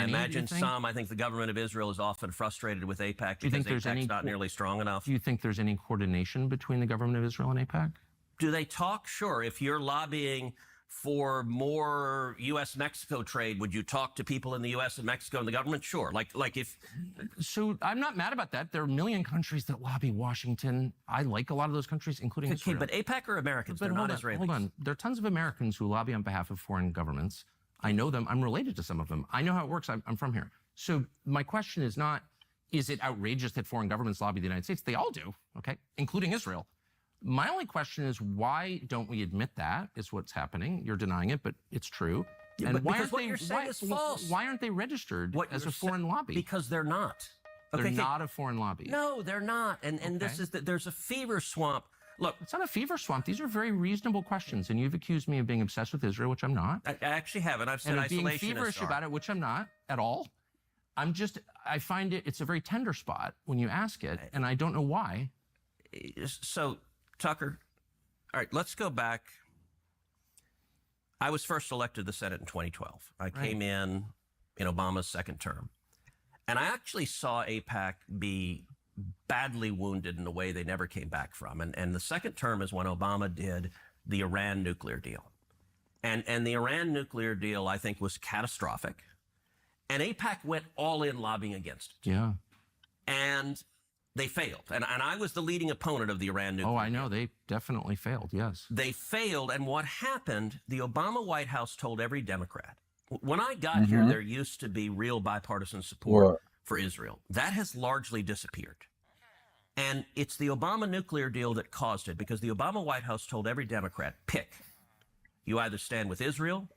I imagine some. I think the government of Israel is often frustrated with AIPAC because AIPAC's not nearly strong enough. Do you think there's any coordination between the government of Israel and AIPAC? Do they talk? Sure. If you're lobbying for more U.S.-Mexico trade, would you talk to people in the U.S. and Mexico and the government? Sure. Like if... So I'm not mad about that. There are a million countries that lobby Washington. I like a lot of those countries, including Israel. But AIPAC are Americans. They're not Israelis. Hold on. There are tons of Americans who lobby on behalf of foreign governments. I know them. I'm related to some of them. I know how it works. I'm from here. So my question is not, is it outrageous that foreign governments lobby the United States? They all do, okay, including Israel. My only question is, why don't we admit that is what's happening? You're denying it, but it's true. Yeah, and why aren't you're saying is false. Why aren't they registered as a foreign lobby? Because they're not. They're not a foreign lobby. No, they're not. And this is that there's a fever swamp. Look, it's not a fever swamp. These are very reasonable questions, and you've accused me of being obsessed with Israel, which I'm not. I actually haven't. I've said isolationist. And of being feverish about it, which I'm not at all. I find it's a very tender spot when you ask it, and I don't know why. So, Tucker, all right, let's go back. I was first elected to the Senate in 2012. I came in Obama's second term. And I actually saw AIPAC be badly wounded in a way they never came back from. And the second term is when Obama did the Iran nuclear deal. And the Iran nuclear deal, I think, was catastrophic. And AIPAC went all in lobbying against it. Yeah. And they failed. And I was the leading opponent of the Iran nuclear deal. Oh, I know. They definitely failed, yes. They failed. And what happened, the Obama White House told every Democrat, when I got here, there used to be real bipartisan support for Israel. That has largely disappeared. And it's the Obama nuclear deal that caused it, because the Obama White House told every Democrat, pick. You either stand with Israel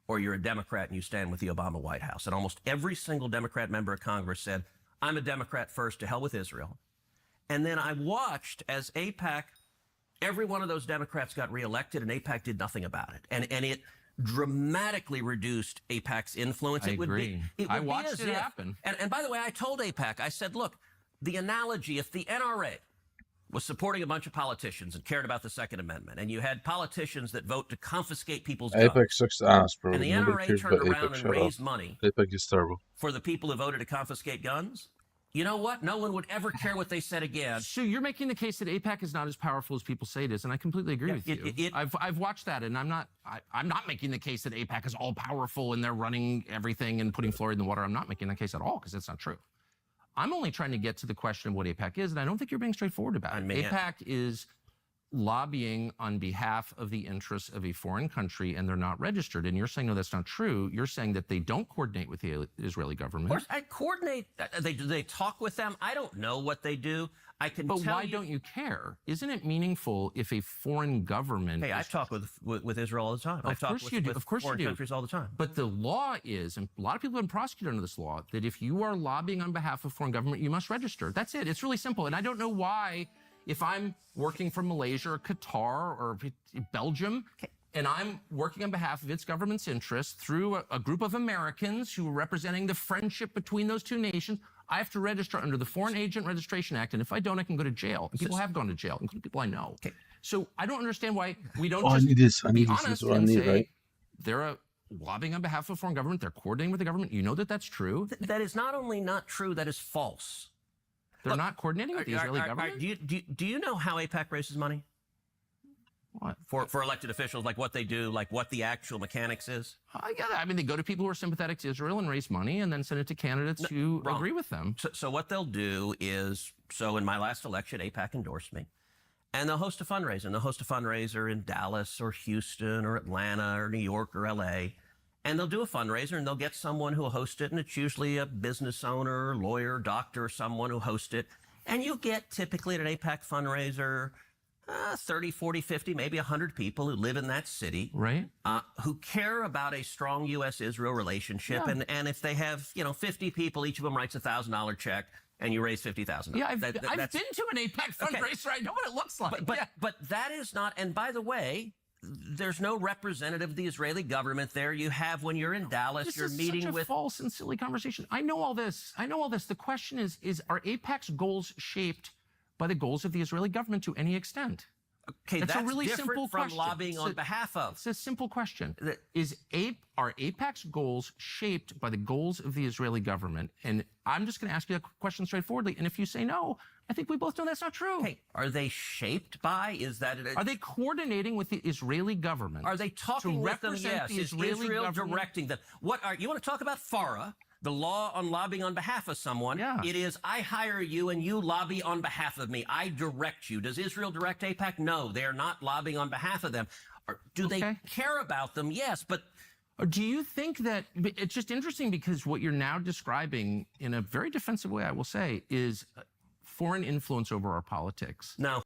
or you're a Democrat and you stand with the Obama White House. And almost every single Democrat member of Congress said, I'm a Democrat first, to hell with Israel. And then I watched as AIPAC, every one of those Democrats got reelected and AIPAC did nothing about it. And it dramatically reduced AIPAC's influence. I agree. I watched it happen. And by the way, I told AIPAC, I said, look, the analogy, if the NRA was supporting a bunch of politicians and cared about the Second Amendment, and you had politicians that vote to confiscate people's guns, AIPAC sucks ass, bro. And the NRA turned around and raised money AIPAC is terrible for the people who voted to confiscate guns, you know what? No one would ever care what they said again. So you're making the case that AIPAC is not as powerful as people say it is, and I completely agree with you. I've watched that, and I'm not making the case that AIPAC is all powerful and they're running everything and putting fluoride in the water. I'm not making that case at all, because that's not true. I'm only trying to get to the question of what AIPAC is, and I don't think you're being straightforward about it. AIPAC is lobbying on behalf of the interests of a foreign country, and they're not registered. And you're saying, no, that's not true. You're saying that they don't coordinate with the Israeli government. Of course, I coordinate. Do they talk with them? I don't know what they do. I can tell you. But why don't you care? Isn't it meaningful if a foreign government... Hey, I talk with Israel all the time. I talk with foreign countries all the time. But the law is, and a lot of people have been prosecuted under this law, that if you are lobbying on behalf of foreign government, you must register. That's it. It's really simple. And I don't know why, if I'm working from Malaysia or Qatar or Belgium, and I'm working on behalf of its government's interests through a group of Americans who are representing the friendship between those two nations, I have to register under the Foreign Agent Registration Act, and if I don't, I can go to jail. And people have gone to jail, including people I know. So I don't understand why we don't be honest and say they're lobbying on behalf of a foreign government, they're coordinating with the government. You know that that's true. That is not only not true, that is false. They're not coordinating with the Israeli government? Do you know how AIPAC raises money? What? For elected officials, like what they do, like what the actual mechanics is? I mean, they go to people who are sympathetic to Israel and raise money and then send it to candidates who agree with them. So what they'll do is, so in my last election, AIPAC endorsed me. And they'll host a fundraiser. And they'll host a fundraiser in Dallas or Houston or Atlanta or New York or L.A. And they'll do a fundraiser and they'll get someone who will host it. And it's usually a business owner, lawyer, doctor, someone who hosts it. And you get typically at an AIPAC fundraiser 30, 40, 50, maybe 100 people who live in that city, right? Who care about a strong U.S.-Israel relationship. Yeah. And if they have, 50 people, each of them writes a $1,000 check, and you raise $50,000. Yeah, I've been to an AIPAC fundraiser. I know what it looks like. But that is not, and by the way, there's no representative of the Israeli government there. You have, when you're in Dallas, you're meeting with... This is such a false and silly conversation. I know all this. The question is are AIPAC's goals shaped by the goals of the Israeli government to any extent? Okay, That's that's a really different simple from question. lobbying on behalf of. It's a simple question. Are AIPAC's goals shaped by the goals of the Israeli government? And I'm just going to ask you a question straightforwardly. And if you say no, I think we both know that's not true. Hey, are they shaped by? Are they coordinating with the Israeli government? Are they talking with them? Yes. The Is Israeli Israel government directing them? You want to talk about FARA, the law on lobbying on behalf of someone? Yeah. It is, I hire you and you lobby on behalf of me. I direct you. Does Israel direct AIPAC? No, they're not lobbying on behalf of them. Do they care about them? Yes, but do you think that it's just interesting because what you're now describing in a very defensive way, I will say, is foreign influence over our politics? No.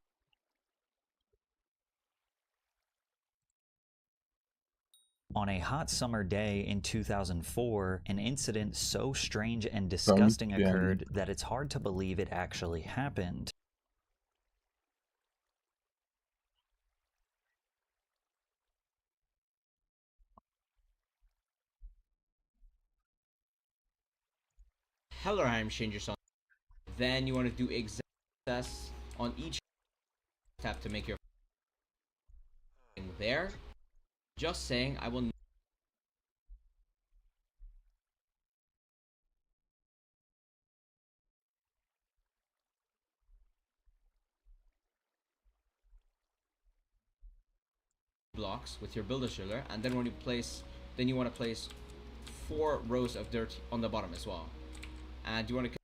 On a hot summer day in 2004, an incident so strange and disgusting occurred that it's hard to believe it actually happened. Hellerheim changes on. Then you want to do access on each tab to make your there. Just saying, I will. Blocks with your builder shiller, and then when you place, then you want to place 4 rows of dirt on the bottom as well, and you want to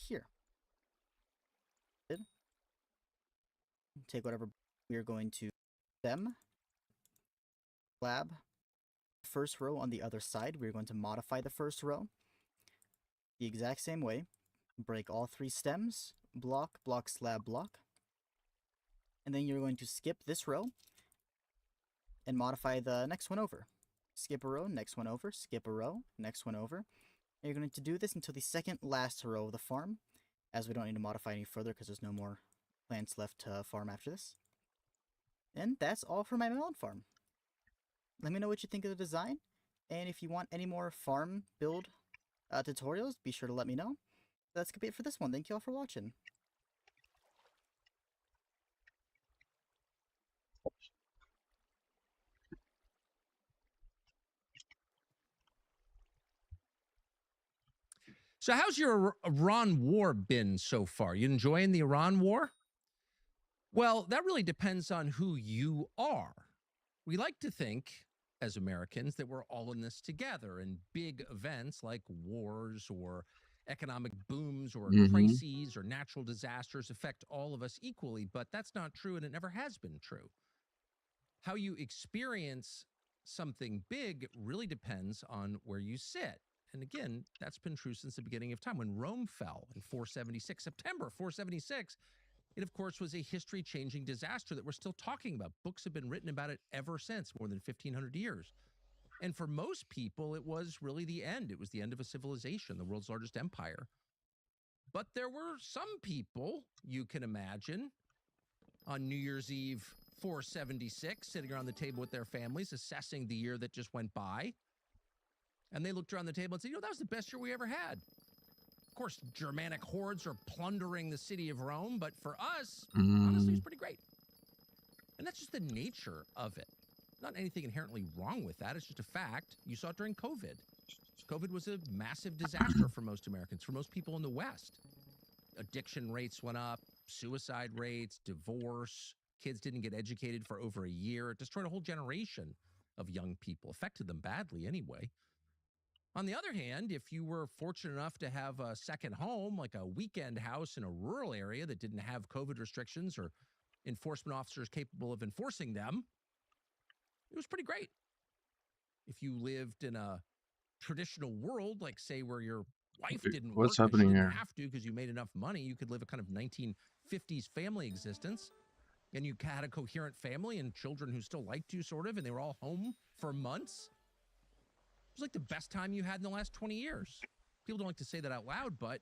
here. Take whatever we are going to stem, slab, first row on the other side. We're going to modify the first row the exact same way. Break all 3 stems, block, block, slab, block. And then you're going to skip this row and modify the next one over. Skip a row, next one over, skip a row, next one over. And you're going to do this until the second last row of the farm, as we don't need to modify any further because there's no more plants left to farm after this. And that's all for my melon farm. Let me know what you think of the design, and if you want any more farm build tutorials, be sure to let me know. That's gonna be it for this one. Thank you all for watching. So how's your Iran war been so far? You enjoying the Iran war? Well, that really depends on who you are. We like to think, as Americans, that we're all in this together, and big events like wars or economic booms or crises or natural disasters affect all of us equally, but that's not true, and it never has been true. How you experience something big really depends on where you sit. And again, that's been true since the beginning of time. When Rome fell in 476, September 476, it, of course, was a history-changing disaster that we're still talking about. Books have been written about it ever since, more than 1,500 years. And for most people, it was really the end. It was the end of a civilization, the world's largest empire. But there were some people, you can imagine, on New Year's Eve 476, sitting around the table with their families, assessing the year that just went by. And they looked around the table and said, that was the best year we ever had. Of course, Germanic hordes are plundering the city of Rome, but for us, honestly, it's pretty great. And that's just the nature of it. Not anything inherently wrong with that. It's just a fact. You saw it during COVID. COVID was a massive disaster for most Americans, for most people in the West. Addiction rates went up, suicide rates, divorce. Kids didn't get educated for over a year. It destroyed a whole generation of young people, affected them badly anyway. On the other hand, if you were fortunate enough to have a second home, like a weekend house in a rural area that didn't have COVID restrictions or enforcement officers capable of enforcing them, it was pretty great. If you lived in a traditional world, like say where your wife didn't work, What's but she happening didn't here? have to because you made enough money, you could live a kind of 1950s family existence, and you had a coherent family and children who still liked you, sort of, and they were all home for months. It was like the best time you had in the last 20 years. People don't like to say that out loud, but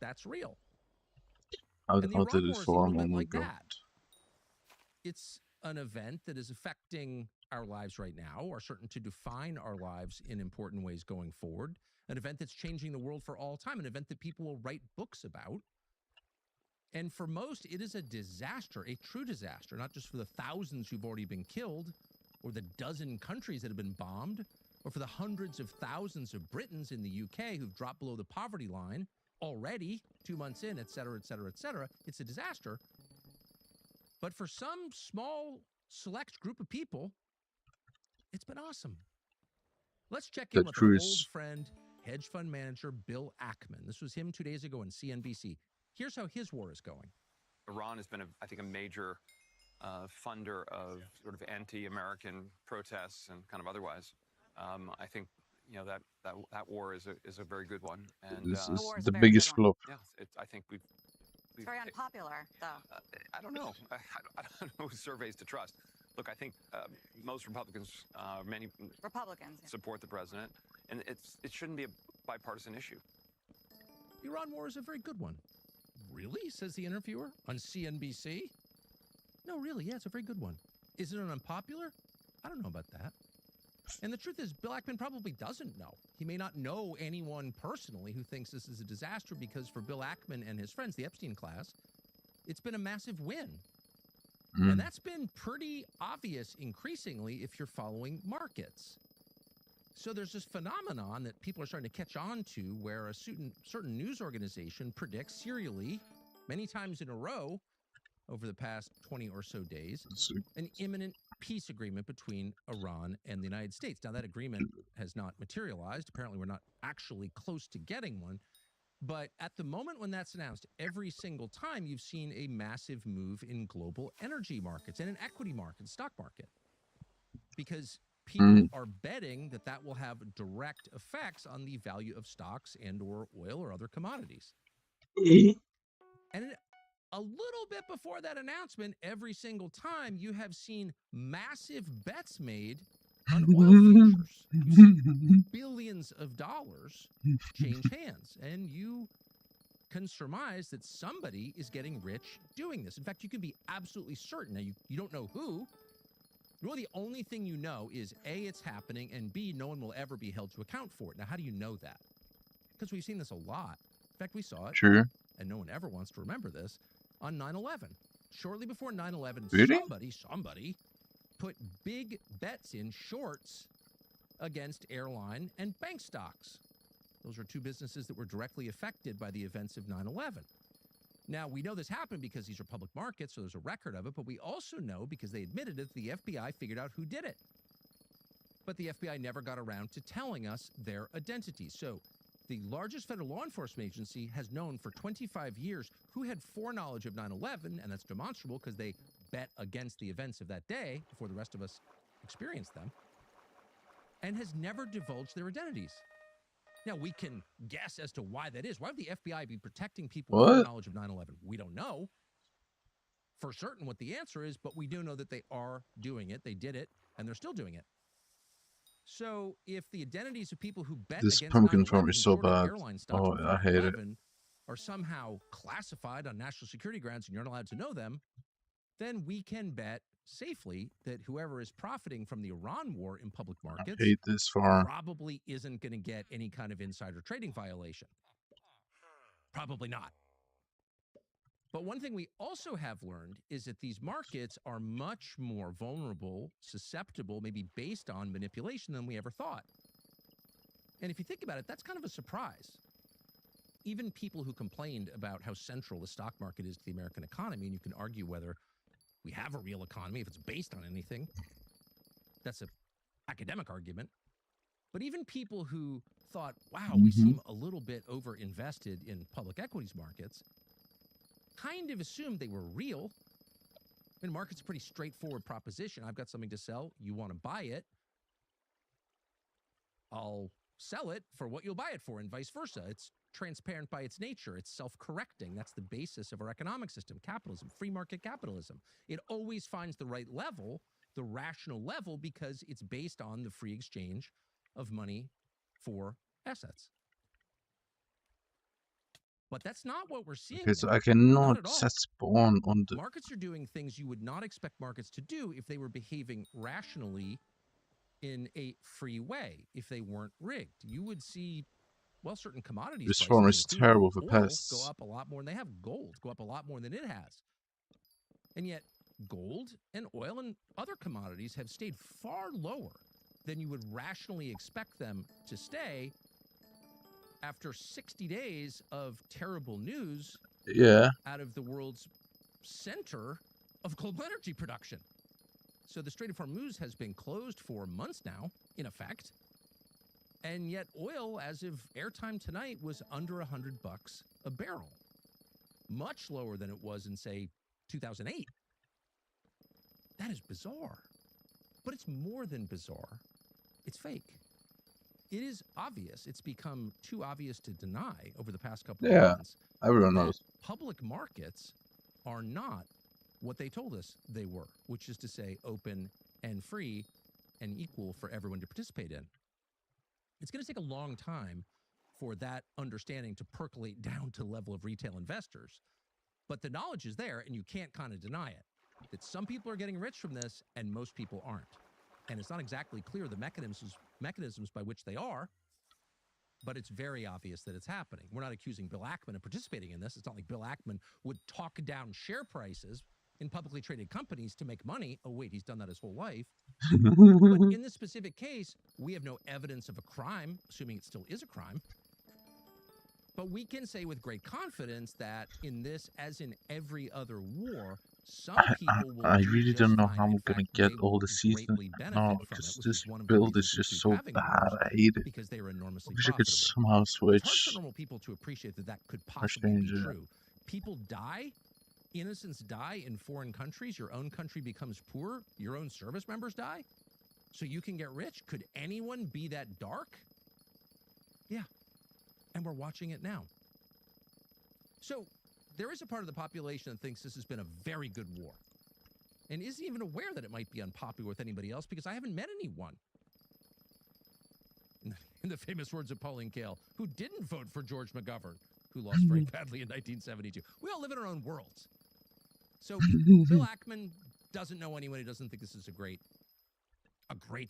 that's real. Hade And the alltid Iran ett War is a svar little om bit hon like går. that. It's an event that is affecting our lives right now, or certain to define our lives in important ways going forward, an event that's changing the world for all time, an event that people will write books about. And for most, it is a disaster, a true disaster, not just for the thousands who've already been killed, or the dozen countries that have been bombed, or for the hundreds of thousands of Britons in the UK who've dropped below the poverty line already, 2 months in, et cetera, et cetera, et cetera. It's a disaster. But for some small, select group of people, it's been awesome. Let's check in The with truth our is- old friend, hedge fund manager Bill Ackman. This was him 2 days ago on CNBC. Here's how his war is going. Iran has been, I think, a major funder of sort of anti-American protests and kind of otherwise. I think that war is a very good one. And This is war is the a very biggest good one. flop. yeah, I think we've It's very unpopular, though. I don't know. I don't know whose surveys to trust. Look, I think most Republicans, many Republicans. Yeah. support the president, and it shouldn't be a bipartisan issue. The Iran war is a very good one. Really? Says the interviewer on CNBC. No, really, yeah, it's a very good one. Is it unpopular? I don't know about that. And the truth is, Bill Ackman probably doesn't know. He may not know anyone personally who thinks this is a disaster, because for Bill Ackman and his friends, the Epstein class, it's been a massive win. And that's been pretty obvious increasingly if you're following markets. So there's this phenomenon that people are starting to catch on to, where a certain news organization predicts serially, many times in a row, over the past 20 or so days, an imminent peace agreement between Iran and the United States. Now, that agreement has not materialized. Apparently, we're not actually close to getting one. But at the moment when that's announced, every single time you've seen a massive move in global energy markets and in equity markets, stock market, because people are betting that that will have direct effects on the value of stocks and or oil or other commodities. And a little bit before that announcement, every single time you have seen massive bets made on oil futures. You've seen billions of dollars change hands, and you can surmise that somebody is getting rich doing this. In fact, you can be absolutely certain. Now, you don't know who. Really, the only thing you know is A, it's happening, and B, no one will ever be held to account for it. Now, how do you know that? Because we've seen this a lot. In fact, we saw it, Sure. and no one ever wants to remember this, on 9/11. Shortly before 9/11, Really? somebody put big bets in shorts against airline and bank stocks. Those are two businesses that were directly affected by the events of 9/11. Now, we know this happened because these are public markets, so there's a record of it, but we also know, because they admitted it, the FBI figured out who did it. But the FBI never got around to telling us their identities. So the largest federal law enforcement agency has known for 25 years who had foreknowledge of 9/11, and that's demonstrable because they bet against the events of that day before the rest of us experienced them, and has never divulged their identities. Now, we can guess as to why that is. Why would the FBI be protecting people with foreknowledge of 9/11? We don't know for certain what the answer is, but we do know that they are doing it. They did it, and they're still doing it. So if the identities of people who bet This against pumpkin 9/11 farm and is so shorted bad. airline stocks Oh, before I hate it. 9/11 are somehow classified on national security grounds and you're not allowed to know them, then we can bet safely that whoever is profiting from the Iran war in public I markets hate this farm. probably isn't going to get any kind of insider trading violation. Probably not. But one thing we also have learned is that these markets are much more vulnerable, susceptible, maybe based on manipulation than we ever thought. And if you think about it, that's kind of a surprise. Even people who complained about how central the stock market is to the American economy, and you can argue whether we have a real economy, if it's based on anything, that's an academic argument. But even people who thought, wow, we seem a little bit over-invested in public equities markets, kind of assumed they were real. I mean, market's a pretty straightforward proposition. I've got something to sell. You want to buy it. I'll sell it for what you'll buy it for, and vice versa. It's transparent by its nature. It's self-correcting. That's the basis of our economic system, capitalism, free market capitalism. It always finds the right level, the rational level, because it's based on the free exchange of money for assets. But that's not what we're seeing. Okay, so now. I cannot Not at all. set spawn on the... Markets are doing things you would not expect markets to do if they were behaving rationally in a free way, if they weren't rigged. You would see, well, certain commodities This prices, farm is including terrible for oil, pests. go up a lot more, and they have gold go up a lot more than it has. And yet gold and oil and other commodities have stayed far lower than you would rationally expect them to stay after 60 days of terrible news out of the world's center of global energy production. So the Strait of Hormuz has been closed for months now, in effect. And yet oil, as of airtime tonight, was under $100 a barrel. Much lower than it was in, say, 2008. That is bizarre. But it's more than bizarre. It's fake. It is obvious. It's become too obvious to deny over the past couple of months. Everyone knows. Public markets are not what they told us they were, which is to say open and free and equal for everyone to participate in. It's going to take a long time for that understanding to percolate down to the level of retail investors. But the knowledge is there, and you can't kind of deny it. That some people are getting rich from this, and most people aren't. And it's not exactly clear the mechanisms by which they are, but it's very obvious that it's happening. We're not accusing Bill Ackman of participating in this. It's not like Bill Ackman would talk down share prices in publicly traded companies to make money. Oh, wait, he's done that his whole life. But in this specific case, we have no evidence of a crime, assuming it still is a crime. But we can say with great confidence that in this, as in every other war, some people will I do really just don't know fine. how In I'm gonna fact, get they all will the seasons greatly benefit now, from because it, which this is one of the build reasons is we just keep so having bad. wars, I hate it. because they are enormously I wish I could profitable. somehow It's hard switch for normal people to appreciate that that could or possibly be change it. true. People die, innocents die in foreign countries, your own country becomes poor, your own service members die, so you can get rich. Could anyone be that dark? Yeah, and we're watching it now. So there is a part of the population that thinks this has been a very good war and isn't even aware that it might be unpopular with anybody else, because I haven't met anyone, in the famous words of Pauline Kael, who didn't vote for George McGovern, who lost very badly in 1972. We all live in our own worlds. So Bill Ackman doesn't know anyone. He doesn't think this is a great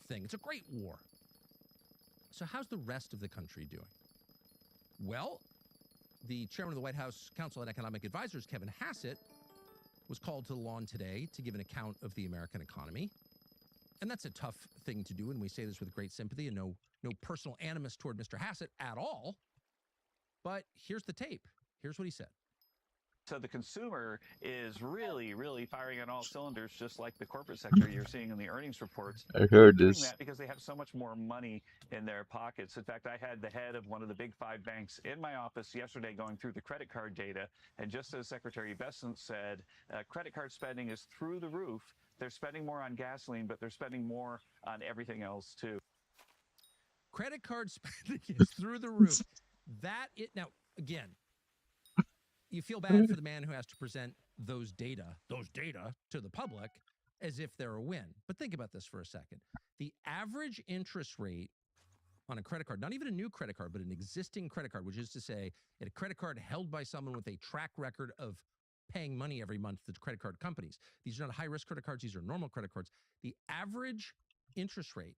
thing. It's a great war. So how's the rest of the country doing? Well, the chairman of the White House Council on Economic Advisors, Kevin Hassett, was called to the lawn today to give an account of the American economy. And that's a tough thing to do, and we say this with great sympathy and no personal animus toward Mr. Hassett at all. But here's the tape. Here's what he said. So the consumer is really, really firing on all cylinders, just like the corporate sector you're seeing in the earnings reports. I heard They're doing this. that because they have so much more money in their pockets. In fact, I had the head of one of the big 5 banks in my office yesterday going through the credit card data. And just as Secretary Bessent said, credit card spending is through the roof. They're spending more on gasoline, but they're spending more on everything else, too. Credit card spending is through the roof. Now, again, you feel bad for the man who has to present those data to the public as if they're a win. But think about this for a second. The average interest rate on a credit card, not even a new credit card, but an existing credit card, which is to say a credit card held by someone with a track record of paying money every month to credit card companies. These are not high-risk credit cards. These are normal credit cards. The average interest rate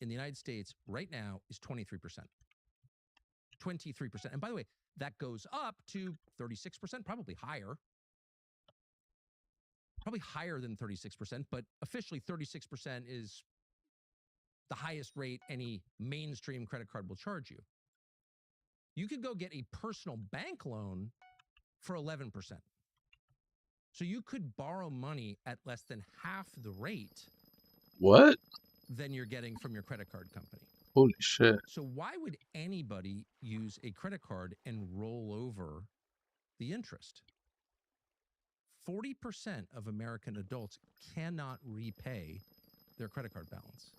in the United States right now is 23%. 23%. And by the way, that goes up to 36%, probably higher. Probably higher than 36%, but officially 36% is the highest rate any mainstream credit card will charge you. You could go get a personal bank loan for 11%. So you could borrow money at less than half the rate What? than you're getting from your credit card company. Holy shit. So why would anybody use a credit card and roll over the interest? 40% of American adults cannot repay their credit card balance.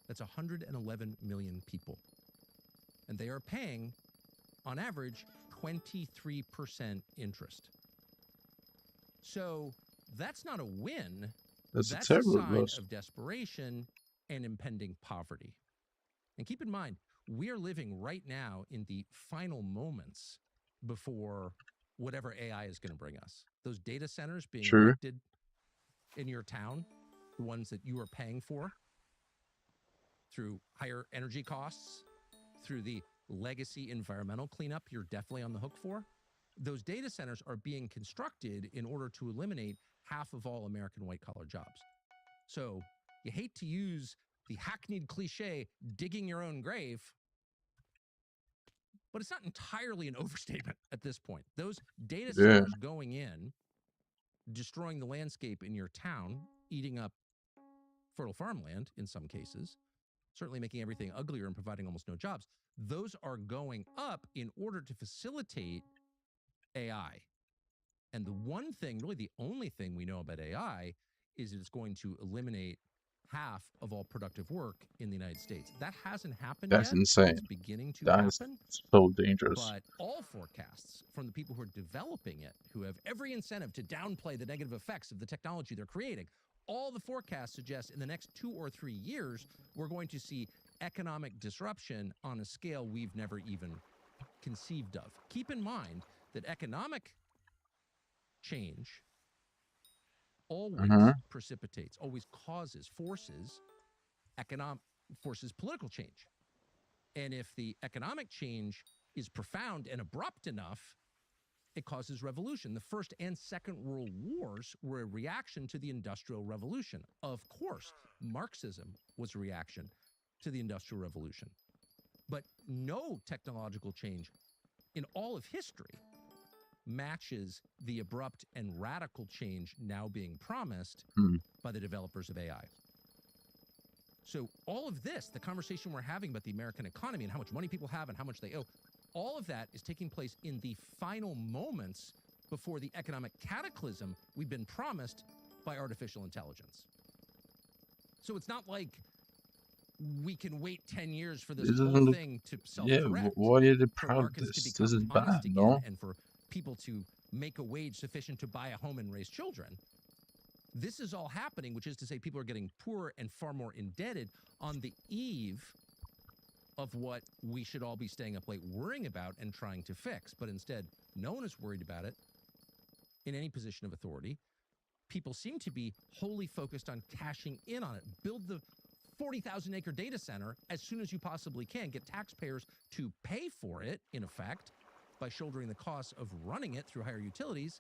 That's 111 million people. And they are paying, on average, 23% interest. So that's not a win. That's a a terrible sign loss. of desperation and impending poverty. And keep in mind, we are living right now in the final moments before whatever AI is going to bring us. Those data centers being True. erected in your town, the ones that you are paying for through higher energy costs, through the legacy environmental cleanup you're definitely on the hook for. Those data centers are being constructed in order to eliminate half of all American white-collar jobs. So you hate to use the hackneyed cliche, digging your own grave, but it's not entirely an overstatement at this point. Those data centers going in, destroying the landscape in your town, eating up fertile farmland in some cases, certainly making everything uglier and providing almost no jobs. Those are going up in order to facilitate AI. And the one thing, really the only thing we know about AI is it's going to eliminate half of all productive work in the United States. That hasn't happened That's yet. insane. It's beginning to That is happen. so dangerous. But all forecasts from the people who are developing it, who have every incentive to downplay the negative effects of the technology they're creating, all the forecasts suggest in the next 2 or 3 years, we're going to see economic disruption on a scale we've never even conceived of. Keep in mind that economic change always precipitates, always causes, forces political change. And if the economic change is profound and abrupt enough, it causes revolution. The First and Second World Wars were a reaction to the Industrial Revolution. Of course, Marxism was a reaction to the Industrial Revolution. But no technological change in all of history matches the abrupt and radical change now being promised by the developers of AI. So all of this, the conversation we're having about the American economy and how much money people have and how much they owe, all of that is taking place in the final moments before the economic cataclysm we've been promised by artificial intelligence. So it's not like we can wait 10 years for this whole thing to self-correct. Yeah, why are they for proud of markets this? to become This is honest bad, again, no? and for people to make a wage sufficient to buy a home and raise children. This is all happening, which is to say people are getting poorer and far more indebted on the eve of what we should all be staying up late worrying about and trying to fix. But instead, no one is worried about it in any position of authority. People seem to be wholly focused on cashing in on it. Build the 40,000-acre data center as soon as you possibly can. Get taxpayers to pay for it, in effect, by shouldering the costs of running it through higher utilities,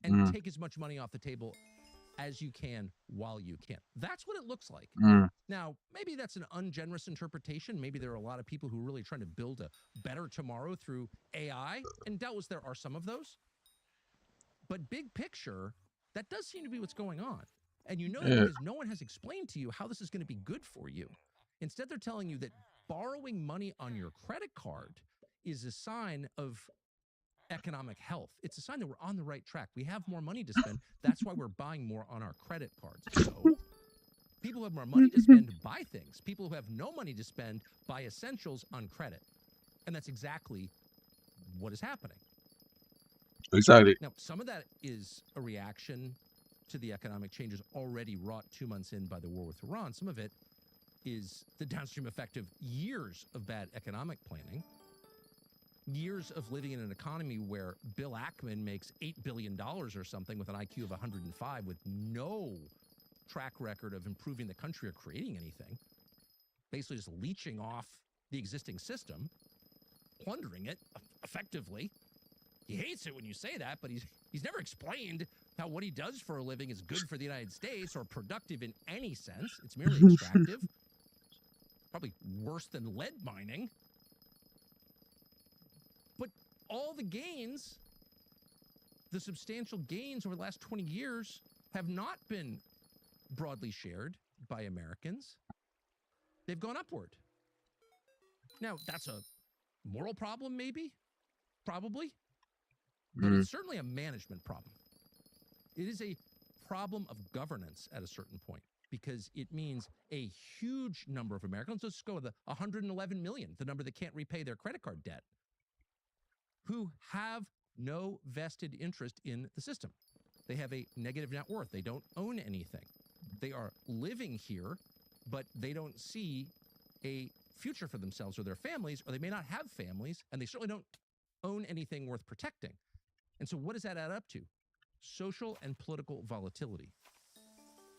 and take as much money off the table as you can while you can. That's what it looks like. Now, maybe that's an ungenerous interpretation. Maybe there are a lot of people who are really trying to build a better tomorrow through AI, and doubtless there are some of those. But big picture, that does seem to be what's going on. And you know that because no one has explained to you how this is going to be good for you. Instead, they're telling you that borrowing money on your credit card is a sign of economic health. It's a sign that we're on the right track. We have more money to spend. That's why we're buying more on our credit cards. So people who have more money to spend buy things. People who have no money to spend buy essentials on credit. And that's exactly what is happening. Exactly. Now, some of that is a reaction to the economic changes already wrought 2 months in by the war with Iran. Some of it is the downstream effect of years of bad economic planning. Years of living in an economy where Bill Ackman makes $8 billion or something with an IQ of 105 with no track record of improving the country or creating anything. Basically just leeching off the existing system, plundering it effectively. He hates it when you say that, but he's never explained how what he does for a living is good for the United States or productive in any sense. It's merely extractive. Probably worse than lead mining. But all the gains, the substantial gains over the last 20 years have not been broadly shared by Americans. They've gone upward. Now, that's a moral problem, maybe? Probably. But it's certainly a management problem. It is a problem of governance at a certain point because it means a huge number of Americans, let's go with the 111 million, the number that can't repay their credit card debt, who have no vested interest in the system. They have a negative net worth. They don't own anything. They are living here, but they don't see a future for themselves or their families, or they may not have families, and they certainly don't own anything worth protecting. And so what does that add up to? Social and political volatility.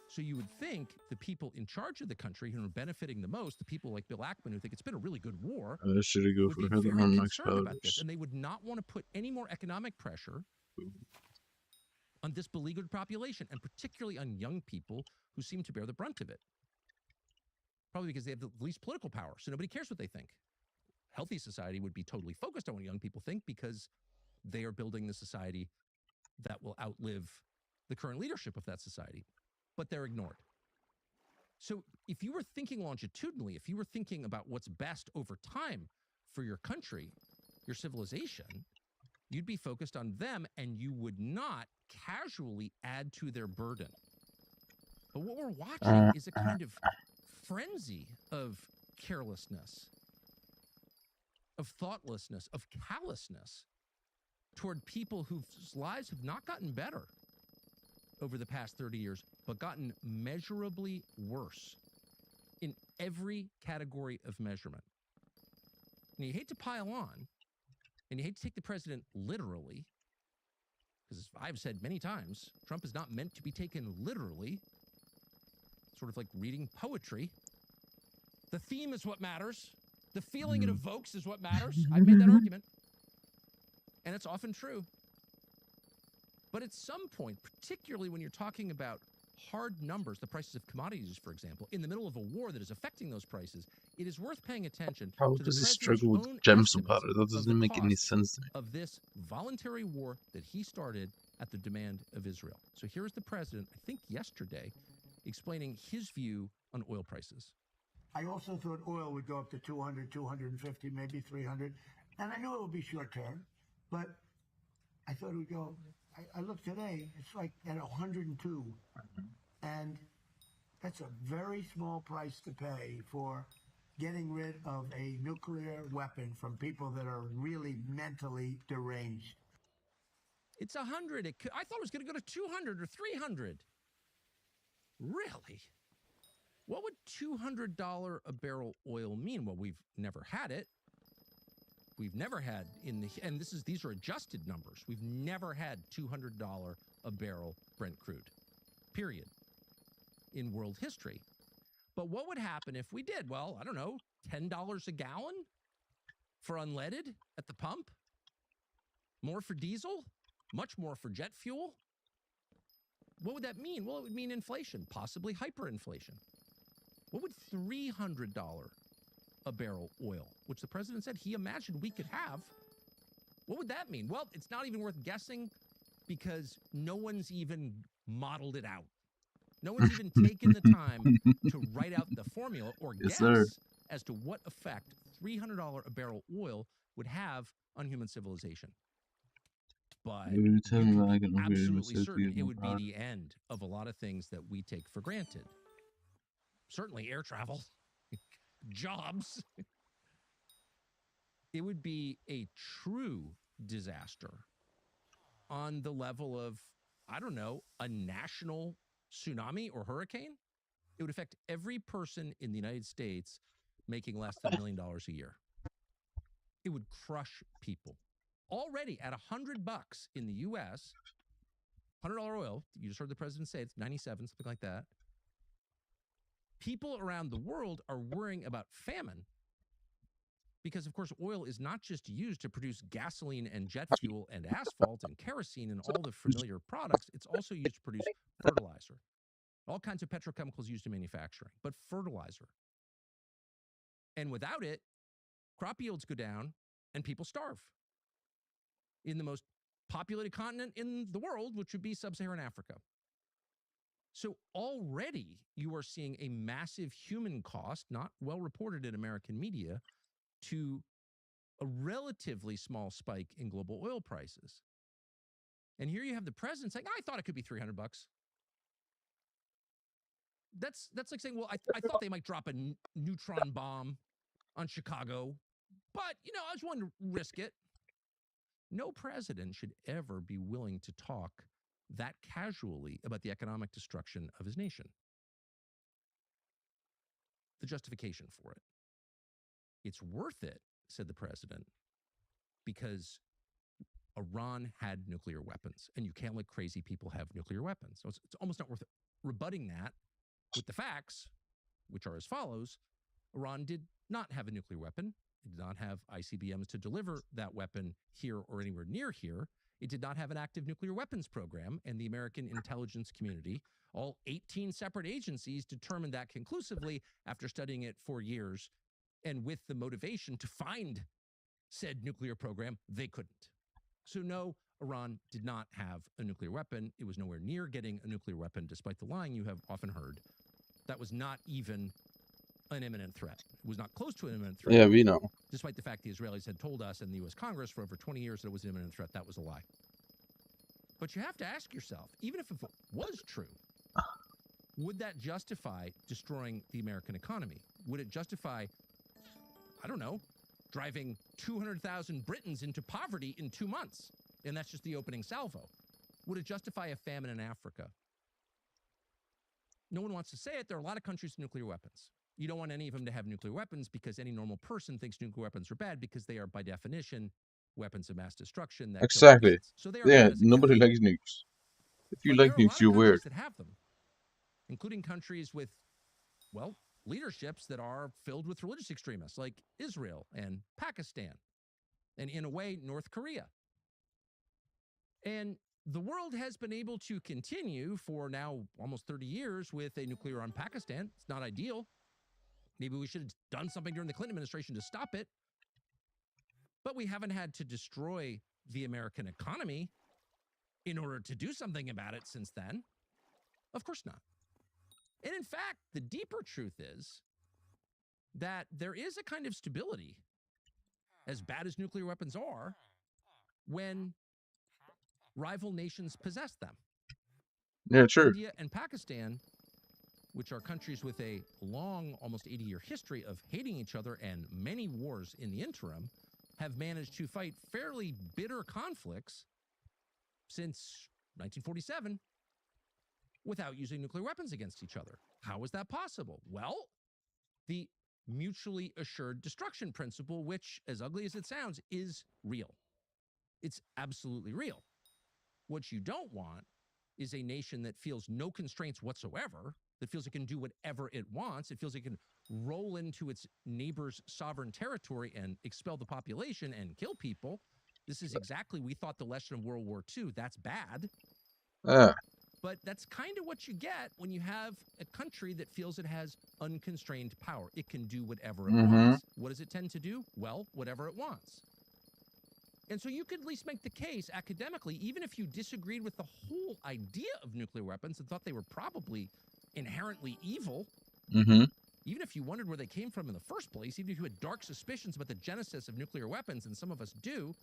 So you would think the people in charge of the country who are benefiting the most, the people like Bill Ackman who think it's been a really good war, should go would for be her very on concerned about this, and they would not want to put any more economic pressure on this beleaguered population, and particularly on young people who seem to bear the brunt of it. Probably because they have the least political power, so nobody cares what they think. Healthy society would be totally focused on what young people think because they are building the society that will outlive the current leadership of that society. But they're ignored. So if you were thinking longitudinally, if you were thinking about what's best over time for your country, your civilization, you'd be focused on them and you would not casually add to their burden. But what we're watching is a kind of frenzy of carelessness, of thoughtlessness, of callousness toward people whose lives have not gotten better over the past 30 years, but gotten measurably worse in every category of measurement. And you hate to pile on, and you hate to take the president literally, because as I've said many times, Trump is not meant to be taken literally, sort of like reading poetry. The theme is what matters. The feeling it evokes is what matters. I've made that argument. And it's often true. But at some point, particularly when you're talking about hard numbers, the prices of commodities, for example, in the middle of a war that is affecting those prices, it is worth paying attention How to the does he president's struggle with own gems estimates about it? That of doesn't the make any costs sense to me. of this voluntary war that he started at the demand of Israel. So here's the president, I think yesterday, explaining his view on oil prices. I also thought oil would go up to 200, 250, maybe 300. And I knew it would be short term, but I thought it would go. I looked today, it's like at 102. And that's a very small price to pay for getting rid of a nuclear weapon from people that are really mentally deranged. It's 100. I thought it was going to go to 200 or 300. Really? What would $200 a barrel oil mean? Well, we've never had it. We've never had and these are adjusted numbers. We've never had $200 a barrel Brent crude, period, in world history. But what would happen if we did? Well, I don't know, $10 a gallon for unleaded at the pump? More for diesel? Much more for jet fuel? What would that mean? Well, it would mean inflation, possibly hyperinflation. What would $300 a barrel oil, which the president said he imagined we could have, what would that mean? Well, it's not even worth guessing because no one's even modeled it out. No one's even taken the time to write out the formula or guess as to what effect $300 a barrel oil would have on human civilization. But you can be absolutely certain it would be the end of a lot of things that we take for granted. Certainly air travel, jobs. It would be a true disaster on the level of, I don't know, a national tsunami or hurricane. It would affect every person in the United States making less than $1 million a year. It would crush people. Already at $100 in the U.S., $100 oil, you just heard the president say it's 97, something like that. People around the world are worrying about famine Because, of course, oil is not just used to produce gasoline and jet fuel and asphalt and kerosene and all the familiar products. It's also used to produce fertilizer. All kinds of petrochemicals used in manufacturing, but fertilizer. And without it, crop yields go down and people starve. In the most populated continent in the world, which would be sub-Saharan Africa. So already you are seeing a massive human cost, not well reported in American media, to a relatively small spike in global oil prices. And here you have the president saying, I thought it could be $300. That's like saying, well, I thought they might drop a neutron bomb on Chicago, but, you know, I was willing to risk it. No president should ever be willing to talk that casually about the economic destruction of his nation. The justification for it. It's worth it, said the president, because Iran had nuclear weapons, and you can't let crazy people have nuclear weapons. So it's almost not worth it. Rebutting that with the facts, which are as follows: Iran did not have a nuclear weapon. It did not have ICBMs to deliver that weapon here or anywhere near here. It did not have an active nuclear weapons program, and the American intelligence community, all 18 separate agencies, determined that conclusively after studying it for years, and with the motivation to find said nuclear program, they couldn't. So no, Iran did not have a nuclear weapon. It was nowhere near getting a nuclear weapon, despite the lying you have often heard. That was not even an imminent threat. It was not close to an imminent threat. Yeah, we know. Despite the fact the Israelis had told us and the U.S. Congress for over 20 years that it was an imminent threat, that was a lie. But you have to ask yourself, even if it was true, would that justify destroying the American economy? Would it justify, I don't know, driving 200,000 Britons into poverty in 2 months? And that's just the opening salvo. Would it justify a famine in Africa? No one wants to say it. There are a lot of countries with nuclear weapons. You don't want any of them to have nuclear weapons because any normal person thinks nuclear weapons are bad because they are, by definition, weapons of mass destruction. That Exactly. So they are Yeah, bad as a nobody country. likes nukes. If you But like there are a nukes, lot you're of weird. countries that have them, including countries with, well, leaderships that are filled with religious extremists like Israel and Pakistan, and in a way, North Korea. And the world has been able to continue for now almost 30 years with a nuclear on Pakistan. It's not ideal. Maybe we should have done something during the Clinton administration to stop it. But we haven't had to destroy the American economy in order to do something about it since then. Of course not. And in fact, the deeper truth is that there is a kind of stability, as bad as nuclear weapons are, when rival nations possess them. Yeah, true. India and Pakistan, which are countries with a long, almost 80-year history of hating each other and many wars in the interim, have managed to fight fairly bitter conflicts since 1947 without using nuclear weapons against each other. How is that possible? Well, the mutually assured destruction principle, which, as ugly as it sounds, is real. It's absolutely real. What you don't want is a nation that feels no constraints whatsoever, that feels it can do whatever it wants. It feels it can roll into its neighbor's sovereign territory and expel the population and kill people. This is exactly, we thought, the lesson of World War II. That's bad. But that's kind of what you get when you have a country that feels it has unconstrained power. It can do whatever it wants. What does it tend to do? Well, whatever it wants. And so you could at least make the case academically, even if you disagreed with the whole idea of nuclear weapons and thought they were probably inherently evil, even if you wondered where they came from in the first place, even if you had dark suspicions about the genesis of nuclear weapons, and some of us do,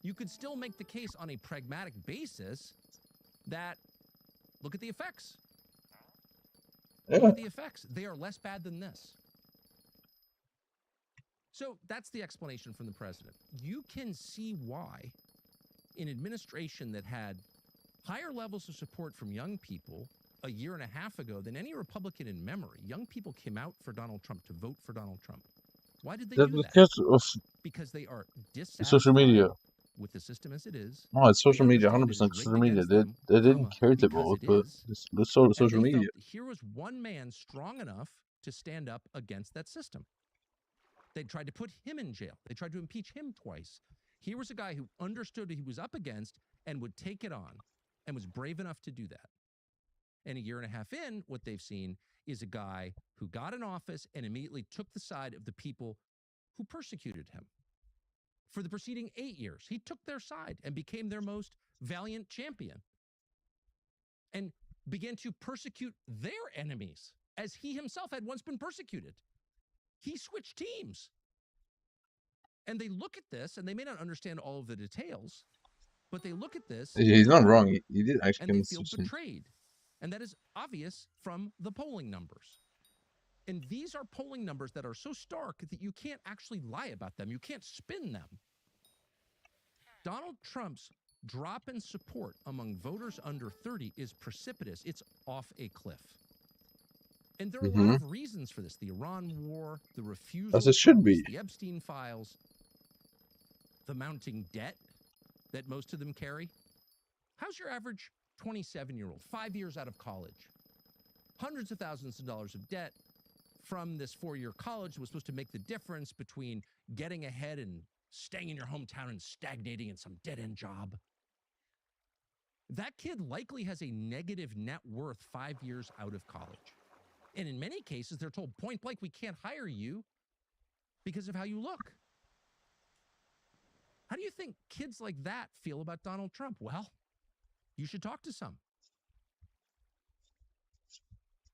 you could still make the case on a pragmatic basis that, look at the effects. Look at the effects. They are less bad than this. So that's the explanation from the president. You can see why an administration that had higher levels of support from young people a year and a half ago than any Republican in memory, young people came out for Donald Trump to vote for Donald Trump. Why did they do that? Because they are dissatisfied social media. With the system as it is. Oh, it's social media, 100% social media. They didn't care to vote, but it's social media. Here was one man strong enough to stand up against that system. They tried to put him in jail. They tried to impeach him twice. Here was a guy who understood what he was up against and would take it on and was brave enough to do that. And a year and a half in, what they've seen is a guy who got in office and immediately took the side of the people who persecuted him. For the preceding 8 years, he took their side and became their most valiant champion and began to persecute their enemies as he himself had once been persecuted. He switched teams. And they look at this, and they may not understand all of the details, but they look at this. He's not wrong. He did actually and they feel betrayed. And that is obvious from the polling numbers. And these are polling numbers that are so stark that you can't actually lie about them. You can't spin them. Donald Trump's drop in support among voters under 30 is precipitous. It's off a cliff. And there are a lot of reasons for this. The Iran war, the refusal, as it should be, the Epstein files, the mounting debt that most of them carry. How's your average 27-year-old, 5 years out of college? Hundreds of thousands of dollars of debt from this 4-year college that was supposed to make the difference between getting ahead and staying in your hometown and stagnating in some dead-end job. That kid likely has a negative net worth 5 years out of college. And in many cases, they're told point blank, we can't hire you because of how you look. How do you think kids like that feel about Donald Trump? Well, you should talk to some.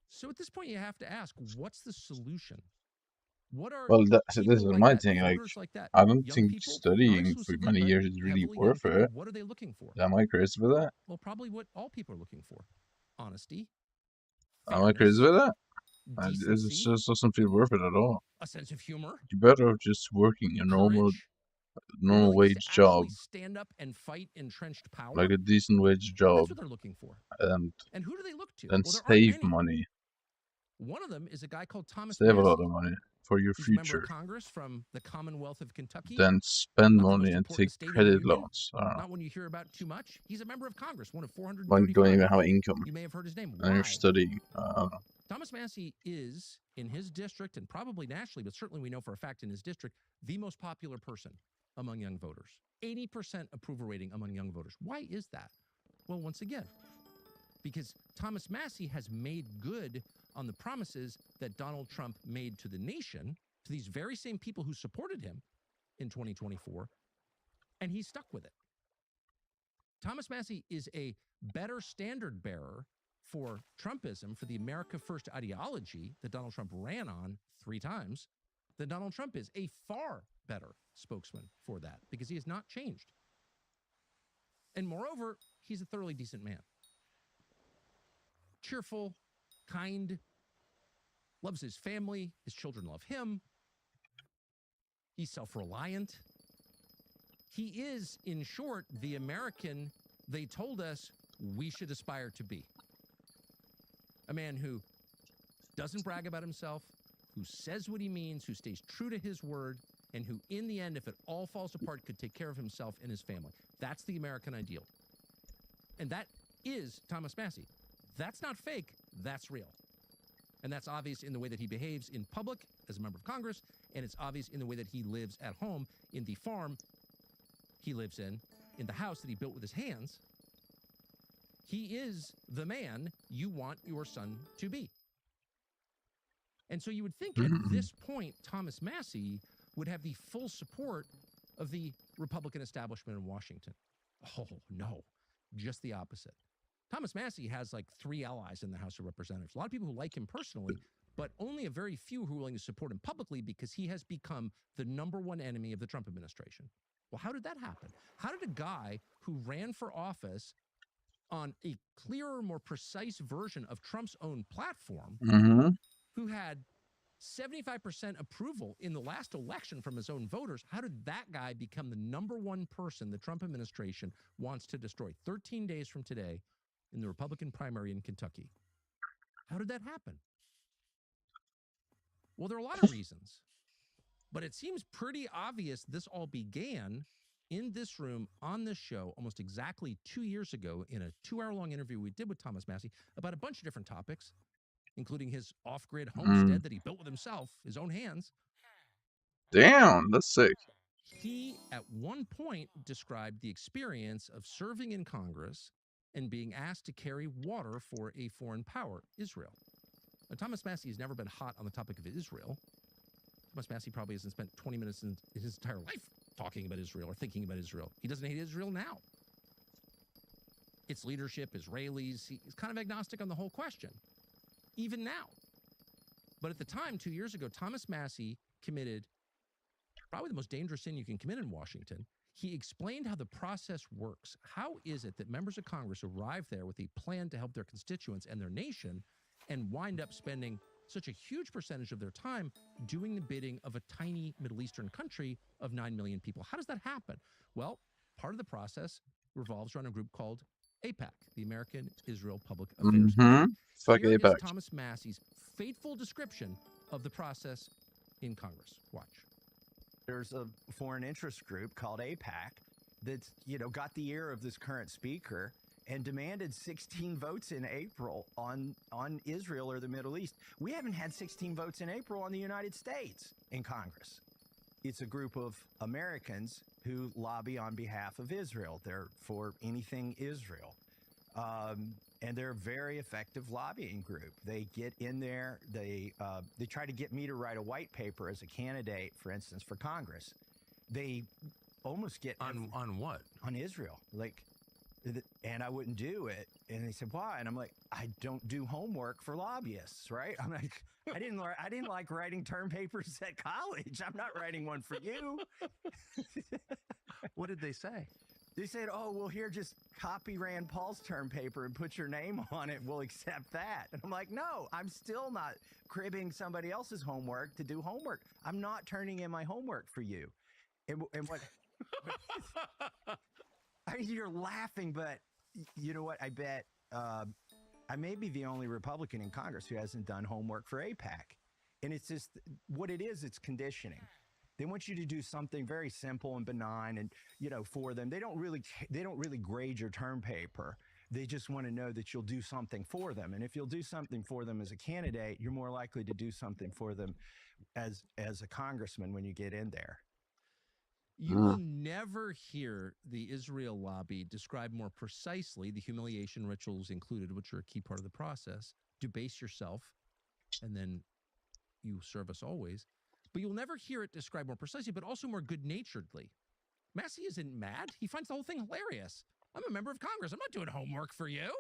So at this point, you have to ask, what's the solution? What are this is like my that, thing. Like, like that, I don't young think people, studying for many years is really worth it. What are they looking for? Am I crazy with that? Well, probably what all people are looking for. Honesty. Am I crazy with that? Decency, It just doesn't feel worth it at all. a sense of humor. You're better off just working a normal willingness wage to job, actually stand up and fight entrenched power. like a decent wage job, That's what they're looking for. and who do they look to? then Well, there aren't save many. money. One of them is a guy called Thomas Save a Massey. lot of money for your He's a member future. of Congress from the Commonwealth of Kentucky. Then spend Not the money most and important take state in the credit union. loans. I don't know. Not one you hear about too much. He's a member of Congress, one of When 435. you don't even have income You may have heard his name. and Why? you're studying. I don't know. Thomas Massey is, in his district, and probably nationally, but certainly we know for a fact in his district, the most popular person among young voters. 80% approval rating among young voters. Why is that? Well, once again, because Thomas Massey has made good on the promises that Donald Trump made to the nation, to these very same people who supported him in 2024, and he's stuck with it. Thomas Massey is a better standard bearer for Trumpism, for the America First ideology that Donald Trump ran on 3 times, than Donald Trump is. A far better spokesman for that, because he has not changed. And moreover, he's a thoroughly decent man. Cheerful, kind, loves his family, his children love him. He's self-reliant. He is, in short, the American they told us we should aspire to be. A man who doesn't brag about himself, who says what he means, who stays true to his word, and who, in the end, if it all falls apart, could take care of himself and his family. That's the American ideal. And that is Thomas Massey. That's not fake, that's real. And that's obvious in the way that he behaves in public as a member of Congress, and it's obvious in the way that he lives at home in the farm he lives in the house that he built with his hands. He is the man you want your son to be. And so you would think at this point, Thomas Massey would have the full support of the Republican establishment in Washington. Oh, no, just the opposite. Thomas Massey has like 3 allies in the House of Representatives. A lot of people who like him personally, but only a very few who are willing to support him publicly because he has become the #1 enemy of the Trump administration. Well, how did that happen? How did a guy who ran for office on a clearer, more precise version of Trump's own platform, who had 75% approval in the last election from his own voters, how did that guy become the #1 person the Trump administration wants to destroy 13 days from today in the Republican primary in Kentucky? How did that happen? Well, there are a lot of reasons, but it seems pretty obvious this all began in this room on this show almost exactly 2 years ago in a 2-hour-long interview we did with Thomas Massey about a bunch of different topics, including his off-grid homestead that he built with himself, his own hands. Damn, that's sick. He, at one point, described the experience of serving in Congress and being asked to carry water for a foreign power, Israel. Now, Thomas Massie has never been hot on the topic of Israel. Thomas Massie probably hasn't spent 20 minutes in his entire life talking about Israel or thinking about Israel. He doesn't hate Israel now. Its leadership, Israelis, he's kind of agnostic on the whole question, even now. But at the time, 2 years ago, Thomas Massie committed probably the most dangerous sin you can commit in Washington. He explained how the process works. How is it that members of Congress arrive there with a plan to help their constituents and their nation and wind up spending such a huge percentage of their time doing the bidding of a tiny Middle Eastern country of 9 million people? How does that happen? Well, part of the process revolves around a group called AIPAC, the American Israel Public Affairs. Fuck Here AIPAC. is Thomas Massie's fateful description of the process in Congress. Watch. There's a foreign interest group called AIPAC that's, got the ear of this current speaker and demanded 16 votes in April on Israel or the Middle East. We haven't had 16 votes in April on the United States in Congress. It's a group of Americans who lobby on behalf of Israel. They're for anything Israel. And they're a very effective lobbying group. They get in there. They try to get me to write a white paper as a candidate, for instance, for Congress. They almost get on what? On Israel, and I wouldn't do it. And they said, why? And I'm like, I don't do homework for lobbyists, right? I'm like, I didn't like writing term papers at college. I'm not writing one for you. What did they say? They said, oh, well, here, just copy Rand Paul's term paper and put your name on it. We'll accept that. And I'm like, no, I'm still not cribbing somebody else's homework to do homework. I'm not turning in my homework for you. And what? I mean, you're laughing, but you know what? I bet I may be the only Republican in Congress who hasn't done homework for AIPAC. And it's just what it is. It's conditioning. They want you to do something very simple and benign, and for them, they don't really grade your term paper. They just want to know that you'll do something for them, and if you'll do something for them as a candidate, you're more likely to do something for them as a congressman when you get in there. You will never hear the Israel lobby describe more precisely the humiliation rituals included, which are a key part of the process. Debase yourself, and then you serve us always. But you'll never hear it described more precisely, but also more good-naturedly. Massie isn't mad. He finds the whole thing hilarious. I'm a member of Congress. I'm not doing homework for you.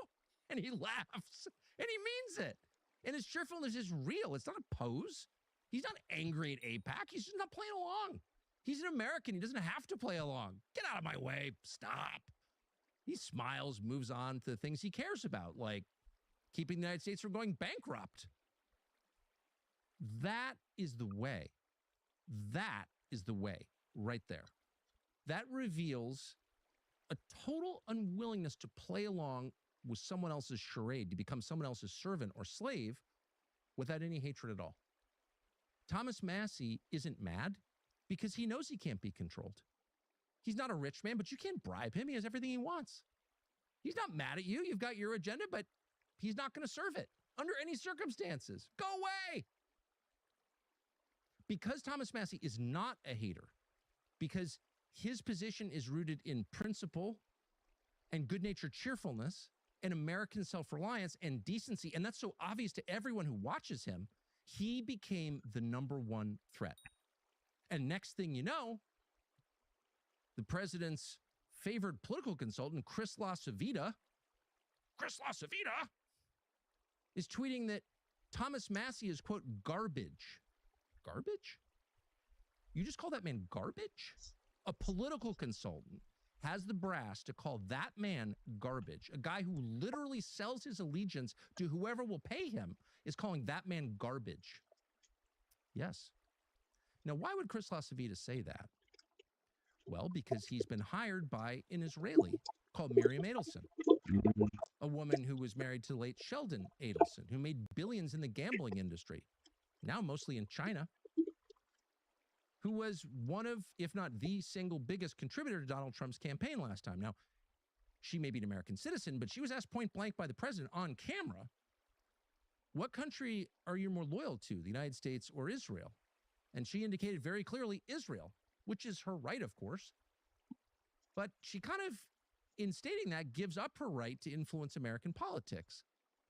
And he laughs. And he means it. And his cheerfulness is real. It's not a pose. He's not angry at AIPAC. He's just not playing along. He's an American. He doesn't have to play along. Get out of my way. Stop. He smiles, moves on to the things he cares about, like keeping the United States from going bankrupt. That is the way. That is the way right there. That reveals a total unwillingness to play along with someone else's charade, to become someone else's servant or slave without any hatred at all. Thomas Massie isn't mad because he knows he can't be controlled. He's not a rich man, but you can't bribe him. He has everything he wants. He's not mad at you. You've got your agenda, but he's not going to serve it under any circumstances. Go away. Because Thomas Massie is not a hater, because his position is rooted in principle and good-natured cheerfulness and American self-reliance and decency, and that's so obvious to everyone who watches him, he became the number one threat. And next thing you know, the president's favored political consultant, Chris LaCivita, is tweeting that Thomas Massie is, quote, garbage. Garbage? You just call that man garbage? A political consultant has the brass to call that man garbage. A guy who literally sells his allegiance to whoever will pay him is calling that man garbage. Yes. Now, why would Chris LaCivita say that? Well, because he's been hired by an Israeli called Miriam Adelson, a woman who was married to the late Sheldon Adelson, who made billions in the gambling industry, now mostly in China, who was one of, if not the single biggest contributor to Donald Trump's campaign last time. Now, she may be an American citizen, but she was asked point blank by the president on camera, what country are you more loyal to, the United States or Israel? And she indicated very clearly Israel, which is her right, of course. But she kind of, in stating that, gives up her right to influence American politics.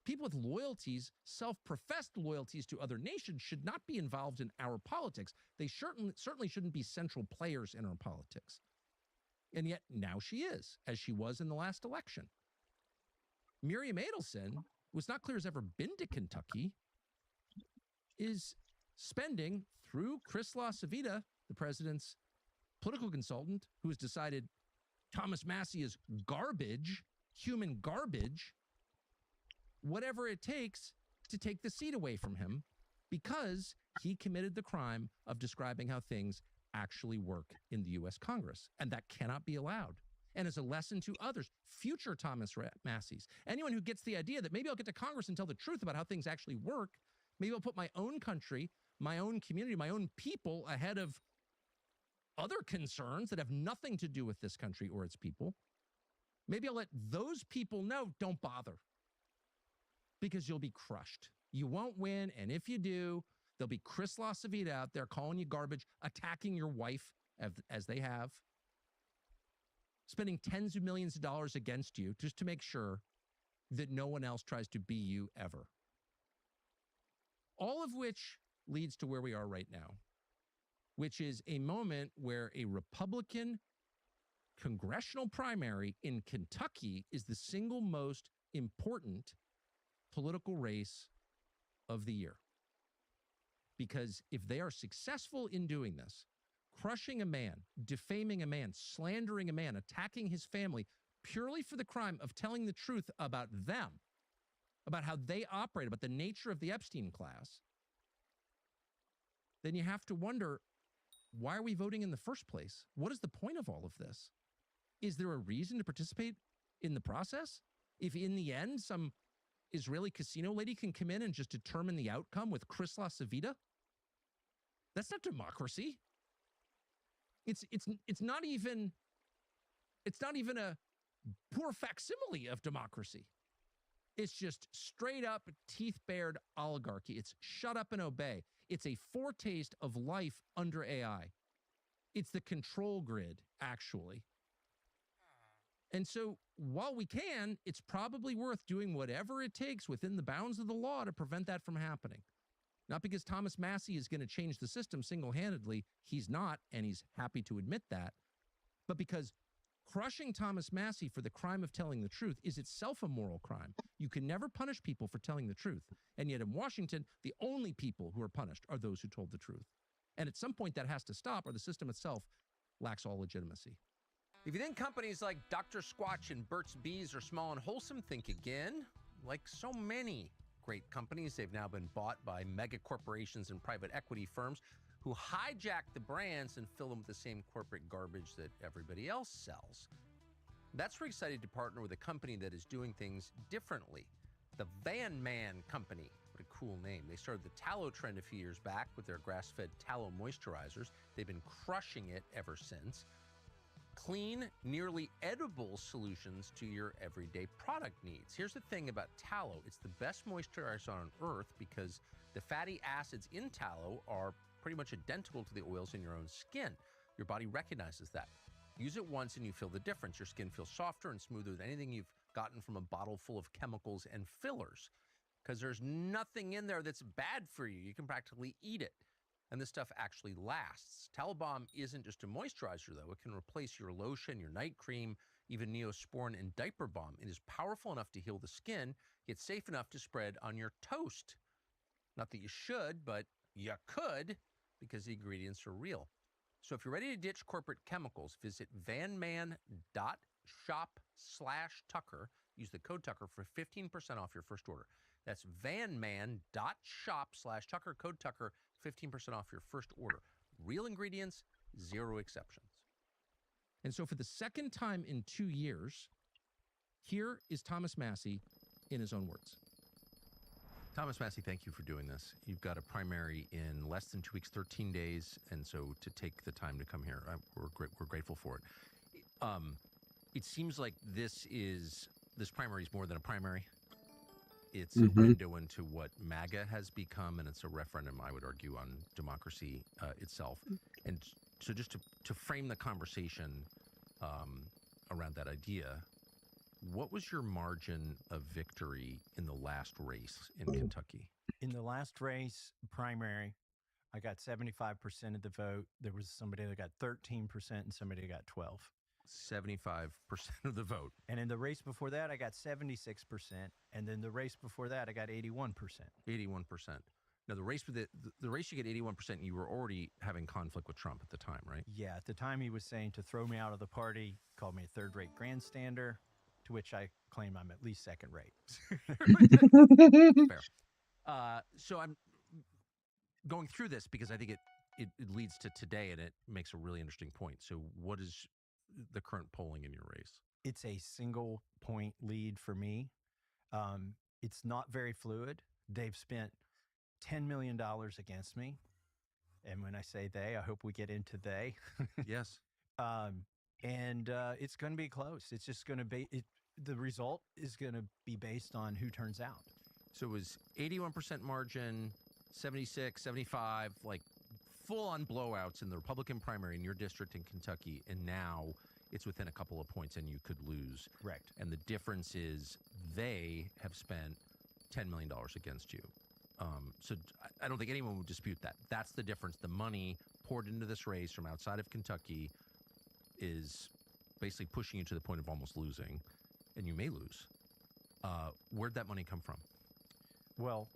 People with loyalties, self-professed loyalties to other nations, should not be involved in our politics. They certainly shouldn't be central players in our politics. And yet now she is, as she was in the last election. Miriam Adelson, who it's not clear has ever been to Kentucky, is spending through Chris LaCivita, the president's political consultant, who has decided Thomas Massie is garbage, human garbage, whatever it takes to take the seat away from him because he committed the crime of describing how things actually work in the U.S. Congress. And that cannot be allowed. And as a lesson to others, future Thomas Massies, anyone who gets the idea that maybe I'll get to Congress and tell the truth about how things actually work, maybe I'll put my own country, my own community, my own people ahead of other concerns that have nothing to do with this country or its people. Maybe I'll let those people know, don't bother, because you'll be crushed. You won't win, and if you do, there'll be Chris LaCivita out there calling you garbage, attacking your wife, as they have, spending tens of millions of dollars against you just to make sure that no one else tries to be you ever. All of which leads to where we are right now, which is a moment where a Republican congressional primary in Kentucky is the single most important political race of the year. Because if they are successful in doing this, crushing a man, defaming a man, slandering a man, attacking his family, purely for the crime of telling the truth about them, about how they operate, about the nature of the Epstein class, then you have to wonder, why are we voting in the first place? What is the point of all of this? Is there a reason to participate in the process? If in the end, some Israeli casino lady can come in and just determine the outcome with Chris LaCivita? That's not democracy. It's not even a poor facsimile of democracy. It's just straight up teeth-bared oligarchy. It's shut up and obey. It's a foretaste of life under AI. It's the control grid, actually. And so while we can, it's probably worth doing whatever it takes within the bounds of the law to prevent that from happening. Not because Thomas Massie is going to change the system single-handedly. He's not, and he's happy to admit that. But because crushing Thomas Massie for the crime of telling the truth is itself a moral crime. You can never punish people for telling the truth. And yet in Washington, the only people who are punished are those who told the truth. And at some point that has to stop, or the system itself lacks all legitimacy. If you think companies like Dr. Squatch and Burt's Bees are small and wholesome, think again. Like so many great companies, they've now been bought by mega corporations and private equity firms who hijack the brands and fill them with the same corporate garbage that everybody else sells. That's where we're excited to partner with a company that is doing things differently. The Van Man Company. What a cool name. They started the tallow trend a few years back with their grass-fed tallow moisturizers. They've been crushing it ever since. Clean, nearly edible solutions to your everyday product needs. Here's the thing about tallow. It's the best moisturizer on earth because the fatty acids in tallow are pretty much identical to the oils in your own skin. Your body recognizes that. Use it once and you feel the difference. Your skin feels softer and smoother than anything you've gotten from a bottle full of chemicals and fillers. Because there's nothing in there that's bad for you. You can practically eat it. And this stuff actually lasts. Tallow Balm isn't just a moisturizer, though. It can replace your lotion, your night cream, even Neosporin and diaper balm. It is powerful enough to heal the skin, yet safe enough to spread on your toast. Not that you should, but you could, because the ingredients are real. So if you're ready to ditch corporate chemicals, visit vanman.shop/Tucker. Use the code Tucker for 15% off your first order. That's vanman.shop/Tucker, code Tucker, 15% off your first order. Real ingredients, zero exceptions. And so for the second time in 2 years, here is Thomas Massie in his own words. Thomas Massie, thank you for doing this. You've got a primary in less than 2 weeks, 13 days, and so to take the time to come here, we're grateful for it. It seems like this primary is more than a primary. it's a window into what MAGA has become, and it's a referendum, I would argue, on democracy itself. And so just to frame the conversation around that idea, what was your margin of victory in the last race in Kentucky? In the last race, primary, I got 75% of the vote. There was somebody that got 13% and somebody that got 12. 75% of the vote. And in the race before that, I got 76%. And then the race before that, I got 81%. 81%. Now, the race with the race you get 81%, you were already having conflict with Trump at the time, right? Yeah, at the time he was saying to throw me out of the party, called me a third-rate grandstander, to which I claim I'm at least second-rate. Fair. So I'm going through this because I think it leads to today, and it makes a really interesting point. So what is the current polling in your race? It's a single point lead for me. It's not very fluid. They've spent $10 million against me. And when I say they, I hope we get into they. Yes. And it's going to be close. It's just going to be, the result is going to be based on who turns out. So it was 81% margin, 76, 75, like full-on blowouts in the Republican primary in your district in Kentucky, and now it's within a couple of points and you could lose. Correct. And the difference is they have spent $10 million against you. So I don't think anyone would dispute that. That's the difference. The money poured into this race from outside of Kentucky is basically pushing you to the point of almost losing, and you may lose. Where'd that money come from? Well,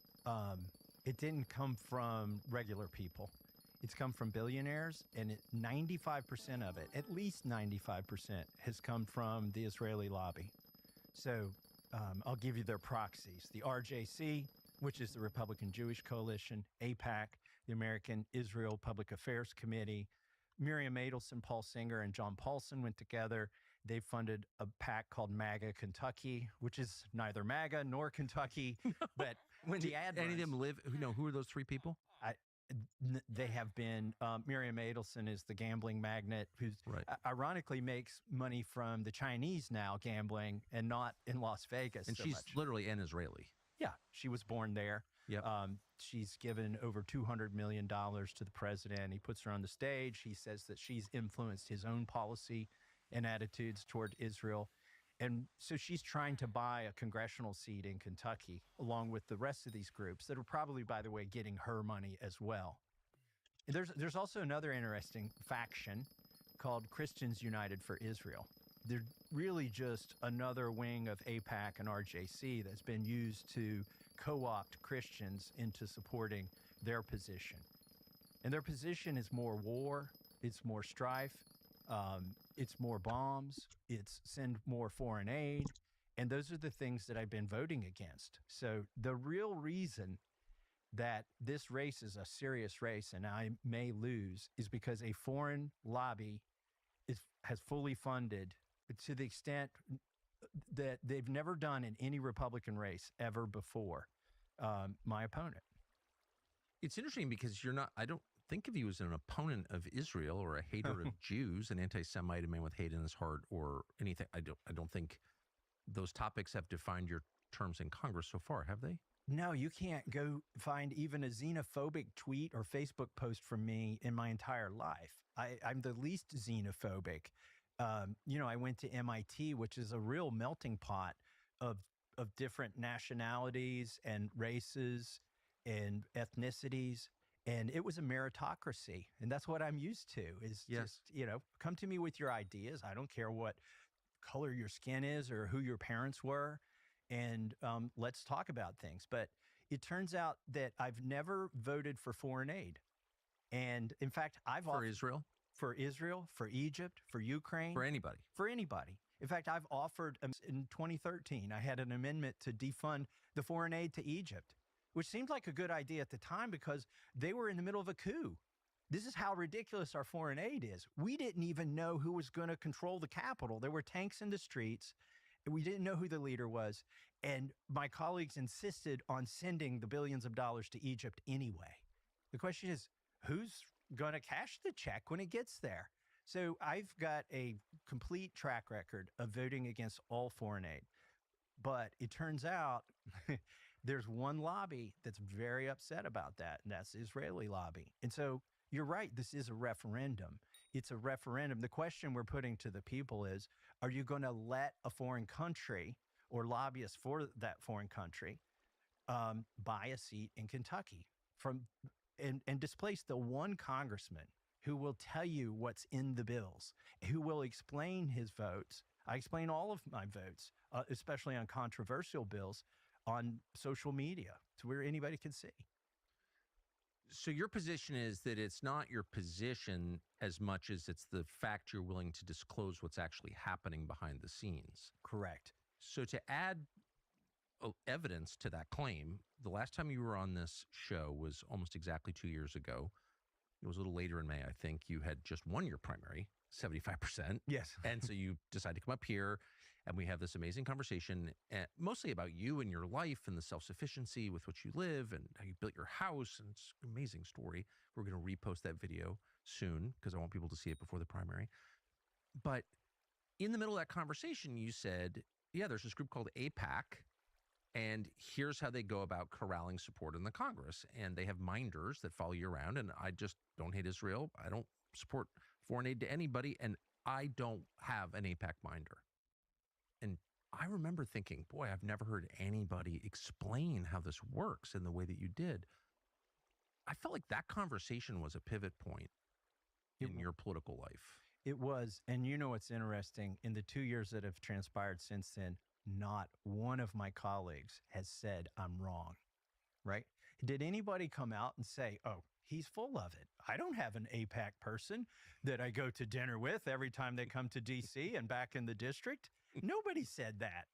it didn't come from regular people. It's come from billionaires, and 95% of it, at least 95%, has come from the Israeli lobby. So I'll give you their proxies. The RJC, which is the Republican Jewish Coalition, AIPAC, the American Israel Public Affairs Committee, Miriam Adelson, Paul Singer, and John Paulson went together. They funded a PAC called MAGA Kentucky, which is neither MAGA nor Kentucky, but when the ad Any of runs, them live? Who are those three people? they have been, Miriam Adelson is the gambling magnate who ironically makes money from the Chinese now gambling and not in Las Vegas. And so she's much. literally an Israeli. Yeah, she was born there. Yep. She's given over $200 million to the president. He puts her on the stage. He says that she's influenced his own policy and attitudes toward Israel. And so she's trying to buy a congressional seat in Kentucky, along with the rest of these groups that are probably, by the way, getting her money as well. And there's also another interesting faction called Christians United for Israel. They're really just another wing of AIPAC and RJC that's been used to co-opt Christians into supporting their position. And their position is more war, it's more strife, it's more bombs, it's send more foreign aid, and those are the things that I've been voting against. So the real reason that this race is a serious race and I may lose is because a foreign lobby has fully funded to the extent that they've never done in any Republican race ever before my opponent. It's interesting because I don't think of you as an opponent of Israel or a hater of Jews, an anti-Semite, a man with hate in his heart, or anything. I don't think those topics have defined your terms in Congress so far, have they? No, you can't go find even a xenophobic tweet or Facebook post from me in my entire life. I'm the least xenophobic. I went to MIT, which is a real melting pot of different nationalities and races and ethnicities. And it was a meritocracy. And that's what I'm used to is just, come to me with your ideas. I don't care what color your skin is or who your parents were. And let's talk about things. But it turns out that I've never voted for foreign aid. And in fact, For Israel? For Israel, for Egypt, for Ukraine. For anybody. For anybody. In fact, I've offered in 2013, I had an amendment to defund the foreign aid to Egypt, which seemed like a good idea at the time because they were in the middle of a coup. This is how ridiculous our foreign aid is. We didn't even know who was going to control the capital. There were tanks in the streets. And we didn't know who the leader was. And my colleagues insisted on sending the billions of dollars to Egypt anyway. The question is, who's going to cash the check when it gets there? So I've got a complete track record of voting against all foreign aid. But it turns out there's one lobby that's very upset about that, and that's the Israeli lobby. And so you're right, this is a referendum. It's a referendum. The question we're putting to the people is, are you going to let a foreign country or lobbyists for that foreign country buy a seat in Kentucky and displace the one congressman who will tell you what's in the bills, who will explain his votes? I explain all of my votes, especially on controversial bills, on social media to where anybody can see. So your position is that it's not your position as much as it's the fact you're willing to disclose what's actually happening behind the scenes. Correct. So to add evidence to that claim, the last time you were on this show was almost exactly 2 years ago. It was a little later in May, I think. You had just won your primary, 75%. Yes. And so you decided to come up here, and we have this amazing conversation, mostly about you and your life and the self-sufficiency with which you live and how you built your house. And it's an amazing story. We're going to repost that video soon because I want people to see it before the primary. But in the middle of that conversation, you said, yeah, there's this group called AIPAC, and here's how they go about corralling support in the Congress. And they have minders that follow you around. And I just don't hate Israel. I don't support foreign aid to anybody. And I don't have an AIPAC minder. And I remember thinking, boy, I've never heard anybody explain how this works in the way that you did. I felt like that conversation was a pivot point in your political life. It was. And you know what's interesting? In the 2 years that have transpired since then, not one of my colleagues has said I'm wrong, right? Did anybody come out and say, oh, he's full of it? I don't have an AIPAC person that I go to dinner with every time they come to DC and back in the district. Nobody said that.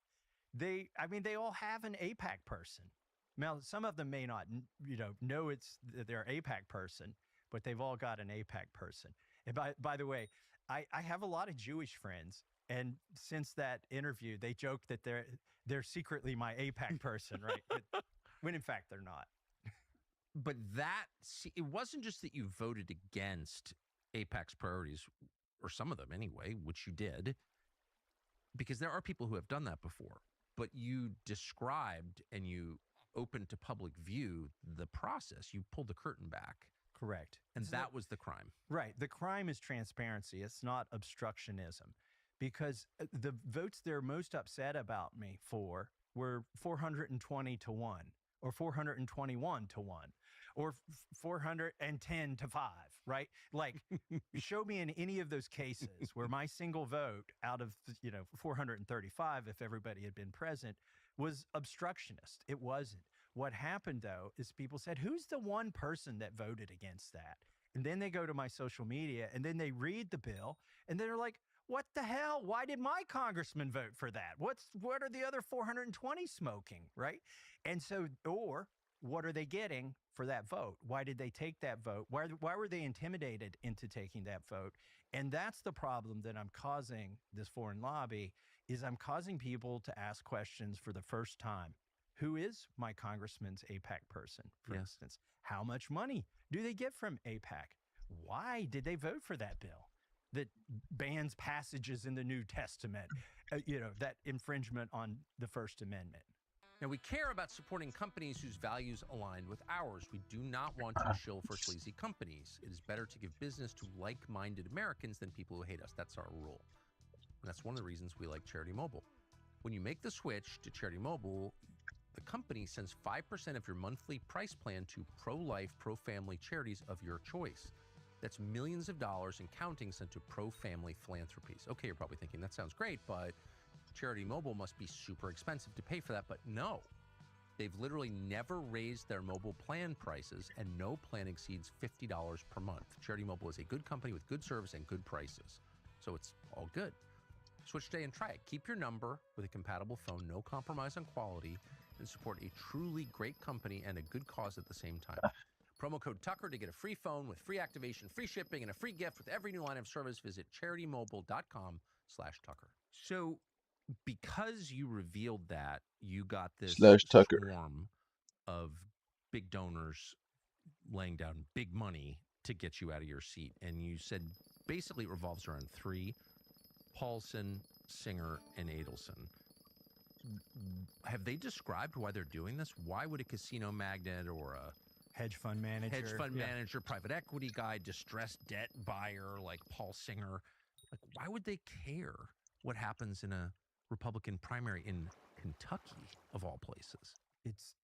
They all have an AIPAC person. Now, some of them may not, know it's their AIPAC person, but they've all got an AIPAC person. And by the way, I have a lot of Jewish friends. And since that interview, they joke that they're secretly my AIPAC person, right? When in fact, they're not. But it wasn't just that you voted against AIPAC's priorities, or some of them anyway, which you did, because there are people who have done that before. But you described and you opened to public view the process. You pulled the curtain back. Correct. And that was the crime. Right. The crime is transparency. It's not obstructionism. Because the votes they're most upset about me for were 420 to 1, or 421 to 1, or 410 to 5, right? Like, show me in any of those cases where my single vote out of, 435, if everybody had been present, was obstructionist. It wasn't. What happened, though, is people said, who's the one person that voted against that? And then they go to my social media, and then they read the bill, and they're like, what the hell? Why did my congressman vote for that? What are the other 420 smoking, right? And so, or what are they getting for that vote? Why did they take that vote? Why were they intimidated into taking that vote? And that's the problem that I'm causing this foreign lobby, is I'm causing people to ask questions for the first time. Who is my congressman's AIPAC person, for instance? How much money do they get from AIPAC? Why did they vote for that bill that bans passages in the New Testament, that infringement on the First Amendment? Now, we care about supporting companies whose values align with ours. We do not want to shill for sleazy companies. It is better to give business to like-minded Americans than people who hate us. That's our rule. And that's one of the reasons we like Charity Mobile. When you make the switch to Charity Mobile, the company sends 5% of your monthly price plan to pro-life, pro-family charities of your choice. That's millions of dollars and counting sent to pro-family philanthropies. Okay, you're probably thinking, that sounds great, but Charity Mobile must be super expensive to pay for that. But no, they've literally never raised their mobile plan prices, and no plan exceeds $50 per month. Charity Mobile is a good company with good service and good prices. So it's all good. Switch today and try it. Keep your number with a compatible phone, no compromise on quality, and support a truly great company and a good cause at the same time. Promo code Tucker to get a free phone with free activation, free shipping, and a free gift with every new line of service. Visit CharityMobile.com/Tucker. So because you revealed that, you got this /Tucker swarm of big donors laying down big money to get you out of your seat. And you said basically it revolves around three: Paulson, Singer, and Adelson. have they described why they're doing this? Why would a casino magnate or a hedge fund manager, private equity guy, distressed debt buyer like Paul Singer, like why would they care what happens in a Republican primary in Kentucky of all places? It's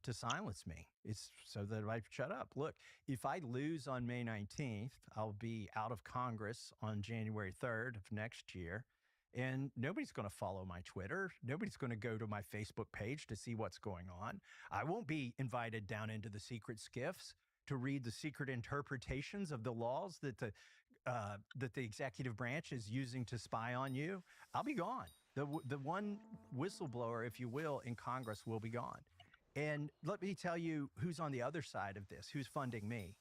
to silence me. It's so that I shut up. Look, if I lose on May 19th, I'll be out of Congress on January 3rd of next year. And nobody's going to follow my Twitter. Nobody's going to go to my Facebook page to see what's going on. I won't be invited down into the secret skiffs to read the secret interpretations of the laws that the executive branch is using to spy on you. I'll be gone. The one whistleblower, if you will, in Congress will be gone. And let me tell you who's on the other side of this, who's funding me.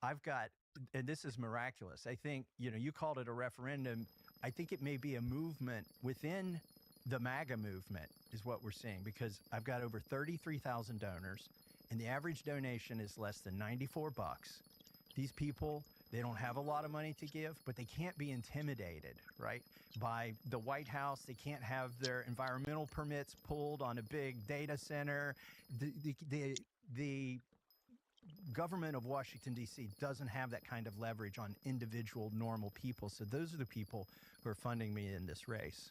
I've got, and this is miraculous. I think, you called it a referendum. I think it may be a movement within the MAGA movement is what we're seeing, because I've got over 33,000 donors and the average donation is less than $94. These people, they don't have a lot of money to give, but they can't be intimidated, right? By the White House. They can't have their environmental permits pulled on a big data center. The government of Washington, D.C. doesn't have that kind of leverage on individual normal people. So those are the people who are funding me in this race.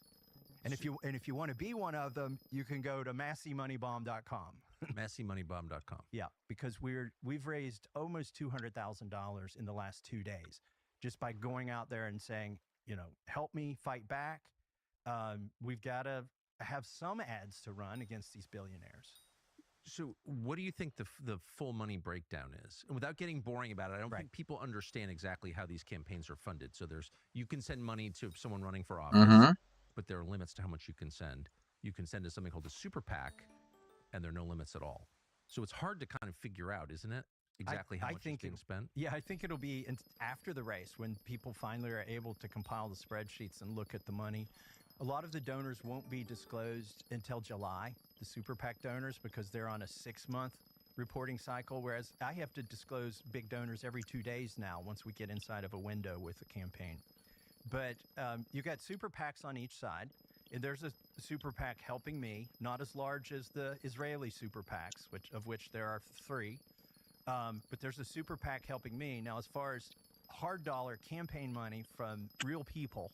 And if you want to be one of them, you can go to MasseyMoneyBomb.com. MasseyMoneyBomb.com. Yeah, because we've raised almost $200,000 in the last 2 days just by going out there and saying, help me fight back. We've got to have some ads to run against these billionaires. So what do you think the full money breakdown is? And without getting boring about it, I don't think people understand exactly how these campaigns are funded. So you can send money to someone running for office, but there are limits to how much you can send. You can send to something called a super PAC, and there are no limits at all. So it's hard to kind of figure out, isn't it? Exactly how much is being spent? Yeah, I think it'll be after the race when people finally are able to compile the spreadsheets and look at the money. A lot of the donors won't be disclosed until July, the super PAC donors, because they're on a 6-month reporting cycle, whereas I have to disclose big donors every 2 days now once we get inside of a window with the campaign. But you got super PACs on each side. And there's a super PAC helping me, not as large as the Israeli super PACs, of which there are 3. But there's a super PAC helping me. Now, as far as hard dollar campaign money from real people,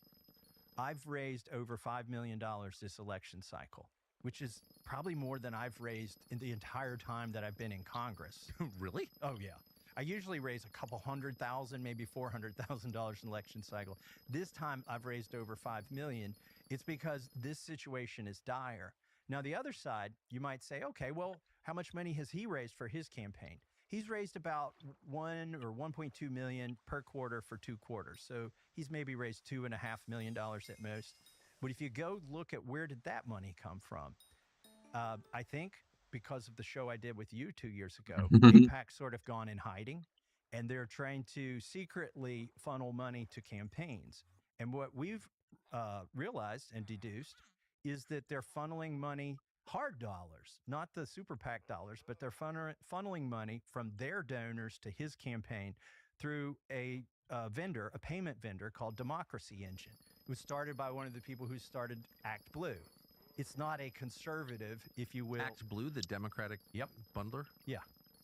I've raised over $5 million this election cycle, which is probably more than I've raised in the entire time that I've been in Congress. Really? Oh, yeah. I usually raise a couple $100,000, maybe $400,000 in election cycle. This time I've raised over $5 million. It's because this situation is dire. Now, the other side, you might say, okay, well, how much money has he raised for his campaign? He's raised about $1 or $1.2 million per quarter for 2 quarters. So he's maybe raised $2.5 million at most. But if you go look at where did that money come from, I think because of the show I did with you 2 years ago, AIPAC's sort of gone in hiding, and they're trying to secretly funnel money to campaigns. And what we've realized and deduced is that they're funneling money, hard dollars, not the super PAC dollars, but they're funneling money from their donors to his campaign through a vendor, a payment vendor called Democracy Engine. It was started by one of the people who started Act Blue. It's not a conservative, if you will. Act Blue, the Democratic bundler? Yeah.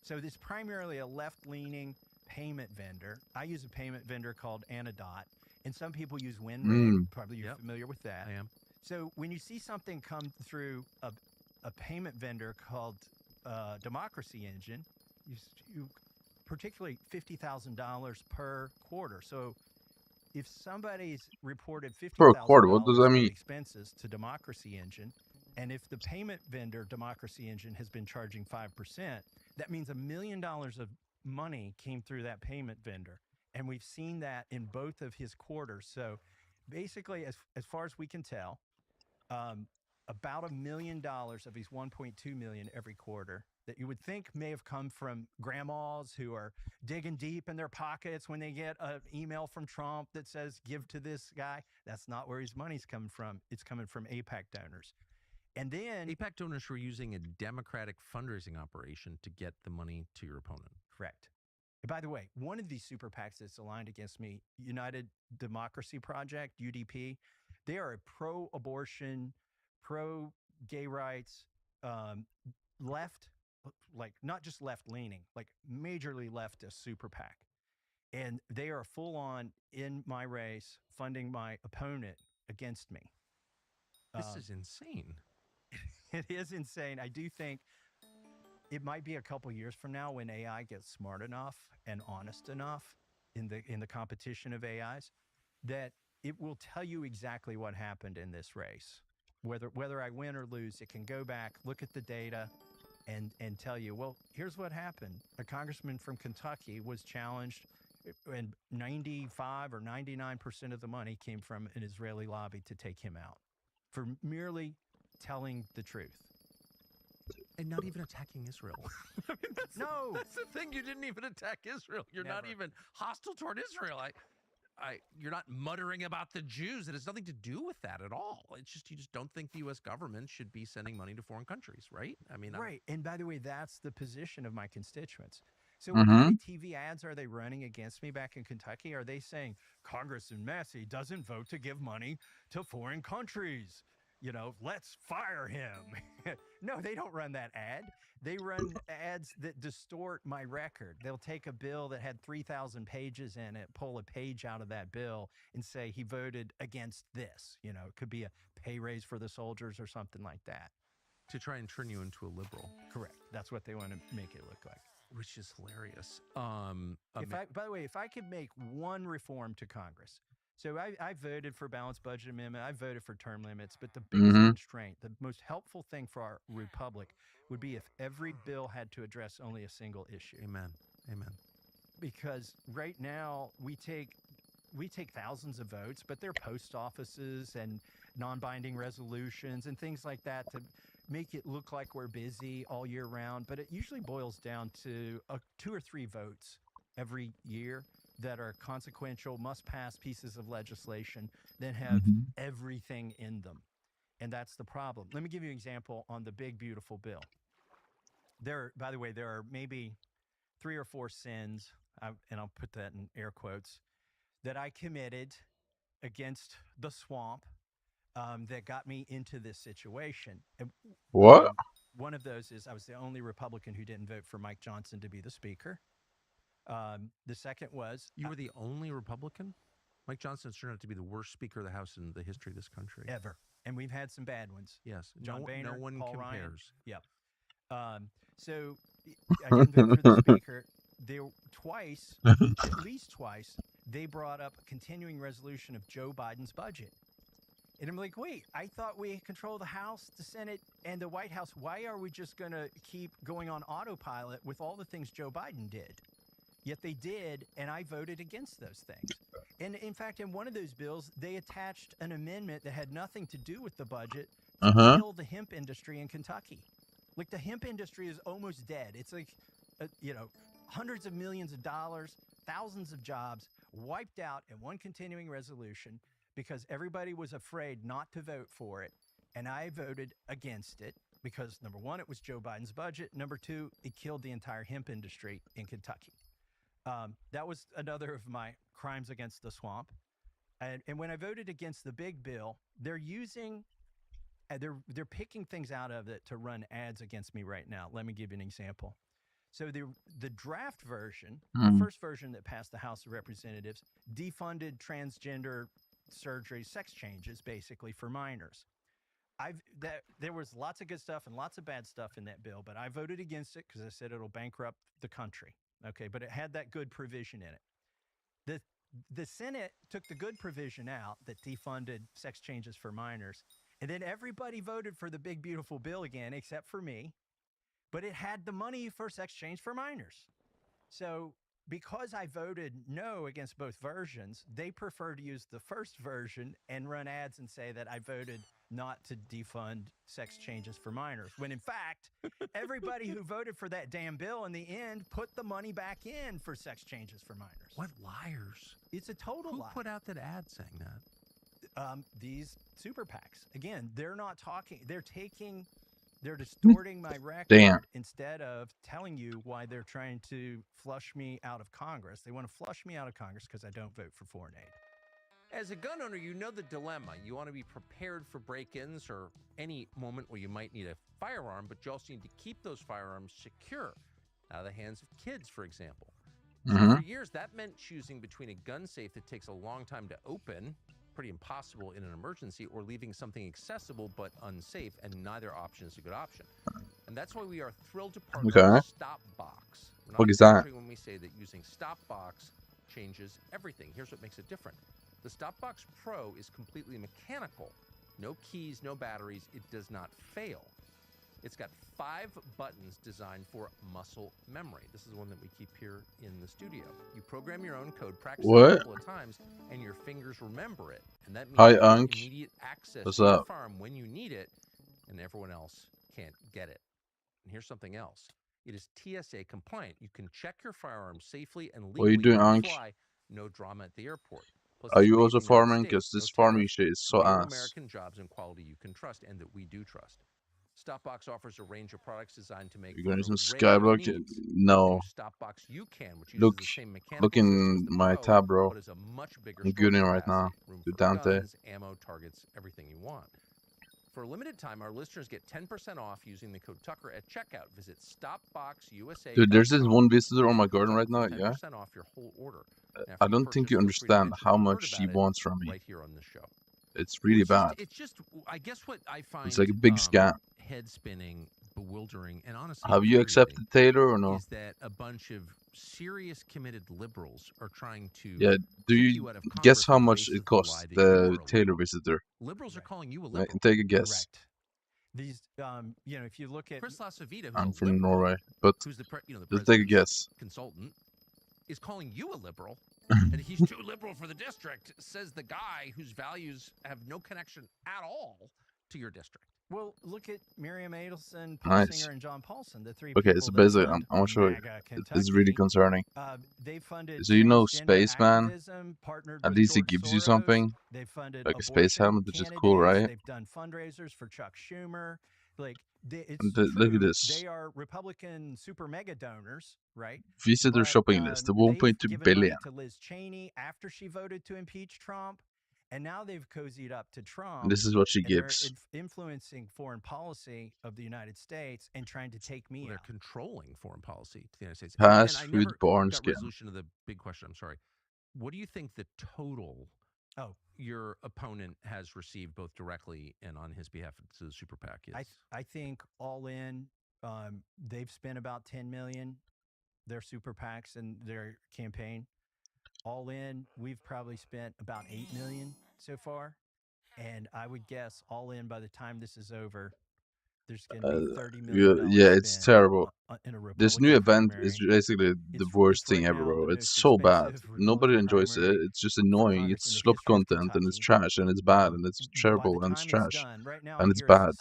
So it's primarily a left-leaning payment vendor. I use a payment vendor called Anadot, and some people use WinRig. Probably you're familiar with that. I am. So when you see something come through a payment vendor called Democracy Engine, you particularly $50,000 per quarter. So if somebody's reported $50,000 in expenses to Democracy Engine, and if the payment vendor Democracy Engine has been charging 5%, that means $1 million of money came through that payment vendor. And we've seen that in both of his quarters. So basically, as far as we can tell, about $1 million of his 1.2 million every quarter that you would think may have come from grandmas who are digging deep in their pockets when they get an email from Trump that says, give to this guy. That's not where his money's coming from. It's coming from AIPAC donors. And then AIPAC donors were using a Democratic fundraising operation to get the money to your opponent. Correct. And by the way, one of these super PACs that's aligned against me, United Democracy Project, UDP, they are a pro-abortion, pro gay rights, left, like not just left leaning, like majorly leftist super PAC. And they are full on in my race, funding my opponent against me. This is insane. It is insane. I do think it might be a couple years from now when AI gets smart enough and honest enough in the competition of AIs that it will tell you exactly what happened in this race. Whether I win or lose, it can go back, look at the data, and tell you, well, here's what happened. A congressman from Kentucky was challenged, and 95 or 99% of the money came from an Israeli lobby to take him out for merely telling the truth. And not even attacking Israel. I mean, that's the thing. You didn't even attack Israel. You're not even hostile toward Israel. You're not muttering about the Jews. It has nothing to do with that at all. It's just you just don't think the U.S. government should be sending money to foreign countries, right? I mean, right. And by the way, that's the position of my constituents. So what kind of TV ads are they running against me back in Kentucky? Are they saying Congressman Massey doesn't vote to give money to foreign countries? You know, let's fire him. No, they don't run that ad. They run ads that distort my record. They'll take a bill that had 3,000 pages in it, pull a page out of that bill and say he voted against this. You know, it could be a pay raise for the soldiers or something like that. To try and turn you into a liberal. Correct. That's what they want to make it look like. Which is hilarious. By the way, if I could make one reform to Congress, so I voted for balanced budget amendment. I voted for term limits, but the biggest constraint, the most helpful thing for our republic would be if every bill had to address only a single issue. Amen. Amen. Because right now we take thousands of votes, but they're post offices and non-binding resolutions and things like that to make it look like we're busy all year round. But it usually boils down to 2 or 3 votes every year that are consequential, must-pass pieces of legislation that have everything in them. And that's the problem. Let me give you an example on the big, beautiful bill. By the way, there are maybe 3 or 4 sins, and I'll put that in air quotes, that I committed against the swamp that got me into this situation. And, what? One of those is I was the only Republican who didn't vote for Mike Johnson to be the speaker. The second was... You were the only Republican? Mike Johnson's turned out to be the worst Speaker of the House in the history of this country. Ever. And we've had some bad ones. Yes. John Boehner, no one Paul compares. Ryan. Yep. So I didn't vote for the speaker. There twice, at least twice, they brought up a continuing resolution of Joe Biden's budget. And I'm like, wait, I thought we control the House, the Senate, and the White House. Why are we just going to keep going on autopilot with all the things Joe Biden did? Yet they did, and I voted against those things. And in fact, in one of those bills, they attached an amendment that had nothing to do with the budget to kill the hemp industry in Kentucky. Like, the hemp industry is almost dead. It's like, hundreds of millions of dollars, thousands of jobs wiped out in one continuing resolution because everybody was afraid not to vote for it. And I voted against it because, number one, it was Joe Biden's budget. Number two, it killed the entire hemp industry in Kentucky. That was another of my crimes against the swamp. And when I voted against the big bill, they're using, they're picking things out of it to run ads against me right now. Let me give you an example. So the draft version, the first version that passed the House of Representatives, defunded transgender surgery, sex changes, basically for minors. There was lots of good stuff and lots of bad stuff in that bill, but I voted against it because I said it'll bankrupt the country. Okay, but it had that good provision in it. The Senate took the good provision out that defunded sex changes for minors, and then everybody voted for the big, beautiful bill again, except for me, but it had the money for sex change for minors. So because I voted no against both versions, they prefer to use the first version and run ads and say that I voted not to defund sex changes for minors, when in fact, everybody who voted for that damn bill in the end put the money back in for sex changes for minors. What liars. It's a total lie. Who put out that ad saying that? These super PACs. Again, they're not talking. They're distorting my record instead of telling you why they're trying to flush me out of Congress. They want to flush me out of Congress because I don't vote for foreign aid. As a gun owner, you know the dilemma. You want to be prepared for break-ins or any moment where you might need a firearm, but you also need to keep those firearms secure out of the hands of kids, for example. So for years, that meant choosing between a gun safe that takes a long time to open, pretty impossible in an emergency, or leaving something accessible but unsafe, and neither option is a good option. And that's why we are thrilled to partner with Stopbox. What is that? When we say that using Stopbox changes everything. Here's what makes it different. The Stopbox Pro is completely mechanical. No keys, no batteries. It does not fail. It's got 5 buttons designed for muscle memory. This is one that we keep here in the studio. You program your own code, practice it a couple of times, and your fingers remember it. And that means you have immediate access to your firearm when you need it, and everyone else can't get it. And here's something else. It is TSA compliant. You can check your firearm safely and legally on the fly. No drama at the airport. Plus, Are you also farming? Because this farming shit is so ass. American jobs and quality you can trust and that we do trust. Stopbox offers a range of products designed to make You're gonna use some Skyblock? No. Stopbox you can, which Look, uses the same mechanical look in my tab, bro. but is a much bigger I'm good in right now. The Dante. guns, ammo, targets, everything you want. For a limited time, our listeners get 10% off using the code Tucker at checkout. Visit StopboxUSA. Dude, there's this one visitor on my garden right now, yeah? 10% off your whole order. I don't think you understand how much she wants from me. Right here on the show. It's really bad. It's just, I guess what I find it's like a big scam. Head spinning, bewildering, and honestly, have you accepted Taylor or no? Is that a bunch of serious, committed liberals are trying to? Yeah. Do you guess how much it costs the Taylor visitor? Liberals are calling you a liberal. Take a guess. Correct. These, you know, if you look at Chris Lasavita, I'm from Norway, but who's the just take a guess. Consultant is calling you a liberal, and he's too liberal for the district. Says the guy whose values have no connection at all to your district. Well, look at Miriam Adelson, Paul Singer, and John Paulson, the 3 okay, so basically, I'm gonna show you. It's really concerning. They funded so you know Spaceman? At least he gives you something. They funded like a space helmet, which is cool, right? They've done fundraisers for Chuck Schumer. Like, look at this. They are Republican super mega donors, right? Visit their shopping list, the 1.2 billion. To Liz Cheney after she voted to impeach Trump. And now they've cozied up to Trump. And this is what she gives. They're influencing foreign policy of the United States and trying to take me out. They're controlling foreign policy to the United States. Fast food barn skin. Resolution of the big question. I'm sorry. What do you think the total your opponent has received both directly and on his behalf to the super PAC is? I think all in, they've spent about $10 million, their super PACs and their campaign. All in, we've probably spent about $8 million so far, and I would guess all in by the time this is over, there's going to be $30 million. Yeah, it's terrible. This new event is basically the worst thing ever, bro. It's so bad. Nobody enjoys it. It's just annoying. It's slop content, and it's trash, and it's bad, and it's terrible, and it's trash, and it's bad.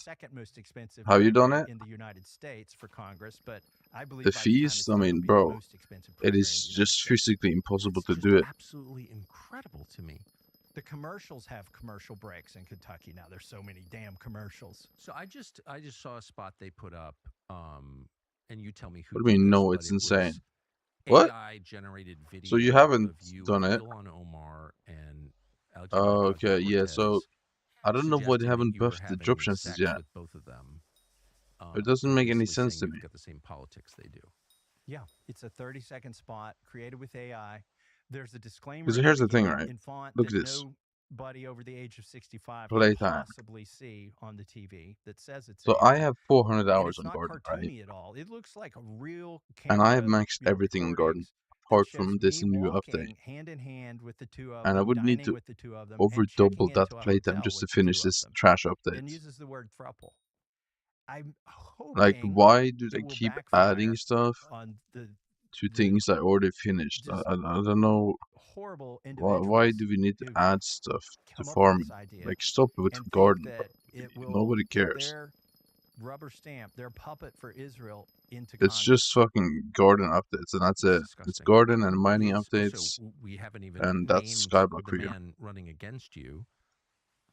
Have you done it? In the United States for Congress, but I believe the fees, I mean, bro, it is just physically impossible to do it. Absolutely incredible to me. The commercials have commercial breaks in Kentucky now. There's so many damn commercials. So I just saw a spot they put up, and you tell me who. What do you mean? No, it's insane. What? AI generated video. So you haven't done it? Omar and oh, okay, yeah. So I don't know why they haven't buffed the drop chances yet. With both of them. It doesn't make any sense to me. Got the same politics they do. Yeah, it's a 30-second spot created with AI. There's a disclaimer. Because here's the thing, right? In font look at that this. Nobody over the age of 65 can possibly see on the TV that says it's. So AI. I have 400 hours on Garden, right? At all. It looks like a real. And I have maxed everything on Garden, apart from this new update. Hand in hand with the two of and them, I would need to over double that playtime just to finish this trash update. And uses the word thruple. I'm hoping like, why do they keep adding stuff to things I already finished? I don't know. Why do we need to add stuff to farming? Like, stop with Garden. Nobody cares. Rubber stamp their puppet for Israel into it's just fucking Garden updates, and that's it. It's Garden and mining updates, so we haven't even and that's Skyblock for you. Running against you.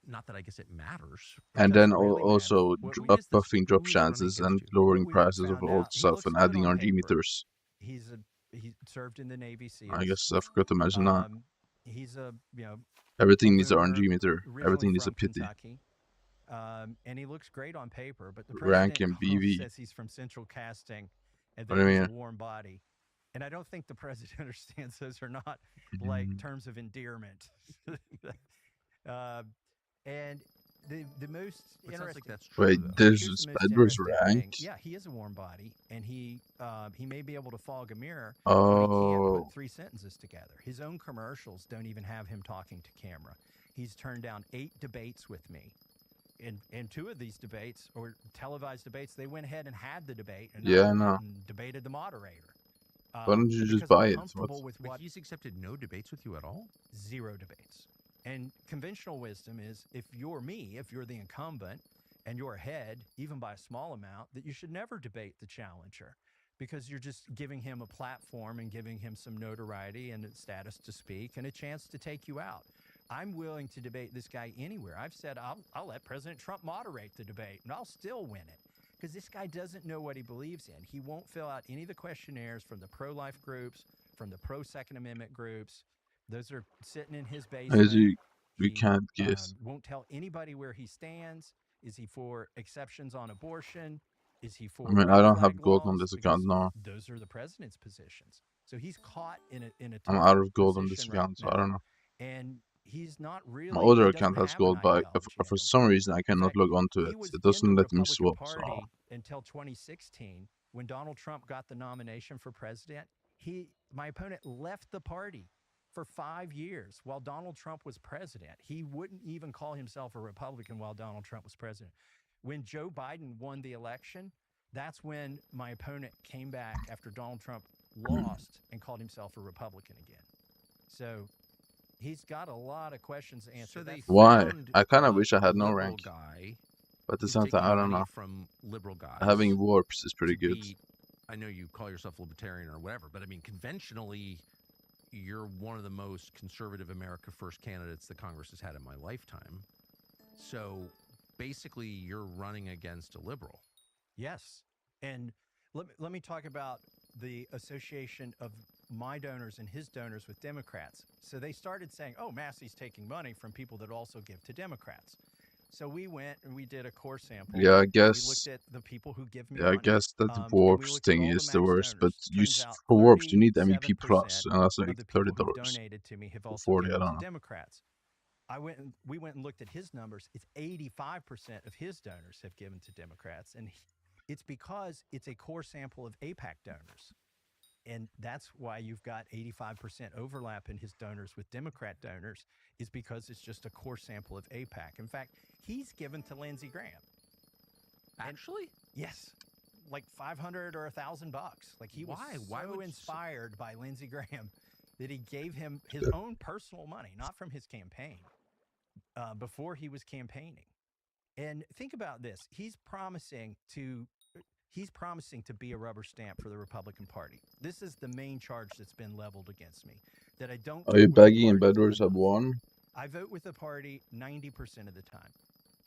Not that I guess it matters. And then also buffing drop chances and lowering prices of old stuff and adding RG meters. He served in the Navy SEALs. I guess I forgot to mention that. he's a Everything needs an boomer, RNG meter. originally Everything needs a from pity. Kentucky, and he looks great on paper. But the Rank president and BV. says he's from Central Casting, and What that do you he's a mean? warm body. And I don't think the president understands those are not like terms of endearment. And the most interesting. Like that's true, Wait, though. there's Here's this the most Bedwars interesting rank? thing. Yeah, he is a warm body, and he may be able to fog a mirror, but he can't Oh. put 3 sentences together. His own commercials don't even have him talking to camera. He's turned down 8 debates with me. In 2 of these debates, or televised debates, they went ahead and had the debate, and Yeah, I I know. went and debated the moderator. Why don't you just because buy I'm it? comfortable What? with But what he's accepted no debates with you at all? 0 debates. And conventional wisdom is if you're me, if you're the incumbent, and you're ahead, even by a small amount, that you should never debate the challenger because you're just giving him a platform and giving him some notoriety and status to speak and a chance to take you out. I'm willing to debate this guy anywhere. I've said I'll let President Trump moderate the debate and I'll still win it because this guy doesn't know what he believes in. He won't fill out any of the questionnaires from the pro-life groups, from the pro-Second Amendment groups. Those are sitting in his basement. As we He can't guess. won't tell anybody where he stands. Is he for exceptions on abortion? Is he for I mean, red I don't flag have gold on laws? this Because account now. those are the president's positions. So he's caught in a I'm tough out of gold on this position right account, so I don't now. know. And he's not really. My other He account doesn't has have an gold, but ideology, I for don't some think. reason I In cannot fact, log onto he it. was It in the doesn't let me Republican swap. Party So until 2016 when Donald Trump got the nomination for president. My opponent left the party for 5 years while Donald Trump was president. He wouldn't even call himself a Republican while Donald Trump was president. When Joe Biden won the election, that's when my opponent came back after Donald Trump lost and called himself a Republican again. So he's got a lot of questions to answer. So they why? found I kind of a wish I had no liberal rank. guy But at the who's same time, taking I don't money know. from liberal guys Having warps is pretty to good. beat- I know you call yourself a libertarian or whatever, but I mean, conventionally, you're one of the most conservative America First candidates the Congress has had in my lifetime. So basically, you're running against a liberal. Yes. And let me talk about the association of my donors and his donors with Democrats. So they started saying, oh, Massey's taking money from people that also give to Democrats. So we went and we did a core sample. Yeah, I We guess. looked at the people who give me Yeah, I money. guess that And we warps looked at thing all the is the max worst. But donors. Turns out for warps, you need MVP 37% plus, and that's like of the people $30 who've donated to me have or also 40. I given don't to know. Democrats. We went and looked at his numbers. It's 85% of his donors have given to Democrats, and it's because it's a core sample of AIPAC donors. And that's why you've got 85% overlap in his donors with Democrat donors, is because it's just a core sample of AIPAC. In fact, he's given to Lindsey Graham. Actually? Yes. Like $500 or $1,000. Like he was so inspired by Lindsey Graham that he gave him his own personal money, not from his campaign, before he was campaigning. And think about this. He's promising to be a rubber stamp for the Republican Party. This is the main charge that's been leveled against me, that I don't. Are you begging and Bedwars have won? I vote with the party 90% of the time.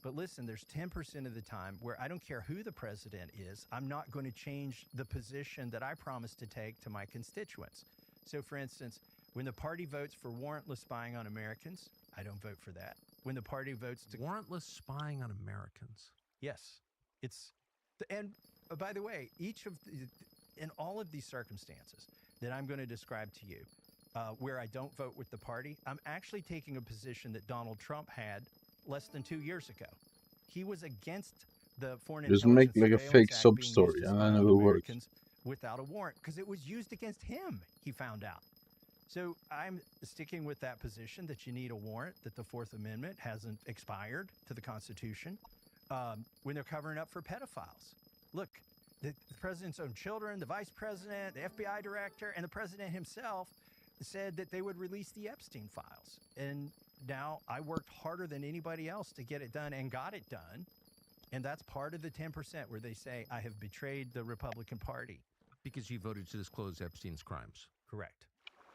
But listen, there's 10% of the time where I don't care who the president is, I'm not going to change the position that I promised to take to my constituents. So, for instance, when the party votes for warrantless spying on Americans, I don't vote for that. When the party votes to warrantless spying on Americans. Yes. And by the way, in all of these circumstances that I'm going to describe to you, where I don't vote with the party, I'm actually taking a position that Donald Trump had less than 2 years ago. He was against the Foreign Just Intelligence make like a Surveillance fake Act sub being used story, to and spy I know on it works. Americans without a warrant because it was used against him, he found out. So I'm sticking with that position that you need a warrant, that the Fourth Amendment hasn't expired to the Constitution when they're covering up for pedophiles. Look, the president's own children, the vice president, the FBI director, and the president himself said that they would release the Epstein files. And now I worked harder than anybody else to get it done and got it done. And that's part of the 10% where they say I have betrayed the Republican Party. Because you voted to disclose Epstein's crimes. Correct.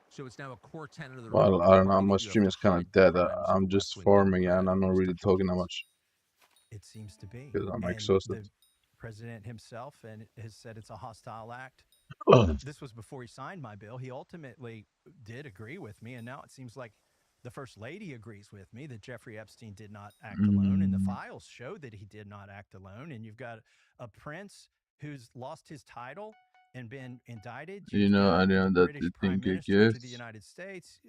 So it's now a core tenet of the Well, Republican I don't know. Party My that you have stream to is kind hide of the dead. crimes of I'm a just left-wing farming, Democrat and I'm not who's really touched your talking that kids. much It seems to be. because I'm And exhausted. the president himself has said it's a hostile act. This was before he signed my bill. He ultimately did agree with me, and now it seems like The First Lady agrees with me that Jeffrey Epstein did not act alone, and the files show that he did not act alone. And you've got a prince who's lost his title and been indicted. You know, I the know that British you Prime think it Minister to the is. United States.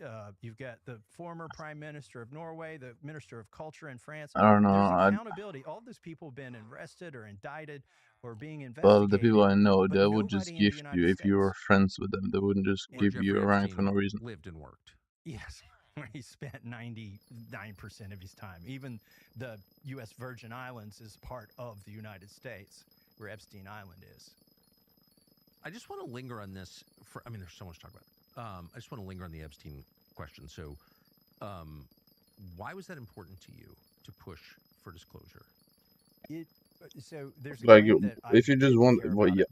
You've got the former Prime Minister of Norway, the Minister of Culture in France. I don't know. There's accountability. All those people have been arrested or indicted or being Well, the investigated. people I know, but they would just nobody in the gift you United if you were States. friends with them. They wouldn't just Where give you Jeffrey a rank Epstein for no reason. lived and worked. Yes, where he spent 99% of his time. Even the U.S. Virgin Islands is part of the United States, where Epstein Island is. I just want to linger on this. I mean, there's so much to talk about. I just want to linger on the Epstein question. So, why was that important to you to push for disclosure? So there's a Like, claim that if you just want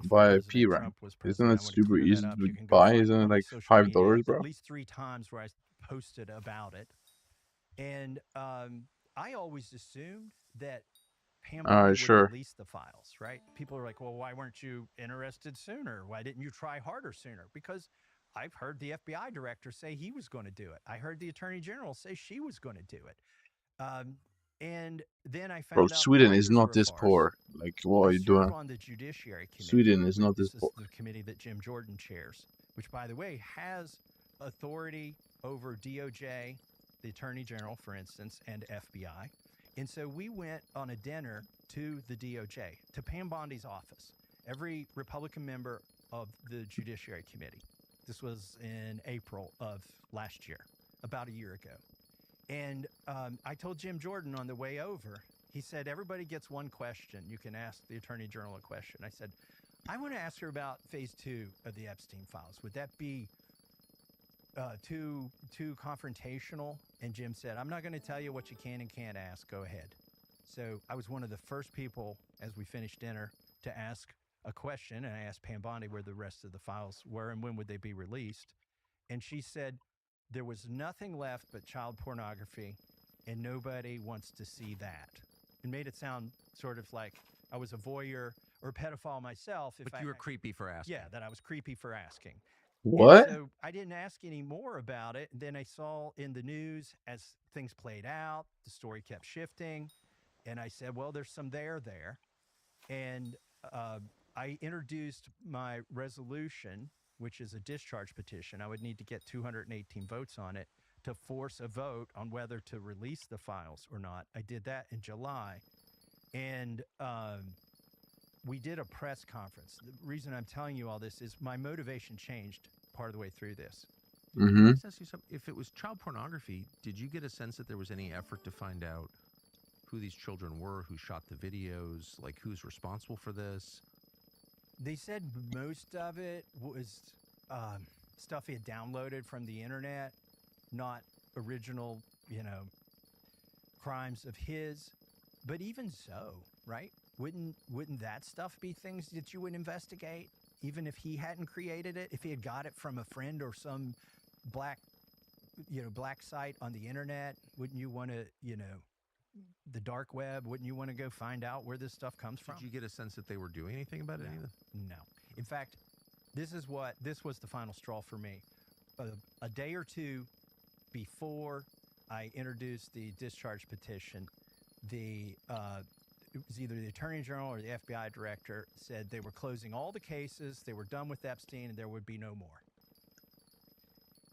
buy a President P rank, Trump was isn't president. it I would super clear easy that up. to You can go buy? find Isn't it on my like social media $5, bro? At least 3 times where I posted about it. And I always assumed that Pam All right, Bondi would sure. release the files, right? People are like, well, why weren't you interested sooner? Why didn't you try harder sooner? Because I've heard the FBI director say he was going to do it. I heard the attorney general say she was going to do it. And then I found Bro, out the Sweden is writers not were a this farce. poor. Like, what I are you serve doing? on the Judiciary Committee. Sweden is not This this poor. is the committee that Jim Jordan chairs, which, by the way, has authority over DOJ, the Attorney General, for instance, and FBI. And so we went on a dinner to the DOJ, to Pam Bondi's office, every Republican member of the Judiciary Committee. This was in April of last year, about a year ago. And I told Jim Jordan on the way over, he said, everybody gets one question. You can ask the Attorney General a question. I said, I want to ask her about phase 2 of the Epstein files. Would that be too confrontational? And Jim said, I'm not going to tell you what you can and can't ask. Go ahead. So I was one of the first people, as we finished dinner, to ask a question. And I asked Pam Bondi where the rest of the files were and when would they be released. And she said, there was nothing left but child pornography, and nobody wants to see that. It made it sound sort of like I was a voyeur or a pedophile myself. But you were creepy for asking. Yeah, that I was creepy for asking. What? And so I didn't ask any more about it. And then I saw in the news as things played out, the story kept shifting. And I said, well, there's some there. And I introduced my resolution, which is a discharge petition. I would need to get 218 votes on it to force a vote on whether to release the files or not. I did that in July. And we did a press conference. The reason I'm telling you all this is my motivation changed part of the way through this. Mm-hmm. Let's ask you something. If it was child pornography, did you get a sense that there was any effort to find out who these children were, who shot the videos, like who's responsible for this? They said most of it was stuff he had downloaded from the internet, not original, crimes of his. But even so, right? Wouldn't that stuff be things that you would investigate, even if he hadn't created it? If he had got it from a friend or some black site on the internet, wouldn't you want to, the dark web, wouldn't you want to go find out where this stuff comes from? Did you get a sense that they were doing anything about it? No. In fact, this was the final straw for me. A day or two before I introduced the discharge petition, it was either the Attorney General or the FBI director said they were closing all the cases, they were done with Epstein, and there would be no more.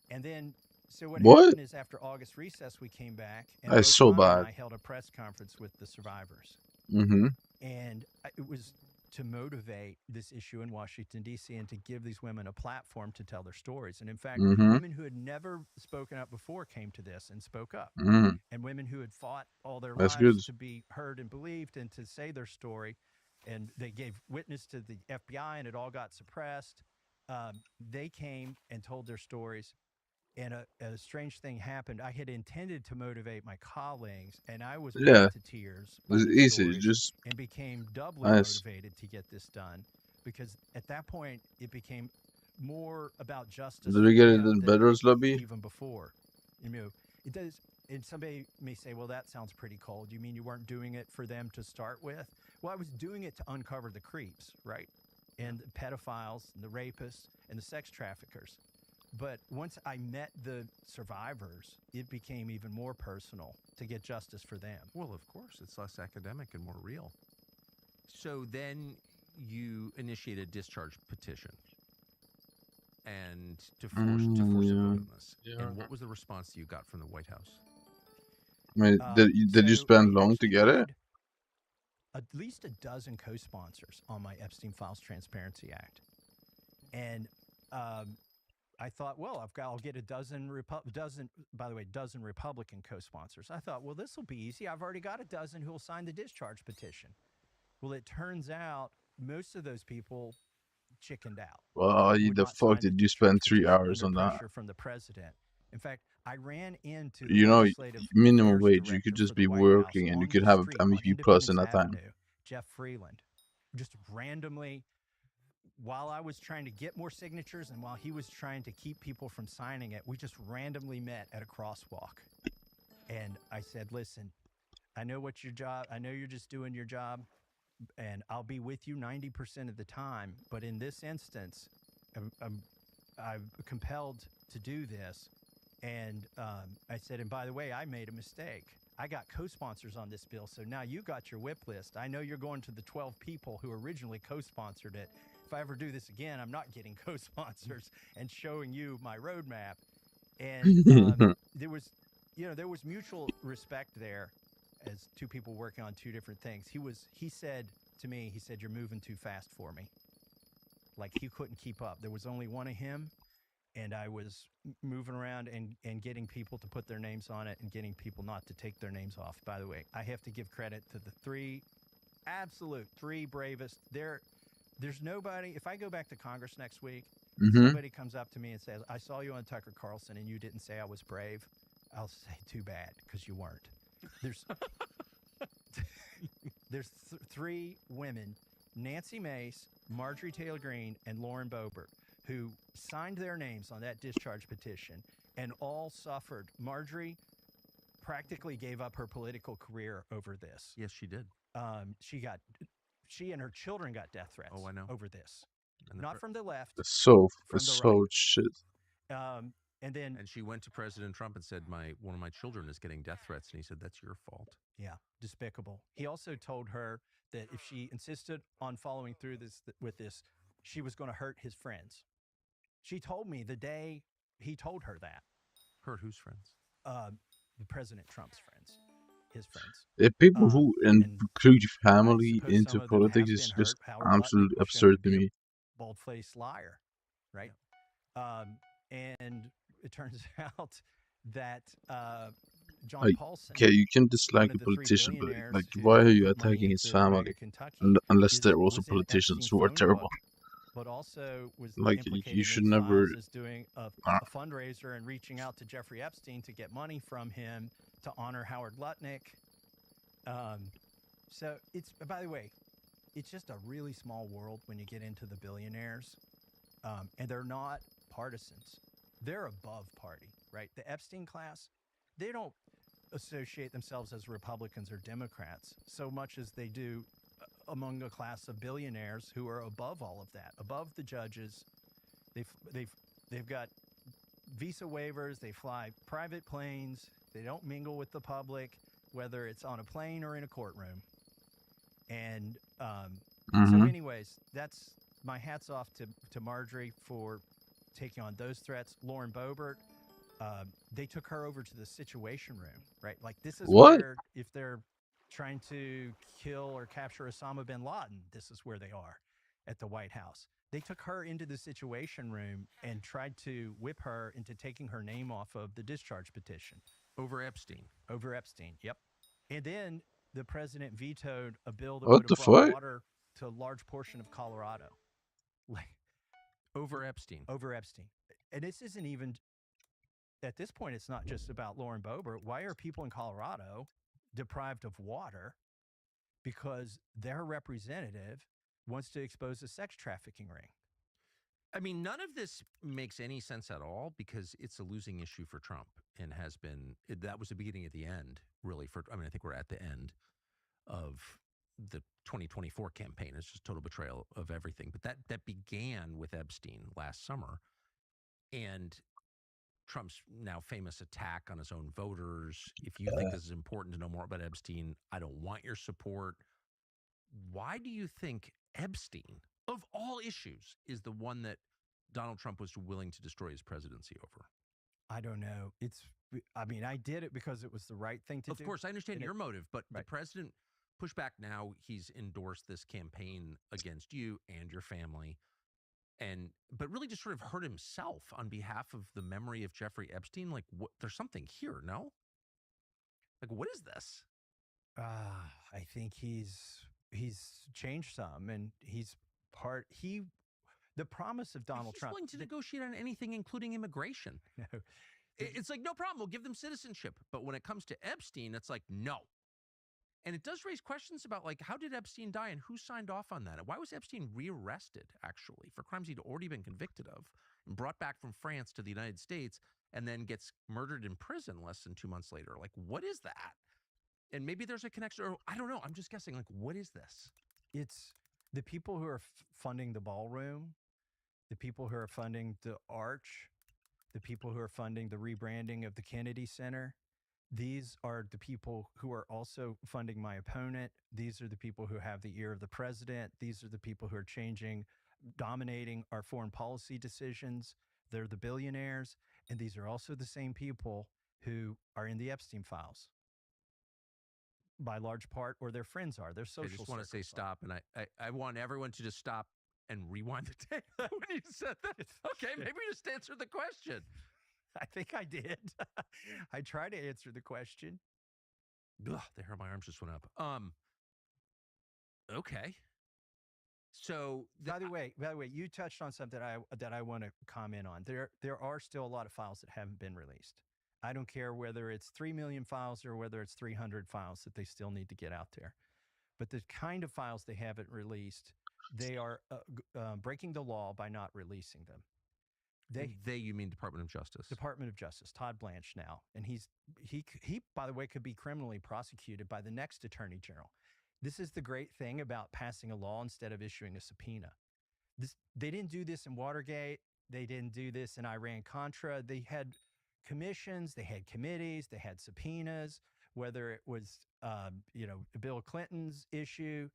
And then, so what happened is after August recess, we came back, and That's so O'Connor and bad. I held a press conference with the survivors. Mm-hmm. And it was to motivate this issue in Washington, D.C., and to give these women a platform to tell their stories. And in fact, women who had never spoken up before came to this and spoke up. Mm-hmm. And women who had fought all their That's lives good. to be heard and believed and to say their story. And they gave witness to the FBI, and it all got suppressed. They came and told their stories. And a strange thing happened. I had intended to motivate my colleagues, and I was brought to tears by It's their easy. stories Just and became doubly motivated to get this done, because at that point it became more about justice. Did we get it in than Bedros lobby? even before. It does. And somebody may say, "Well, that sounds pretty cold. You mean you weren't doing it for them to start with?" Well, I was doing it to uncover the creeps, right, and the pedophiles, and the rapists, and the sex traffickers. But once I met the survivors, it became even more personal to get justice for them. Well, of course, it's less academic and more real. So then you initiate a discharge petition and to force a vote on this. And what was the response you got from the White House? I mean, did you spend long to get it? At least a dozen co-sponsors on my Epstein Files Transparency Act. And I thought, well, I'll get a dozen Republican co-sponsors. I thought, well, this will be easy. I've already got a dozen who will sign the discharge petition. Well, it turns out most of those people chickened out. Well, the fuck did you spend 3 hours on that? Pressure from the president. In fact, I ran into You know, minimum wage. You could just be working and you could have MVP plus in that time. Jeff Freeland, just randomly, while I was trying to get more signatures and while he was trying to keep people from signing it, we just randomly met at a crosswalk. And I said, listen, I know what your job, I know you're just doing your job, and I'll be with you 90% of the time. But in this instance, I'm compelled to do this. And I said, and by the way, I made a mistake. I got co-sponsors on this bill, so now you got your whip list. I know you're going to the 12 people who originally co-sponsored it. If I ever do this again, I'm not getting co-sponsors and showing you my roadmap. And there was mutual respect there as two people working on two different things. He said to me, you're moving too fast for me. Like he couldn't keep up. There was only one of him, and I was moving around and getting people to put their names on it and getting people not to take their names off. By the way, I have to give credit to the three bravest. There's nobody, if I go back to Congress next week, somebody comes up to me and says, I saw you on Tucker Carlson and you didn't say I was brave, I'll say, too bad, because you weren't. There's three women, Nancy Mace, Marjorie Taylor Greene, and Lauren Boebert, who signed their names on that discharge petition and all suffered. Marjorie practically gave up her political career over this. Yes, she did. She and her children got death threats. Oh, I know. Over this. Not from the left. It's so right. shit. And she went to President Trump and said, one of my children is getting death threats, and he said, that's your fault. Yeah, despicable. He also told her that if she insisted on following through with this, she was going to hurt his friends. She told me the day he told her that. Hurt whose friends? The President Trump's friends. His friends. If people who include family into politics is just absolutely absurd to me. Bald-faced liar, right? Yeah. And it turns out that John Paulson. Okay, you can dislike a politician, but like, why are you attacking his family? Unless they're also politicians who are terrible. But also was like you should never doing a fundraiser and reaching out to Jeffrey Epstein to get money from him to honor Howard Lutnick. So it's, by the way, it's just a really small world when you get into the billionaires, and they're not partisans. They're above party, right? The Epstein class, they don't associate themselves as Republicans or Democrats so much as they do among a class of billionaires who are above all of that, above the judges. They've got visa waivers. They fly private planes. They don't mingle with the public, whether it's on a plane or in a courtroom. And so anyways, that's my hat's off to Marjorie for taking on those threats. Lauren Boebert, they took her over to the Situation Room, right? Like this is where, if they're trying to kill or capture Osama bin Laden, this is where they are at the White House. They took her into the Situation Room and tried to whip her into taking her name off of the discharge petition. Over Epstein. Over Epstein, yep. And then the president vetoed a bill that would have brought water to a large portion of Colorado. Like, over Epstein. Over Epstein. And this isn't even, at this point, it's not just about Lauren Boebert. Why are people in Colorado deprived of water? Because their representative wants to expose a sex trafficking ring. I mean, none of this makes any sense at all because it's a losing issue for Trump and has been. That was the beginning of the end, really. I think we're at the end of the 2024 campaign. It's just total betrayal of everything. But that began with Epstein last summer. and Trump's now famous attack on his own voters. If you think this is important to know more about Epstein, I don't want your support. Why do you think Epstein, of all issues, is the one that Donald Trump was willing to destroy his presidency over? I don't know. I mean, I did it because it was the right thing to do. Of course, I understand your motive, but the president pushed back. Now he's endorsed this campaign against you and your family. But really just sort of hurt himself on behalf of the memory of Jeffrey Epstein. Like, there's something here, no? Like, what is this? I think he's changed some, and the promise of Donald Trump. He's willing to negotiate on anything, including immigration. No. It's like, no problem, we'll give them citizenship. But when it comes to Epstein, it's like, no. And it does raise questions about, like, how did Epstein die and who signed off on that? And why was Epstein rearrested, actually, for crimes he'd already been convicted of and brought back from France to the United States and then gets murdered in prison less than 2 months later? Like, what is that? And maybe there's a connection, or I don't know. I'm just guessing, like, what is this? It's the people who are funding the ballroom, the people who are funding the arch, the people who are funding the rebranding of the Kennedy Center. These are the people who are also funding my opponent. These are the people who have the ear of the president. These are the people who are dominating our foreign policy decisions. They're the billionaires. And these are also the same people who are in the Epstein files, by large part, or their friends are. Their social. I just want to say stop, and I want everyone to just stop and rewind the tape when you said that. Okay, maybe just answer the question. I think I did. I tried to answer the question. Ugh, the hair on my arms just went up. Okay. So by the way, you touched on something that I want to comment on. There are still a lot of files that haven't been released. I don't care whether it's 3 million files or whether it's 300 files that they still need to get out there. But the kind of files they haven't released, they are breaking the law by not releasing them. You mean Department of Justice? Department of Justice, Todd Blanche now. And he, by the way, could be criminally prosecuted by the next Attorney General. This is the great thing about passing a law instead of issuing a subpoena. They didn't do this in Watergate. They didn't do this in Iran-Contra. They had commissions, they had committees, they had subpoenas, whether it was, Bill Clinton's issue.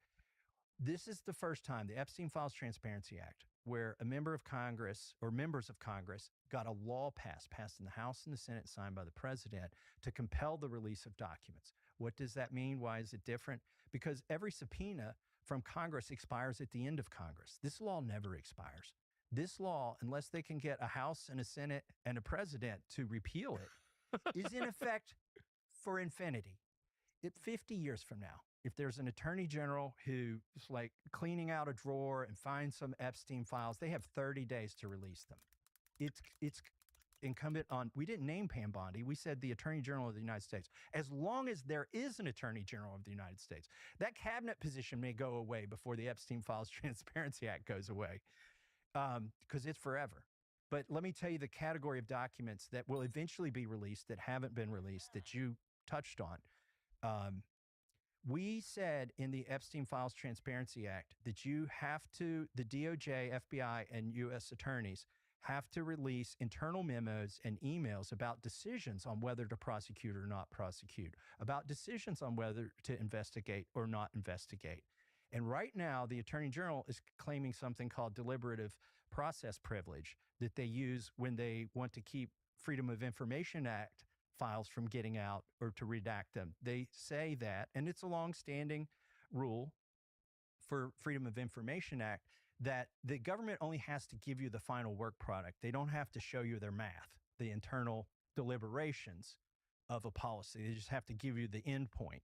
This is the first time, the Epstein Files Transparency Act, where a member of Congress or members of Congress got a law passed in the House and the Senate, signed by the president to compel the release of documents. What does that mean? Why is it different? Because every subpoena from Congress expires at the end of Congress. This law never expires. This law, unless they can get a House and a Senate and a president to repeal it, is in effect for infinity. 50 years from now, if there's an attorney general who's like cleaning out a drawer and finds some Epstein files, they have 30 days to release them. It's incumbent on, we didn't name Pam Bondi, we said the Attorney General of the United States. As long as there is an Attorney General of the United States, that cabinet position may go away before the Epstein Files Transparency Act goes away, because it's forever. But let me tell you the category of documents that will eventually be released that haven't been released that you touched on. We said in the Epstein Files Transparency Act that you have to, the DOJ, FBI, and U.S. attorneys have to release internal memos and emails about decisions on whether to prosecute or not prosecute, about decisions on whether to investigate or not investigate. And right now, the Attorney General is claiming something called deliberative process privilege that they use when they want to keep Freedom of Information Act files from getting out or to redact them. They say that, and it's a long-standing rule for Freedom of Information Act, that the government only has to give you the final work product. They don't have to show you their math, the internal deliberations of a policy. They just have to give you the end point.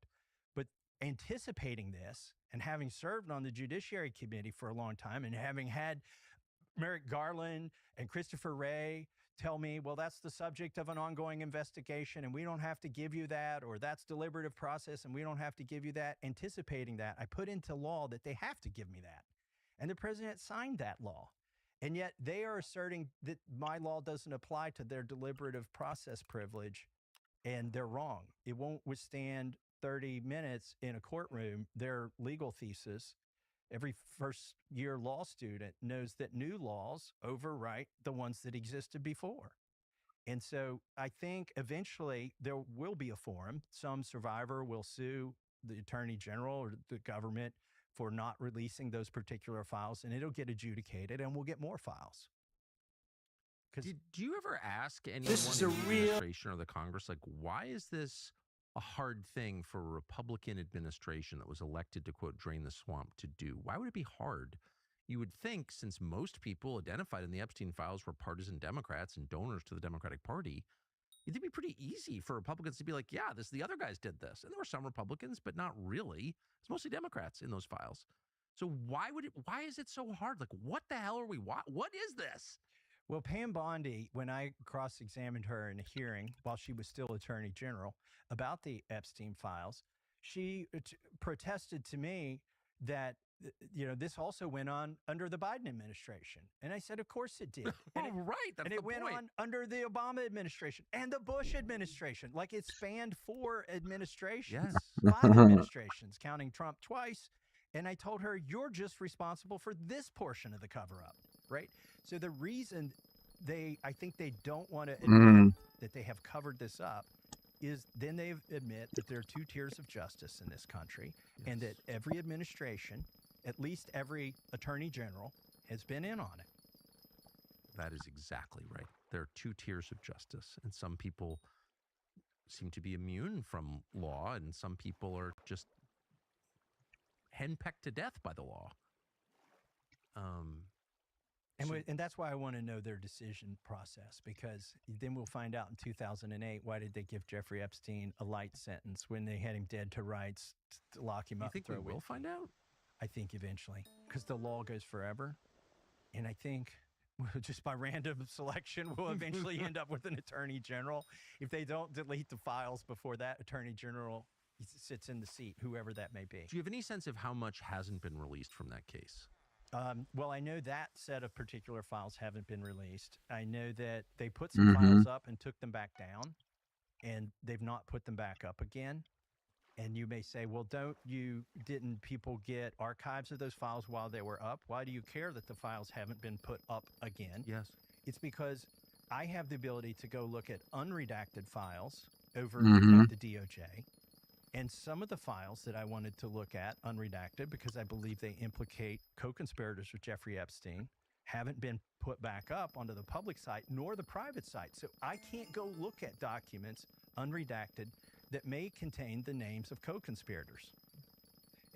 But anticipating this and having served on the Judiciary Committee for a long time and having had Merrick Garland and Christopher Wray tell me, well, that's the subject of an ongoing investigation and we don't have to give you that, or that's deliberative process and we don't have to give you that. Anticipating that, I put into law that they have to give me that. And the president signed that law. And yet they are asserting that my law doesn't apply to their deliberative process privilege, and they're wrong. It won't withstand 30 minutes in a courtroom, their legal thesis. Every first year law student knows that new laws overwrite the ones that existed before. And so I think eventually there will be a forum. Some survivor will sue the attorney general or the government for not releasing those particular files, and it'll get adjudicated, and we'll get more files. Do you ever ask anyone in the administration or the Congress, like, why is this a hard thing for a Republican administration that was elected to, quote, drain the swamp to do? Why would it be hard? You would think, since most people identified in the Epstein files were partisan Democrats and donors to the Democratic Party, it'd be pretty easy for Republicans to be like, yeah, the other guys did this. And there were some Republicans, but not really. It's mostly Democrats in those files. So why is it so hard? Like, what the hell are we, what is this? Well, Pam Bondi, when I cross-examined her in a hearing while she was still Attorney General about the Epstein files, she protested to me that, this also went on under the Biden administration. And I said, of course it did. And right. That's and it went on under the Obama administration and the Bush administration. Like, it spanned 4 administrations, 5 administrations, counting Trump twice. And I told her, you're just responsible for this portion of the cover-up, right? So the reason I think they don't want to admit that they have covered this up is then they admit that there are 2 tiers of justice in this country, and that every administration, at least every attorney general, has been in on it. That is exactly right. There are 2 tiers of justice, and some people seem to be immune from law, and some people are just henpecked to death by the law. And that's why I want to know their decision process, because then we'll find out in 2008, why did they give Jeffrey Epstein a light sentence when they had him dead to rights, to lock him up? You think we will find out? I think eventually, because the law goes forever. And I think just by random selection, we'll eventually end up with an attorney general. If they don't delete the files before that attorney general sits in the seat, whoever that may be. Do you have any sense of how much hasn't been released from that case? Well, I know that set of particular files haven't been released. I know that they put some files up and took them back down, and they've not put them back up again. And you may say, well, didn't people get archives of those files while they were up? Why do you care that the files haven't been put up again? Yes. It's because I have the ability to go look at unredacted files over at the DOJ. And some of the files that I wanted to look at, unredacted, because I believe they implicate co-conspirators with Jeffrey Epstein, haven't been put back up onto the public site nor the private site. So I can't go look at documents, unredacted, that may contain the names of co-conspirators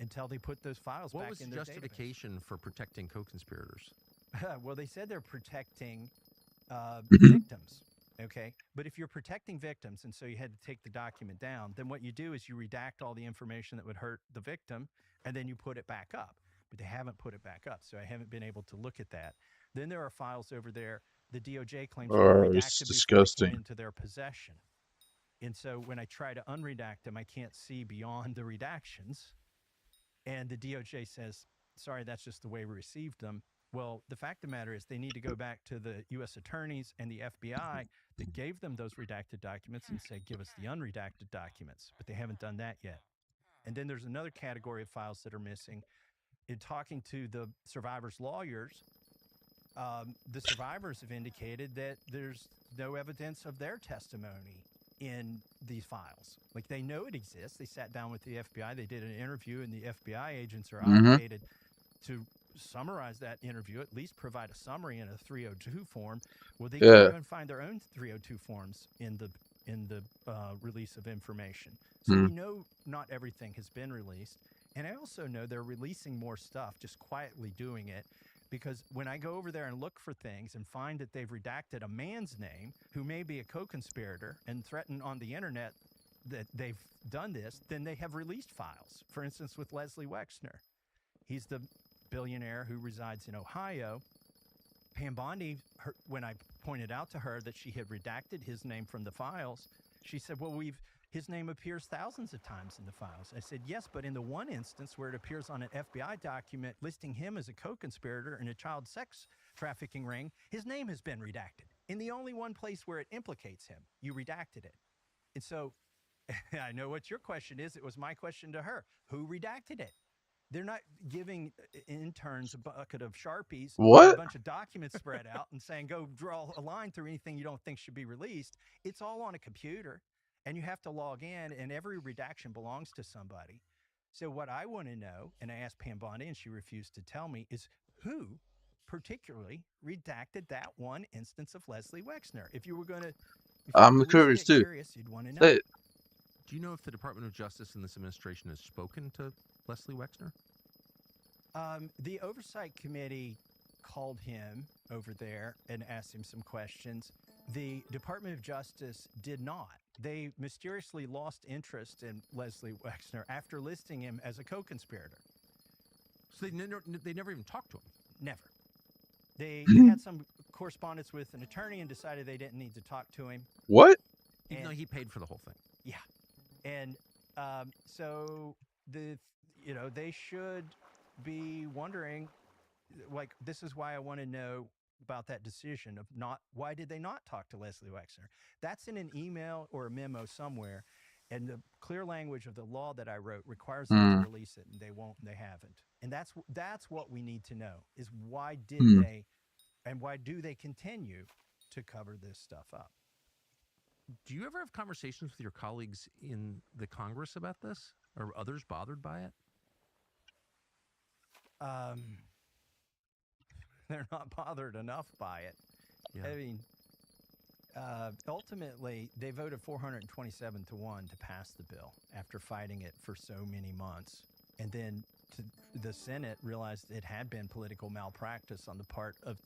until they put those files back in their database. What was the justification for protecting co-conspirators? Well, they said they're protecting victims. Okay. But if you're protecting victims, and so you had to take the document down, then what you do is you redact all the information that would hurt the victim, and then you put it back up. But they haven't put it back up, so I haven't been able to look at that. Then there are files over there the DOJ claims were redacted before they came into their possession. And so when I try to unredact them, I can't see beyond the redactions. And the DOJ says, sorry, that's just the way we received them. Well, the fact of the matter is they need to go back to the U.S. attorneys and the FBI that gave them those redacted documents and say, give us the unredacted documents. But they haven't done that yet. And then there's another category of files that are missing. In talking to the survivors' lawyers, the survivors have indicated that there's no evidence of their testimony in these files. Like, they know it exists. They sat down with the FBI. They did an interview, and the FBI agents are obligated to summarize that interview, at least provide a summary in a 302 form. Well, they can't even find their own 302 forms in the release of information. So we know not everything has been released. And I also know they're releasing more stuff, just quietly doing it, because when I go over there and look for things and find that they've redacted a man's name who may be a co-conspirator and threaten on the internet that they've done this, then they have released files. For instance, with Leslie Wexner. He's the billionaire who resides in Ohio. Pam Bondi, when I pointed out to her that she had redacted his name from the files, she said, well, his name appears thousands of times in the files. I said, yes, but in the one instance where it appears on an FBI document listing him as a co-conspirator in a child sex trafficking ring, his name has been redacted. In the only one place where it implicates him, you redacted it. And so I know what your question is. It was my question to her. Who redacted it? They're not giving interns a bucket of Sharpies, What? a bunch of documents spread out, and saying, go draw a line through anything you don't think should be released. It's all on a computer, and you have to log in, and every redaction belongs to somebody. So what I want to know, and I asked Pam Bondi, and she refused to tell me, is who particularly redacted that one instance of Leslie Wexner? If you were going to... I'm curious too. You'd want to know. Do you know if the Department of Justice in this administration has spoken to Leslie Wexner? The Oversight Committee called him over there and asked him some questions. The Department of Justice did not. They mysteriously lost interest in Leslie Wexner after listing him as a co-conspirator. So they never even talked to him? Never. They had some correspondence with an attorney and decided they didn't need to talk to him. What? Even though he paid for the whole thing. Yeah. And so they should be wondering, like, this is why I want to know about that decision of why did they not talk to Leslie Wexner? That's in an email or a memo somewhere, and the clear language of the law that I wrote requires them to release it, and they won't, and they haven't. And that's what we need to know, is why did they, and why do they continue to cover this stuff up? Do you ever have conversations with your colleagues in the Congress about this? Are others bothered by it? They're not bothered enough by it. Yeah. I mean, ultimately, they voted 427 to 1 to pass the bill after fighting it for so many months. And then the Senate realized it had been political malpractice on the part of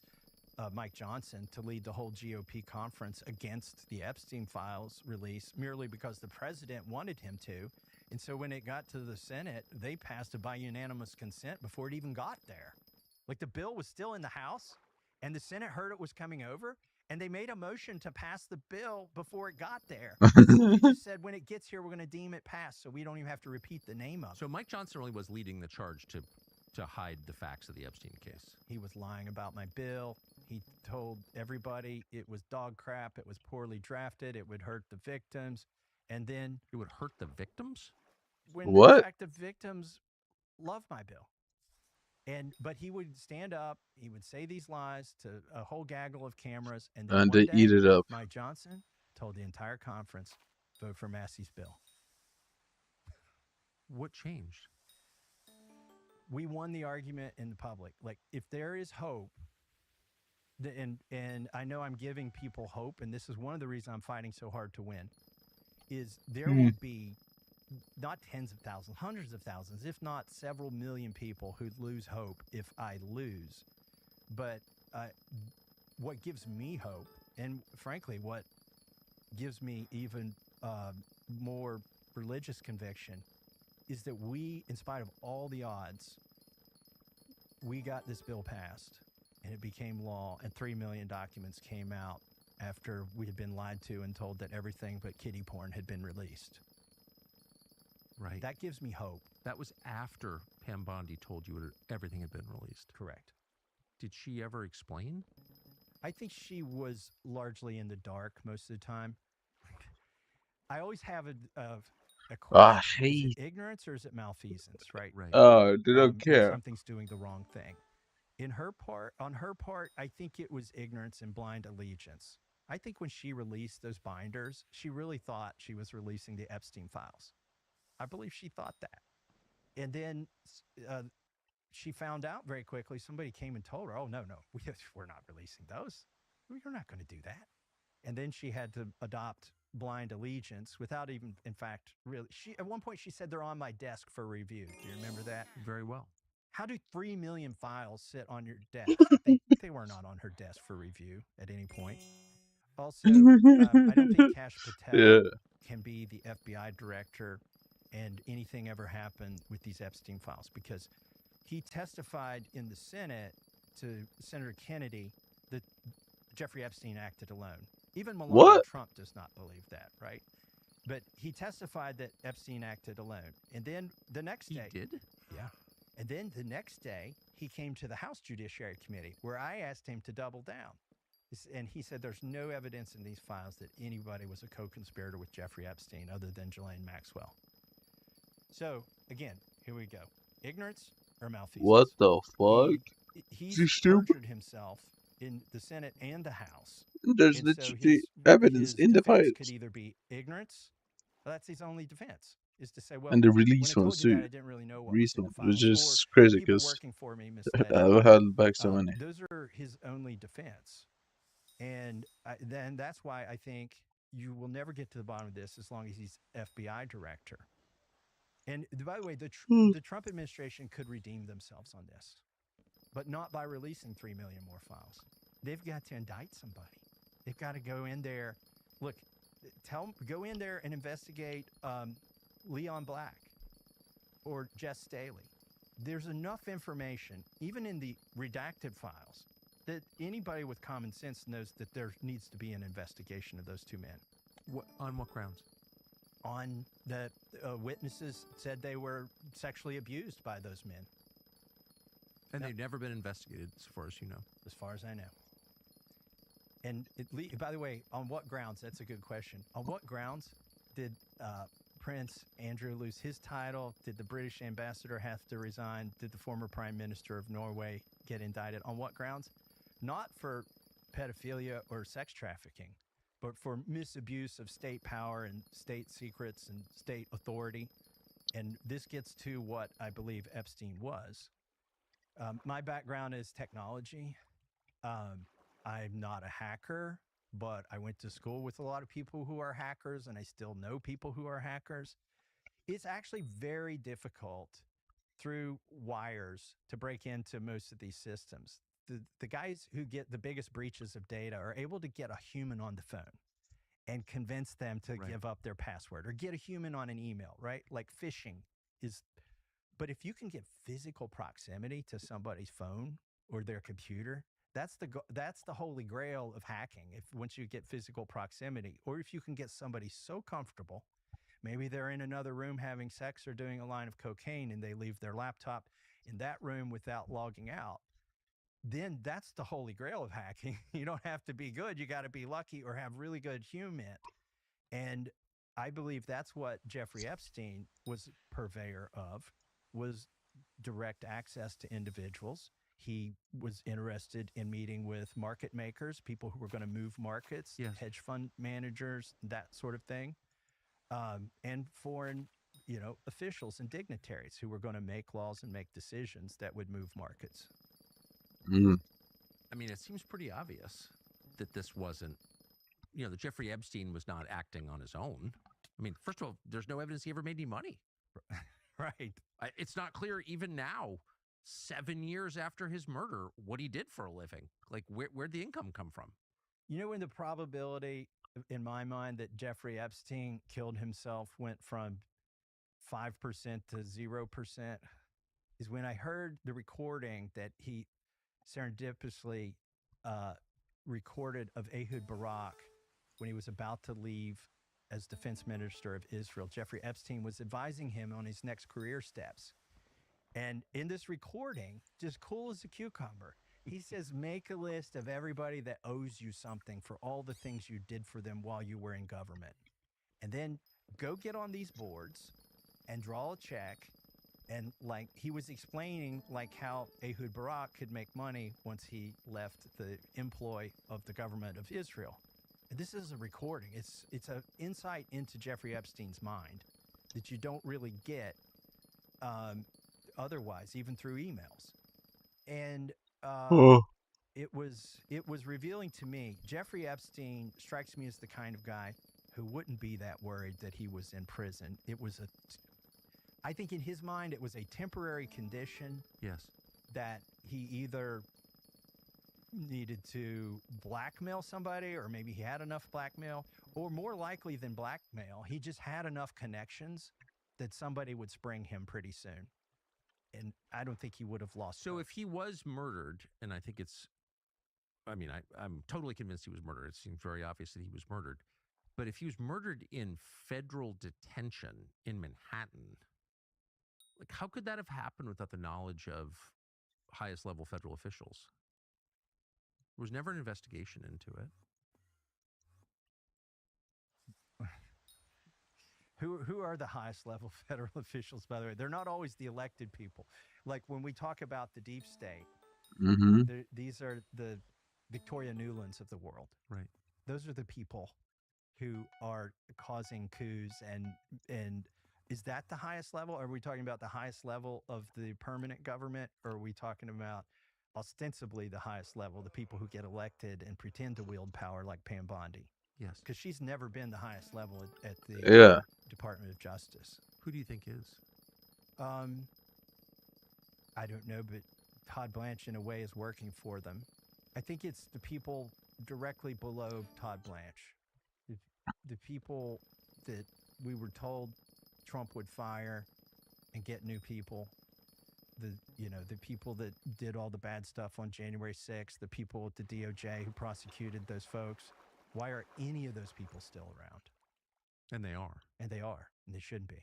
Mike Johnson to lead the whole GOP conference against the Epstein files release merely because the president wanted him to. And so when it got to the Senate, they passed it by unanimous consent before it even got there. Like, the bill was still in the House, and the Senate heard it was coming over, and they made a motion to pass the bill before it got there. They just said, when it gets here, we're going to deem it passed, so we don't even have to repeat the name of it. So Mike Johnson really was leading the charge to hide the facts of the Epstein case. He was lying about my bill. He told everybody it was dog crap, it was poorly drafted, it would hurt the victims, and then... It would hurt the victims? When, what? in fact, the victims love my bill. But he would stand up, he would say these lies to a whole gaggle of cameras, and then they eat it up. Mike Johnson told the entire conference, vote for Massey's bill. What changed? We won the argument in the public. Like, if there is hope, and I know I'm giving people hope, and this is one of the reasons I'm fighting so hard to win, is there will be not tens of thousands, hundreds of thousands, if not several million people who lose hope if I lose. But what gives me hope, and frankly, what gives me even more religious conviction, is that we, in spite of all the odds, we got this bill passed, and it became law, and 3 million documents came out after we had been lied to and told that everything but kiddie porn had been released. Right. That gives me hope. That was after Pam Bondi told you everything had been released. Correct. Did she ever explain? I think she was largely in the dark most of the time. I always have a question. Is it ignorance or is it malfeasance, right? Right. Oh, they don't care. Something's doing the wrong thing. On her part, I think it was ignorance and blind allegiance. I think when she released those binders, she really thought she was releasing the Epstein files. I believe she thought that. And then she found out very quickly. Somebody came and told her, oh, no, we're not releasing those. We're not going to do that. And then she had to adopt blind allegiance without even, in fact, really. At one point, she said they're on my desk for review. Do you remember that? Very well. How do 3 million files sit on your desk? They were not on her desk for review at any point. Also, I don't think Kash Patel can be the FBI director and anything ever happened with these Epstein files, because he testified in the Senate to Senator Kennedy that Jeffrey Epstein acted alone. Even Melania Trump does not believe that, right? But he testified that Epstein acted alone. And then the next day... He did? Yeah. And then the next day, he came to the House Judiciary Committee, where I asked him to double down. And he said there's no evidence in these files that anybody was a co-conspirator with Jeffrey Epstein other than Ghislaine Maxwell. So, again, here we go. ignorance or malfeasance. What the fuck? He's perjured himself in the Senate and the House. There's And so literally evidence his in the defense files. could either be ignorance, well, that's his only defense, is to say, well, And the when release I one told you that, too. I didn't really know what was in the Recent, which files. is Or crazy people because working for me misled I me. held back so many. Those are his only defense. And then that's why I think you will never get to the bottom of this as long as he's FBI director. And by the way, the Trump administration could redeem themselves on this, but not by releasing 3 million more files. They've got to indict somebody. They've got to go in there. Look, go in there and investigate Leon Black or Jess Staley. There's enough information, even in the redacted files, that anybody with common sense knows that there needs to be an investigation of those two men. On what grounds? On the witnesses said they were sexually abused by those men. And they've never been investigated, as far as you know. As far as I know. And by the way, on what grounds? That's a good question. On what grounds did Prince Andrew lose his title? Did the British ambassador have to resign? Did the former prime minister of Norway get indicted? On what grounds? Not for pedophilia or sex trafficking, but for misabuse of state power and state secrets and state authority. And this gets to what I believe Epstein was. My background is technology. I'm not a hacker, but I went to school with a lot of people who are hackers, and I still know people who are hackers. It's actually very difficult through wires to break into most of these systems. The guys who get the biggest breaches of data are able to get a human on the phone and convince them to give up their password, or get a human on an email, right? Like phishing is. But if you can get physical proximity to somebody's phone or their computer, that's the holy grail of hacking. Once you get physical proximity, or if you can get somebody so comfortable, maybe they're in another room having sex or doing a line of cocaine, and they leave their laptop in that room without logging out, then that's the holy grail of hacking. You don't have to be good. You got to be lucky or have really good human. And I believe that's what Jeffrey Epstein was purveyor of, was direct access to individuals. He was interested in meeting with market makers, people who were going to move markets, hedge fund managers, that sort of thing, and foreign, officials and dignitaries who were going to make laws and make decisions that would move markets. I mean, it seems pretty obvious that this wasn't, that Jeffrey Epstein was not acting on his own. I mean, first of all, there's no evidence he ever made any money. Right. It's not clear even now, 7 years after his murder, what he did for a living. Like, where'd the income come from? When the probability, in my mind, that Jeffrey Epstein killed himself went from 5% to 0% is when I heard the recording that he serendipitously recorded of Ehud Barak when he was about to leave as defense minister of Israel. Jeffrey Epstein was advising him on his next career steps. And in this recording, just cool as a cucumber, he says, make a list of everybody that owes you something for all the things you did for them while you were in government. And then go get on these boards and draw a check. And like he was explaining, like how Ehud Barak could make money once he left the employ of the government of Israel. And this is a recording. It's an insight into Jeffrey Epstein's mind that you don't really get otherwise, even through emails. And it was revealing to me. Jeffrey Epstein strikes me as the kind of guy who wouldn't be that worried that he was in prison. I think in his mind, it was a temporary condition. Yes. That he either needed to blackmail somebody, or maybe he had enough blackmail, or more likely than blackmail, he just had enough connections that somebody would spring him pretty soon. And I don't think he would have lost. So if he was murdered, and I think I'm totally convinced he was murdered. It seems very obvious that he was murdered. But if he was murdered in federal detention in Manhattan, like, how could that have happened without the knowledge of highest level federal officials? There was never an investigation into it. Who are the highest level federal officials, by the way? They're not always the elected people. Like when we talk about the deep state, these are the Victoria Newlands of the world. Right. Those are the people who are causing coups and is that the highest level? Are we talking about the highest level of the permanent government, or are we talking about ostensibly the highest level, the people who get elected and pretend to wield power like Pam Bondi? Yes. Because she's never been the highest level at the Department of Justice. Who do you think is? I don't know, but Todd Blanche in a way is working for them. I think it's the people directly below Todd Blanche. The people that we were told Trump would fire and get new people. The people that did all the bad stuff on January 6th, the people at the DOJ who prosecuted those folks. Why are any of those people still around? And they are. And they are. And they should be.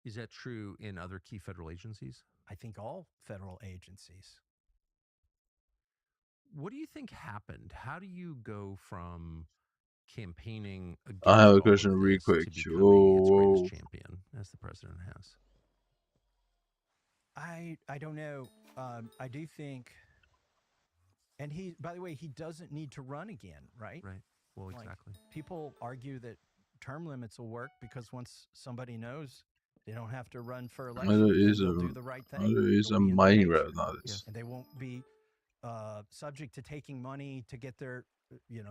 Is that true in other key federal agencies? I think all federal agencies. What do you think happened? How do you go from campaigning against I have a all question of real this quick. to becoming its greatest champion, as the president has? I don't know. I do think, and he, by the way, he doesn't need to run again, right? Right. Well, exactly. People argue that term limits will work because once somebody knows they don't have to run for election, they'll do the right thing. There is a mining road nowadays. And they won't be subject to taking money to get their,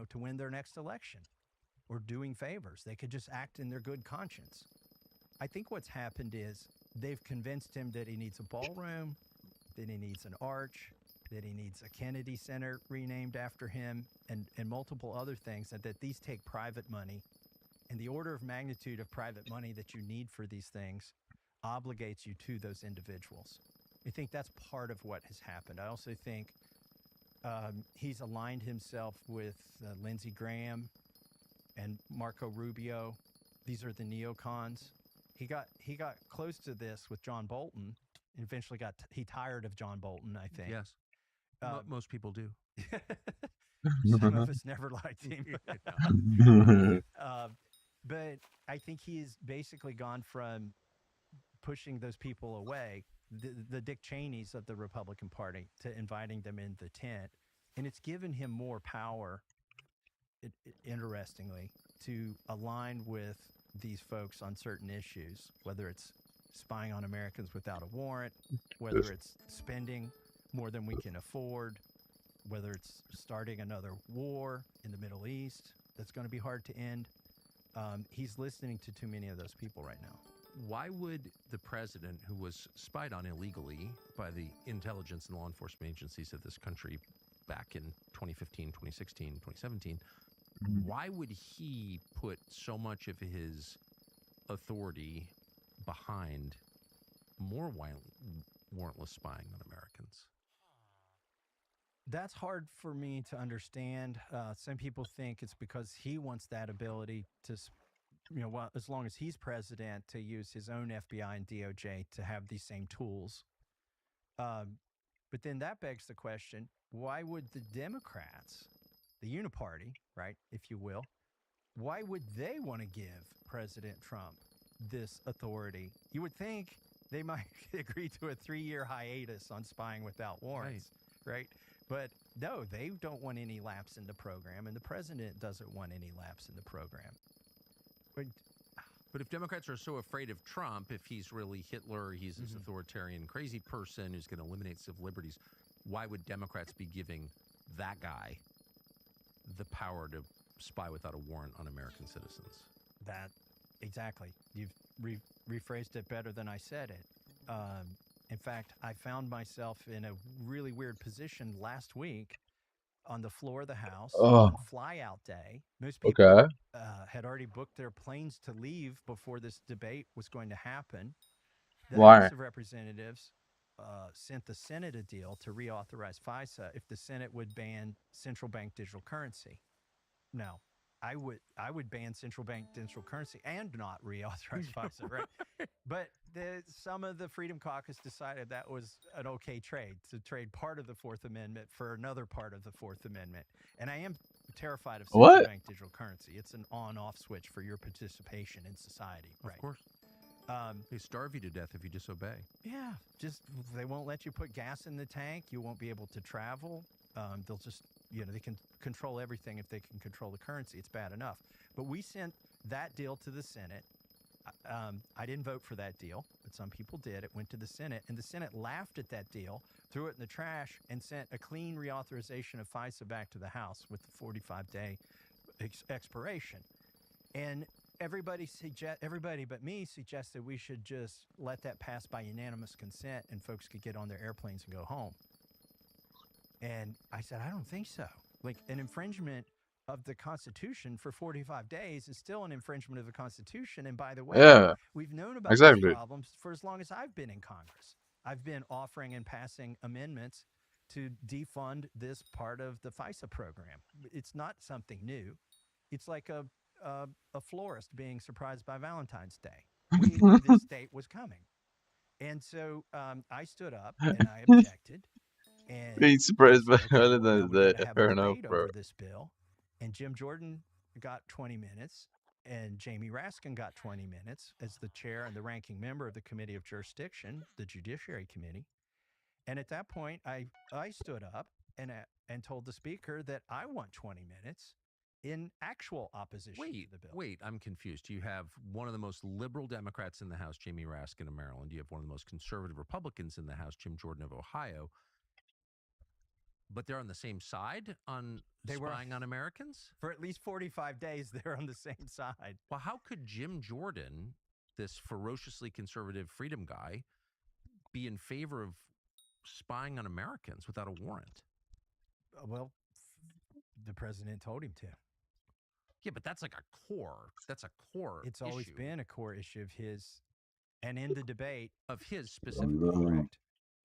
to win their next election or doing favors. They could just act in their good conscience. I think what's happened is they've convinced him that he needs a ballroom, that he needs an arch, that he needs a Kennedy Center renamed after him, and multiple other things, and that these take private money. And the order of magnitude of private money that you need for these things obligates you to those individuals. I think that's part of what has happened. I also think he's aligned himself with Lindsey Graham and Marco Rubio. These are the neocons. He got close to this with John Bolton. And eventually he tired of John Bolton, I think. Yes. Most people do. Some of us never liked him. But I think he's basically gone from pushing those people away, the Dick Cheneys of the Republican Party, to inviting them in the tent. And it's given him more power, interestingly, to align with these folks on certain issues, whether it's spying on Americans without a warrant, whether it's spending more than we can afford, whether it's starting another war in the Middle East that's going to be hard to end. He's listening to too many of those people right now. Why would the president, who was spied on illegally by the intelligence and law enforcement agencies of this country back in 2015, 2016, 2017, why would he put so much of his authority behind more warrantless spying on Americans? That's hard for me to understand. Some people think it's because he wants that ability to, as long as he's president, to use his own FBI and DOJ to have these same tools. But then that begs the question, why would the Democrats, the uniparty, right, if you will, why would they want to give President Trump this authority? You would think they might agree to a 3-year hiatus on spying without warrants, right? But no, they don't want any lapse in the program, and the president doesn't want any lapse in the program. But if Democrats are so afraid of Trump, if he's really Hitler, he's this authoritarian, crazy person who's going to eliminate civil liberties, why would Democrats be giving that guy the power to spy without a warrant on American citizens? Exactly. You've rephrased it better than I said it. In fact, I found myself in a really weird position last week on the floor of the House on flyout day. Most people had already booked their planes to leave before this debate was going to happen. The House of Representatives sent the Senate a deal to reauthorize FISA if the Senate would ban central bank digital currency. Now, I would ban central bank digital currency and not reauthorize FISA, right? But some of the Freedom Caucus decided that was an okay trade, to trade part of the Fourth Amendment for another part of the Fourth Amendment. And I am terrified of What? central bank digital currency. It's an on-off switch for your participation in society. Of course. They starve you to death if you disobey. Yeah, just they won't let you put gas in the tank. You won't be able to travel. They'll just, they can control everything if they can control the currency. It's bad enough. But we sent that deal to the Senate. I didn't vote for that deal, but some people did. It went to the Senate, and the Senate laughed at that deal, threw it in the trash, and sent a clean reauthorization of FISA back to the House with the 45-day expiration. And everybody but me suggested we should just let that pass by unanimous consent, and folks could get on their airplanes and go home. And I said, I don't think so. Like, an infringement of the Constitution for 45 days is still an infringement of the Constitution. And by the way, we've known about these problems for as long as I've been in Congress. I've been offering and passing amendments to defund this part of the FISA program. It's not something new. It's like a florist being surprised by Valentine's Day. We knew this date was coming. And so I stood up and I objected. And being surprised by Valentine's Day. fair enough, bro. Over this bill. And Jim Jordan got 20 minutes, and Jamie Raskin got 20 minutes as the chair and the ranking member of the Committee of Jurisdiction, the Judiciary Committee. And at that point, I stood up and told the speaker that I want 20 minutes in actual opposition to the bill. Wait, I'm confused. You have one of the most liberal Democrats in the House, Jamie Raskin of Maryland. You have one of the most conservative Republicans in the House, Jim Jordan of Ohio. But they're on the same side on spying on Americans? For at least 45 days, they're on the same side. Well, how could Jim Jordan, this ferociously conservative freedom guy, be in favor of spying on Americans without a warrant? Well, the president told him to. Yeah, but that's like a core. That's a core It's issue. always been a core issue of his, and in the debate of his specifically. Correct.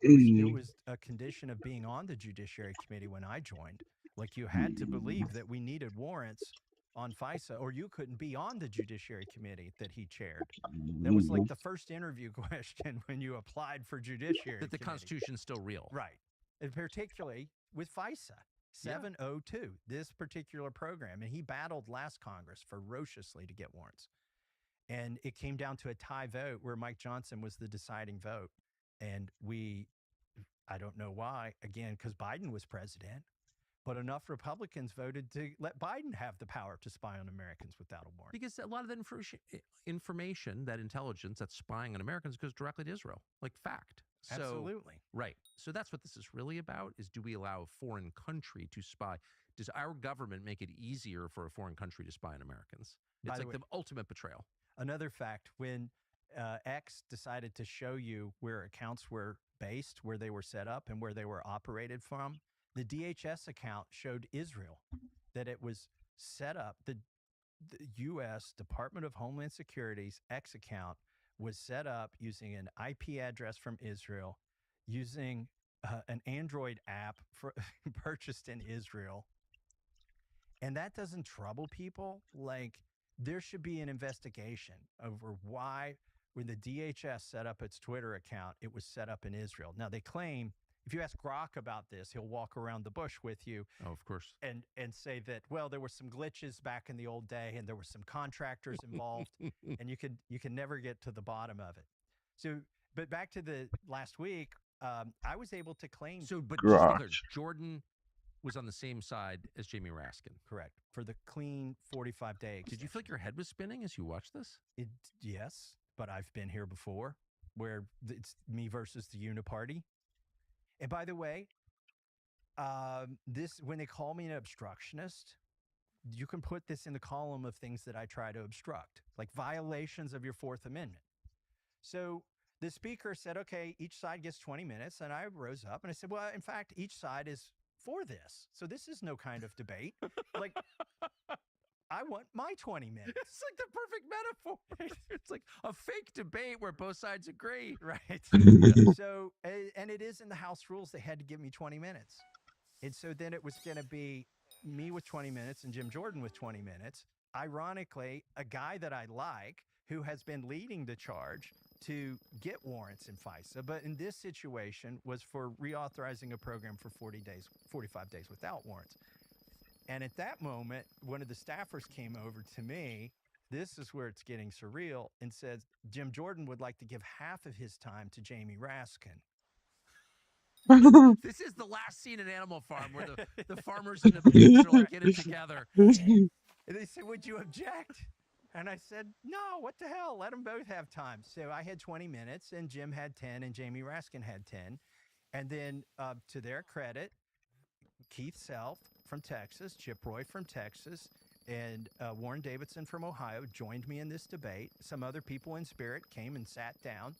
It was a condition of being on the Judiciary Committee when I joined. Like, you had to believe that we needed warrants on FISA, or you couldn't be on the Judiciary Committee that he chaired. That was like the first interview question when you applied for Judiciary That the Committee. Constitution's still real. Right. And particularly with FISA. 702, this particular program. And he battled last Congress ferociously to get warrants. And it came down to a tie vote where Mike Johnson was the deciding vote. And I don't know why, again, because Biden was president, but enough Republicans voted to let Biden have the power to spy on Americans without a warrant. Because a lot of that information, that intelligence, that spying on Americans goes directly to Israel, like fact. Absolutely. Right. So that's what this is really about, is do we allow a foreign country to spy? Does our government make it easier for a foreign country to spy on Americans? It's like the ultimate betrayal. Another fact, when X decided to show you where accounts were based, where they were set up, and where they were operated from, the DHS account showed Israel, that it was set up. The U.S. Department of Homeland Security's X account was set up using an IP address from Israel, using an Android app purchased in Israel. And that doesn't trouble people. Like, there should be an investigation over why, when the DHS set up its Twitter account, it was set up in Israel. Now, they claim, if you ask Grok about this, he'll walk around the bush with you. Oh, of course. And say that, well, there were some glitches back in the old day, and there were some contractors involved, and you can never get to the bottom of it. So, but back to the last week, I was able to claim. So, but just to be clear, Jordan was on the same side as Jamie Raskin. Correct. For the clean 45-day extension. Did you feel like your head was spinning as you watched this? Yes, but I've been here before, where it's me versus the uniparty. And by the way, when they call me an obstructionist, you can put this in the column of things that I try to obstruct, like violations of your Fourth Amendment. So the speaker said, okay, each side gets 20 minutes. And I rose up and I said, well, in fact, each side is for this. So this is no kind of debate. Like, I want my 20 minutes. It's like the perfect metaphor. It's like a fake debate where both sides agree. Right. So, and it is in the House rules, they had to give me 20 minutes. And so then it was going to be me with 20 minutes and Jim Jordan with 20 minutes. Ironically, a guy that I like, who has been leading the charge to get warrants in FISA, but in this situation was for reauthorizing a program for 45 days without warrants. And at that moment, one of the staffers came over to me. This is where it's getting surreal, and said Jim Jordan would like to give half of his time to Jamie Raskin. This is the last scene in Animal Farm where the farmers and the pigs are like, get it together. And they said, would you object? And I said, no, what the hell? Let them both have time. So I had 20 minutes, and Jim had 10, and Jamie Raskin had 10. And then, to their credit, Keith Self from Texas, Chip Roy from Texas, and Warren Davidson from Ohio joined me in this debate. Some other people in spirit came and sat down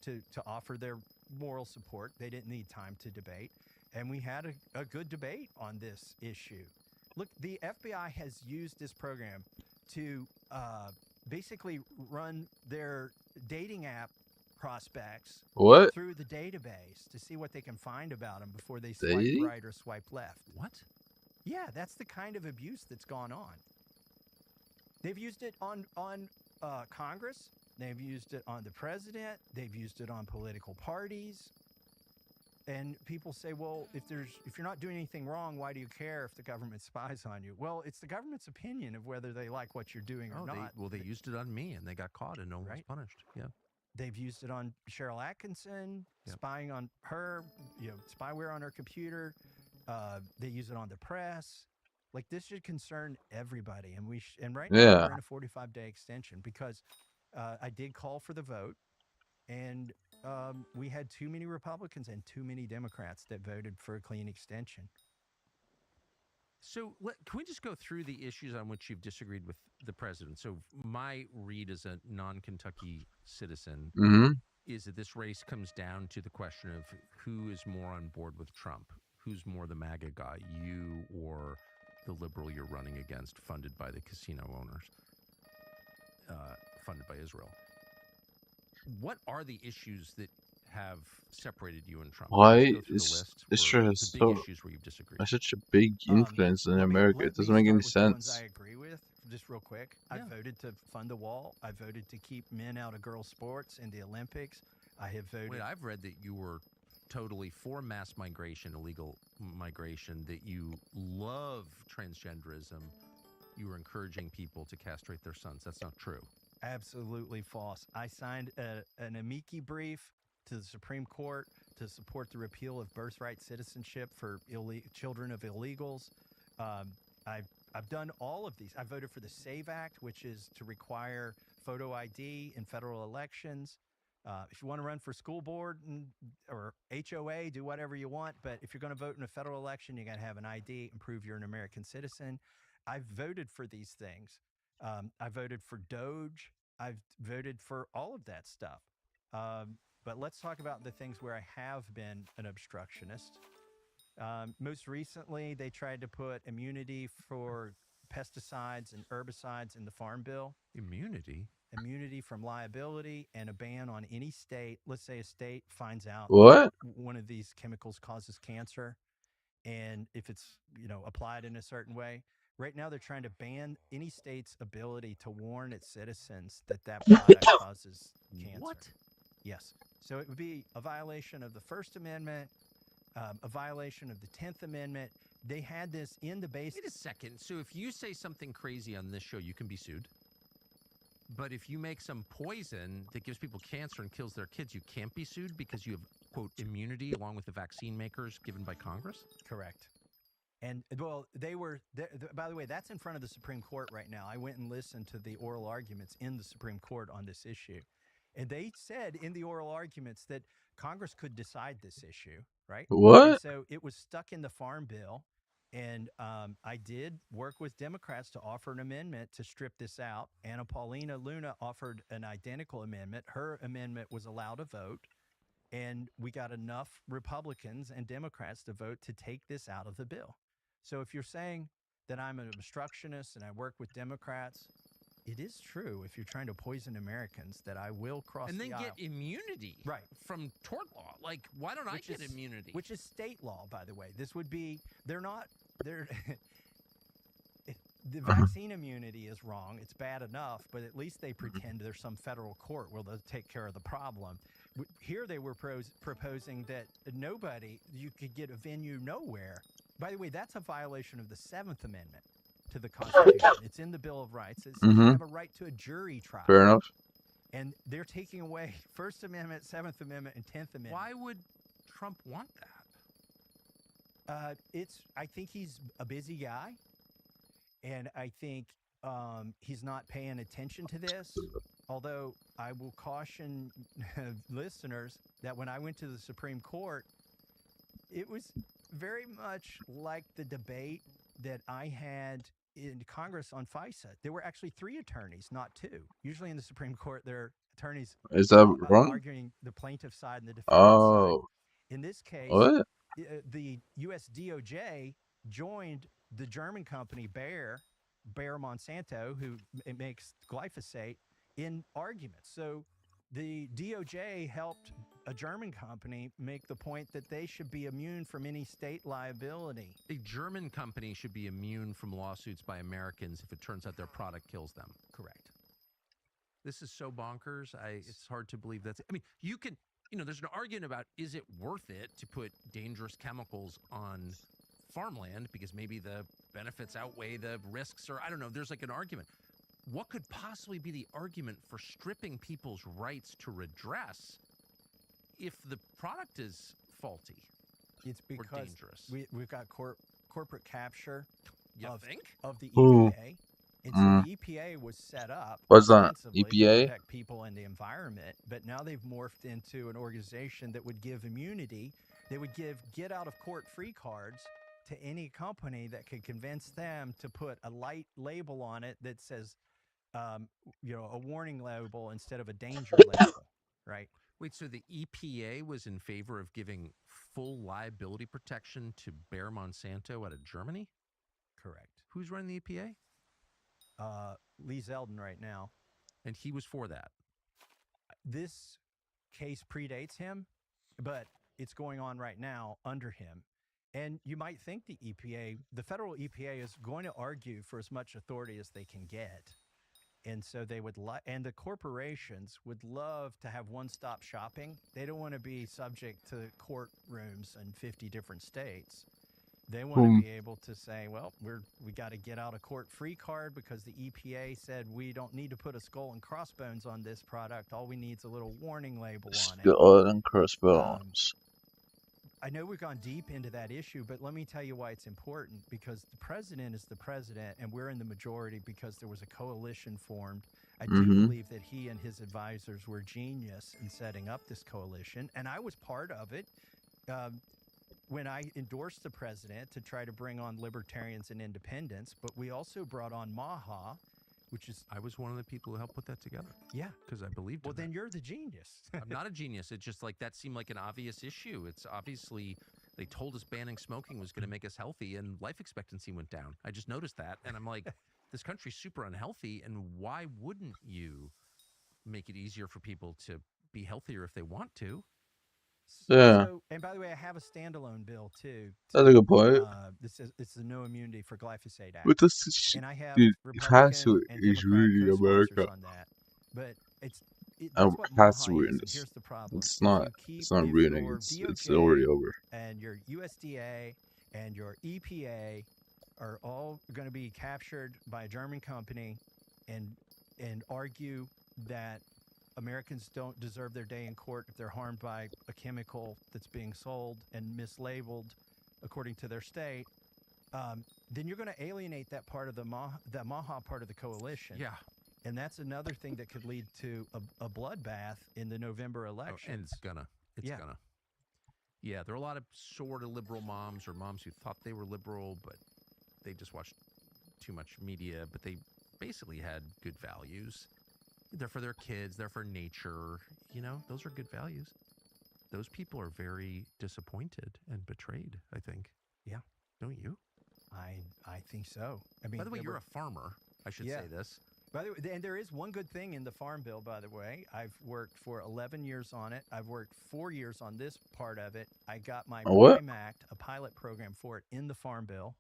to offer their moral support. They didn't need time to debate. And we had a good debate on this issue. Look, the FBI has used this program to basically run their dating app prospects through the database to see what they can find about them before they swipe right or swipe left. What? Yeah, that's the kind of abuse that's gone on. They've used it on Congress. They've used it on the president. They've used it on political parties. And people say, well, if you're not doing anything wrong, why do you care if the government spies on you? Well, it's the government's opinion of whether they like what you're doing or not. They used it on me, and they got caught, and no one was punished. Yeah. They've used it on Cheryl Atkinson, spying on her, spyware on her computer. They use it on the press. Like, this should concern everybody. And right now we're in a 45-day extension because I did call for the vote, and we had too many Republicans and too many Democrats that voted for a clean extension. So can we just go through the issues on which you've disagreed with the president? So my read as a non-Kentucky citizen is that this race comes down to the question of who is more on board with Trump, who's more the MAGA guy, you or the liberal you're running against, funded by the casino owners, funded by Israel. What are the issues that have separated you and Trump? Why is Israel such a big influence in America? It doesn't make any sense. I agree with, just real quick. I voted to fund a wall. I voted to keep men out of girls' sports in the Olympics. I have voted. Wait, I've read that you were totally for mass migration, illegal migration, that you love transgenderism. You were encouraging people to castrate their sons. That's not true. Absolutely false. I signed an amici brief to the Supreme Court to support the repeal of birthright citizenship for children of illegals. I've done all of these. I voted for the SAVE Act, which is to require photo ID in federal elections. If you want to run for school board or HOA, do whatever you want. But if you're going to vote in a federal election, you got to have an ID and prove you're an American citizen. I've voted for these things. I voted for Doge. I've voted for all of that stuff. But let's talk about the things where I have been an obstructionist. Most recently, they tried to put immunity for pesticides and herbicides in the Farm Bill. Immunity? Immunity from liability and a ban on any state. Let's say a state finds out one of these chemicals causes cancer, and if it's applied in a certain way. Right now, they're trying to ban any state's ability to warn its citizens that product causes cancer. What? Yes. So it would be a violation of the First Amendment, a violation of the 10th Amendment. They had this in the base. Wait a second. So if you say something crazy on this show, you can be sued? But if you make some poison that gives people cancer and kills their kids, you can't be sued because you have, quote, immunity along with the vaccine makers given by Congress? Correct. And, well, by the way, that's in front of the Supreme Court right now. I went and listened to the oral arguments in the Supreme Court on this issue. And they said in the oral arguments that Congress could decide this issue, right? What? And so it was stuck in the Farm Bill. And I did work with Democrats to offer an amendment to strip this out. Anna Paulina Luna offered an identical amendment. Her amendment was allowed a vote. And we got enough Republicans and Democrats to vote to take this out of the bill. So if you're saying that I'm an obstructionist and I work with Democrats, it is true if you're trying to poison Americans that I will cross the aisle. And then get immunity from tort law. Like, why don't I get immunity? Which is state law, by the way. This would be, the vaccine immunity is wrong. It's bad enough, but at least they pretend there's some federal court where they'll take care of the problem. Here they were proposing that you could get a venue nowhere By the way, that's a violation of the 7th Amendment to the Constitution. It's in the Bill of Rights. It says you have a right to a jury trial. Fair enough. And they're taking away First Amendment, 7th Amendment, and 10th Amendment. Why would Trump want that? I think he's a busy guy, and I think he's not paying attention to this. Although I will caution listeners that when I went to the Supreme Court, it was very much like the debate that I had in Congress on FISA. There were actually 3 attorneys, not 2. Usually in the Supreme Court, there are attorneys Is that wrong? arguing the plaintiff side and the defendant Oh. side. In this case, What? the U.S. DOJ joined the German company Bayer Monsanto, who makes glyphosate, in arguments. So the DOJ helped a German company make the point that they should be immune from any state liability. A German company should be immune from lawsuits by Americans if it turns out their product kills them. Correct. This is so bonkers. It's hard to believe that's. I mean, you can. There's an argument about is it worth it to put dangerous chemicals on farmland because maybe the benefits outweigh the risks, or I don't know. There's like an argument. What could possibly be the argument for stripping people's rights to redress if the product is faulty? It's because or dangerous. We've got corporate capture of the Ooh. EPA. And so the EPA was set up What's that? ostensibly EPA? to protect people and the environment, but now they've morphed into an organization that would give immunity. They would give get-out-of-court-free cards to any company that could convince them to put a light label on it that says, a warning label instead of a danger label, right? Wait, so the EPA was in favor of giving full liability protection to Bayer Monsanto out of Germany? Correct. Who's running the EPA? Lee Zeldin right now. And he was for that. This case predates him, but it's going on right now under him. And you might think the EPA, the federal EPA, is going to argue for as much authority as they can get. And so they would and the corporations would love to have one-stop shopping. They don't want to be subject to courtrooms in 50 different states. They want to be able to say, well, we got to get out a court-free card because the EPA said we don't need to put a skull and crossbones on this product. All we need is a little warning label on it. Skull and crossbones. I know we've gone deep into that issue, but let me tell you why it's important. Because the president is the president, and we're in the majority because there was a coalition formed. I do believe that he and his advisors were genius in setting up this coalition, and I was part of it. When I endorsed the president to try to bring on libertarians and independents, but we also brought on MAHA, which is... I was one of the people who helped put that together. Yeah. Because I believed in Well, then that. you're the genius. I'm not a genius. It's just like that seemed like an obvious issue. It's obviously, they told us banning smoking was going to make us healthy, and life expectancy went down. I just noticed that, and I'm like, this country's super unhealthy, and why wouldn't you make it easier for people to be healthier if they want to? Yeah. So, and by the way, I have a standalone bill too. That's a good point. It's the no immunity for glyphosate act. But this and I have dude, Republican and is Democrat really co-sponsors America. on that. But that's And what has to MAHA ruin is, and this. here's the problem. It's If not. you keep- It's not if ruining. your It's DOJ already over. And your USDA and your EPA are all going to be captured by a German company and argue that Americans don't deserve their day in court if they're harmed by a chemical that's being sold and mislabeled according to their state, then you're going to alienate that part of the MAHA part of the coalition. Yeah. And that's another thing that could lead to a bloodbath in the November election. And it's gonna. Yeah, there are a lot of sort of liberal moms or moms who thought they were liberal, but they just watched too much media, but they basically had good values. They're for their kids, they're for nature. Those are good values. Those people are very disappointed and betrayed, I think. Yeah. Don't you? I think so. I mean, by the way, you're a farmer. I should say this. By the way, and there is one good thing in the Farm Bill, by the way. I've worked for 11 years on it. I've worked 4 years on this part of it. I got my Prime Act, a pilot program for it, in the Farm Bill,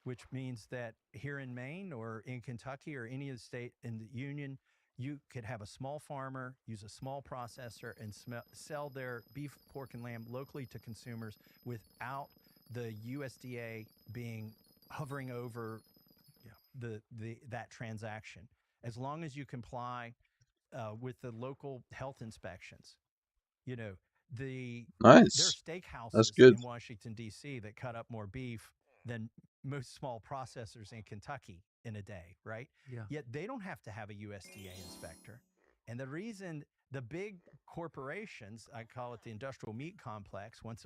which means that here in Maine or in Kentucky or any of the state in the union, you could have a small farmer use a small processor and sell their beef, pork, and lamb locally to consumers without the USDA hovering over that transaction, as long as you comply with the local health inspections. You know, there are Nice. That's steakhouses good. in Washington, D.C. that cut up more beef than most small processors in Kentucky in a day, right? Yeah. Yet they don't have to have a USDA inspector. And the reason the big corporations, I call it the industrial meat complex, wants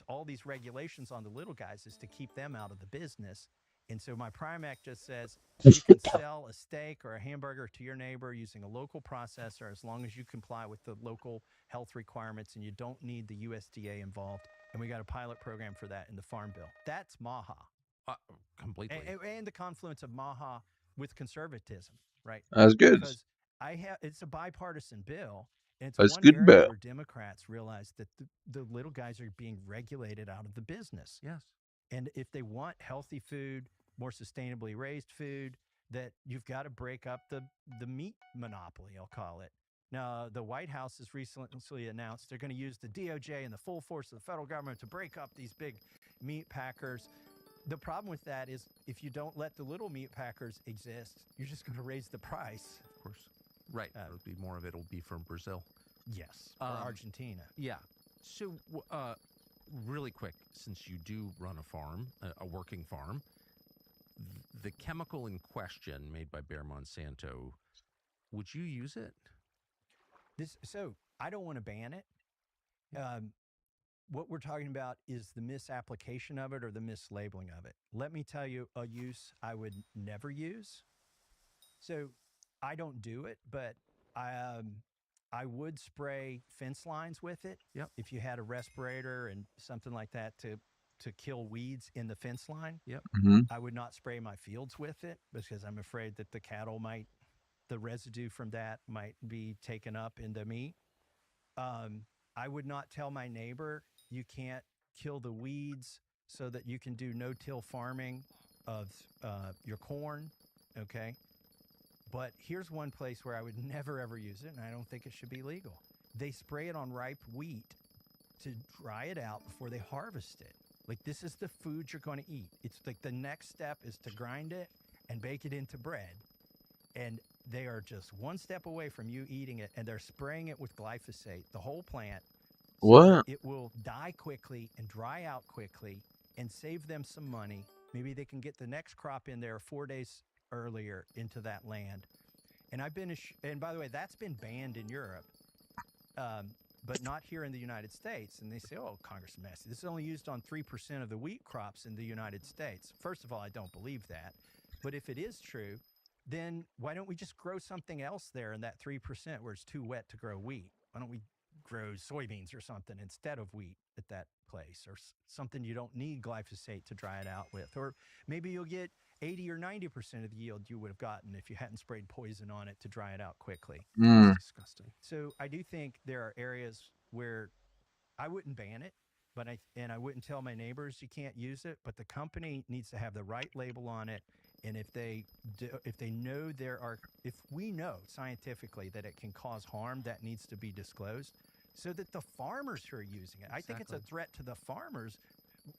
all these regulations on the little guys is to keep them out of the business. And so my Prime Act just says you can sell a steak or a hamburger to your neighbor using a local processor as long as you comply with the local health requirements and you don't need the USDA involved. And we got a pilot program for that in the Farm Bill. That's MAHA. Completely. And the confluence of MAHA with conservatism, right? That's good. Because it's a bipartisan bill. And it's That's one good area bill. where Democrats realize that the little guys are being regulated out of the business. Yes. And if they want healthy food, more sustainably raised food, that you've got to break up the meat monopoly, I'll call it. Now, the White House has recently announced they're going to use the DOJ and the full force of the federal government to break up these big meat packers. The problem with that is if you don't let the little meat packers exist, you're just going to raise the price. Of course. Right. It'll be more of it'll be from Brazil. Yes. Or Argentina. Yeah. So, really quick, since you do run a farm, a working farm, the chemical in question made by Bayer Monsanto, would you use it? So I don't want to ban it. What we're talking about is the misapplication of it or the mislabeling of it. Let me tell you a use I would never use. So I don't do it, but I would spray fence lines with it. Yep. If you had a respirator and something like that to kill weeds in the fence line. Yep. Mm-hmm. I would not spray my fields with it because I'm afraid that the residue from that might be taken up into meat. I would not tell my neighbor you can't kill the weeds so that you can do no-till farming of your corn, okay? But here's one place where I would never, ever use it, and I don't think it should be legal. They spray it on ripe wheat to dry it out before they harvest it. Like, this is the food you're going to eat. It's like the next step is to grind it and bake it into bread. And they are just one step away from you eating it, and they're spraying it with glyphosate, the whole plant. So What? it will die quickly and dry out quickly and save them some money. Maybe they can get the next crop in there 4 days earlier into that land. And and by the way, that's been banned in Europe, but not here in the United States. And they say, oh, Congressman Massey, this is only used on 3% of the wheat crops in the United States. First of all, I don't believe that. But if it is true, then why don't we just grow something else there in that 3% where it's too wet to grow wheat? Why don't we grow soybeans or something instead of wheat at that place, or something you don't need glyphosate to dry it out with? Or maybe you'll get 80 or 90% of the yield you would have gotten if you hadn't sprayed poison on it to dry it out quickly. Mm. It's disgusting. So I do think there are areas where I wouldn't ban it, but I wouldn't tell my neighbors you can't use it, but the company needs to have the right label on it. And if we know scientifically that it can cause harm, that needs to be disclosed so that the farmers who are using it, I think it's a threat to the farmers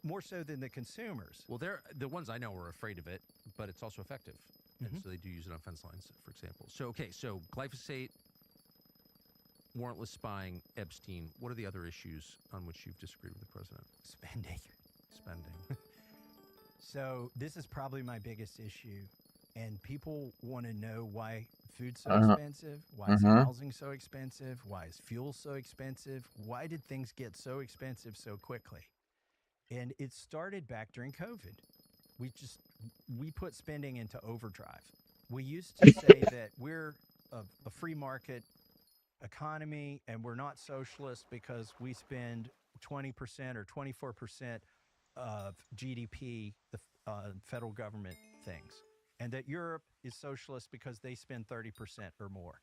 more so than the consumers. Well, the ones I know are afraid of it, but it's also effective. And so they do use it on fence lines, for example. So glyphosate, warrantless spying, Epstein. What are the other issues on which you've disagreed with the president? Spending. So this is probably my biggest issue, and people want to know why food's so expensive, why is housing so expensive, why is fuel so expensive, why did things get so expensive so quickly? And it started back during COVID. We put spending into overdrive. We used to say that we're a free market economy and we're not socialist because we spend 20% or 24% of GDP, the federal government things, and that Europe is socialist because they spend 30% or more.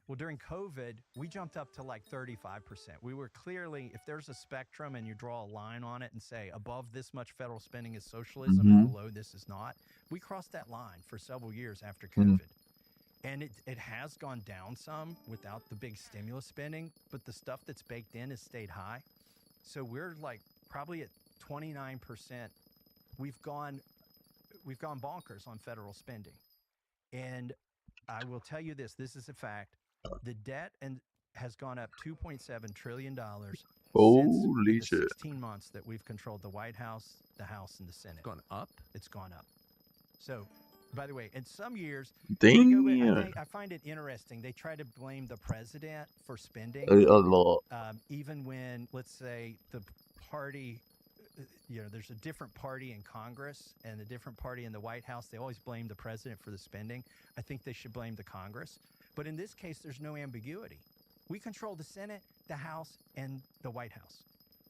Well, during COVID, we jumped up to like 35%. We were clearly, if there's a spectrum and you draw a line on it and say above this much federal spending is socialism and below this is not, we crossed that line for several years after COVID. And it has gone down some without the big stimulus spending, but the stuff that's baked in has stayed high. So we're like probably at 29%. We've gone bonkers on federal spending. And I will tell you this is a fact. The debt has gone up $2.7 trillion since the 16 months that we've controlled the White House, the House, and the Senate. Gone up? It's gone up. So, by the way, in some years, Damn. I find it interesting. They try to blame the president for spending. A lot. Even when, let's say, the party, there's a different party in Congress and a different party in the White House, they always blame the president for the spending. I think they should blame the Congress. But in this case, there's no ambiguity. We control the Senate, the House, and the White House.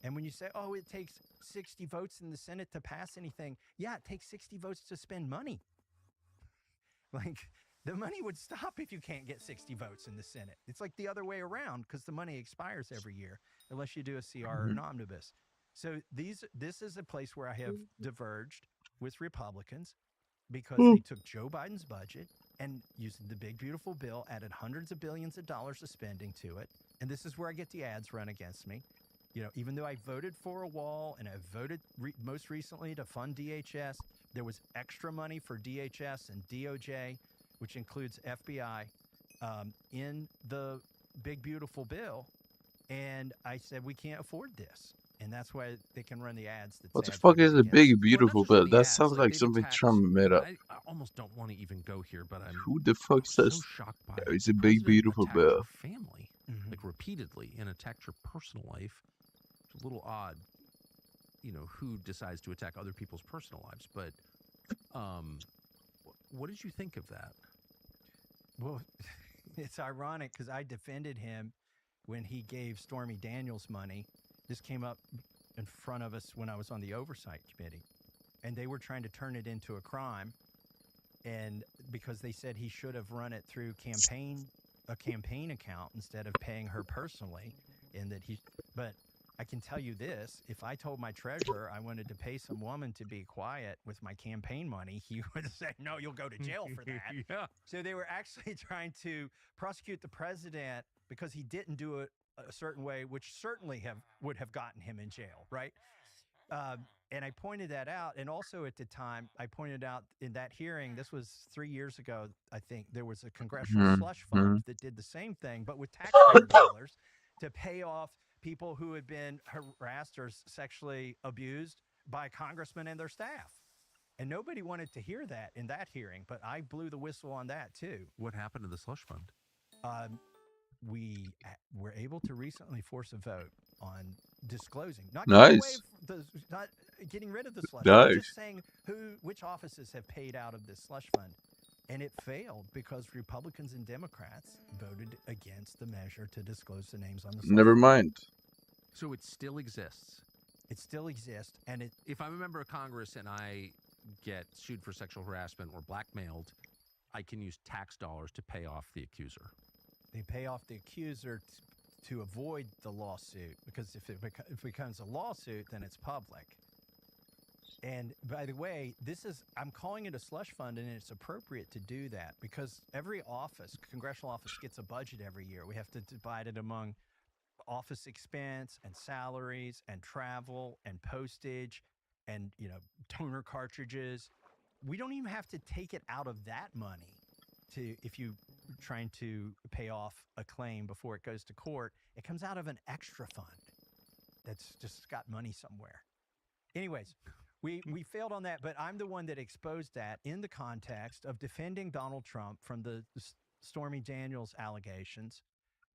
And when you say, oh, it takes 60 votes in the Senate to pass anything, yeah, it takes 60 votes to spend money. Like, the money would stop if you can't get 60 votes in the Senate. It's like the other way around because the money expires every year unless you do a CR or an omnibus. So this is a place where I have diverged with Republicans because they took Joe Biden's budget and using the big, beautiful bill, added hundreds of billions of dollars of spending to it. And this is where I get the ads run against me. Even though I voted for a wall and I voted most recently to fund DHS, there was extra money for DHS and DOJ, which includes FBI, in the big, beautiful bill. And I said, we can't afford this. And that's why they can run the ads. What the fuck is a big, beautiful bill? That sounds like something Trump made up. I almost don't want to even go here, but Who the fuck says so shocked by it's a big, beautiful bill? Family, like repeatedly, and attacked your personal life. It's a little odd, who decides to attack other people's personal lives. But what did you think of that? Well, it's ironic because I defended him when he gave Stormy Daniels money. This came up in front of us when I was on the Oversight Committee, and they were trying to turn it into a crime, and because they said he should have run it through a campaign account instead of paying her personally, and that but I can tell you this, if I told my treasurer I wanted to pay some woman to be quiet with my campaign money, he would say, no, you'll go to jail for that. Yeah. So they were actually trying to prosecute the president because he didn't do it a certain way, which certainly would have gotten him in jail, right? And I pointed that out. And also at the time, I pointed out in that hearing, this was 3 years ago, I think, there was a congressional slush fund that did the same thing, but with taxpayer dollars to pay off people who had been harassed or sexually abused by congressmen and their staff. And nobody wanted to hear that in that hearing, but I blew the whistle on that too. What happened to the slush fund? We were able to recently force a vote on disclosing, not getting rid of the slush fund, just saying which offices have paid out of this slush fund. And it failed because Republicans and Democrats voted against the measure to disclose the names on the slush Never fund. mind. So it still exists. It still exists, and if I'm a member of Congress and I get sued for sexual harassment or blackmailed, I can use tax dollars to pay off the accuser. They pay off the accuser to avoid the lawsuit, because if it becomes a lawsuit, then it's public. And by the way, I'm calling it a slush fund, and it's appropriate to do that because every congressional office gets a budget every year. We have to divide it among office expense and salaries and travel and postage and, toner cartridges. We don't even have to take it out of that money if you trying to pay off a claim before it goes to court. It comes out of an extra fund that's just got money somewhere. Anyways, we failed on that, but I'm the one that exposed that in the context of defending Donald Trump from the Stormy Daniels allegations.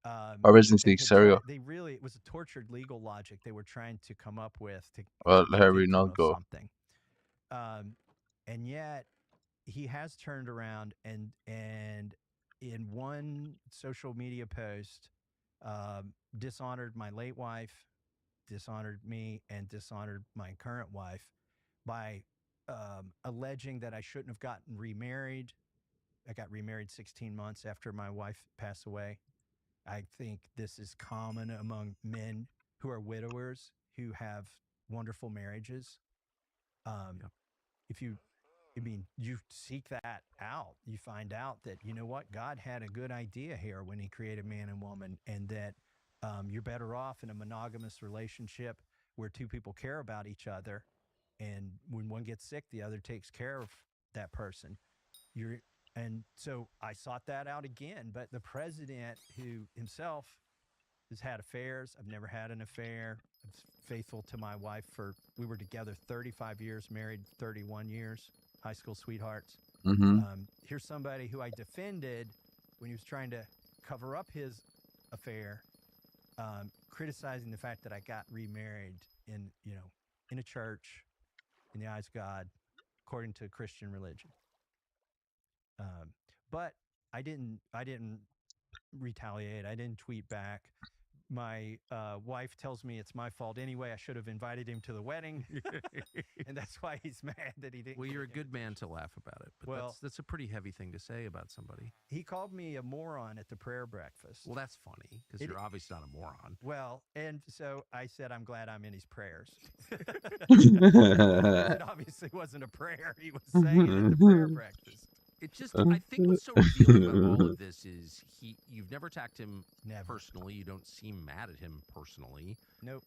It was a tortured legal logic they were trying to come up with to Harry not go. Something. And yet he has turned around and in one social media post dishonored my late wife, dishonored me, and dishonored my current wife by alleging that I shouldn't have gotten remarried. I got remarried 16 months after my wife passed away. I think this is common among men who are widowers who have wonderful marriages. If you seek that out, you find out that, God had a good idea here when he created man and woman, and that you're better off in a monogamous relationship where two people care about each other, and when one gets sick, the other takes care of that person. And so I sought that out again. But the president, who himself has had affairs, I've never had an affair. I'm faithful to my wife we were together 35 years, married 31 years, high school sweethearts. Here's somebody who I defended when he was trying to cover up his affair, criticizing the fact that I got remarried in a church, in the eyes of God, according to Christian religion. But I didn't retaliate. I didn't tweet back. My wife tells me it's my fault anyway. I should have invited him to the wedding, and that's why he's mad that he didn't. Well, you're a good man to laugh about it, but that's a pretty heavy thing to say about somebody. He called me a moron at the prayer breakfast. Well, that's funny because you're obviously not a moron. Well, and so I said, I'm glad I'm in his prayers. It obviously wasn't a prayer. He was saying it at the prayer breakfast. It just, I think what's so revealing about all of this is you've never attacked him personally. You don't seem mad at him personally. Nope.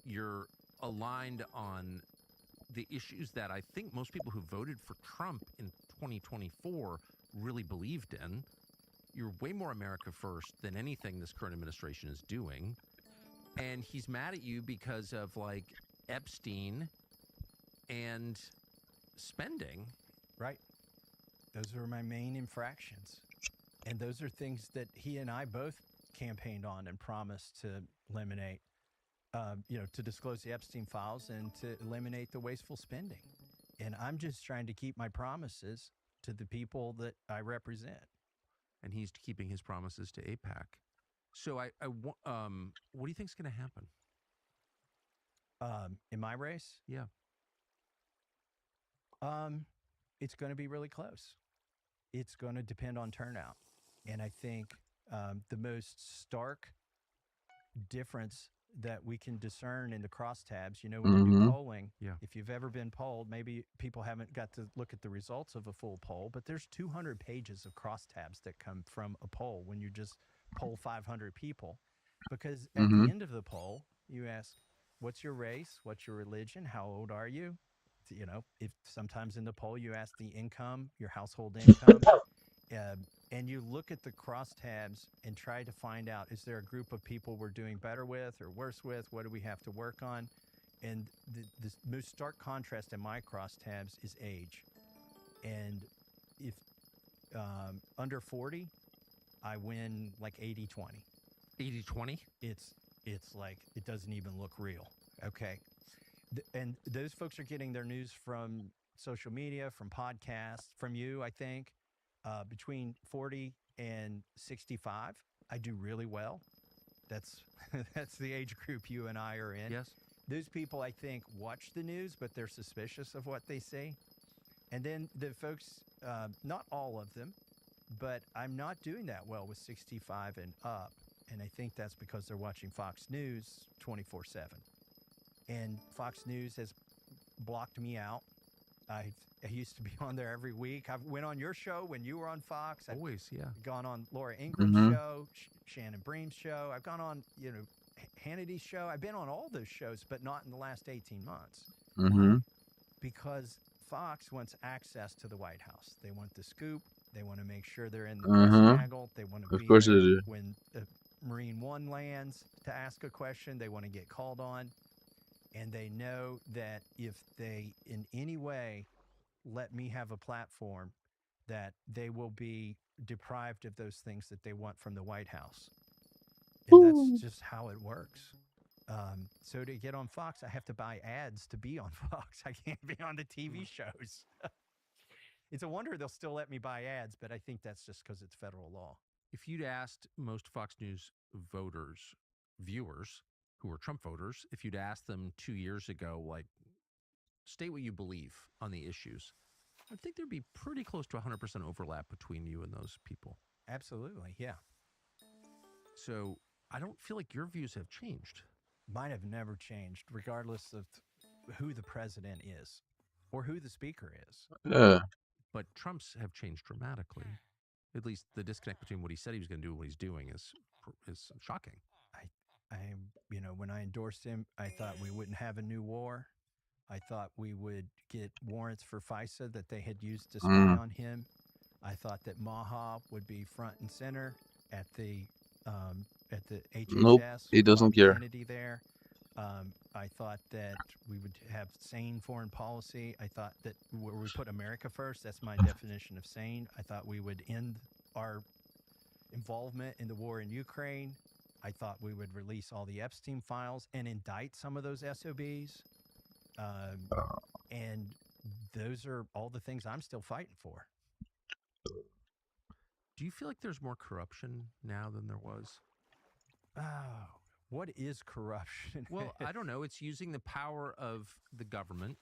You're aligned on the issues that I think most people who voted for Trump in 2024 really believed in. You're way more America first than anything this current administration is doing. And he's mad at you because of like Epstein and spending. Right. Those are my main infractions. And those are things that he and I both campaigned on and promised to eliminate, to disclose the Epstein files and to eliminate the wasteful spending. And I'm just trying to keep my promises to the people that I represent. And he's keeping his promises to AIPAC. So what do you think is going to happen? In my race? Yeah. It's going to be really close. It's going to depend on turnout. And I think the most stark difference that we can discern in the crosstabs, when you do polling, if you've ever been polled, maybe people haven't got to look at the results of a full poll, but there's 200 pages of crosstabs that come from a poll when you just poll 500 people. Because at the end of the poll, you ask, what's your race? What's your religion? How old are you? If sometimes in the poll you ask the income, your household income, and you look at the crosstabs and try to find out, is there a group of people we're doing better with or worse with? What do we have to work on? And the most stark contrast in my crosstabs is age. And if under 40, I win like 80-20. 80-20? It's like, it doesn't even look real. Okay. And those folks are getting their news from social media, from podcasts, from you, I think. Between 40 and 65, I do really well. That's the age group you and I are in. Yes. Those people, I think, watch the news, but they're suspicious of what they see. And then the folks, not all of them, but I'm not doing that well with 65 and up. And I think that's because they're watching Fox News 24/7. And Fox News has blocked me out. I used to be on there every week. I went on your show when you were on Fox. Always, I've gone on Laura Ingram's show, Shannon Bream's show. I've gone on, Hannity's show. I've been on all those shows, but not in the last 18 months. Why? Because Fox wants access to the White House. They want the scoop. They want to make sure they're in the press gaggle. They want to be there when Marine One lands to ask a question. They want to get called on. And they know that if they in any way let me have a platform, that they will be deprived of those things that they want from the White House. And that's just how it works. So to get on Fox, I have to buy ads to be on Fox. I can't be on the TV shows. It's a wonder they'll still let me buy ads, but I think that's just because it's federal law. If you'd asked most Fox News viewers, who are Trump voters, if you'd asked them 2 years ago, like, state what you believe on the issues, I think there'd be pretty close to 100% overlap between you and those people. Absolutely, yeah. So I don't feel like your views have changed. Mine have never changed, regardless of who the president is or who the speaker is. Yeah. But Trump's have changed dramatically. At least the disconnect between what he said he was going to do and what he's doing is shocking. when I endorsed him, I thought we wouldn't have a new war. I thought we would get warrants for FISA that they had used to spy on him. I thought that Maha would be front and center at the HHS. Nope, he doesn't care. Kennedy there. I thought that we would have sane foreign policy. I thought that where we put America first, that's my definition of sane. I thought we would end our involvement in the war in Ukraine. I thought we would release all the Epstein files and indict some of those SOBs. And those are all the things I'm still fighting for. Do you feel like there's more corruption now than there was? Oh, what is corruption? Well, I don't know. It's using the power of the government.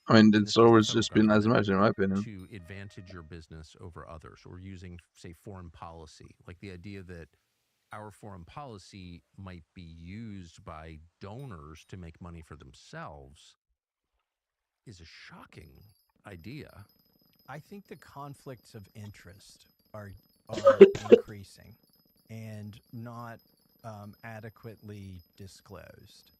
I mean, it's always just been as much, in my opinion. To advantage your business over others, or using, say, foreign policy. Like the idea that our foreign policy might be used by donors to make money for themselves is a shocking idea. I think the conflicts of interest are increasing and not adequately disclosed.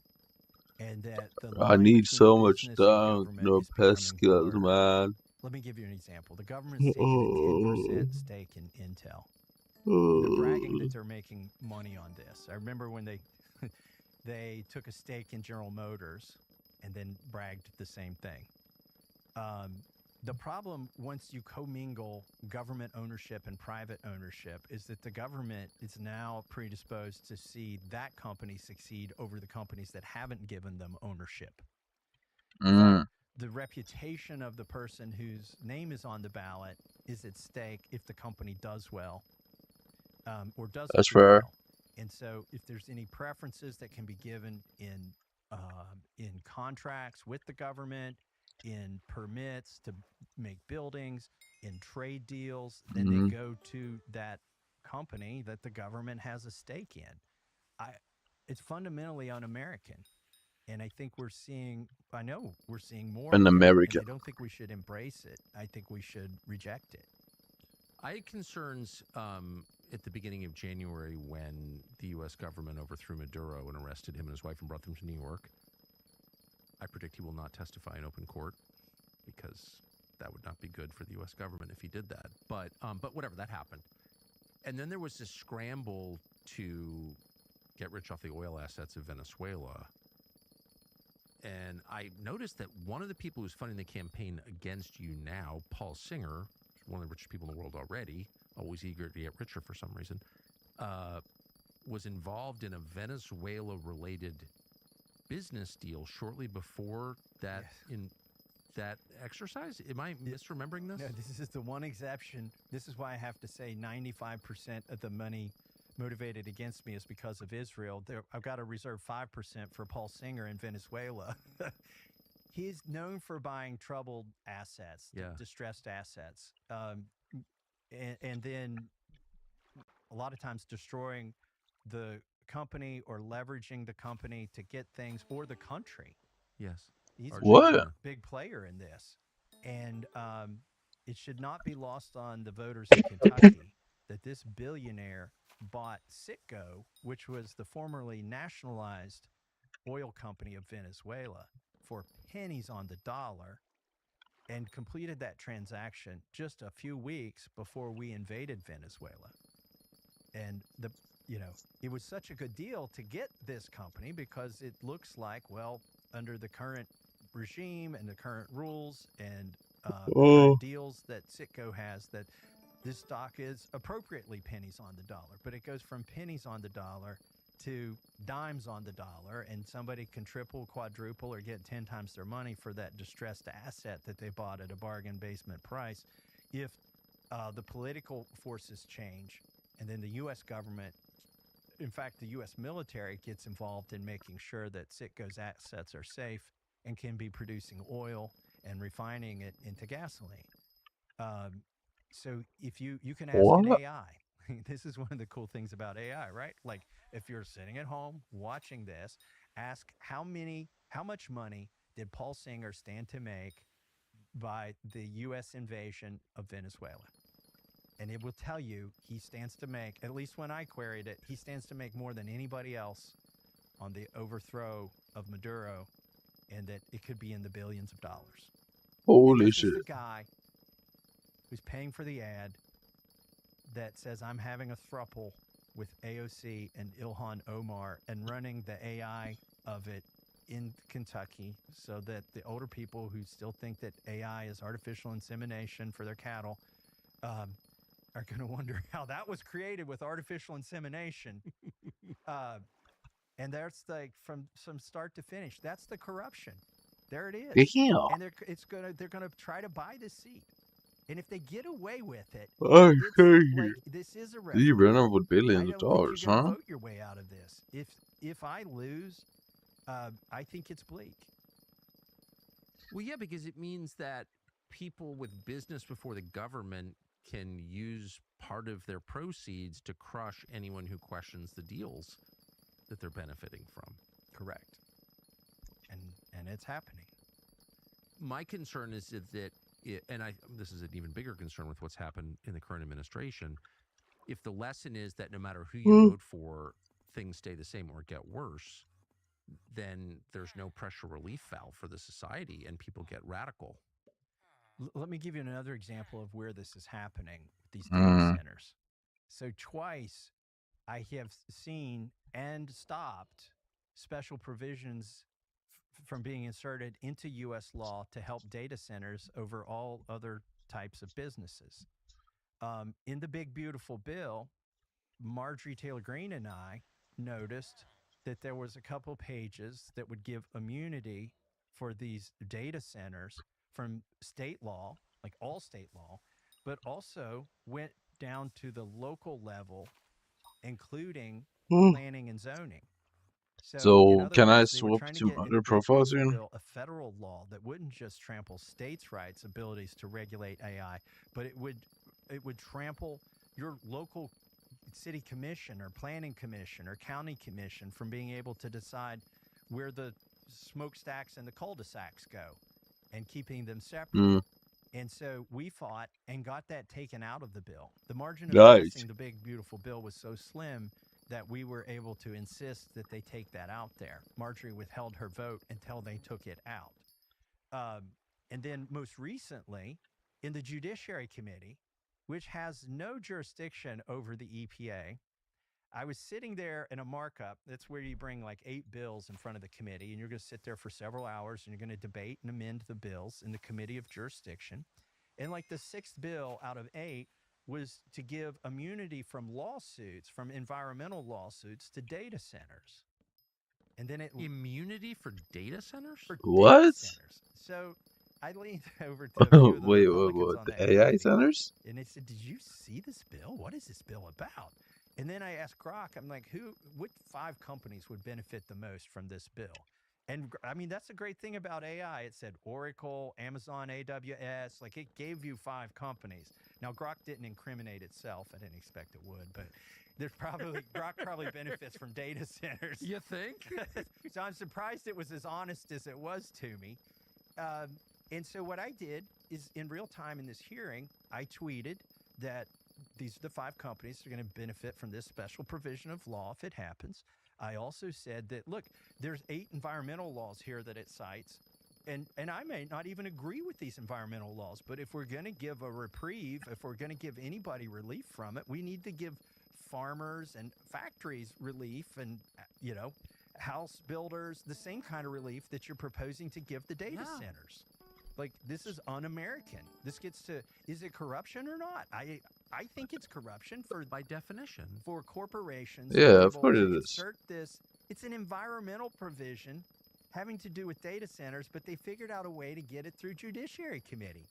And that I need so much dung, no pescas, man. Let me give you an example. The government's taking a 10% stake in Intel. They're bragging that they're making money on this. I remember when they took a stake in General Motors and then bragged the same thing. The problem, once you commingle government ownership and private ownership, is that the government is now predisposed to see that company succeed over the companies that haven't given them ownership. The reputation of the person whose name is on the ballot is at stake if the company does well or doesn't. That's fair. Well. And so if there's any preferences that can be given in contracts with the government, in permits to make buildings, in trade deals, then they go to that company that the government has a stake in. It's fundamentally un-American. And I think we're seeing more Un-American. I don't think we should embrace it. I think we should reject it. I had concerns at the beginning of January when the U.S. government overthrew Maduro and arrested him and his wife and brought them to New York. I predict he will not testify in open court because that would not be good for the U.S. government if he did that. But whatever, that happened. And then there was this scramble to get rich off the oil assets of Venezuela. And I noticed that one of the people who's funding the campaign against you now, Paul Singer, one of the richest people in the world already, always eager to get richer for some reason, was involved in a Venezuela-related business deal shortly before that in that exercise. Am I misremembering this? No, this is the one exception. This is why I have to say 95% of the money motivated against me is because of Israel. I've got to reserve 5% for Paul Singer in Venezuela. He's known for buying troubled assets, distressed assets, and then a lot of times destroying the company or leveraging the company to get things, or the country. Yes. He's What? a big player in this. And it should not be lost on the voters in Kentucky that this billionaire bought Citgo, which was the formerly nationalized oil company of Venezuela, for pennies on the dollar, and completed that transaction just a few weeks before we invaded Venezuela. And it was such a good deal to get this company because it looks like, well, under the current regime and the current rules and current deals that Citgo has, that this stock is appropriately pennies on the dollar. But it goes from pennies on the dollar to dimes on the dollar, and somebody can triple, quadruple, or get 10 times their money for that distressed asset that they bought at a bargain basement price. If the political forces change, and then the U.S. government, in fact, the U.S. military gets involved in making sure that Citgo's assets are safe and can be producing oil and refining it into gasoline. So if you can ask an AI, this is one of the cool things about AI, right? Like if you're sitting at home watching this, ask how much money did Paul Singer stand to make by the U.S. invasion of Venezuela? And it will tell you he stands to make, at least when I queried it, he stands to make more than anybody else on the overthrow of Maduro, and that it could be in the billions of dollars. Holy this shit. is the guy who's paying for the ad that says I'm having a throuple with AOC and Ilhan Omar and running the AI of it in Kentucky so that the older people who still think that AI is artificial insemination for their cattle are going to wonder how that was created with artificial insemination. And that's like from start to finish. That's the corruption. There it is. Yeah. And they're gonna try to buy this seat. And if they get away with it, this is a referendum. You run over with billions I of don't think dollars, you're gonna huh? vote your way out of this. If I lose, I think it's bleak. Well, yeah, because it means that people with business before the government can use part of their proceeds to crush anyone who questions the deals that they're benefiting from. Correct. And it's happening. My concern is that, this is an even bigger concern with what's happened in the current administration. If the lesson is that no matter who you vote for, things stay the same or get worse, then there's no pressure relief valve for the society and people get radical. Let me give you another example of where this is happening with these data centers. So twice I have seen and stopped special provisions from being inserted into U.S. law to help data centers over all other types of businesses. In the big, beautiful bill, Marjorie Taylor Greene and I noticed that there was a couple pages that would give immunity for these data centers from state law, like all state law, but also went down to the local level, including planning and zoning. So in other can I words, they were swap trying to to get in other the big, profiles beautiful here? bill a federal law that wouldn't just trample states' rights, abilities to regulate AI, but it would trample your local city commission or planning commission or county commission from being able to decide where the smokestacks and the cul-de-sacs go and keeping them separate. And so we fought and got that taken out of the bill. The margin of passing the big, beautiful bill was so slim that we were able to insist that they take that out there. Marjorie withheld her vote until they took it out. And then most recently, in the Judiciary Committee, which has no jurisdiction over the EPA, I was sitting there in a markup. That's where you bring like 8 bills in front of the committee, and you're going to sit there for several hours, and you're going to debate and amend the bills in the Committee of Jurisdiction. And like the 6th bill out of 8 was to give immunity from lawsuits, from environmental lawsuits, to data centers. And then immunity for data centers? What? Data centers. So I leaned over to a few of the Republicans on the that AI committee, centers? and they said, "Did you see this bill? What is this bill about?" And then I asked Grok, I'm like, what 5 companies would benefit the most from this bill? And I mean, that's the great thing about AI. It said Oracle, Amazon, AWS, like it gave you 5 companies. Now, Grok didn't incriminate itself. I didn't expect it would, but there's probably, Grok probably benefits from data centers. You think? So I'm surprised it was as honest as it was to me. And so what I did is in real time in this hearing, I tweeted that these are the 5 companies that are going to benefit from this special provision of law if it happens. I also said that, look, there's 8 environmental laws here that it cites, and I may not even agree with these environmental laws, but if we're going to give a reprieve, if we're going to give anybody relief from it, we need to give farmers and factories relief and, you know, house builders the same kind of relief that you're proposing to give the data centers. Like, this is un-American. This gets to, is it corruption or not? I think it's corruption by definition. For corporations Yeah, to be of able course to it is. insert this. It's an environmental provision having to do with data centers, but they figured out a way to get it through Judiciary Committee.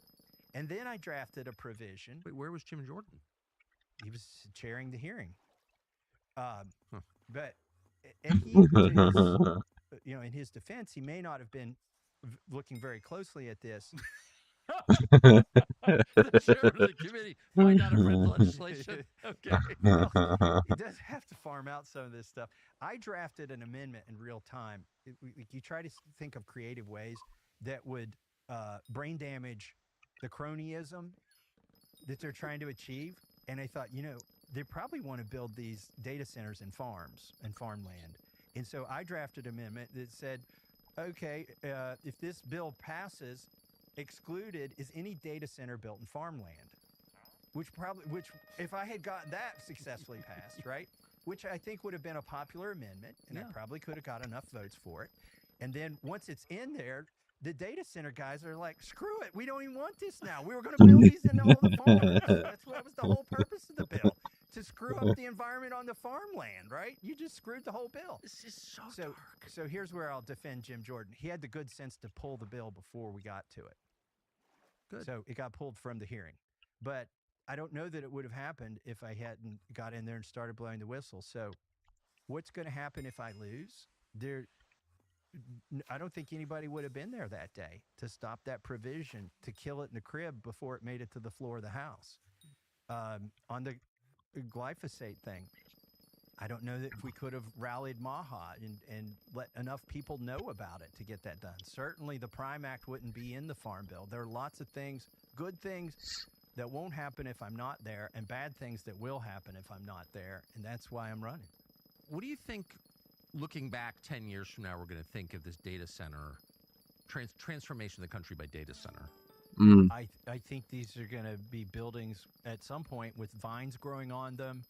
And then I drafted a provision. Wait, where was Jim Jordan? He was chairing the hearing. But, and he, to his, you know, in his defense, he may not have been looking very closely at this. The chair of the committee might not have read the legislation. Okay. Well, he does have to farm out some of this stuff. I drafted an amendment in real time. You try to think of creative ways that would brain damage the cronyism that they're trying to achieve And I thought, they probably want to build these data centers in farms and farmland. And so I drafted an amendment that said, okay, if this bill passes, excluded is any data center built in farmland. Which if I had gotten that successfully passed, right? Which I think would have been a popular amendment, and I probably could have got enough votes for it. And then once it's in there, the data center guys are like, screw it, we don't even want this now. We were going to build these in all the farms. That was the whole purpose of the bill, to screw up the environment on the farmland, right? You just screwed the whole bill. This is so dark. So here's where I'll defend Jim Jordan. He had the good sense to pull the bill before we got to it. Good. So it got pulled from the hearing. But I don't know that it would have happened if I hadn't got in there and started blowing the whistle. So what's going to happen if I lose? I don't think anybody would have been there that day to stop that provision, to kill it in the crib before it made it to the floor of the House. On the glyphosate thing, I don't know that if we could have rallied Maha and let enough people know about it to get that done. Certainly the Prime Act wouldn't be in the Farm Bill. There are lots of things, good things, that won't happen if I'm not there, and bad things that will happen if I'm not there, and that's why I'm running. What do you think, looking back 10 years from now, we're going to think of this data center, transformation of the country by data center? I think these are going to be buildings at some point with vines growing on them,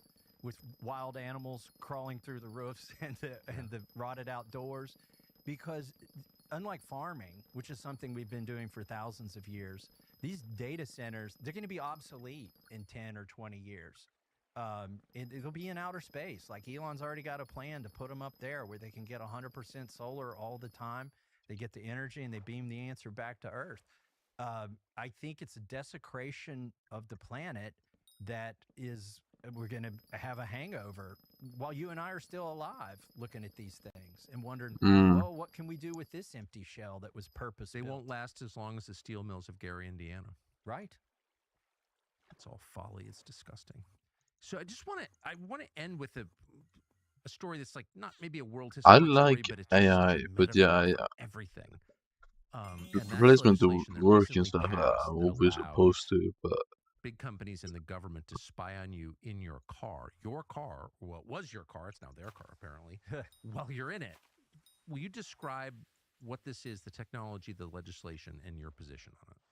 with wild animals crawling through the roofs and the rotted outdoors, because unlike farming, which is something we've been doing for thousands of years, these data centers, they're going to be obsolete in 10 or 20 years. It'll be in outer space. Like Elon's already got a plan to put them up there where they can get 100% solar all the time. They get the energy and they beam the answer back to Earth. I think it's a desecration of the planet that is, we're going to have a hangover while you and I are still alive looking at these things and wondering, well, what can we do with this empty shell that was purpose-built? They won't last as long as the steel mills of Gary, Indiana. Right. That's all folly. It's disgusting. So I want to end with a story that's like not maybe a world history story, but it's AI, but yeah, everything. Replacement of work and stuff are always opposed to, but big companies and the government to spy on you in your car, well, it was your car, it's now their car apparently, while you're in it. Will you describe what this is, the technology, the legislation, and your position on it?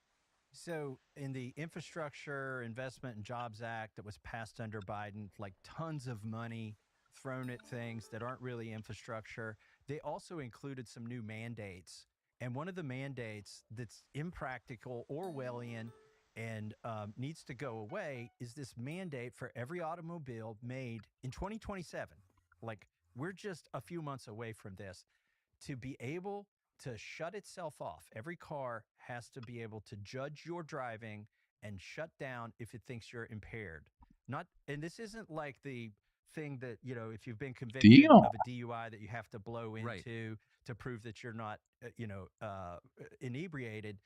So in the Infrastructure Investment and Jobs Act that was passed under Biden, like tons of money thrown at things that aren't really infrastructure, they also included some new mandates. And one of the mandates that's impractical, Orwellian, and needs to go away is this mandate for every automobile made in 2027. Like, we're just a few months away from this, to be able to shut itself off. Every car has to be able to judge your driving and shut down if it thinks you're impaired. And this isn't like the thing that, if you've been convicted of a DUI that you have to blow into to prove that you're not, inebriated.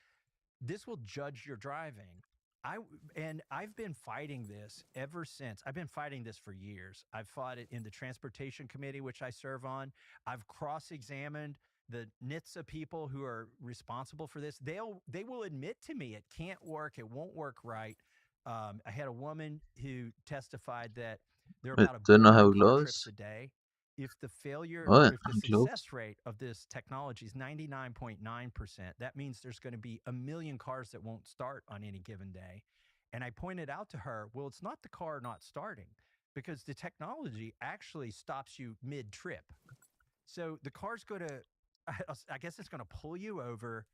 This will judge your driving. I've been fighting this ever since. I've been fighting this for years. I've fought it in the Transportation Committee, which I serve on. I've cross-examined the NHTSA people who are responsible for this. They will admit to me it can't work. It won't work right. I had a woman who testified that there are about 1 billion car trips a day. If the success rate of this technology is 99.9%, that means there's going to be 1 million cars that won't start on any given day. And I pointed out to her, well, it's not the car not starting, because the technology actually stops you mid-trip. So the car's going to, I guess it's going to pull you over,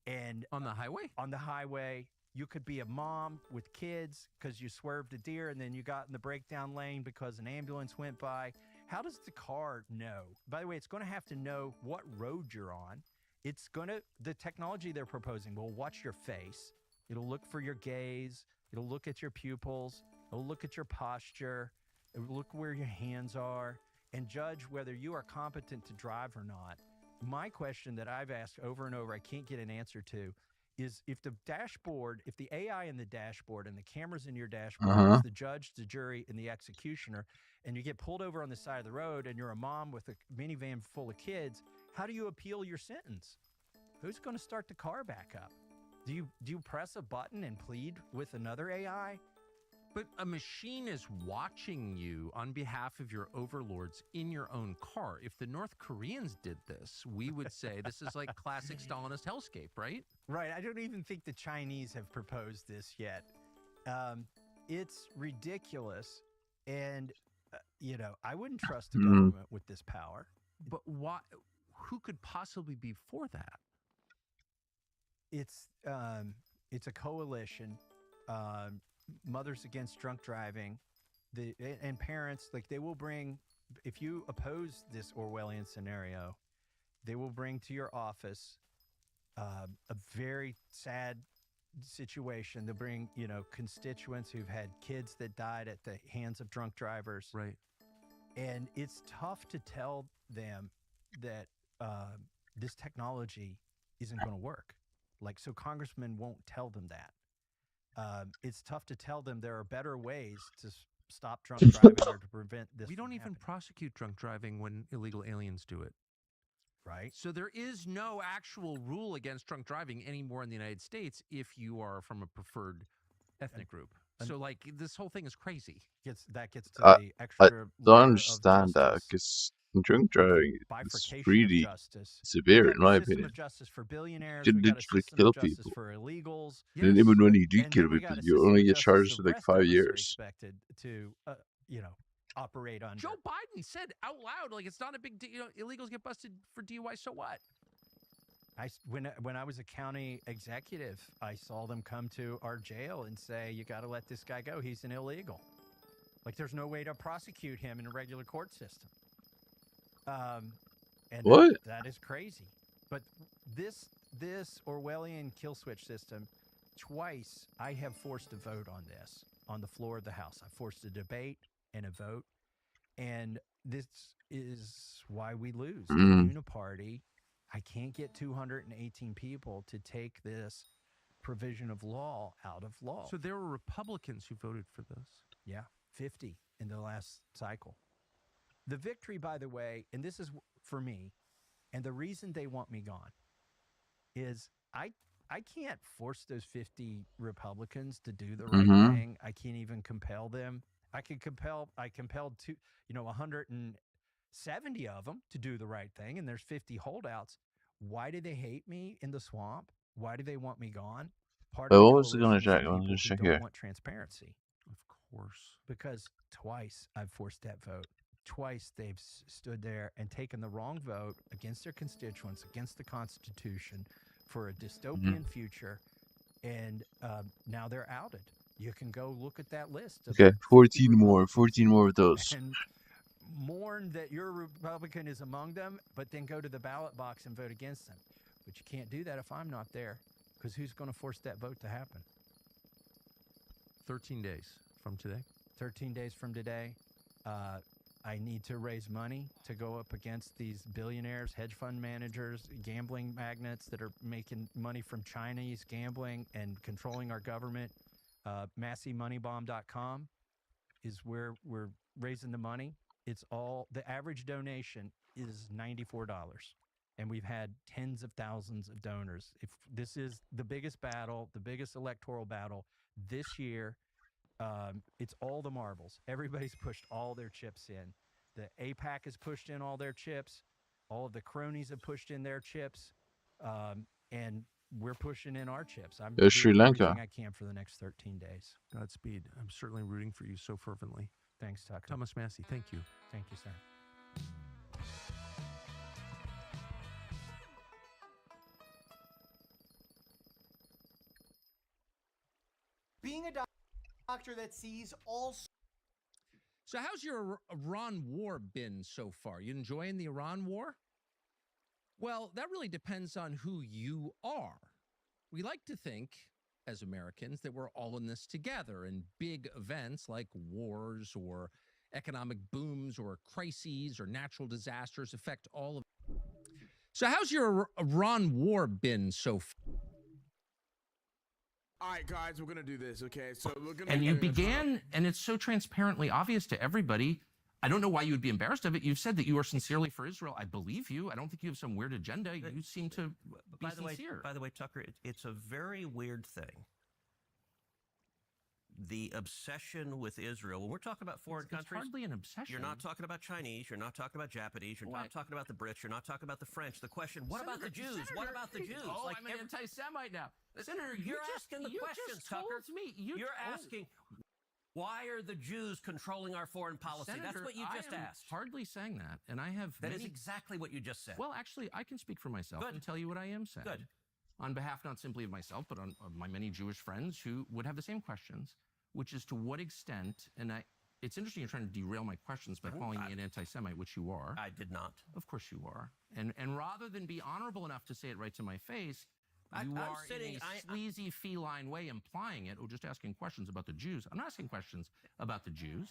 and on the highway? On the highway. You could be a mom with kids because you swerved a deer and then you got in the breakdown lane because an ambulance went by. How does the car know? By the way, it's going to have to know what road you're on. The technology they're proposing will watch your face. It'll look for your gaze. It'll look at your pupils. It'll look at your posture. It'll look where your hands are and judge whether you are competent to drive or not. My question that I've asked over and over, I can't get an answer to, is if the AI in the dashboard and the cameras in your dashboard is the judge, the jury, and the executioner, and you get pulled over on the side of the road and you're a mom with a minivan full of kids, how do you appeal your sentence? Who's going to start the car back up? Do you press a button and plead with another AI? But a machine is watching you on behalf of your overlords in your own car. If the North Koreans did this, we would say this is like classic Stalinist hellscape, right? Right. I don't even think the Chinese have proposed this yet. It's ridiculous. And, I wouldn't trust the government with this power. But why? Who could possibly be for that? It's a coalition. Mothers Against Drunk Driving, and parents, like, they will bring, if you oppose this Orwellian scenario, they will bring to your office a very sad situation. They'll bring, constituents who've had kids that died at the hands of drunk drivers. Right. And it's tough to tell them that this technology isn't going to work. Like, so congressmen won't tell them that. It's tough to tell them there are better ways to stop drunk driving or to prevent this. We don't even prosecute drunk driving when illegal aliens do it. Right. So there is no actual rule against drunk driving anymore in the United States if you are from a preferred ethnic group. So, like, this whole thing is crazy. That gets to the extra. I don't understand that, because drunk driving is really severe, in my opinion. Justice for billionaires. You literally kill people. For illegals. And even when you do kill people, you only get charged for like 5 years. Expected to, operate on. Joe Biden said out loud, like, it's not a big deal. Illegals get busted for DUI, so what? When I was a county executive, I saw them come to our jail and say, "You got to let this guy go. He's an illegal." Like, there's no way to prosecute him in a regular court system. And what? That is crazy. But this Orwellian kill switch system, twice I have forced a vote on this on the floor of the House. I forced a debate and a vote, and this is why we lose. The Uniparty. I can't get 218 people to take this provision of law out of law. So there were Republicans who voted for this. Yeah, 50 in the last cycle. The victory, by the way, and this is for me, and the reason they want me gone, is I can't force those 50 Republicans to do the right thing. I can't even compel them. I compelled 170 of them to do the right thing, and there's 50 holdouts. Why do they hate me in the swamp? Why do they want me gone? Part of what was I going to check? People Let's check who here. don't want transparency. Of course. Because twice I've forced that vote. Twice they've stood there and taken the wrong vote against their constituents, against the Constitution, for a dystopian future, and now they're outed. You can go look at that list. Of 14 more of those. And mourn that your Republican is among them, but then go to the ballot box and vote against them. But you can't do that if I'm not there, because who's going to force that vote to happen? 13 days from today. 13 days from today. I need to raise money to go up against these billionaires, hedge fund managers, gambling magnates that are making money from Chinese gambling and controlling our government. MassyMoneyBomb.com is where we're raising the money. It's all, the average donation is $94. And we've had tens of thousands of donors. If this is the biggest battle, the biggest electoral battle this year, it's all the marbles. Everybody's pushed all their chips in. The AIPAC has pushed in all their chips. All of the cronies have pushed in their chips. And we're pushing in our chips. I'm doing Sri Lanka. everything I can for the next 13 days. Godspeed. I'm certainly rooting for you so fervently. Thanks, Tucker. Thomas Massey, thank you. Thank you, sir. Being a doctor that sees all. So how's your Iran war been so far? You enjoying the Iran war? Well, that really depends on who you are. We like to think, as Americans, that we're all in this together, and big events like wars or economic booms or crises or natural disasters affect all of. So how's your Iran war been so far? All right, guys, we're gonna do this, okay? So we're gonna. And you began, and it's so transparently obvious to everybody. I don't know why you would be embarrassed of it. You've said that you are sincerely for Israel. I believe you. I don't think you have some weird agenda. You seem to be sincere. By the way, Tucker, it's a very weird thing the obsession with Israel, when we're talking about foreign countries, it's hardly an obsession. You're not talking about Chinese, you're not talking about Japanese, you're not talking about the Brits, you're not talking about the French. The question, what about the Jews? What about the Jews? Oh, I'm an anti-Semite now. Senator, you're asking the questions, Tucker. You're asking, why are the Jews controlling our foreign policy? Senator, that's what you just asked. Hardly saying that, and I have. That is exactly what you just said. Well, actually, I can speak for myself and tell you what I am saying. Good. On behalf not simply of myself, but on my many Jewish friends who would have the same questions, which is to what extent, and it's interesting you're trying to derail my questions by calling me an anti-Semite, which you are. I did not. Of course you are. And rather than be honorable enough to say it right to my face, you are in a sleazy feline way implying it, or just asking questions about the Jews. I'm not asking questions about the Jews.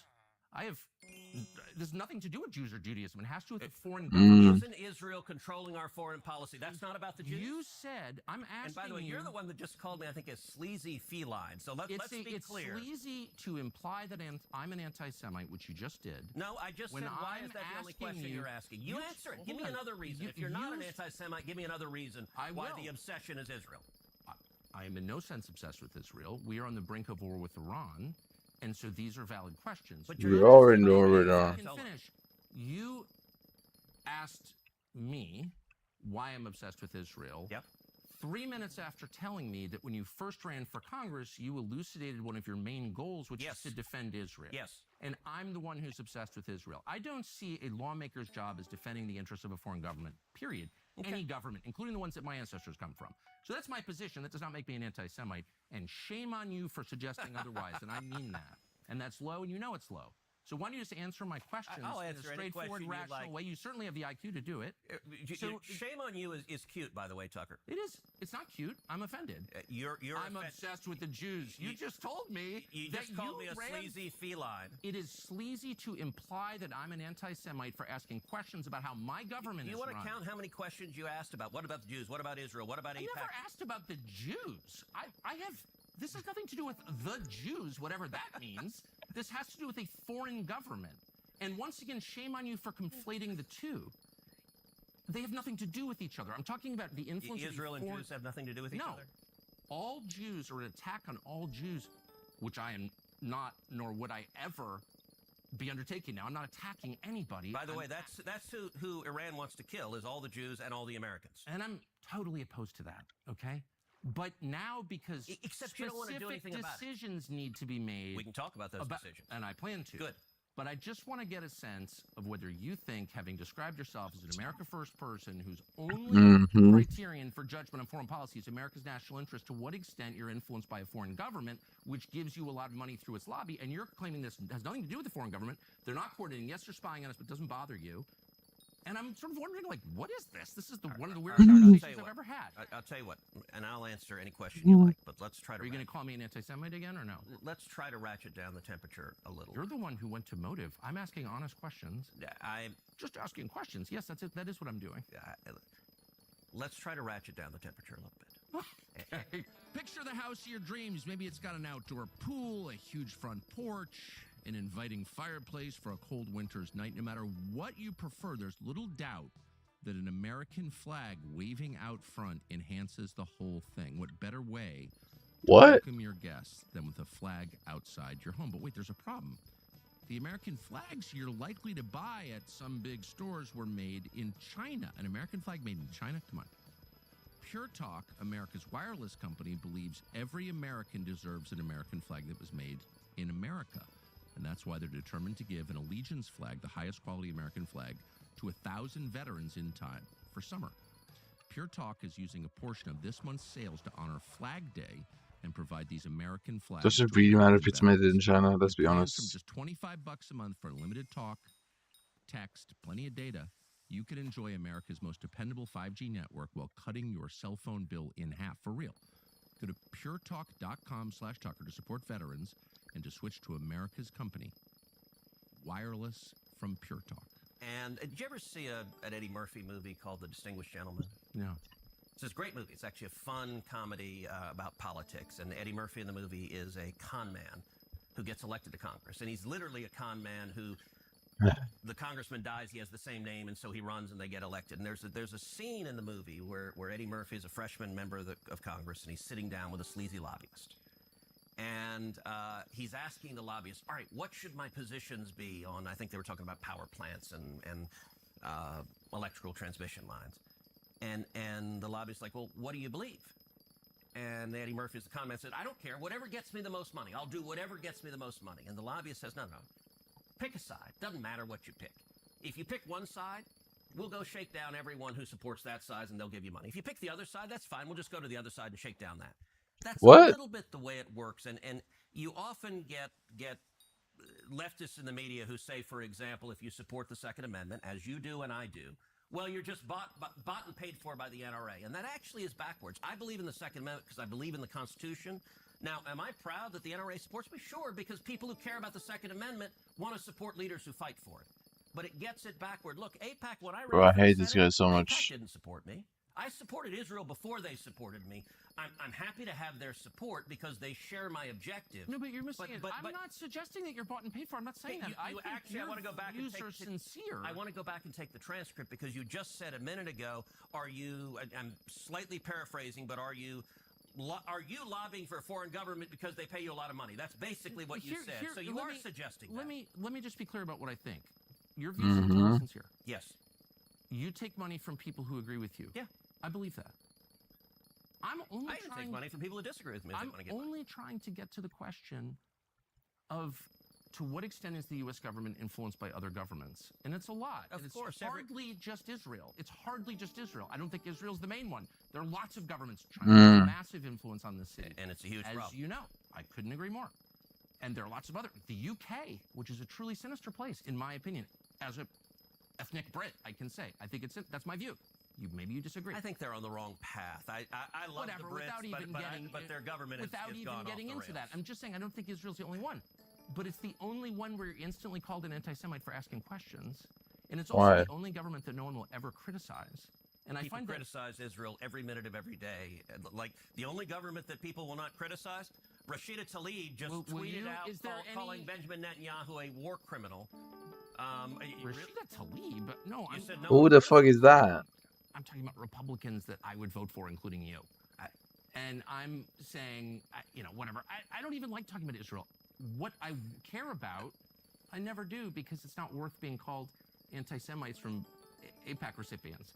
There's nothing to do with Jews or Judaism. It has to do with the foreign government. Isn't Israel controlling our foreign policy? That's not about the Jews. You said, I'm asking you. And by the way, you're the one that just called me, I think, a sleazy feline. So let's be clear. It's sleazy to imply that I'm an anti-Semite, which you just did. No, I just said, why is that the only question you're asking? You answer it. Give me another reason. If you're not an anti-Semite, give me another reason why the obsession is Israel. I am in no sense obsessed with Israel. We are on the brink of war with Iran. And so these are valid questions. But we already know where they are. You asked me why I'm obsessed with Israel. Yep. 3 minutes after telling me that when you first ran for Congress, you elucidated one of your main goals, which is to defend Israel. Yes. And I'm the one who's obsessed with Israel. I don't see a lawmaker's job as defending the interests of a foreign government, period. Okay. Any government, including the ones that my ancestors come from. So that's my position. That does not make me an anti-Semite. And shame on you for suggesting otherwise. And I mean that. And that's low, and you know it's low. So why don't you just answer my questions in a straightforward, rational way? You certainly have the IQ to do it. Shame on you is cute, by the way, Tucker. It is. It's not cute. I'm offended. I'm obsessed with the Jews. You just told me you just called me a sleazy feline. It is sleazy to imply that I'm an anti-Semite for asking questions about how my government is run. You want to count how many questions you asked about? What about the Jews? What about Israel? What about AIPAC? I never asked about the Jews. I have... This has nothing to do with the Jews, whatever that means. This has to do with a foreign government. And once again, shame on you for conflating the two. They have nothing to do with each other. I'm talking about the influence Israel of and Jews have nothing to do with each other? All Jews, or an attack on all Jews, which I am not, nor would I ever be undertaking now. I'm not attacking anybody. By the way, that's who Iran wants to kill, is all the Jews and all the Americans. And I'm totally opposed to that, okay? But now, because except you don't want to do anything about it. Decisions need to be made. We can talk about those decisions. And I plan to. Good. But I just want to get a sense of whether you think, having described yourself as an America First person whose only criterion for judgment on foreign policy is America's national interest, to what extent you're influenced by a foreign government, which gives you a lot of money through its lobby, and you're claiming this has nothing to do with the foreign government. They're not coordinating. Yes, they're spying on us, but it doesn't bother you. And I'm sort of wondering, like, what is this? This is one of the weirdest conversations I've ever had. I'll tell you what, and I'll answer any question you like, but let's try to... Are you going to call me an anti-Semite again, or no? Let's try to ratchet down the temperature a little. You're the one who went to motive. I'm asking honest questions. I'm just asking questions. Yes, that's it. That is what I'm doing. Let's try to ratchet down the temperature a little bit. Okay. Picture the house of your dreams. Maybe it's got an outdoor pool, a huge front porch, an inviting fireplace for a cold winter's night. No matter what you prefer, there's little doubt that an American flag waving out front enhances the whole thing. What better way to welcome your guests than with a flag outside your home? But wait, there's a problem. The American flags you're likely to buy at some big stores were made in China. An American flag made in China? Come on. Pure Talk, America's wireless company, believes every American deserves an American flag that was made in America. And that's why they're determined to give an allegiance flag, the highest quality American flag, to 1,000 veterans in time for summer. Pure Talk is using a portion of this month's sales to honor Flag Day and provide these American flags. Does it really matter if it's made in China? Let's be honest. From just $25 a month for unlimited talk, text, plenty of data, you can enjoy America's most dependable 5G network while cutting your cell phone bill in half, for real. Go to puretalk.com/Tucker to support veterans and to switch to America's company, wireless from Pure Talk. And did you ever see an Eddie Murphy movie called The Distinguished Gentleman? No. It's this great movie. It's actually a fun comedy about politics. And Eddie Murphy in the movie is a con man who gets elected to Congress. And he's literally a con man who... the congressman dies, he has the same name, and so he runs and they get elected. And there's a scene in the movie where Eddie Murphy is a freshman member of Congress, and he's sitting down with a sleazy lobbyist. And he's asking the lobbyists, all right, what should my positions be on, I think they were talking about power plants and electrical transmission lines. And the lobbyist's like, well, what do you believe? And Eddie Murphy's the comment said, I don't care. Whatever gets me the most money. I'll do whatever gets me the most money. And the lobbyist says, no. Pick a side. Doesn't matter what you pick. If you pick one side, we'll go shake down everyone who supports that side and they'll give you money. If you pick the other side, that's fine. We'll just go to the other side and shake down that. That's a little bit the way it works. And you often get leftists in the media who say, for example, if you support the Second Amendment, as you do and I do, well, you're just bought and paid for by the NRA. And that actually is backwards. I believe in the Second Amendment because I believe in the Constitution. Now, am I proud that the NRA supports me? Sure, because people who care about the Second Amendment want to support leaders who fight for it. But it gets it backward. Look, AIPAC, when I Bro, I hate this guy so much. AIPAC didn't support me. I supported Israel before they supported me. I'm happy to have their support because they share my objective. No, but you're missing it. I'm not suggesting that you're bought and paid for. I'm not saying that. I want to go back and take sincere. I want to go back and take the transcript because you just said a minute ago, I'm slightly paraphrasing, but are you lobbying for a foreign government because they pay you a lot of money? That's basically what you said. So you are suggesting that. Let me just be clear about what I think. Your view is entirely sincere. Yes. You take money from people who agree with you. Yeah. I believe that. I even take money from people who disagree with me. I'm only trying to get to the question of to what extent is the U.S. government influenced by other governments? And it's a lot. Of course. It's hardly just Israel. It's hardly just Israel. I don't think Israel's the main one. There are lots of governments trying to have massive influence on this city. And it's a huge problem. As you know, I couldn't agree more. And there are lots of other. The UK, which is a truly sinister place, in my opinion, as a ethnic Brit, I can say. I think that's my view. Maybe you disagree. I think they're on the wrong path. I love the Brits, but their government without even getting into that. I'm just saying I don't think Israel's the only one. But it's the only one where you're instantly called an anti-Semite for asking questions. And it's also the only government that no one will ever criticize. And people criticize Israel every minute of every day. Like, the only government that people will not criticize, Rashida Tlaib just tweeted out calling Benjamin Netanyahu a war criminal. Rashida Tlaib? No, you said no. Who the fuck is that? I'm talking about Republicans that I would vote for, including you. And I'm saying, whatever. I don't even like talking about Israel. What I care about, I never do because it's not worth being called anti-Semites from AIPAC recipients.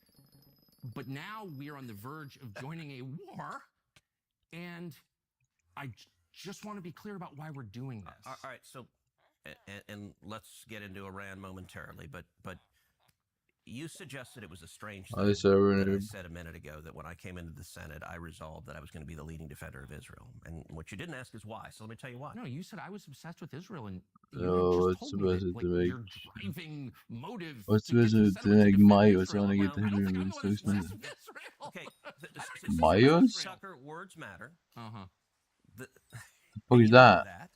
But now we're on the verge of joining a war, and I just want to be clear about why we're doing this. All right, so, and let's get into Iran momentarily, but you suggested it was a strange thing that I said a minute ago that when I came into the Senate, I resolved that I was going to be the leading defender of Israel. And what you didn't ask is why, so let me tell you why. No, you said I was obsessed with Israel, and you just told me that, your driving motive What's to supposed to make Mayo sound like it's so expensive? Okay. Mayos? Sucker, words matter. The fuck is that?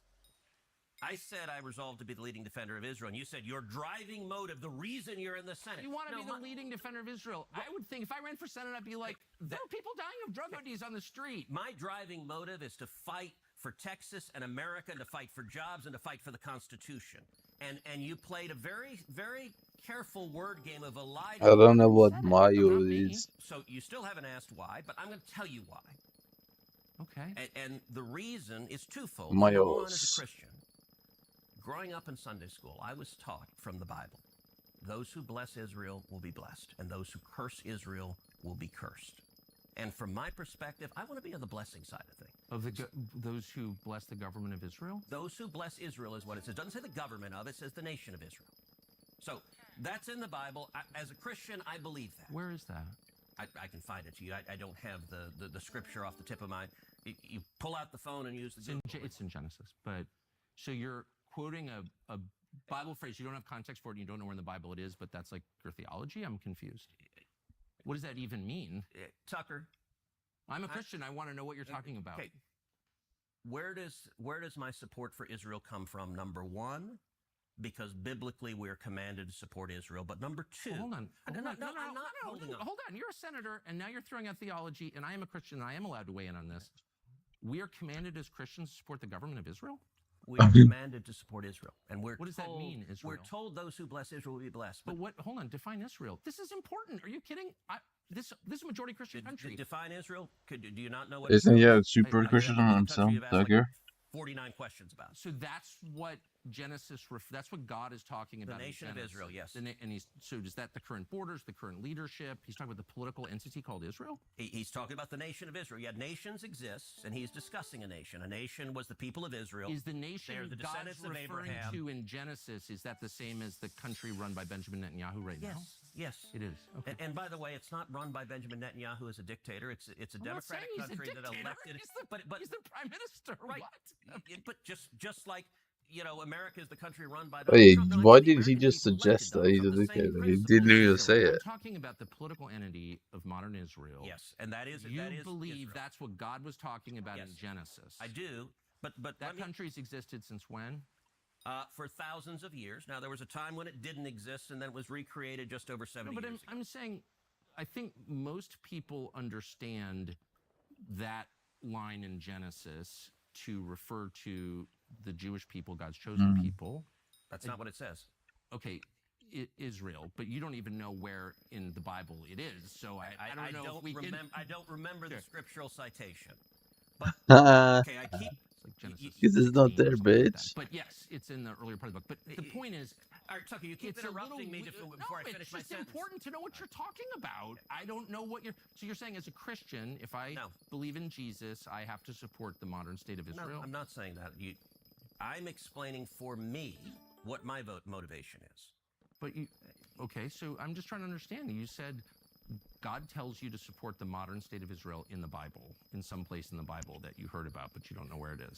I said I resolved to be the leading defender of Israel, and you said your driving motive, the reason you're in the Senate. You want to be the leading defender of Israel. I would think if I ran for Senate, I'd be like, there are people dying of drug ODs on the street. My driving motive is to fight for Texas and America, and to fight for jobs, and to fight for the Constitution. And you played a very, very careful word game of a lie. I don't know what Mayo is. So you still haven't asked why, but I'm going to tell you why. Okay. And the reason is twofold. Mayos. Number one, as a Christian, growing up in Sunday school, I was taught from the Bible, those who bless Israel will be blessed, and those who curse Israel will be cursed. And from my perspective, I want to be on the blessing side of things. Of those who bless the government of Israel? Those who bless Israel is what it says. It doesn't say the government of it, says the nation of Israel. So that's in the Bible. As a Christian, I believe that. Where is that? I can find it to you. I don't have the scripture off the tip of my... You pull out the phone and use the Google. It's in Genesis. But so you're quoting a Bible phrase. You don't have context for it. And you don't know where in the Bible it is, but that's like your theology? I'm confused. What does that even mean? Tucker. I'm a Christian. I want to know what you're talking about. Okay. Where does my support for Israel come from? Number one, because biblically we're commanded to support Israel. But number two... Hold on. I'm not holding on. Hold on. You're a senator, and now you're throwing out theology, and I am a Christian, and I am allowed to weigh in on this. We are commanded as Christians to support the government of Israel? We are commanded to support Israel. And what does that mean, Israel? We're told those who bless Israel will be blessed. But what? Hold on. Define Israel. This is important. Are you kidding? This is a majority Christian country. Define Israel? Do you not know what? Isn't he a super Christian himself, Tucker? 49 questions about. So that's what Genesis, that's what God is talking about. The nation of Israel, yes. And so is that the current borders, the current leadership? He's talking about the political entity called Israel? He's talking about the nation of Israel. Yeah, nations exist, and he's discussing a nation. A nation was the people of Israel. Is the nation They're the God's descendants of referring Abraham. to in Genesis, is that the same as the country run by Benjamin Netanyahu right now? Yes. It is. Okay. And by the way, it's not run by Benjamin Netanyahu as a dictator. It's a democratic country that elected. He's the prime minister. Right. What? But just like, America is the country run by. Wait, Trump. No, why the did he American just people suggest that elected he's a them from the same dictator? He principles. didn't even say I'm it. talking about the political entity of modern Israel. Yes, and that is You that is believe Israel. that's what God was talking about Yes. in Genesis. I do, but that country's existed since when? For thousands of years. Now, there was a time when it didn't exist, and then it was recreated just over 70 No, but years ago. I'm saying, I think most people understand that line in Genesis to refer to the Jewish people, God's chosen people. That's not what it says. Okay, Israel, but you don't even know where in the Bible it is. So I don't know if we can. I don't remember the scriptural citation. Haha. Okay, I keep. Because it's not there, bitch. But yes, it's in the earlier part of the book. But the point is, all right, Tucker, you keep it's a interrupting me little- before no, I finish my it's just sentence. important to know what you're talking about. I don't know what you're. So you're saying, as a Christian, if I believe in Jesus, I have to support the modern state of Israel? No, I'm not saying that. I'm explaining for me what my motivation is. But okay, so I'm just trying to understand. You said God tells you to support the modern state of Israel in the Bible, in some place in the Bible that you heard about, but you don't know where it is.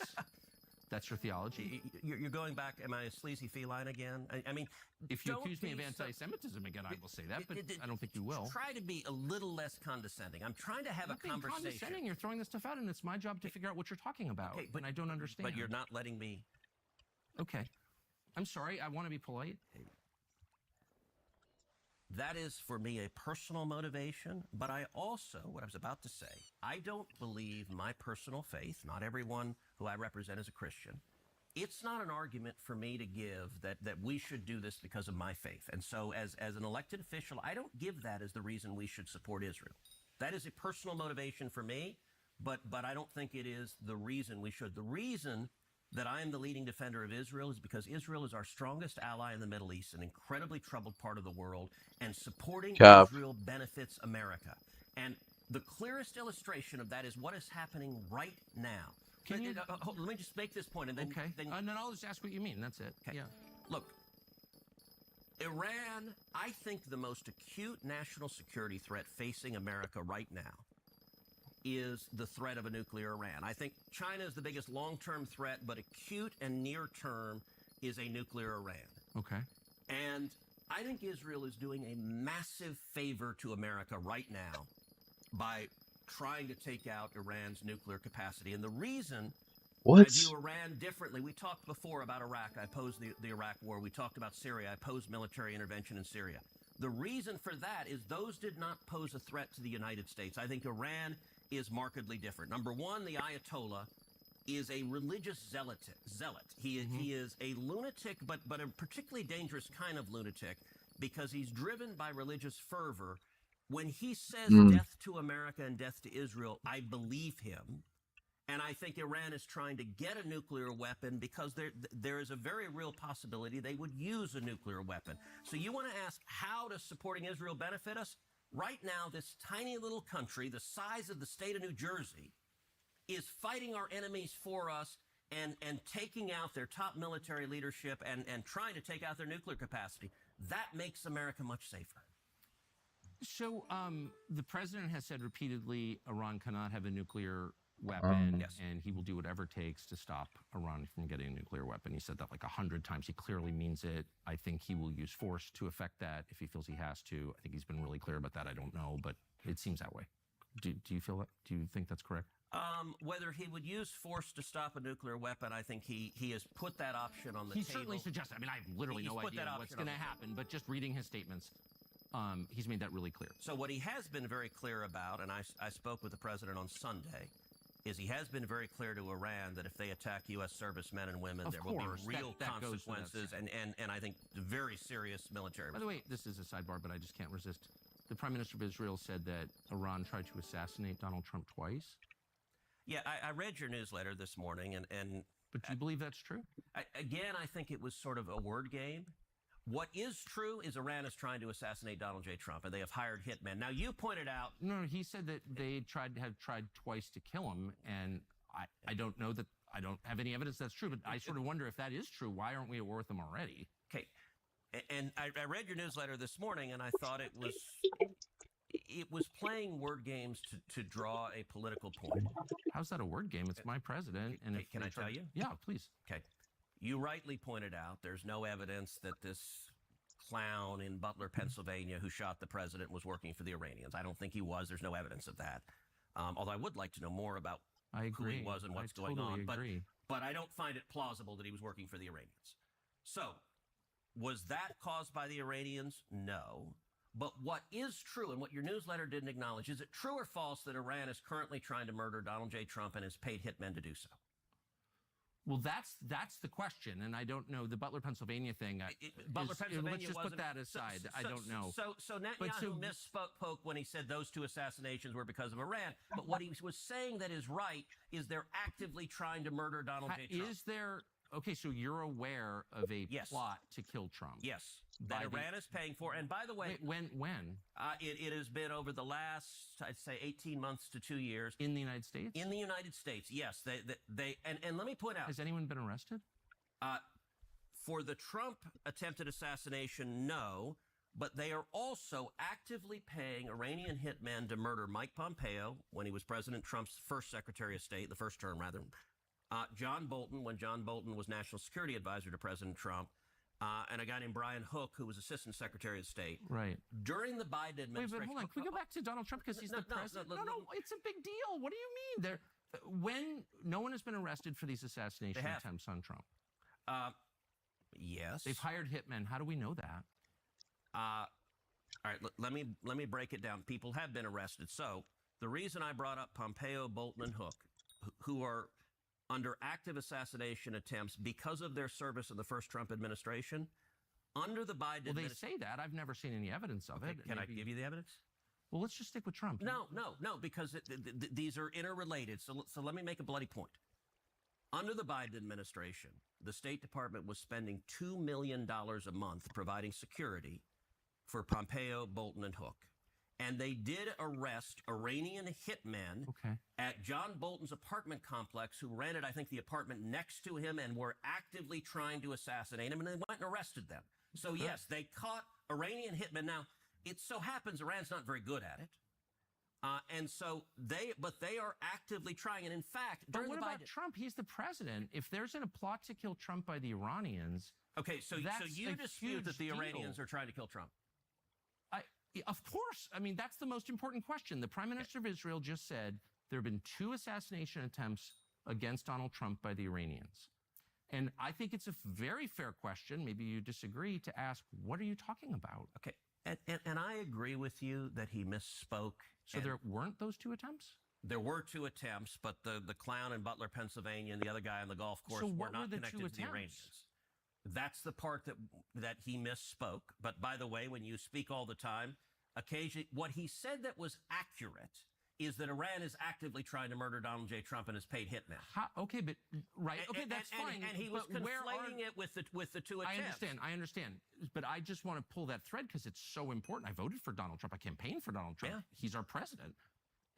That's your theology? You're going back, am I a sleazy feline again? I mean, if you accuse me of anti-Semitism again, I will say that, but I don't think you will. Try to be a little less condescending. I'm trying to have a conversation. Condescending. You're throwing this stuff out, and it's my job to figure out what you're talking about. Okay, but I don't understand. But you're not letting me. Okay. I'm sorry. I want to be polite. That is, for me, a personal motivation, but I also, what I was about to say, I don't believe my personal faith, not everyone who I represent is a Christian. It's not an argument for me to give that we should do this because of my faith. And so as an elected official, I don't give that as the reason we should support Israel. That is a personal motivation for me, but I don't think it is the reason we should. The reason that I am the leading defender of Israel is because Israel is our strongest ally in the Middle East, an incredibly troubled part of the world, and supporting Israel benefits America. And the clearest illustration of that is what is happening right now. Let me just make this point, and then and then I'll just ask what you mean. That's it. Okay. Yeah. Look, Iran, I think the most acute national security threat facing America right now is the threat of a nuclear Iran. I think China is the biggest long-term threat, but acute and near-term is a nuclear Iran. Okay. And I think Israel is doing a massive favor to America right now by trying to take out Iran's nuclear capacity. And the reason I view Iran differently, we talked before about Iraq. I opposed the Iraq war. We talked about Syria. I opposed military intervention in Syria. The reason for that is those did not pose a threat to the United States. I think Iran is markedly different. Number one, the Ayatollah is a religious zealot. He is a lunatic, but a particularly dangerous kind of lunatic because he's driven by religious fervor. When he says death to America and death to Israel, I believe him. And I think Iran is trying to get a nuclear weapon because there is a very real possibility they would use a nuclear weapon. So you want to ask, how does supporting Israel benefit us? Right now, this tiny little country, the size of the state of New Jersey, is fighting our enemies for us and taking out their top military leadership and trying to take out their nuclear capacity. That makes America much safer. So the president has said repeatedly Iran cannot have a nuclear weapon, and he will do whatever it takes to stop Iran from getting a nuclear weapon. He said that like 100 times. He clearly means it. I think he will use force to effect that if he feels he has to. I think he's been really clear about that. I don't know, but it seems that way. Do you feel that? Do you think that's correct? Whether he would use force to stop a nuclear weapon, I think he has put that option on the table. He certainly suggested. I mean, I have literally no idea what's going to happen, but just reading his statements, he's made that really clear. So what he has been very clear about, and I spoke with the president on Sunday, is he has been very clear to Iran that if they attack U.S. servicemen and women, there will be real consequences and I think very serious military. By the way, this is a sidebar, but I just can't resist. The Prime Minister of Israel said that Iran tried to assassinate Donald Trump twice. Yeah, I read your newsletter this morning, and But do you believe that's true? Again, I think it was sort of a word game. What is true is Iran is trying to assassinate Donald J. Trump, and they have hired hitmen. Now, you pointed out... No, he said that they have tried twice to kill him, and I don't know that... I don't have any evidence that's true, but I sort of wonder if that is true. Why aren't we at war with them already? Okay. And I read your newsletter this morning, and I thought it was playing word games to draw a political point. How's that a word game? It's my president. And can I tell you? Yeah, please. Okay. You rightly pointed out there's no evidence that this clown in Butler, Pennsylvania, who shot the president was working for the Iranians. I don't think he was. There's no evidence of that. Although I would like to know more about who he was and what's going on. But I don't find it plausible that he was working for the Iranians. So, was that caused by the Iranians? No. But what is true, and what your newsletter didn't acknowledge, is it true or false that Iran is currently trying to murder Donald J. Trump and has paid hitmen to do so? Well, that's the question, and I don't know the Butler, Pennsylvania thing. Pennsylvania. Let's just put that aside. I don't know. So Netanyahu misspoke when he said those two assassinations were because of Iran. But what he was saying that is right is they're actively trying to murder Donald J. Trump. Is there? Okay, so you're aware of a plot to kill Trump? Yes, that Iran is paying for. And by the way, when? It has been over the last, I'd say, 18 months to 2 years. In the United States? In the United States, yes. And let me point out. Has anyone been arrested? For the Trump attempted assassination, no. But they are also actively paying Iranian hitmen to murder Mike Pompeo when he was President Trump's first Secretary of State, the first term, rather. John Bolton, when John Bolton was National Security Advisor to President Trump, and a guy named Brian Hook, who was Assistant Secretary of State. Right. During the Biden administration... Wait, but hold on. Can we go back to Donald Trump because he's the president? No, it's a big deal. What do you mean? When no one has been arrested for these assassination attempts on Trump. Yes. They've hired hitmen. How do we know that? All right, let me break it down. People have been arrested. So the reason I brought up Pompeo, Bolton, and Hook, who are under active assassination attempts because of their service in the first Trump administration, under the Biden administration... Well, they say that. I've never seen any evidence of it. Can I give you the evidence? Well, let's just stick with Trump. No, because these are interrelated. So let me make a bloody point. Under the Biden administration, the State Department was spending $2 million a month providing security for Pompeo, Bolton, and Hook. And they did arrest Iranian hitmen at John Bolton's apartment complex who rented, I think, the apartment next to him and were actively trying to assassinate him, and they went and arrested them. So, yes, they caught Iranian hitmen. Now, it so happens Iran's not very good at it. And so they are actively trying. And in fact, but what about Trump? He's the president. If there's a plot to kill Trump by the Iranians, so you dispute that the Iranians are trying to kill Trump? Of course. I mean, that's the most important question. The Prime Minister of Israel just said there have been 2 assassination attempts against Donald Trump by the Iranians. And I think it's a very fair question, maybe you disagree, to ask, what are you talking about? Okay. And I agree with you that he misspoke. So there weren't those 2 attempts? There were 2 attempts, but the clown in Butler, Pennsylvania, and the other guy on the golf course were not connected to the Iranians. That's the part that he misspoke. But by the way, when you speak all the time, occasionally, what he said that was accurate is that Iran is actively trying to murder Donald J. Trump and has paid hitmen. Okay, but that's fine. And he was conflating it with the 2 attempts. I understand. But I just want to pull that thread because it's so important. I voted for Donald Trump. I campaigned for Donald Trump. Yeah. He's our president.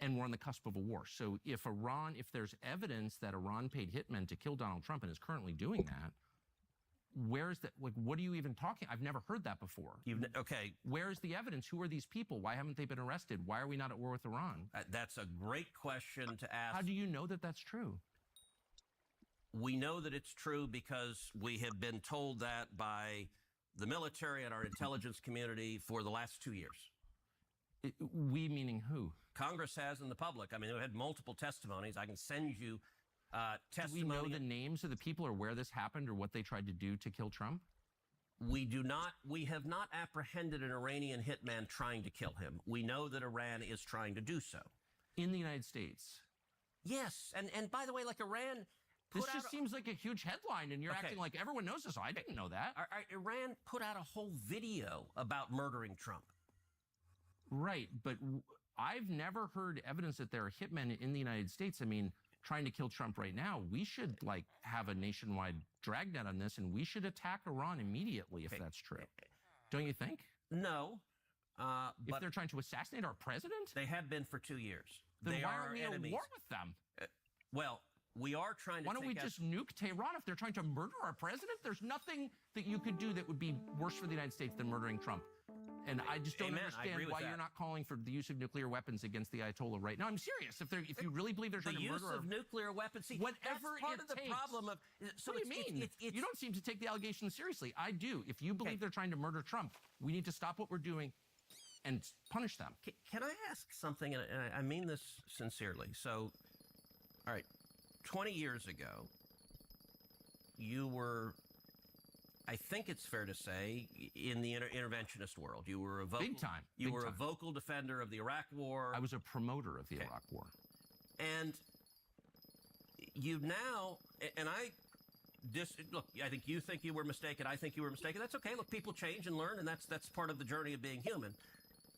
And we're on the cusp of a war. So if there's evidence that Iran paid hitmen to kill Donald Trump and is currently doing that, where's that? Like, what are you even talking? I've never heard that before. Okay. Where's the evidence? Who are these people? Why haven't they been arrested? Why are we not at war with Iran? That's a great question to ask. How do you know that that's true? We know that it's true because we have been told that by the military and our intelligence community for the last 2 years. We meaning who? Congress has and the public. I mean, we had multiple testimonies. I can send you testimony. Do we know the names of the people or where this happened or what they tried to do to kill Trump? We have not apprehended an Iranian hitman trying to kill him. We know that Iran is trying to do so. In the United States? Yes. And by the way, like Iran... This just seems like a huge headline, and you're acting like everyone knows this. I didn't know that. Iran put out a whole video about murdering Trump. Right, but I've never heard evidence that there are hitmen in the United States. I mean... trying to kill Trump right now, we should like have a nationwide dragnet on this, and we should attack Iran immediately if that's true. Don't you think? No. If they're trying to assassinate our president? They have been for 2 years. Then they why are are we in enemies. a war with them? Well, we are trying to Why don't we just nuke Tehran if they're trying to murder our president? There's nothing that you could do that would be worse for the United States than murdering Trump. And I just don't understand why you're not calling for the use of nuclear weapons against the Ayatollah right now. I'm serious. If you really believe they're trying to murder the use of nuclear weapons, see, whatever that's part of the takes. problem of. So what do you mean? You don't seem to take the allegations seriously. I do. If you believe they're trying to murder Trump, we need to stop what we're doing and punish them. Can I ask something? And I mean this sincerely. So, all right, 20 years ago, you were, I think it's fair to say, in the interventionist world. You were a vocal, big time. You were a vocal defender of the Iraq War. I was a promoter of the Iraq War. And you now, and look, I think you were mistaken. I think you were mistaken. That's okay. Look, people change and learn, and that's part of the journey of being human.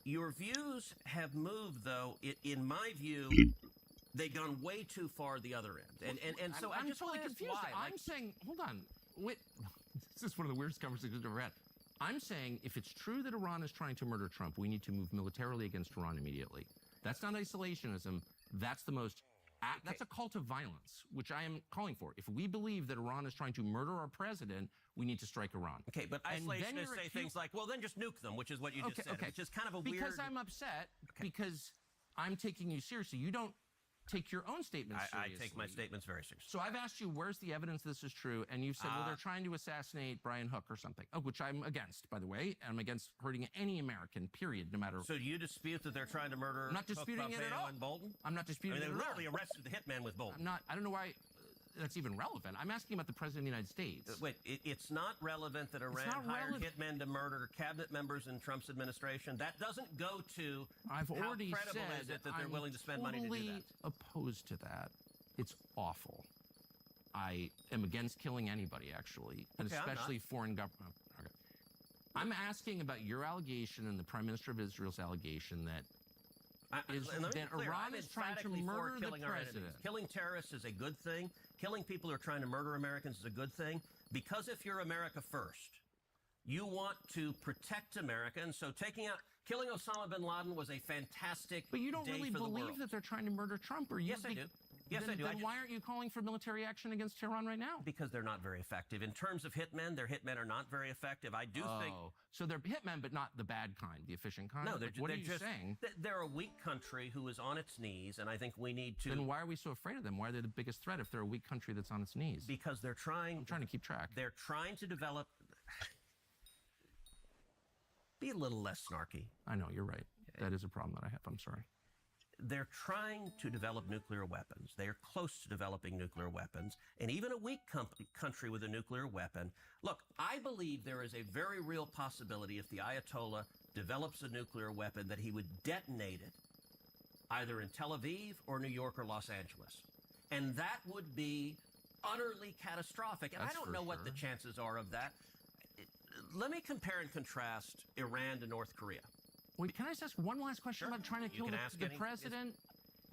Your views have moved, though. In my view, they've gone way too far the other end. And so I'm just totally want to ask confused. why. I'm saying, hold on. Wait. This is one of the weirdest conversations I've ever had. I'm saying if it's true that Iran is trying to murder Trump, we need to move militarily against Iran immediately. That's not isolationism. That's that's a call to violence, which I am calling for. If we believe that Iran is trying to murder our president, we need to strike Iran. Okay, but isolationists say things like, well, then just nuke them, which is what you just said, which is kind of a weird... Because I'm upset, because I'm taking you seriously. You don't take your own statements seriously. I take my statements very seriously. So I've asked you, where's the evidence this is true? And you've said, well, they're trying to assassinate Brian Hook or something, which I'm against, by the way. I'm against hurting any American, period, no matter... So do you dispute that they're trying to murder I'm not disputing Hook, it at all. and Bolton? I'm not disputing it at all. They literally arrested the hitman with Bolton. I don't know why that's even relevant. I'm asking about the President of the United States. Wait, it's not relevant that Iran hired hitmen to murder cabinet members in Trump's administration? That doesn't go to I've already how credible said is it that they're willing to spend money to do that? I'm totally opposed to that. It's awful. I am against killing anybody, actually, and especially foreign government. Okay. I'm asking about your allegation and the Prime Minister of Israel's allegation that Iran is trying to murder the president. Killing terrorists is a good thing. Killing people who are trying to murder Americans is a good thing. Because if you're America first, you want to protect America, and so killing Osama bin Laden was a fantastic But you don't day really for the believe world. that they're trying to murder Trump, or Yes, I do. Yes, I do. Then why aren't you calling for military action against Tehran right now? Because they're not very effective. In terms of hitmen, their hitmen are not very effective. I do think... So they're hitmen, but not the bad kind, the efficient kind? No, what are you saying? They're a weak country who is on its knees, and I think we need to... Then why are we so afraid of them? Why are they the biggest threat if they're a weak country that's on its knees? Because they're trying... I'm trying to keep track. They're trying to develop... Be a little less snarky. I know, you're right. That is a problem that I have. I'm sorry. They're trying to develop nuclear weapons. They are close to developing nuclear weapons. And even a weak country with a nuclear weapon. Look, I believe there is a very real possibility if the Ayatollah develops a nuclear weapon that he would detonate it either in Tel Aviv or New York or Los Angeles. And that would be utterly catastrophic. And I don't know what the chances are of that. Let me compare and contrast Iran to North Korea. Wait, can I just ask one last question about trying to kill the president?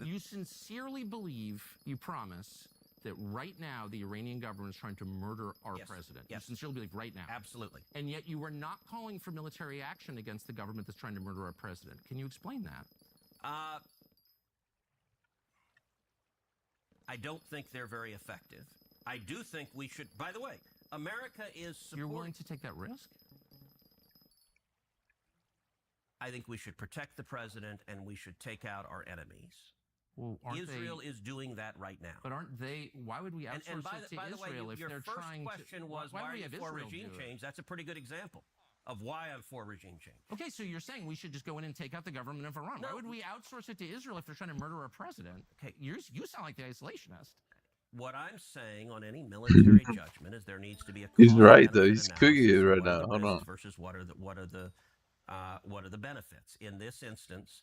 You sincerely believe, you promise, that right now the Iranian government is trying to murder our president? Yes. You sincerely believe right now? Absolutely. And yet you are not calling for military action against the government that's trying to murder our president. Can you explain that? I don't think they're very effective. I do think we should, by the way, America is supporting... You're willing to take that risk? I think we should protect the president and we should take out our enemies. Well, Israel is doing that right now. But aren't they? Why would we outsource and by it to the Israel way, if your they're first trying question to? was, why are you for Israel regime change? That's a pretty good example of why I'm for regime change. Okay, so you're saying we should just go in and take out the government of Iran. No. Why would we outsource it to Israel if they're trying to murder our president? Okay, you sound like the isolationist. What I'm saying on any military judgment is there needs to be a He's right though. He's cooking it right now. Hold on. Versus what are the benefits? In this instance,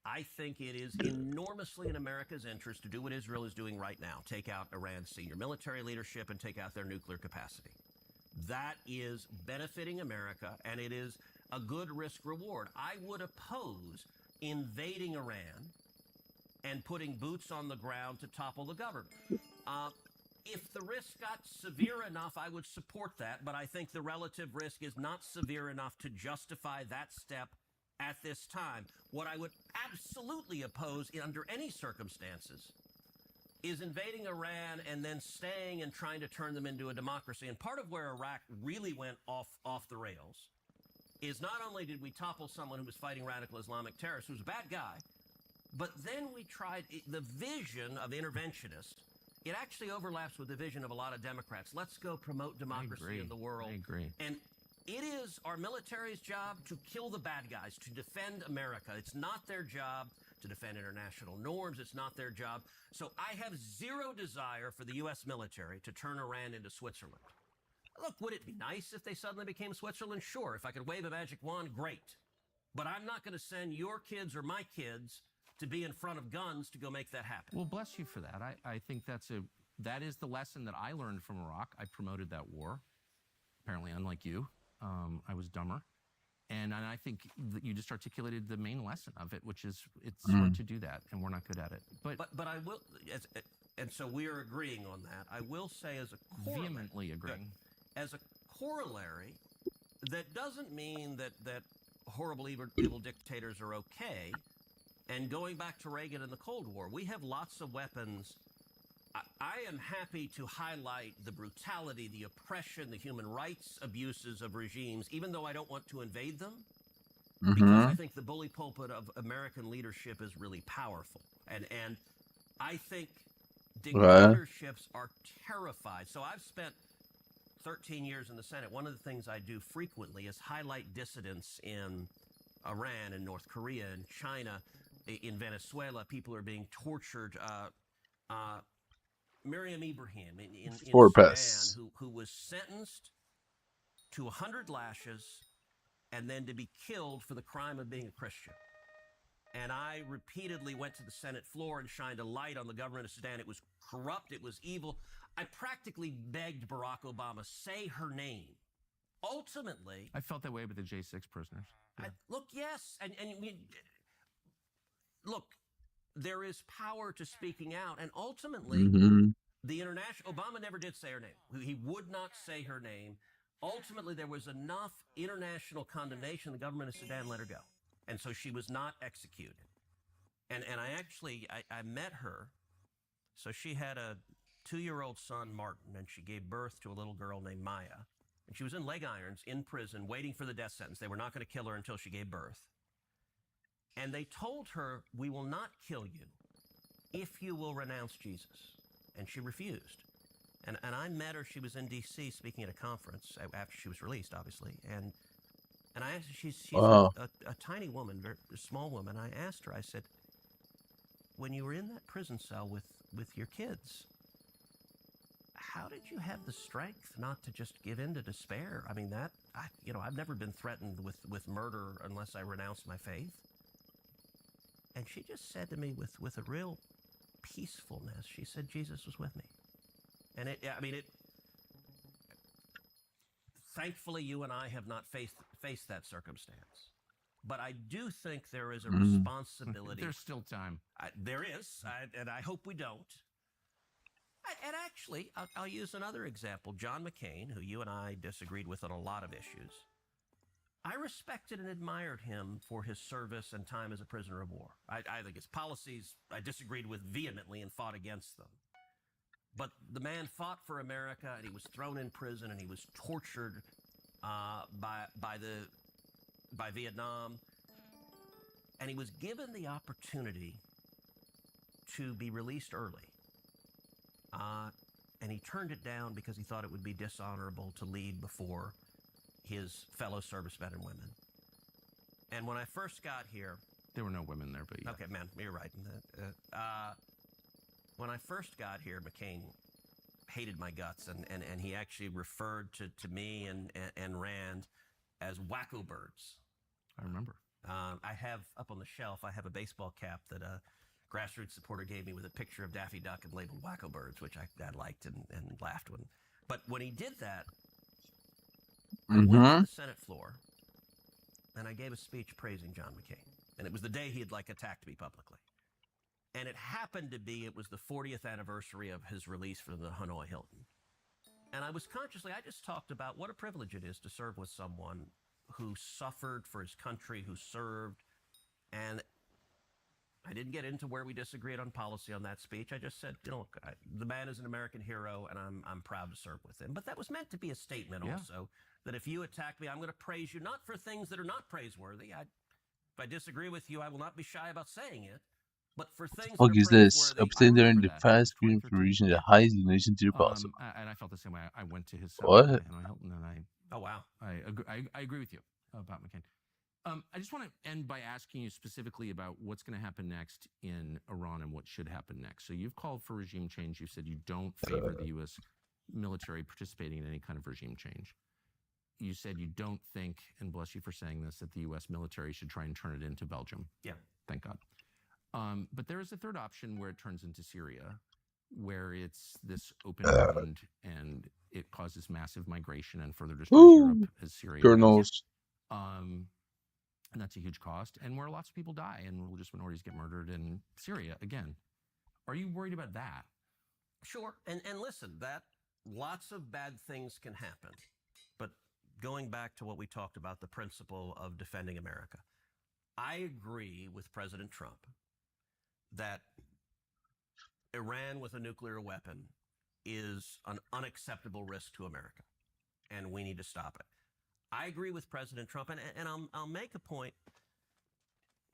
I think it is enormously in America's interest to do what Israel is doing right now: take out Iran's senior military leadership and take out their nuclear capacity. That is benefiting America, and it is a good risk reward. I would oppose invading Iran and putting boots on the ground to topple the government. If the risk got severe enough, I would support that, but I think the relative risk is not severe enough to justify that step at this time. What I would absolutely oppose under any circumstances is invading Iran and then staying and trying to turn them into a democracy. And part of where Iraq really went off the rails is not only did we topple someone who was fighting radical Islamic terrorists, who was a bad guy, but then we tried the vision of interventionists. It actually overlaps with the vision of a lot of Democrats. Let's go promote democracy in the world. I agree. And it is our military's job to kill the bad guys, to defend America. It's not their job to defend international norms. It's not their job. So I have zero desire for the U.S. military to turn Iran into Switzerland. Look, would it be nice if they suddenly became Switzerland? Sure. If I could wave a magic wand, great. But I'm not going to send your kids or my kids to be in front of guns to go make that happen. Well, bless you for that. I think that is the lesson that I learned from Iraq. I promoted that war. Apparently, unlike you, I was dumber. And I think that you just articulated the main lesson of it, which is it's hard to do that, and we're not good at it. But I will, and so we are agreeing on that. I will say as a corollary, vehemently agreeing. As a corollary, that doesn't mean that horrible evil dictators are okay. And going back to Reagan and the Cold War, we have lots of weapons. I am happy to highlight the brutality, the oppression, the human rights abuses of regimes, even though I don't want to invade them, because I think the bully pulpit of American leadership is really powerful. And I think dictatorships are terrified. So I've spent 13 years in the Senate. One of the things I do frequently is highlight dissidents in Iran and North Korea and China. In Venezuela, people are being tortured. Miriam Ibrahim in Sudan, who was sentenced to 100 lashes and then to be killed for the crime of being a Christian. And I repeatedly went to the Senate floor and shined a light on the government of Sudan. It was corrupt. It was evil. I practically begged Barack Obama, say her name. Ultimately, I felt that way with the J6 prisoners. Yeah. Look, yes. Look, there is power to speaking out. And ultimately, the international, Obama never did say her name. He would not say her name. Ultimately, there was enough international condemnation. The government of Sudan let her go. And so she was not executed. And I met her. So she had a 2-year-old son, Martin, and she gave birth to a little girl named Maya. And she was in leg irons in prison waiting for the death sentence. They were not going to kill her until she gave birth. And they told her, we will not kill you if you will renounce Jesus. And she refused. And I met her. She was in D.C. speaking at a conference after she was released, obviously. And I asked her, she's a tiny woman, a small woman. I asked her, I said, when you were in that prison cell with your kids, how did you have the strength not to just give in to despair? I mean, I've never been threatened with murder unless I renounce my faith. And she just said to me with a real peacefulness, she said, Jesus was with me. And thankfully you and I have not faced that circumstance. But I do think there is a responsibility. There's still time. There is, and I hope we don't. And actually, I'll use another example. John McCain, who you and I disagreed with on a lot of issues. I respected and admired him for his service and time as a prisoner of war. I think his policies I disagreed with vehemently and fought against them. But the man fought for America, and he was thrown in prison, and he was tortured by Vietnam. And he was given the opportunity to be released early. And he turned it down because he thought it would be dishonorable to leave before his fellow servicemen and women. And when I first got here... There were no women there, but yeah. Okay, man, you're right. When I first got here, McCain hated my guts, and he actually referred to me and Rand as wacko birds. I remember. I have, up on the shelf, I have a baseball cap that a grassroots supporter gave me with a picture of Daffy Duck and labeled wacko birds, which I liked and laughed when. But when he did that, I went to the Senate floor, and I gave a speech praising John McCain. And it was the day he had attacked me publicly. And it happened to be, it was the 40th anniversary of his release from the Hanoi Hilton. And I just talked about what a privilege it is to serve with someone who suffered for his country, who served. And I didn't get into where we disagreed on policy on that speech. I just said, look, the man is an American hero, and I'm proud to serve with him. But that was meant to be a statement also, that if you attack me, I'm going to praise you, not for things that are not praiseworthy. If I disagree with you, I will not be shy about saying it. But for things What is this? Obtain during the fast green for reaching the highest donation tier possible. And I felt the same way. I went to his What? Hanoi Hilton, and oh wow, I agree with you about McCain. I just want to end by asking you specifically about what's going to happen next in Iran and what should happen next. So you've called for regime change. You've said you don't favor the U.S. military participating in any kind of regime change. You said you don't think, and bless you for saying this, that the U.S. military should try and turn it into Belgium. Yeah. Thank God. But there is a third option where it turns into Syria, where it's this open wound and it causes massive migration and further destroys Europe as Syria Colonels. And that's a huge cost, and where lots of people die and religious minorities get murdered in Syria again. Are you worried about that? Sure. And listen, that lots of bad things can happen. But going back to what we talked about, the principle of defending America, I agree with President Trump that Iran with a nuclear weapon is an unacceptable risk to America, and we need to stop it. I agree with President Trump, and I'll make a point.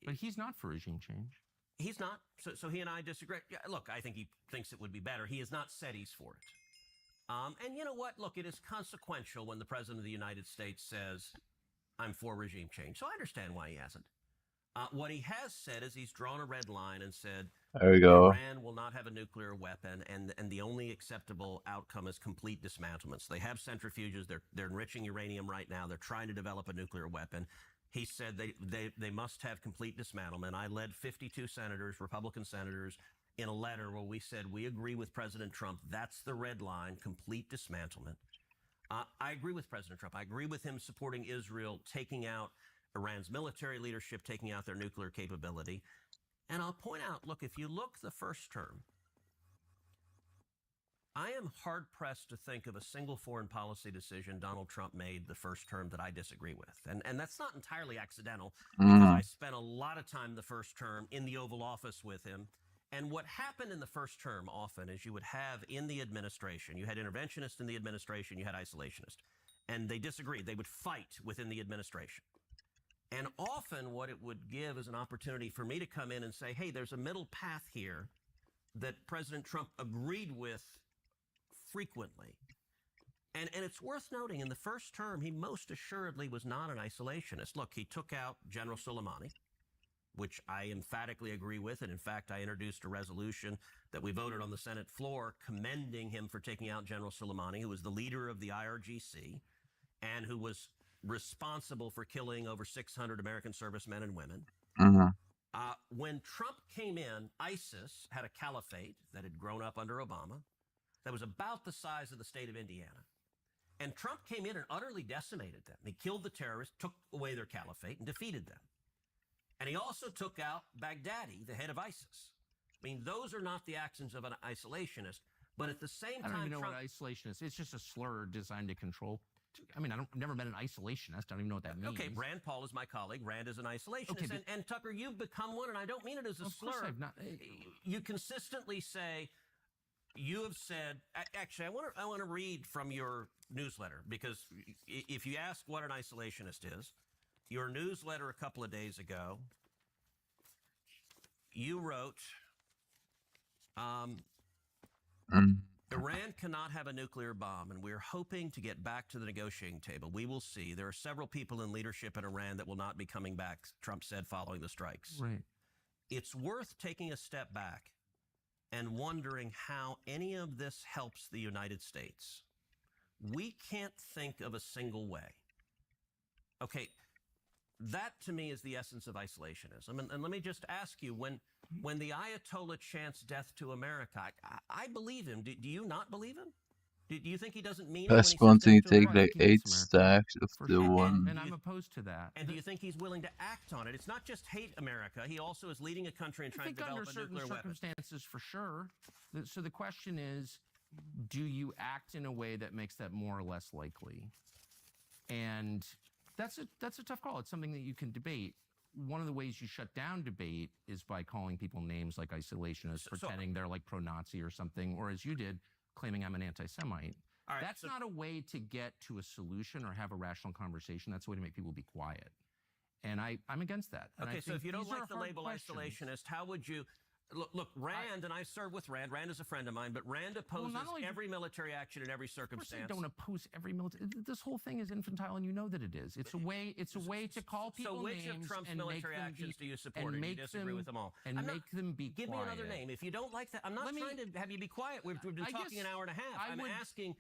But he's not for regime change. He's not. So he and I disagree. Yeah, look, I think he thinks it would be better. He has not said he's for it. And you know what? Look, it is consequential when the President of the United States says, I'm for regime change. So I understand why he hasn't. What he has said is he's drawn a red line and said, there we go. Iran will not have a nuclear weapon, and the only acceptable outcome is complete dismantlement. So they have centrifuges. They're enriching uranium right now. They're trying to develop a nuclear weapon. He said they must have complete dismantlement. I led 52 senators, Republican senators, in a letter where we said we agree with President Trump. That's the red line, complete dismantlement. I agree with President Trump. I agree with him supporting Israel, taking out Iran's military leadership, taking out their nuclear capability. And I'll point out, look, if you look the first term, I am hard-pressed to think of a single foreign policy decision Donald Trump made the first term that I disagree with. And that's not entirely accidental, because I spent a lot of time the first term in the Oval Office with him. And what happened in the first term often is you would have in the administration, you had interventionists in the administration, you had isolationists. And they disagreed. They would fight within the administration. And often what it would give is an opportunity for me to come in and say, hey, there's a middle path here that President Trump agreed with frequently. And it's worth noting, in the first term, he most assuredly was not an isolationist. Look, he took out General Soleimani, which I emphatically agree with. And in fact, I introduced a resolution that we voted on the Senate floor commending him for taking out General Soleimani, who was the leader of the IRGC and who was responsible for killing over 600 American servicemen and women. When Trump came in, ISIS had a caliphate that had grown up under Obama that was about the size of the state of Indiana. And Trump came in and utterly decimated them. He killed the terrorists, took away their caliphate, and defeated them. And he also took out Baghdadi, the head of ISIS. I mean, those are not the actions of an isolationist, but at the same time, I don't even know what isolationist is. It's just a slur designed to control. I mean, I've never been an isolationist. I don't even know what that means. Okay, Rand Paul is my colleague. Rand is an isolationist. Okay, and Tucker, you've become one, and I don't mean it as a slur. Of course I've not. You consistently say, you have said, actually, I want to read from your newsletter, because if you ask what an isolationist is, your newsletter a couple of days ago, you wrote, Iran cannot have a nuclear bomb, and we're hoping to get back to the negotiating table. We will see. There are several people in leadership in Iran that will not be coming back, Trump said following the strikes. Right. It's worth taking a step back and wondering how any of this helps the United States. We can't think of a single way. Okay, that to me is the essence of isolationism. And let me just ask you, when the Ayatollah chants death to America, I believe him. Do you not believe him? Do you think he doesn't mean it Best when he says wanting that to to take Iraq? like 8 stacks of the one. And I'm opposed to that. And do you think he's willing to act on it? It's not just hate America. He also is leading a country and trying to develop a nuclear weapon. Under certain circumstances, for sure. So the question is, do you act in a way that makes that more or less likely? And that's a tough call. It's something that you can debate. One of the ways you shut down debate is by calling people names like isolationists, pretending they're like pro-Nazi or something, or as you did, claiming I'm an anti-Semite. Right, that's not a way to get to a solution or have a rational conversation. That's a way to make people be quiet. And I'm against that. And okay, so if you don't like the label isolationist, how would you... Look, Rand, and I served with Rand. Rand is a friend of mine, but Rand opposes every military action in every circumstance. Of course I don't oppose every military. This whole thing is infantile, and you know that it is. It's a way to call people names. So which of Trump's military actions do you support, or do you disagree with them all? And make them be Give quiet. me another name. If you don't like that, I'm not trying to have you be quiet. We've been talking an hour and a half. I'm asking,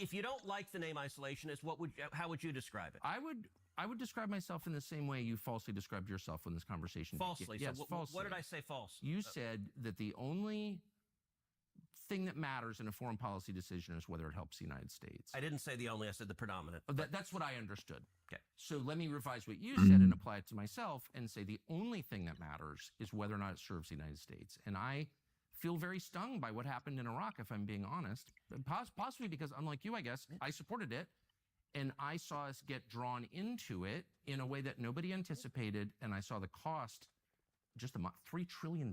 if you don't like the name isolationist, how would you describe it? I would describe myself in the same way you falsely described yourself when this conversation falsely. Yes, so falsely. What did I say false? You said that the only thing that matters in a foreign policy decision is whether it helps the United States. I didn't say the only. I said the predominant. That's what I understood. Okay. So let me revise what you said and apply it to myself and say the only thing that matters is whether or not it serves the United States. And I feel very stung by what happened in Iraq, if I'm being honest. Possibly because, unlike you, I guess, I supported it. And I saw us get drawn into it in a way that nobody anticipated. And I saw the cost, just $3 trillion.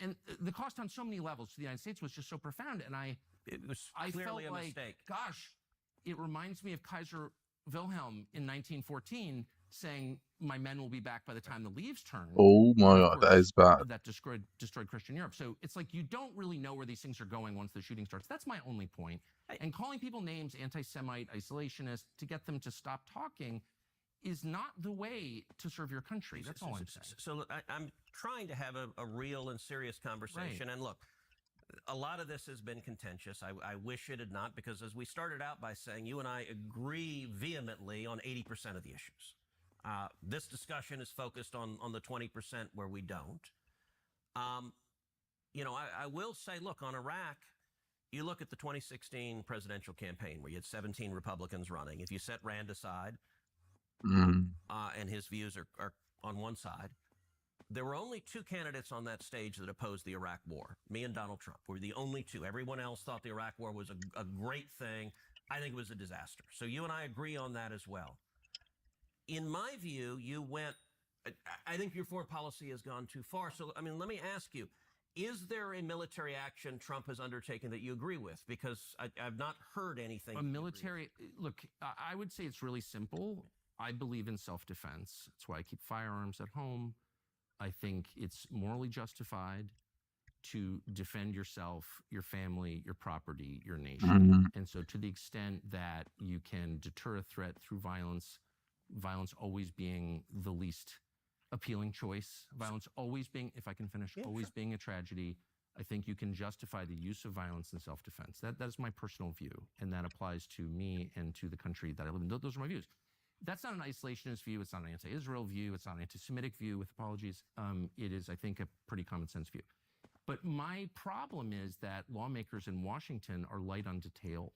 And the cost on so many levels to the United States was just so profound. And I clearly felt a mistake. Gosh, it reminds me of Kaiser Wilhelm in 1914 saying, my men will be back by the time the leaves turn. Oh my God, that is bad. That destroyed Christian Europe. So it's like you don't really know where these things are going once the shooting starts. That's my only point. And calling people names, anti-Semite, isolationist, to get them to stop talking is not the way to serve your country. That's all I'm saying. So look, I'm trying to have a real and serious conversation. Right. And look, a lot of this has been contentious. I wish it had not, because as we started out by saying, you and I agree vehemently on 80% of the issues. This discussion is focused on the 20% where we don't. I will say, look, on Iraq, you look at the 2016 presidential campaign where you had 17 Republicans running. If you set Rand aside and his views are on one side, there were only two candidates on that stage that opposed the Iraq war. Me and Donald Trump were the only two. Everyone else thought the Iraq war was a great thing. I think it was a disaster. So you and I agree on that as well. In my view, I think your foreign policy has gone too far. So, let me ask you, is there a military action Trump has undertaken that you agree with? Because I've not heard anything. Look, I would say it's really simple. I believe in self-defense. That's why I keep firearms at home. I think it's morally justified to defend yourself, your family, your property, your nation. And so to the extent that you can deter a threat through violence always being the least appealing choice, violence always being, if I can finish, being a tragedy, I think you can justify the use of violence in self-defense. That is my personal view, and that applies to me and to the country that I live in. Those are my views. That's not an isolationist view. It's not an anti-Israel view. It's not an anti-Semitic view, with apologies. It is, I think, a pretty common sense view. But my problem is that lawmakers in Washington are light on detail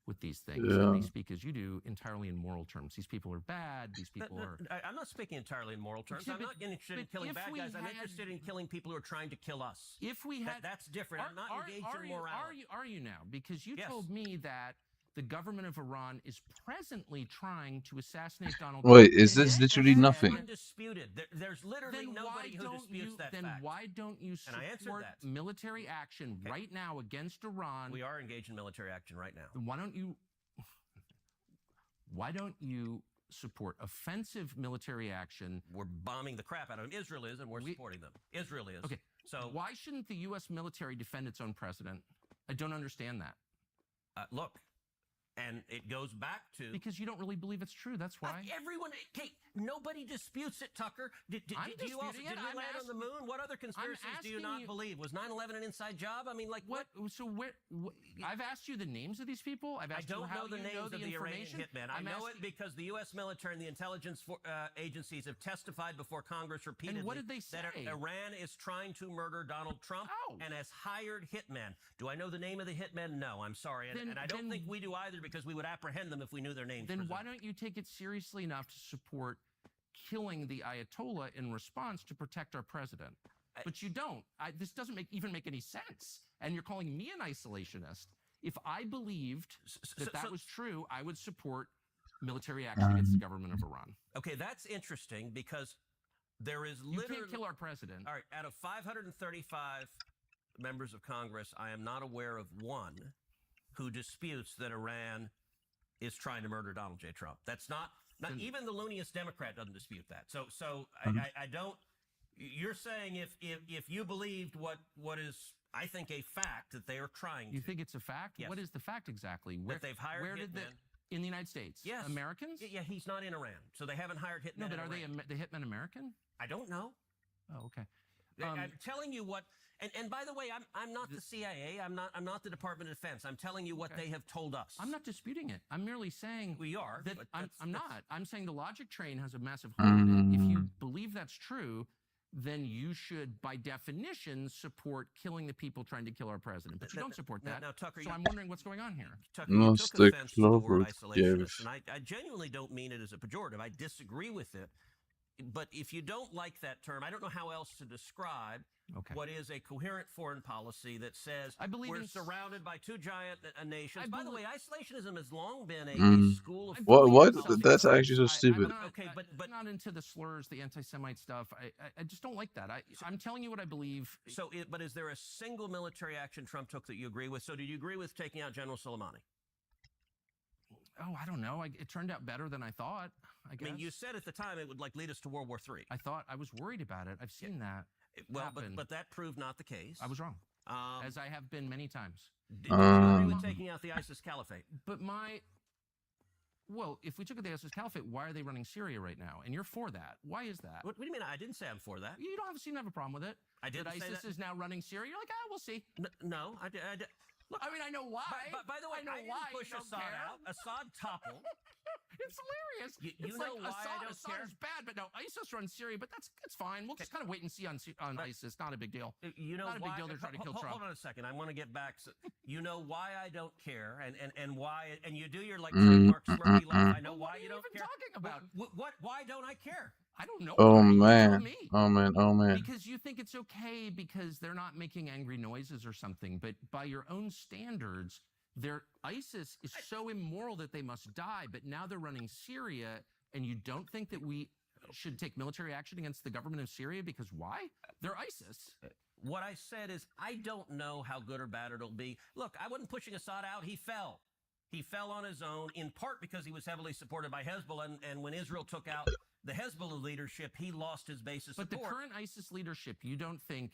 with these things. And they speak, as you do, entirely in moral terms. These people are bad. These people are... I'm not speaking entirely in moral terms. I'm not interested in killing bad guys. I'm interested in killing people who are trying to kill us. If we had... That's different. I'm not engaged in morality. Are you now? Because you told me that the government of Iran is presently trying to assassinate Donald Trump. Wait, is this literally nothing? Undisputed. There's literally nobody who disputes that fact. Then why don't you support military action right now against Iran? We are engaged in military action right now. Why don't you support offensive military action? We're bombing the crap out of them. Israel is, and we're supporting them. Israel is. Okay. So why shouldn't the U.S. military defend its own president? I don't understand that. Look. And it goes back to... Because you don't really believe it's true, that's why. Nobody disputes it, Tucker. Do you land on the moon? What other conspiracies do you not believe? Was 9/11 an inside job? I mean, like what? So what? I've asked you the names of these people. I've asked I don't you how know the you names know of the Iranian hitmen. I know it because the U.S. military and the intelligence agencies have testified before Congress repeatedly And what did they say? that Iran is trying to murder Donald Trump and has hired hitmen. Do I know the name of the hitmen? No, I'm sorry. And I don't think we do either because we would apprehend them if we knew their names. Then why don't you take it seriously enough to support killing the Ayatollah in response to protect our president? But you don't. This doesn't even make any sense. And you're calling me an isolationist. If I believed that was true, I would support military action against the government of Iran. Okay, that's interesting because there is literally... You can't kill our president. All right, out of 535 members of Congress, I am not aware of one who disputes that Iran is trying to murder Donald J. Trump. That's not even the looniest Democrat doesn't dispute that. So I don't. You're saying if you believed what is, I think, a fact that they are trying. You think it's a fact? Yes. What is the fact exactly? That they've hired hitmen in the United States? Yes, Americans. Yeah, he's not in Iran, so they haven't hired hitmen. No, but in are Iran. they the hitmen American? I don't know. Oh, okay. I'm telling you what. And by the way, I'm not the CIA. I'm not the Department of Defense. I'm telling you what they have told us. I'm not disputing it. I'm merely saying we are. That I'm not. I'm saying the logic train has a massive hole in it. If you believe that's true, then you should, by definition, support killing the people trying to kill our president. But you don't support that. Now, Tucker, so I'm wondering what's going on here. Tucker, you took offense to the word isolationist, and I genuinely don't mean it as a pejorative. I disagree with it. But if you don't like that term, I don't know how else to describe what is a coherent foreign policy that says we're surrounded by two giant nations. By the way, isolationism has long been a school of what? That's actually so stupid. But not into the slurs, the anti-Semite stuff. I just don't like that. I'm telling you what I believe. So, but is there a single military action Trump took that you agree with? So, do you agree with taking out General Soleimani? Oh, I don't know. It turned out better than I thought. I guess. I mean, you said at the time it would lead us to World War III. I was worried about it. I've seen that. Well, but that proved not the case. I was wrong, as I have been many times. Did you agree with taking out the ISIS caliphate? Well, if we took out the ISIS caliphate, why are they running Syria right now? And you're for that. Why is that? What do you mean? I didn't say I'm for that. You don't seem to have a problem with it. I didn't say ISIS is now running Syria. You're like, we'll see. No, I look, I mean, I know why. But by the way, I didn't push Assad out. Assad toppled. It's hilarious. You know why I don't care? Assad is bad, but no, ISIS runs Syria, but that's fine. We'll just kind of wait and see on ISIS. Not a big deal. You know, not a big deal. They're trying to kill Trump. Hold on a second. I want to get back. You know why I don't care, and why, and you do your trademark smirky laugh. I know why you don't care. Talking about what? Why don't I care? I don't know. Oh man. Oh man. Because you think it's okay because they're not making angry noises or something, but by your own standards, ISIS is so immoral that they must die. But now they're running Syria, and you don't think that we should take military action against the government of Syria because why? They're ISIS. What I said is I don't know how good or bad it'll be. Look, I wasn't pushing Assad out. He fell. He fell on his own, in part because he was heavily supported by Hezbollah, and when Israel took out the Hezbollah leadership, he lost his base of support. But the current ISIS leadership, you don't think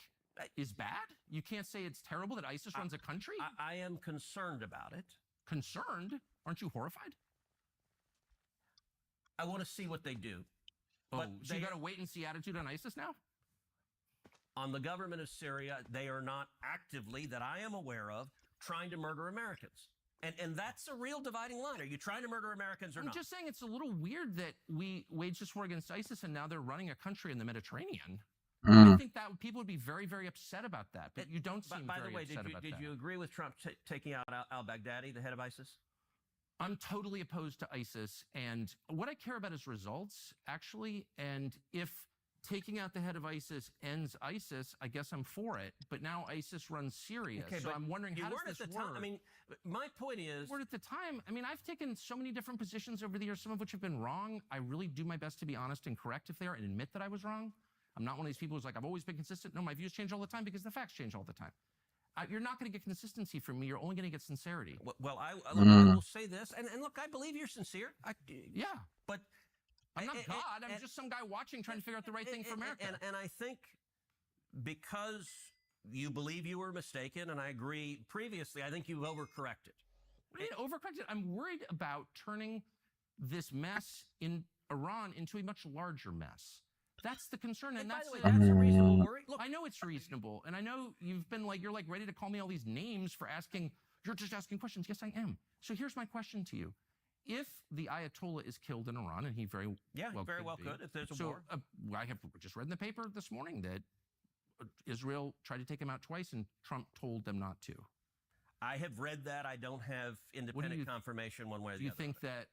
is bad? You can't say it's terrible that ISIS runs a country? I am concerned about it. Concerned? Aren't you horrified? I want to see what they do. But so you got a wait-and-see attitude on ISIS now? On the government of Syria, they are not actively, that I am aware of, trying to murder Americans. And that's a real dividing line. Are you trying to murder Americans or not? I'm just saying it's a little weird that we waged this war against ISIS and now they're running a country in the Mediterranean. I think that people would be very, very upset about that, but you don't seem by the way, upset about that. Did you agree with Trump taking out al-Baghdadi, the head of ISIS? I'm totally opposed to ISIS, and what I care about is results, actually, and if taking out the head of ISIS ends ISIS, I guess I'm for it. But now ISIS runs Syria, so I'm wondering how does this work? I mean, my point is... At the time, I mean, I've taken so many different positions over the years, some of which have been wrong. I really do my best to be honest and correct if they are and admit that I was wrong. I'm not one of these people who's like, I've always been consistent. No, my views change all the time because the facts change all the time. You're not going to get consistency from me. You're only going to get sincerity. Well, I will say this, and look, I believe you're sincere. Yeah. But... I'm not God. I'm just some guy watching, trying to figure out the right thing for America. And I think because you believe you were mistaken, and I agree previously, I think you've overcorrected. What do you mean overcorrected? I'm worried about turning this mess in Iran into a much larger mess. That's the concern, and by that's the way, that's a reasonable worry. Look, I know it's reasonable, and I know you've been like, you're like ready to call me all these names for asking. You're just asking questions. Yes, I am. So here's my question to you: if the Ayatollah is killed in Iran, and he very well could if there's a war. I have just read in the paper this morning that Israel tried to take him out twice, and Trump told them not to. I have read that. I don't have independent confirmation one way or the other. Do you think that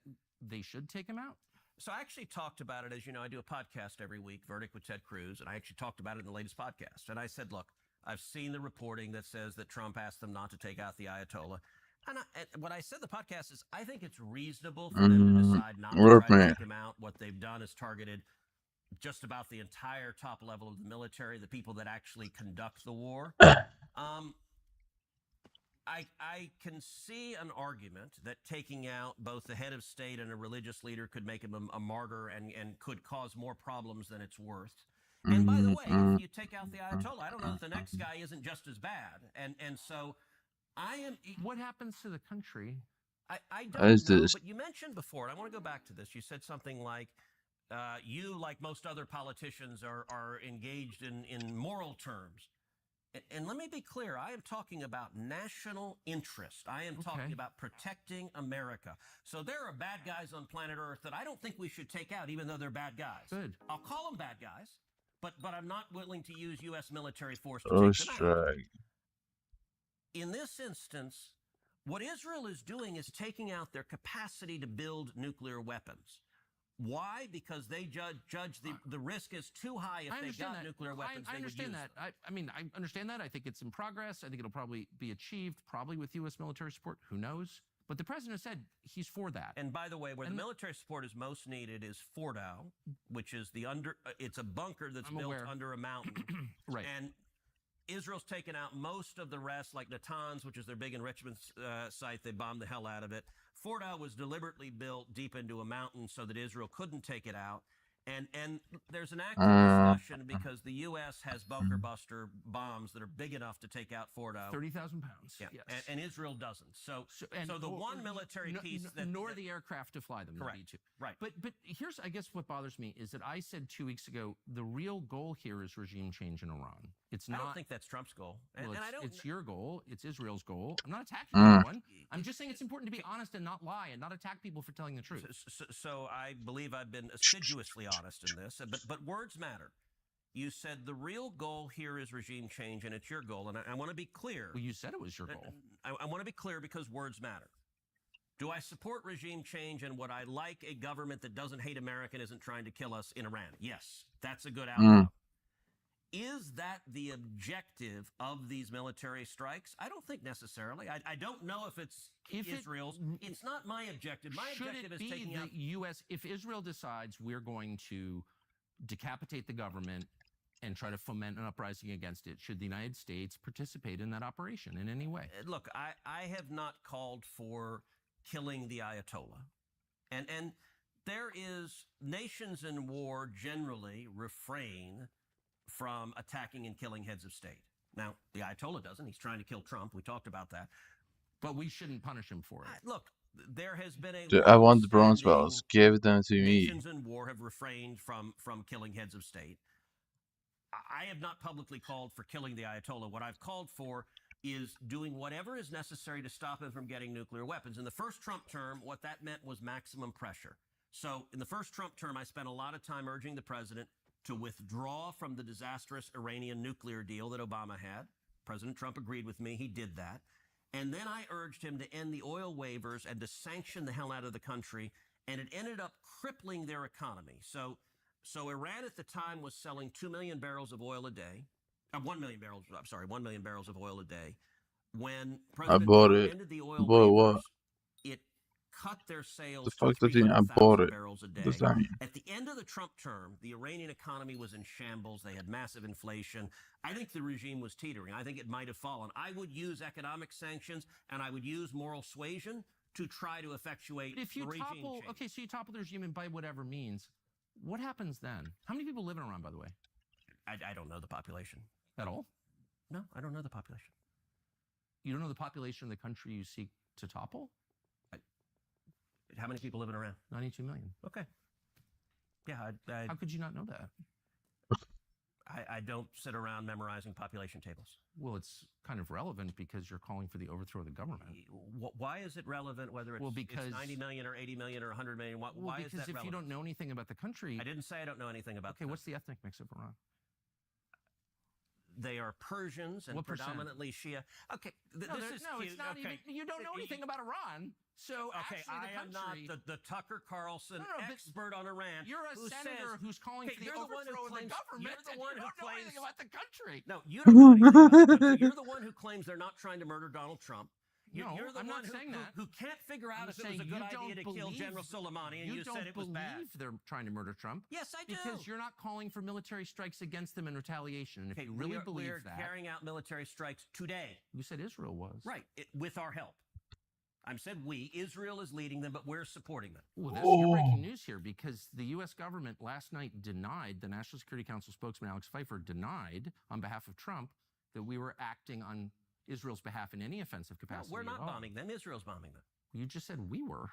they should take him out? So I actually talked about it. As you know, I do a podcast every week, Verdict with Ted Cruz, and I actually talked about it in the latest podcast. And I said, look, I've seen the reporting that says that Trump asked them not to take out the Ayatollah. And what I said in the podcast is I think it's reasonable for them to decide not to try to take him out. What they've done is targeted just about the entire top level of the military, the people that actually conduct the war. I can see an argument that taking out both the head of state and a religious leader could make him a martyr and could cause more problems than it's worth. And by the way, if you take out the Ayatollah, I don't know if the next guy isn't just as bad. And so I am... What happens to the country? I don't know, but you mentioned before, and I want to go back to this. You said something like, you, like most other politicians, are engaged in moral terms. And let me be clear, I am talking about national interest. I am talking about protecting America. So there are bad guys on planet Earth that I don't think we should take out, even though they're bad guys. Good. I'll call them bad guys, but I'm not willing to use U.S. military force to take them out. In this instance, what Israel is doing is taking out their capacity to build nuclear weapons. Why? Because they judge the risk is too high if they got nuclear weapons. I understand that. I mean, I understand that. I think it's in progress. I think it'll probably be achieved, probably with U.S. military support. Who knows? But the president said he's for that. And by the way, where the military support is most needed is Fordow, which is it's a bunker that's built under a mountain. Right. And Israel's taken out most of the rest, like Natanz, which is their big enrichment site. They bombed the hell out of it. Fordow was deliberately built deep into a mountain so that Israel couldn't take it out. And there's an active discussion because the U.S. has bunker buster bombs that are big enough to take out Fordow. 30,000 pounds. Yeah, yes. And Israel doesn't. So the one military piece nor the aircraft to fly them. Correct. Right. But here's, I guess, what bothers me is that I said 2 weeks ago the real goal here is regime change in Iran. It's not. I don't think that's Trump's goal. It's your goal. It's Israel's goal. I'm not attacking anyone. I'm just saying it's important to be honest and not lie and not attack people for telling the truth. So I believe I've been assiduously honest in this, but words matter. You said the real goal here is regime change, and it's your goal. And I want to be clear. Well, you said it was your goal. I want to be clear because words matter. Do I support regime change, and would I like a government that doesn't hate America and isn't trying to kill us in Iran? Yes, that's a good outcome. Is that the objective of these military strikes? I don't think necessarily. I don't know if it's Israel's. It's not my objective. My objective is taking out... U.S. If Israel decides we're going to decapitate the government and try to foment an uprising against it, should the United States participate in that operation in any way? Look, I have not called for killing the Ayatollah. And there is... Nations in war generally refrain from attacking and killing heads of state. Now, the Ayatollah doesn't. He's trying to kill Trump. We talked about that. But we shouldn't punish him for it. Look, there has been a... Dude, I want the bronze medals. Give them to me. Nations in war have refrained from killing heads of state. I have not publicly called for killing the Ayatollah. What I've called for is doing whatever is necessary to stop him from getting nuclear weapons. In the first Trump term, what that meant was maximum pressure. So in the first Trump term, I spent a lot of time urging the president to withdraw from the disastrous Iranian nuclear deal that Obama had. President Trump agreed with me. He did that. And then I urged him to end the oil waivers and to sanction the hell out of the country. And it ended up crippling their economy. So Iran at the time was selling 2 million barrels of oil a day. 1 million barrels, I'm sorry, 1 million barrels of oil a day. When President Trump ended the oil waivers, it cut their sales to 300,000 barrels a day. At the end of the Trump term, the Iranian economy was in shambles. They had massive inflation. I think the regime was teetering. I think it might have fallen. I would use economic sanctions and I would use moral suasion to try to effectuate regime change. Okay, so you topple the regime and by whatever means, what happens then? How many people live in Iran, by the way? I don't know the population. At all? No, I don't know the population. You don't know the population of the country you seek to topple? How many people live in Iran? 92 million. Okay. Yeah, How could you not know that? I don't sit around memorizing population tables. Well, it's kind of relevant because you're calling for the overthrow of the government. Why is it relevant whether it's 90 million or 80 million or 100 million? Why is that relevant? Because if you don't know anything about the country... I didn't say I don't know anything about Okay, what's the ethnic mix of Iran? They are Persians and predominantly Shia. Okay, this is cute. It's not even... You don't know anything about Iran. So okay, I am not the Tucker Carlson expert on Iran. You're a senator who's calling for the overthrow of the government. You're the one who don't know anything about the country. No, you don't know anything about the country. You're the one who claims they're not trying to murder Donald Trump. You're the I'm one not saying that. who can't figure out if it was a good idea to kill General Soleimani, and you said it was bad. You don't believe they're trying to murder Trump. Yes, I do. Because you're not calling for military strikes against them in retaliation. And if you really believe that... We're carrying out military strikes today. You said Israel was. Right, with our help. I said we. Israel is leading them, but we're supporting them. Well, you're breaking news here because the U.S. government last night denied, the National Security Council spokesman Alex Pfeiffer denied on behalf of Trump that we were acting on Israel's behalf in any offensive capacity. No, we're not bombing them. Israel's bombing them. You just said we were.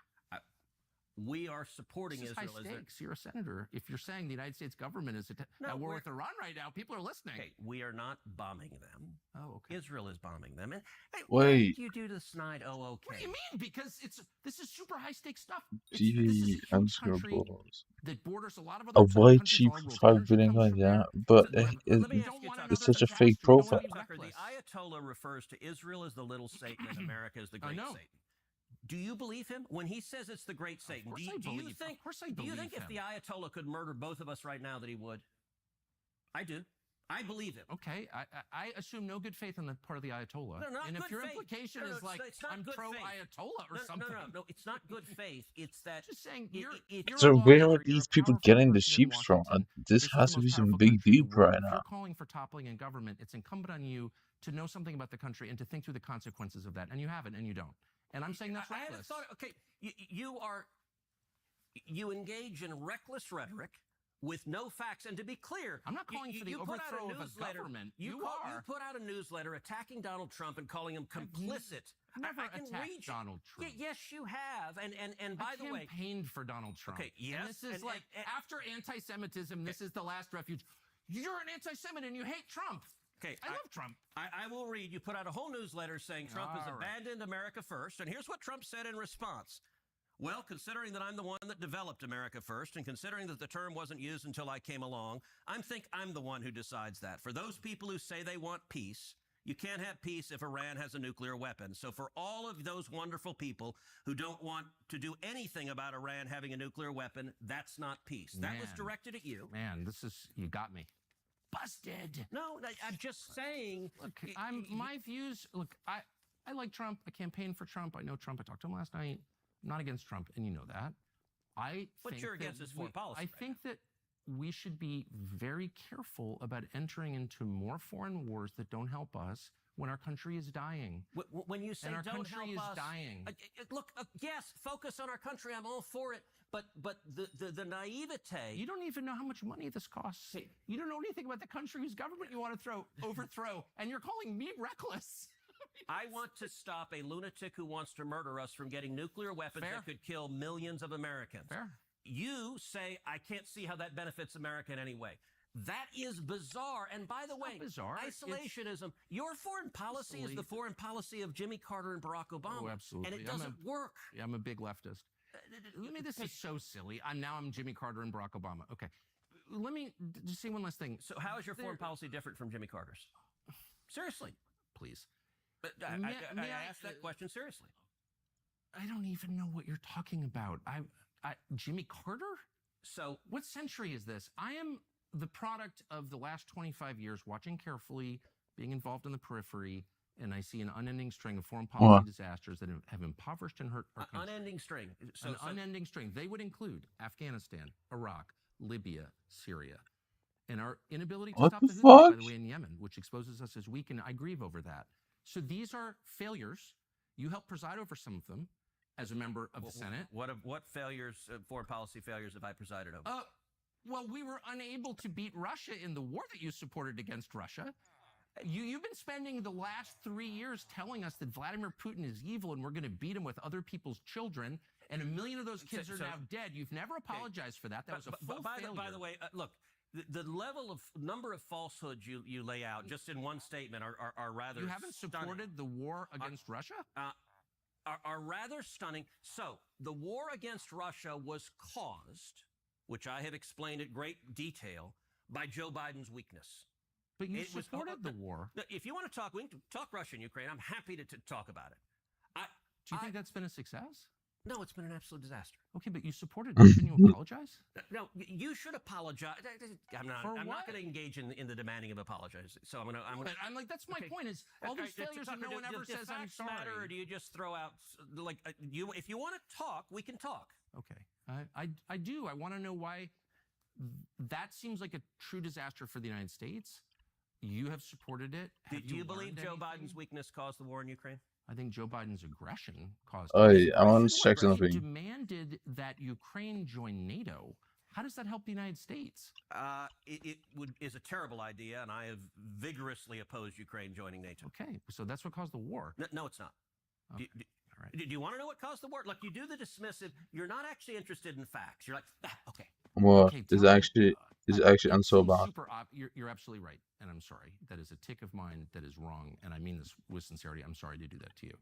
We are supporting Israel. High stakes. You're a senator. If you're saying the United States government is at war with Iran right now, people are listening. Okay, we are not bombing them. Oh, okay. Israel is bombing them. And hey, wait. Why did you do the snide? Oh, okay. What do you mean? Because this is super high stakes stuff. Gee, I'm just gonna balls. That borders a lot of A white sheep for $5 billion, yeah, but it's such a fake profile. Tucker, the Ayatollah refers to Israel as the little Satan and America as the great Satan. Do you believe him when he says it's the great Satan? Do you think if the Ayatollah could murder both of us right now that he would? I do. I believe him. Okay, I assume no good faith on the part of the Ayatollah. No, not and good if your faith. implication is like I'm pro-Ayatollah or something. No, it's not good faith. It's that. Just saying. So where are these people getting the sheep from? This has to be some big deep right now. If you're calling for toppling in government, it's incumbent on you to know something about the country and to think through the consequences of that. And you haven't, and you don't. And I'm saying that's reckless. I haven't thought. Okay, you engage in reckless rhetoric with no facts. And to be clear, I'm not calling for the overthrow of a government. You put out a newsletter attacking Donald Trump and calling him complicit. I've never attacked Donald Trump. Yes, you have. And by the way, I campaigned for Donald Trump. Okay, yes. And this is after anti-Semitism, this is the last refuge. You're an anti-Semite and you hate Trump. Okay, I love Trump. I will read. You put out a whole newsletter saying Trump has abandoned America first. And here's what Trump said in response. Well, considering that I'm the one that developed America first and considering that the term wasn't used until I came along, I think I'm the one who decides that. For those people who say they want peace, you can't have peace if Iran has a nuclear weapon. So for all of those wonderful people who don't want to do anything about Iran having a nuclear weapon, that's not peace. That was directed at you. Man, you got me. Busted. No, I'm just saying. Look, my views. Look, I like Trump. I campaigned for Trump. I know Trump. I talked to him last night. I'm not against Trump, and you know that. But you're against his foreign policy. I think that we should be very careful about entering into more foreign wars that don't help us when our country is dying. When you say and our don't country help is us, dying. Look, yes, focus on our country. I'm all for it. But the naivete. You don't even know how much money this costs. You don't know anything about the country whose government you want to overthrow, and you're calling me reckless. I want to stop a lunatic who wants to murder us from getting nuclear weapons that could kill millions of Americans. Fair. You say, I can't see how that benefits America in any way. That is bizarre. And by the way, isolationism, your foreign policy is the foreign policy of Jimmy Carter and Barack Obama. Oh, absolutely. And it doesn't work. Yeah, I'm a big leftist. This is so silly. Now I'm Jimmy Carter and Barack Obama. Okay. Let me just say one last thing. So how is your foreign policy different from Jimmy Carter's? Seriously. Please. But I asked that question seriously. I don't even know what you're talking about. Jimmy Carter? So what century is this? I am the product of the last 25 years, watching carefully, being involved in the periphery, and I see an unending string of foreign policy disasters that have impoverished and hurt our country. Unending string. Unending string. They would include Afghanistan, Iraq, Libya, Syria. And our inability to stop the Houthis, by the way, in Yemen, which exposes us as weak, and I grieve over that. So these are failures. You helped preside over some of them as a member of the Senate. What failures, foreign policy failures, have I presided over? Well, we were unable to beat Russia in the war that you supported against Russia. You've been spending the last 3 years telling us that Vladimir Putin is evil and we're going to beat him with other people's children. and 1 million of those kids are now dead. You've never apologized for that. That was a full failure. By the way, look, the level of number of falsehoods you lay out just in one statement are rather. You haven't supported the war against Russia? Are rather stunning. So the war against Russia was caused, which I have explained at great detail, by Joe Biden's weakness. But you supported the war. If you want to talk, we can talk Russia and Ukraine. I'm happy to talk about it. Do you think that's been a success? No, it's been an absolute disaster. Okay, but you supported it. Shouldn't you apologize? No, you should apologize. I'm not going to engage in the demanding of apologies. So I'm like, that's my point. Is all these failures and no one ever says I'm sorry. Matter, or do you just throw out like if you want to talk, we can talk. Okay, I do. I want to know why. That seems like a true disaster for the United States. You have supported it. Do you believe Joe Biden's weakness caused the war in Ukraine? I think Joe Biden's aggression caused. I want to check something. You demanded that Ukraine join NATO. How does that help the United States? It is a terrible idea, and I have vigorously opposed Ukraine joining NATO. Okay, so that's what caused the war. No, it's not. Okay. Do you want to know what caused the war? Like, you do the dismissive. You're not actually interested in facts. You're like, okay. What is actually so bad. You're absolutely right, and I'm sorry. That is a tick of mine that is wrong, and I mean this with sincerity. I'm sorry to do that to you.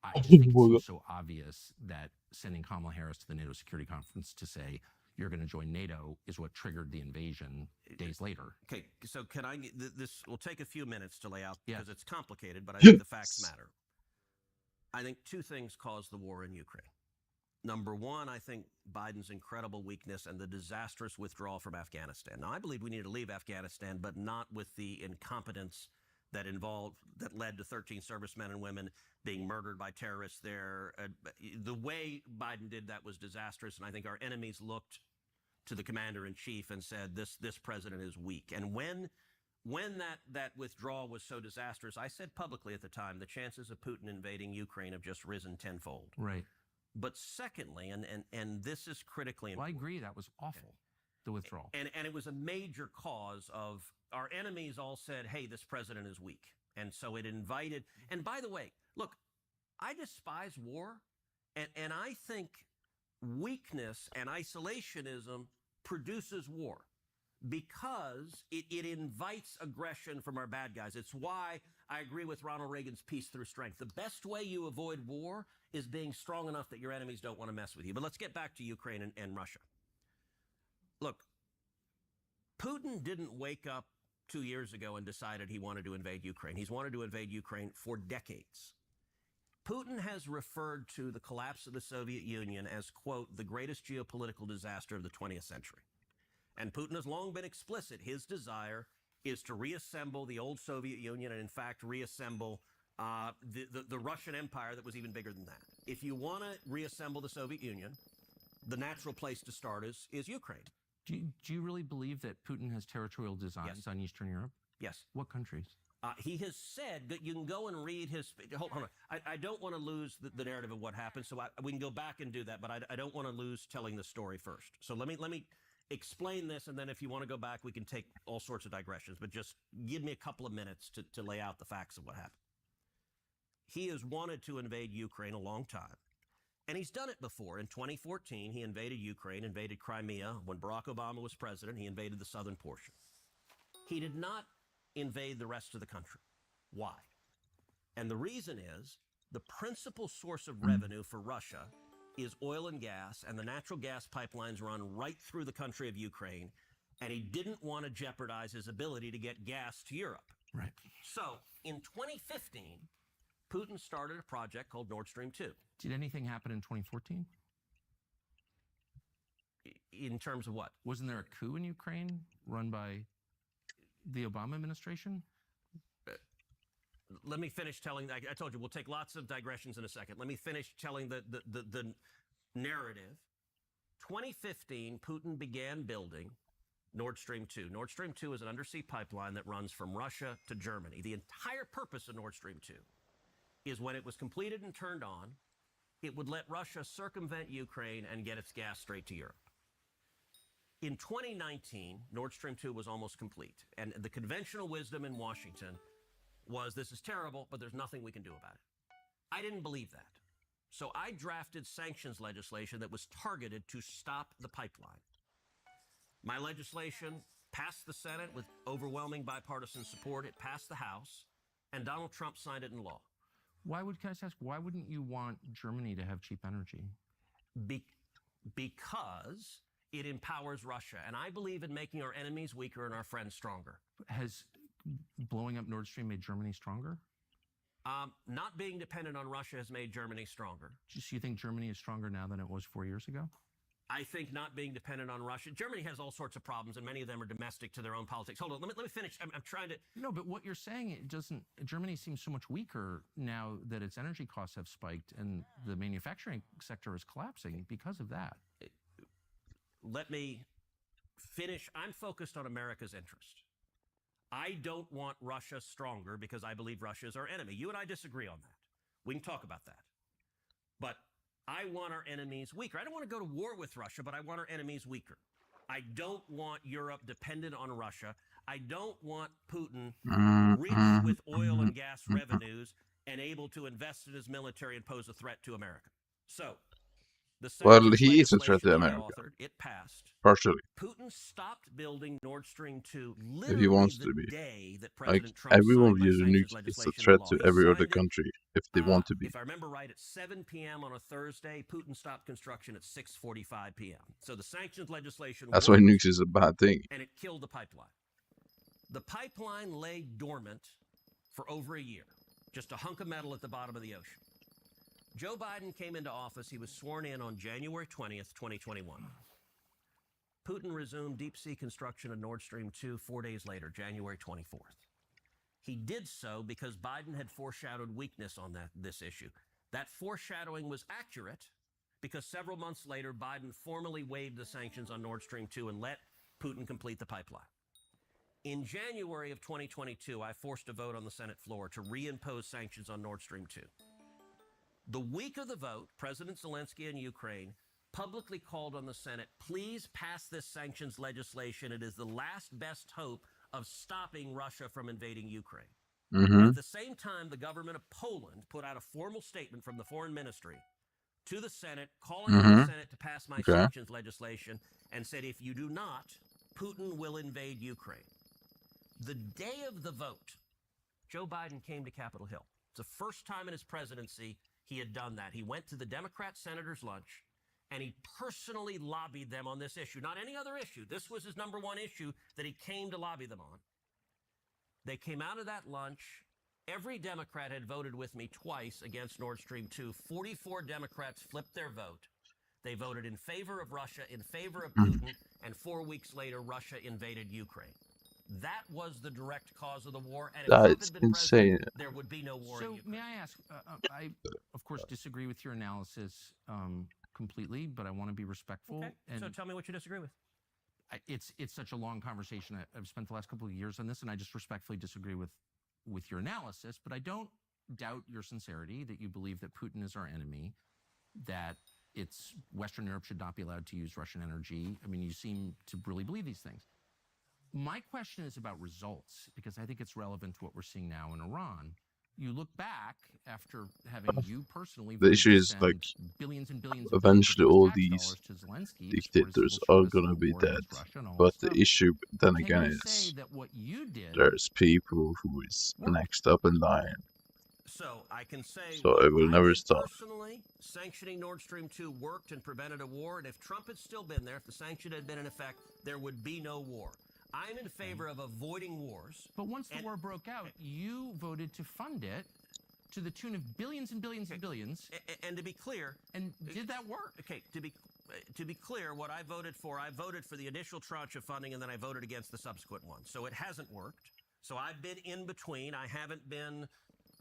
I just think it's so obvious that sending Kamala Harris to the NATO Security Conference to say you're going to join NATO is what triggered the invasion days later. Okay, so can I? This will take a few minutes to lay out because it's complicated, but I think the facts matter. I think two things caused the war in Ukraine. Number one, I think Biden's incredible weakness and the disastrous withdrawal from Afghanistan. Now, I believe we need to leave Afghanistan, but not with the incompetence that led to 13 servicemen and women being murdered by terrorists there. The way Biden did that was disastrous, and I think our enemies looked to the commander-in-chief and said, this president is weak. And when that withdrawal was so disastrous, I said publicly at the time, the chances of Putin invading Ukraine have just risen tenfold. Right. But secondly, and this is critically important. Well, I agree, that was awful, the withdrawal. And it was a major cause of our enemies all said, hey, this president is weak. And so it invited, and by the way, look, I despise war, and I think weakness and isolationism produces war because it invites aggression from our bad guys. It's why I agree with Ronald Reagan's peace through strength. The best way you avoid war is being strong enough that your enemies don't want to mess with you. But let's get back to Ukraine and Russia. Look, Putin didn't wake up 2 years ago and decided he wanted to invade Ukraine. He's wanted to invade Ukraine for decades. Putin has referred to the collapse of the Soviet Union as, quote, the greatest geopolitical disaster of the 20th century. And Putin has long been explicit. His desire is to reassemble the old Soviet Union and, in fact, reassemble the Russian Empire that was even bigger than that. If you want to reassemble the Soviet Union, the natural place to start is Ukraine. Do you really believe that Putin has territorial designs on Eastern Europe? Yes. What countries? He has said that you can go and read his. Hold on. I don't want to lose the narrative of what happened, so we can go back and do that. But I don't want to lose telling the story first. So let me explain this, and then if you want to go back, we can take all sorts of digressions. But just give me a couple of minutes to lay out the facts of what happened. He has wanted to invade Ukraine a long time, and he's done it before. In 2014, he invaded Ukraine, invaded Crimea. When Barack Obama was president, he invaded the southern portion. He did not invade the rest of the country. Why? And the reason is the principal source of revenue for Russia is oil and gas, and the natural gas pipelines run right through the country of Ukraine, and he didn't want to jeopardize his ability to get gas to Europe. Right. So in 2015, Putin started a project called Nord Stream 2. Did anything happen in 2014? In terms of what? Wasn't there a coup in Ukraine run by the Obama administration? Let me finish telling. I told you we'll take lots of digressions in a second. Let me finish telling the narrative. 2015, Putin began building Nord Stream 2. Nord Stream 2 is an undersea pipeline that runs from Russia to Germany. The entire purpose of Nord Stream 2 is when it was completed and turned on, it would let Russia circumvent Ukraine and get its gas straight to Europe. In 2019, Nord Stream 2 was almost complete. And the conventional wisdom in Washington was, this is terrible, but there's nothing we can do about it. I didn't believe that. So I drafted sanctions legislation that was targeted to stop the pipeline. My legislation passed the Senate with overwhelming bipartisan support. It passed the House, and Donald Trump signed it into law. Can I just ask, why wouldn't you want Germany to have cheap energy? Because it empowers Russia, and I believe in making our enemies weaker and our friends stronger. Has blowing up Nord Stream made Germany stronger? Not being dependent on Russia has made Germany stronger. So you think Germany is stronger now than it was 4 years ago? I think not being dependent on Russia. Germany has all sorts of problems, and many of them are domestic to their own politics. Hold on, let me finish. I'm trying to... No, but what you're saying, it doesn't... Germany seems so much weaker now that its energy costs have spiked and the manufacturing sector is collapsing because of that. Let me finish. I'm focused on America's interest. I don't want Russia stronger because I believe Russia is our enemy. You and I disagree on that. We can talk about that. But I want our enemies weaker. I don't want to go to war with Russia, but I want our enemies weaker. I don't want Europe dependent on Russia. I don't want Putin rich with oil and gas revenues and able to invest in his military and pose a threat to America. So, well, he is a threat to America. It passed. Partially. Putin stopped building Nord Stream 2 if he wants to be. Like, everyone views the nukes as a threat to every other country if they want to be. If I remember right, at 7 p.m. on a Thursday, Putin stopped construction at 6:45 p.m. So the sanctions legislation That's why nukes is a bad thing. And it killed the pipeline. The pipeline lay dormant for over a year, just a hunk of metal at the bottom of the ocean. Joe Biden came into office. He was sworn in on January 20th, 2021. Putin resumed deep-sea construction of Nord Stream 2 4 days later, January 24th. He did so because Biden had foreshadowed weakness on this issue. That foreshadowing was accurate because several months later, Biden formally waived the sanctions on Nord Stream 2 and let Putin complete the pipeline. In January of 2022, I forced a vote on the Senate floor to reimpose sanctions on Nord Stream 2. The week of the vote, President Zelensky in Ukraine publicly called on the Senate, please pass this sanctions legislation. It is the last best hope of stopping Russia from invading Ukraine. At the same time, the government of Poland put out a formal statement from the foreign ministry to the Senate, calling on the Senate to pass my sanctions legislation, and said, if you do not, Putin will invade Ukraine. The day of the vote, Joe Biden came to Capitol Hill. It's the first time in his presidency he had done that. He went to the Democrat senator's lunch, and he personally lobbied them on this issue, not any other issue. This was his number one issue that he came to lobby them on. They came out of that lunch. Every Democrat had voted with me twice against Nord Stream 2. 44 Democrats flipped their vote. They voted in favor of Russia, in favor of Putin, and 4 weeks later, Russia invaded Ukraine. That was the direct cause of the war, and if Trump had been insane. President, there would be no war in Ukraine. So, may I ask, I, of course, disagree with your analysis completely, but I want to be respectful. Okay, and so tell me what you disagree with. It's such a long conversation. I've spent the last couple of years on this, and I just respectfully disagree with your analysis, but I don't doubt your sincerity that you believe that Putin is our enemy, that Western Europe should not be allowed to use Russian energy. I mean, you seem to really believe these things. My question is about results, because I think it's relevant to what we're seeing now in Iran. You look back after having you personally the issue is like billions and billions eventually all these dictators are gonna be dead, but the issue then again is there's people who is next up in line, so I can say so it will never stop. Personally, sanctioning Nord Stream 2 worked and prevented a war, and if Trump had still been there, if the sanction had been in effect, there would be no war. I'm in favor of avoiding wars. But once the war broke out, you voted to fund it to the tune of billions and billions and billions. And to be clear, and did that work? Okay, to be clear, what I voted for the initial tranche of funding, and then I voted against the subsequent one. So it hasn't worked. So I've been in between. I haven't been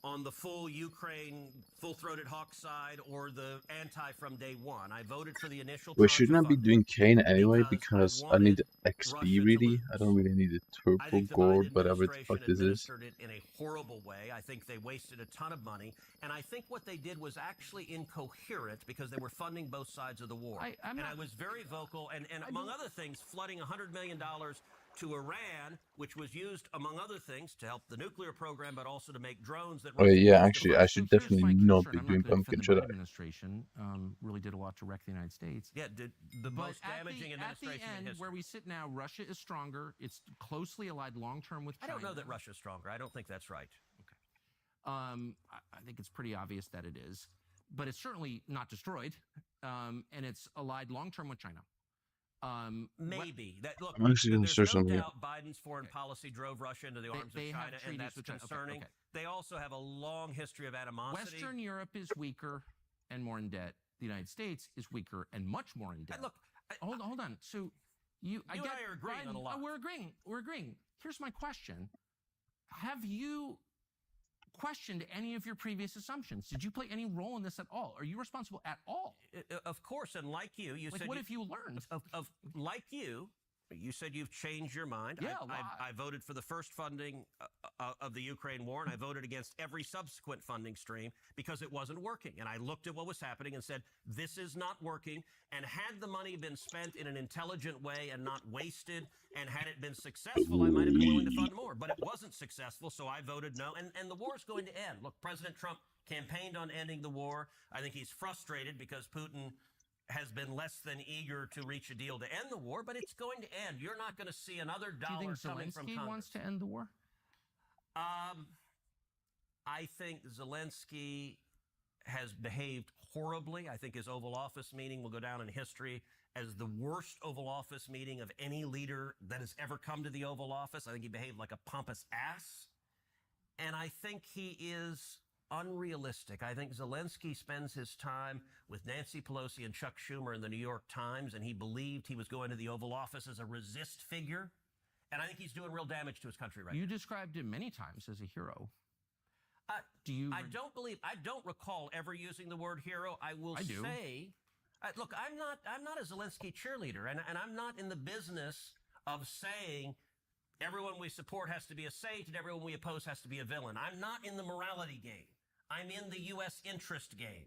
on the full Ukraine, full-throated hawk side or the anti from day one. I voted for the initial. We should not be doing Kane anyway because I need XP really. I don't really need a turbo gold, whatever the fuck this is. It in a horrible way. I think they wasted a ton of money, and I think what they did was actually incoherent because they were funding both sides of the war. I was very vocal, and among other things, flooding $100 million to Iran, which was used, among other things, to help the nuclear program, but also to make drones that. Oh yeah, actually, I should definitely not be doing pumpkin, should I? Administration really did a lot to wreck the United States. Yeah, did the most damaging administration at the end, in history. where we sit now, Russia is stronger. It's closely allied long-term with China. I don't know that Russia's stronger. I don't think that's right. Okay. I think it's pretty obvious that it is. But it's certainly not destroyed. And it's allied long-term with China. Maybe. Look, I'm actually going to search no something. doubt Biden's foreign policy drove Russia into the arms of China, and that's concerning. Okay. They also have a long history of animosity. Western Europe is weaker and more in debt. The United States is weaker and much more in debt. Look, hold on. So you and I are agreeing on a lot. We're agreeing. Here's my question: have you questioned any of your previous assumptions? Did you play any role in this at all? Are you responsible at all? Of course, and like you said. What have you learned? Like you said you've changed your mind. Yeah, I voted for the first funding of the Ukraine war, and I voted against every subsequent funding stream because it wasn't working. And I looked at what was happening and said, this is not working. And had the money been spent in an intelligent way and not wasted, and had it been successful, I might have been willing to fund more. But it wasn't successful, so I voted no. And the war is going to end. Look, President Trump campaigned on ending the war. I think he's frustrated because Putin has been less than eager to reach a deal to end the war, but it's going to end. You're not going to see another dollar coming from Congress. Do you think Zelensky wants to end the war? I think Zelensky has behaved horribly. I think his Oval Office meeting will go down in history as the worst Oval Office meeting of any leader that has ever come to the Oval Office. I think he behaved like a pompous ass. And I think he is unrealistic. I think Zelensky spends his time with Nancy Pelosi and Chuck Schumer in the New York Times, and he believed he was going to the Oval Office as a resist figure. And I think he's doing real damage to his country right now. You described him many times as a hero. I don't recall ever using the word hero. I do. Look, I'm not a Zelensky cheerleader, and I'm not in the business of saying everyone we support has to be a saint and everyone we oppose has to be a villain. I'm not in the morality game. I'm in the U.S. interest game.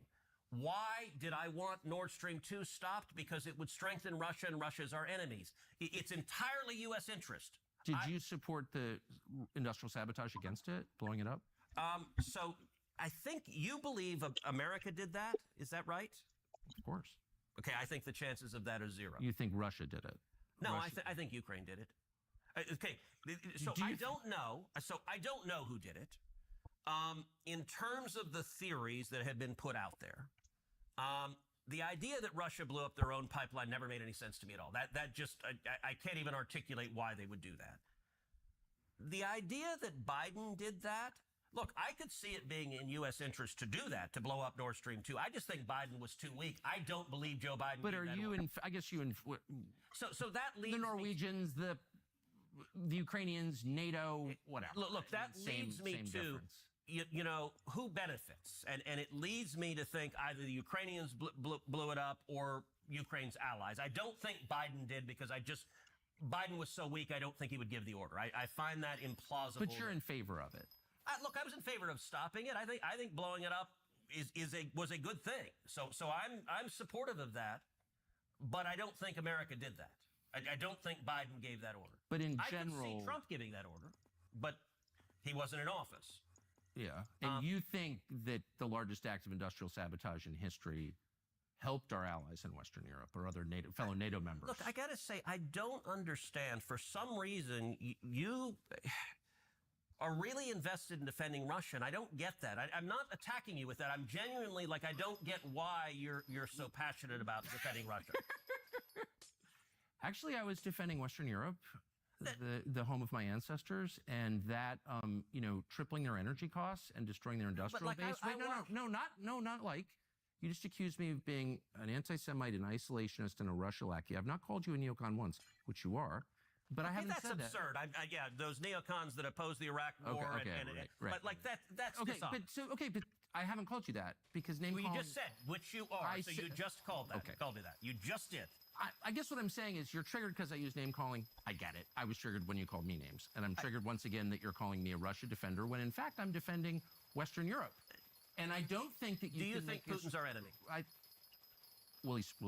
Why did I want Nord Stream 2 stopped? Because it would strengthen Russia, and Russia's our enemies. It's entirely U.S. interest. Did you support the industrial sabotage against it, blowing it up? So I think you believe America did that. Is that right? Of course. Okay, I think the chances of that are zero. You think Russia did it? No, I think Ukraine did it. Okay, so I don't know. So I don't know who did it. In terms of the theories that have been put out there, the idea that Russia blew up their own pipeline never made any sense to me at all. That just I can't even articulate why they would do that. The idea that Biden did that, look, I could see it being in U.S. interest to do that, to blow up Nord Stream 2. I just think Biden was too weak. I don't believe Joe Biden. But are you in? I guess you in. So that leads the Norwegians, the Ukrainians, NATO, whatever. Look, that leads me to. You know, who benefits? And it leads me to think either the Ukrainians blew it up or Ukraine's allies. I don't think Biden did because Biden was so weak, I don't think he would give the order. I find that implausible. But you're in favor of it. Look, I was in favor of stopping it. I think blowing it up was a good thing. So I'm supportive of that, but I don't think America did that. I don't think Biden gave that order. But in general, I could see Trump giving that order, but he wasn't in office. Yeah. And you think that the largest act of industrial sabotage in history helped our allies in Western Europe or other fellow NATO members? Look, I got to say, I don't understand. For some reason, you are really invested in defending Russia, and I don't get that. I'm not attacking you with that. I'm genuinely, I don't get why you're so passionate about defending Russia. Actually, I was defending Western Europe, the home of my ancestors, and that, tripling their energy costs and destroying their industrial base. Wait, you just accused me of being an anti-Semite, an isolationist, and a Russia lackey. I've not called you a neocon once, which you are, but I haven't said that. That's absurd. Those neocons that oppose the Iraq war. Right. But that's okay. dishonest. But I haven't called you that because name calling. You just said which you are. You just called that. Okay. Called me that. You just did. I guess what I'm saying is you're triggered because I use name calling. I get it. I was triggered when you called me names. And I'm triggered once again that you're calling me a Russia defender when in fact I'm defending Western Europe. And I don't think that you Do you think Putin's our enemy?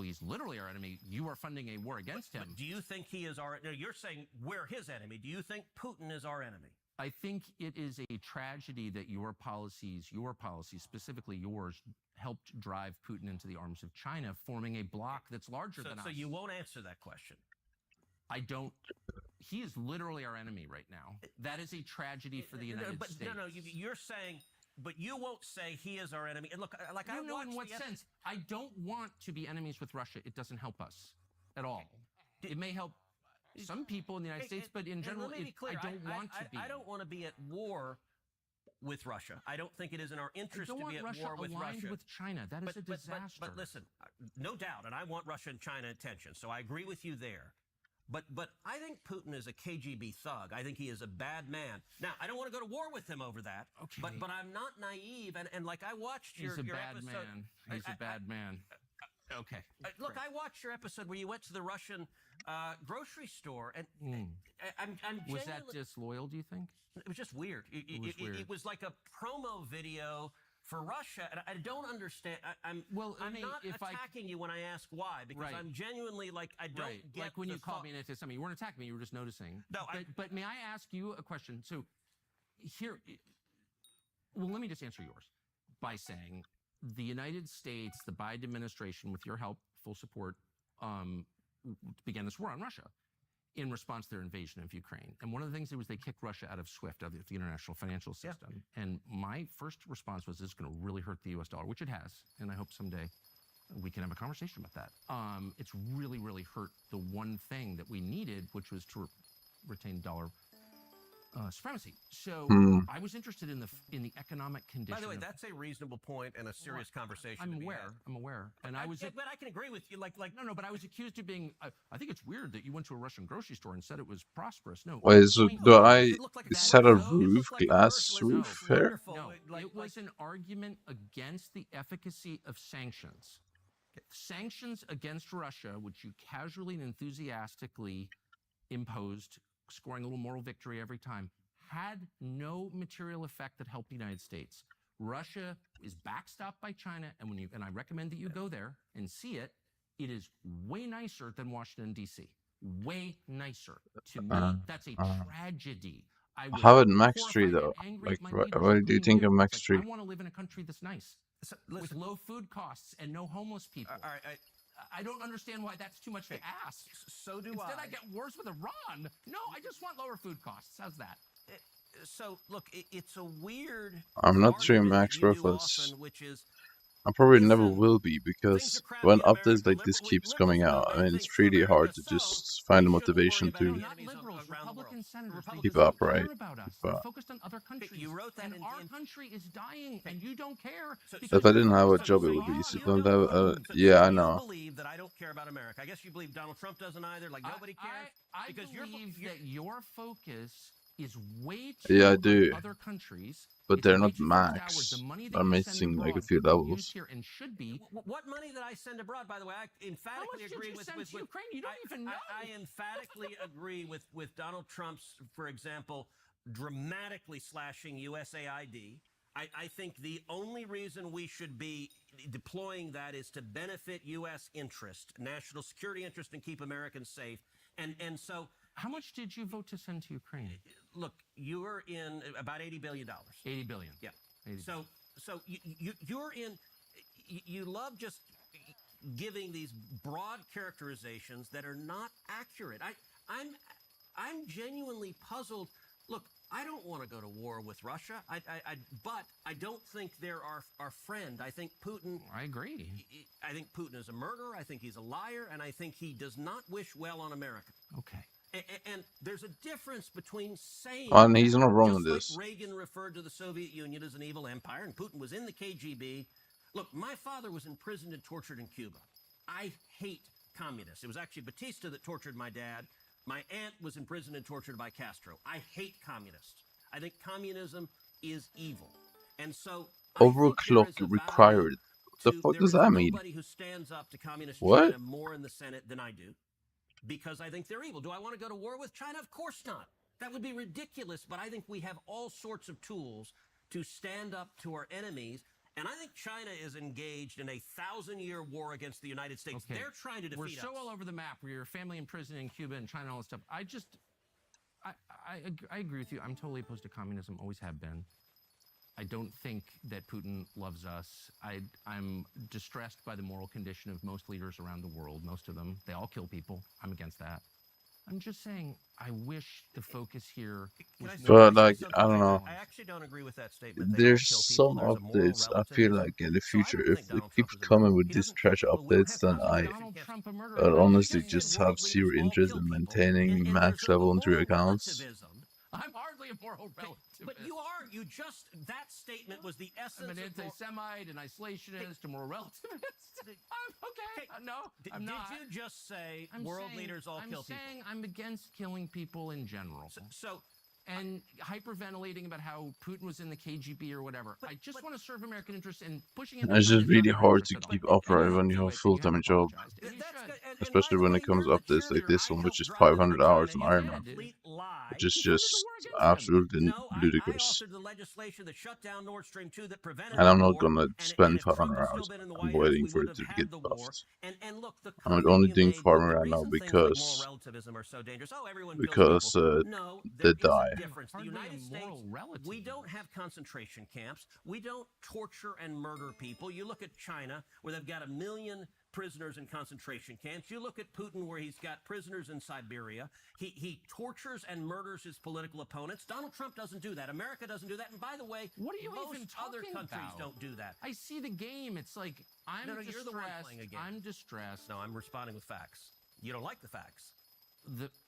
he's literally our enemy. You are funding a war against him. But do you think he is our? No, you're saying we're his enemy. Do you think Putin is our enemy? I think it is a tragedy that your policies, specifically yours, helped drive Putin into the arms of China, forming a bloc that's larger than us. So you won't answer that question. I don't. He is literally our enemy right now. That is a tragedy for the United States. No, you're saying, but you won't say he is our enemy. And look, like I know in what sense. I don't want to be enemies with Russia. It doesn't help us at all. It may help some people in the United States, but in general, I don't want to be. I don't want to be at war with Russia. I don't think it is in our interest to be at war with Russia. With China. That is a disaster. But listen, no doubt, and I want Russia and China attention, so I agree with you there. But I think Putin is a KGB thug. I think he is a bad man. Now, I don't want to go to war with him over that. Okay. But I'm not naive, and like I watched your episode. He's a bad man. Okay. Look, I watched your episode where you went to the Russian grocery store, and I'm was that disloyal, do you think? It was just weird. It was like a promo video for Russia, and I don't understand. I'm not attacking you when I ask why, because I'm genuinely like, I don't get like when you called me into something. You weren't attacking me, you were just noticing. No, but may I ask you a question? So here, well, let me just answer yours by saying the United States, the Biden administration, with your help, full support, began this war on Russia in response to their invasion of Ukraine. And one of the things was they kicked Russia out of SWIFT, out of the international financial system. Yeah. And my first response was, this is going to really hurt the US dollar, which it has. And I hope someday we can have a conversation about that. It's really, really hurt the one thing that we needed, which was to retain dollar supremacy. So I was interested in the economic condition. By the way, that's a reasonable point and a serious conversation. I'm aware. And but I can agree with you. Like no, but I was accused of being. I think it's weird that you went to a Russian grocery store and said it was prosperous. No. Wait, so do I set a roof, glass roof here? No, it was an argument against the efficacy of sanctions. Sanctions against Russia, which you casually and enthusiastically imposed, scoring a little moral victory every time, had no material effect that helped the United States. Russia is backstopped by China, and I recommend that you go there and see it. It is way nicer than Washington, D.C. Way nicer. To me, that's a tragedy. How about Max Tree, though? Like, what do you think of Max Tree? I want to live in a country that's nice, with low food costs and no homeless people. All right, I don't understand why that's too much to ask. So do Instead, I get worse with Iran. No, I just want lower food costs. How's that? So, look, it's a weird... I'm not streaming Max Worthless. I probably never will be, because when updates like this keeps coming out, I mean, it's pretty hard to just find the motivation to keep up, right? But focused on other countries. You wrote that, and our country is dying, and you don't care. If I didn't have a job, it would be easy. Yeah, I know. You believe that I don't care about America. I guess you believe Donald Trump doesn't either. Like nobody cares. I believe that your focus is way too I do. Other countries. But they're not max. I'm missing like a few levels. And should be. What money that I send abroad, by the way, I emphatically agree with Ukraine? You don't even know. I emphatically agree with Donald Trump's, for example, dramatically slashing USAID. I think the only reason we should be deploying that is to benefit U.S. interest, national security interest, and keep Americans safe. And so... How much did you vote to send to Ukraine? Look, you're in about $80 billion. $80 billion. Yeah. So you're in. You love just giving these broad characterizations that are not accurate. I'm genuinely puzzled. Look, I don't want to go to war with Russia. But I don't think they're our friend. I think Putin. I agree. I think Putin is a murderer. I think he's a liar, and I think he does not wish well on America. Okay. And there's a difference between saying... And he's not wrong on this. Like Reagan referred to the Soviet Union as an evil empire, and Putin was in the KGB. Look, my father was imprisoned and tortured in Cuba. I hate communists. It was actually Batista that tortured my dad. My aunt was imprisoned and tortured by Castro. I hate communists. I think communism is evil. And so... Overclock required. The fuck does that mean? Nobody who stands up to communist China more in the Senate than I do. Because I think they're evil. Do I want to go to war with China? Of course not. That would be ridiculous, but I think we have all sorts of tools to stand up to our enemies And I think China is engaged in a 1,000-year war against the United States. Okay. They're trying to defeat We're us. so all over the map. Where your family in prison in Cuba and China and all this stuff. I agree with you. I'm totally opposed to communism. Always have been. I don't think that Putin loves us. I'm distressed by the moral condition of most leaders around the world. Most of them. They all kill people. I'm against that. I'm just saying, I wish the focus here was But like, I don't know. I actually don't agree with that statement. There's some updates. I feel like in the future, if they keep coming with these trash updates, then I honestly just have zero interest in maintaining max level on 3 accounts. I'm hardly a moral relativist. But you are. You just, that statement was the essence I'm an anti-Semite, an isolationist, a moral relativist. Okay. No, I'm not. Did you just say world leaders all kill people? I'm saying I'm against killing people in general. And hyperventilating about how Putin was in the KGB or whatever. I just want to serve American interests and pushing it. It's just really hard to keep upright when you have a full-time job. Especially when it comes up this like this one, which is 500 hours on Iron Man. Which is just absolutely ludicrous. And I'm not gonna spend 500 hours. I'm waiting for it to get buffed. I'm only doing farming right now because they die. The United States, we don't have concentration camps. We don't torture and murder people. You look at China, where they've got 1 million prisoners in concentration camps. You look at Putin, where he's got prisoners in Siberia. He tortures and murders his political opponents. Donald Trump doesn't do that. America doesn't do that. And by the way, what are you most even other countries don't do that. I see the game. It's like, I'm distressed. You're the one playing a game. I'm distressed. No, I'm responding with facts. You don't like the facts.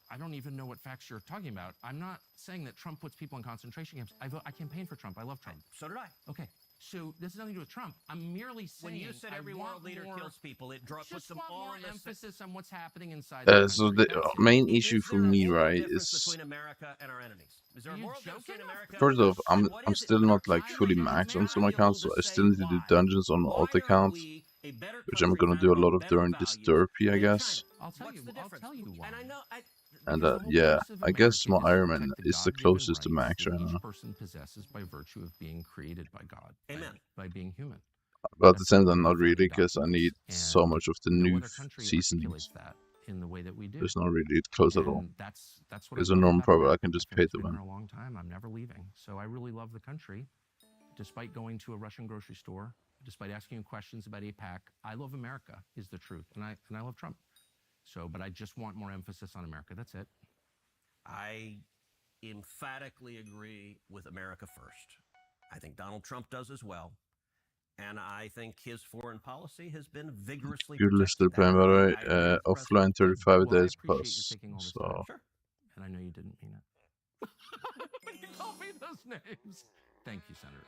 I don't even know what facts you're talking about. I'm not saying that Trump puts people in concentration camps. I campaign for Trump. I love Trump. So did I. Okay. So this has nothing to do with Trump. I'm merely saying, when you said every world leader kills people, it puts them all in emphasis on what's happening inside. So the main issue for me, right, is between America and our enemies. Is there a moral difference between America? First off, I'm still not like fully maxed on some accounts, so I still need to do dungeons on my alt account, which I'm gonna do a lot of during this derpy, I guess. I'll tell you why. And yeah, I guess my Iron Man is the closest to max right now. Person possesses by virtue of being created by God. Amen. By being human. But at the same time, not really, because I need so much of the new seasonings. In the way that we do. There's not really close at all. That's what there's a normal problem. I can just pay the one. For a long time, I'm never leaving. So I really love the country, despite going to a Russian grocery store, despite asking you questions about AIPAC. I love America, is the truth, and I love Trump. So, but I just want more emphasis on America. That's it. I emphatically agree with America first. I think Donald Trump does as well. And I think his foreign policy has been vigorously Good listed plan, by the way. Offline 35 days plus. So. Sure. And I know you didn't mean it. But you called me those names. Thank you, Senator.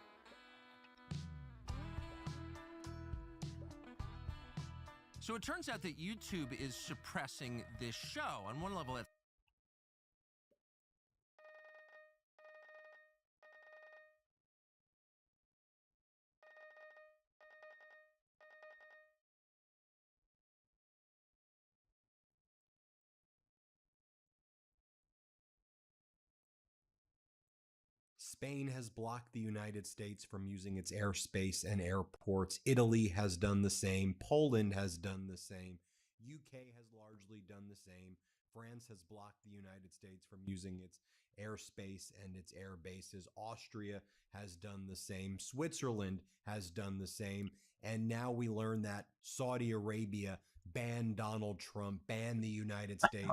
So it turns out that YouTube is suppressing this show. On one level, that's Spain has blocked the United States from using its airspace and airports. Italy has done the same. Poland has done the same. UK has largely done the same. France has blocked the United States from using its airspace and its air bases. Austria has done the same. Switzerland has done the same. And now we learn that Saudi Arabia banned Donald Trump, banned the United States.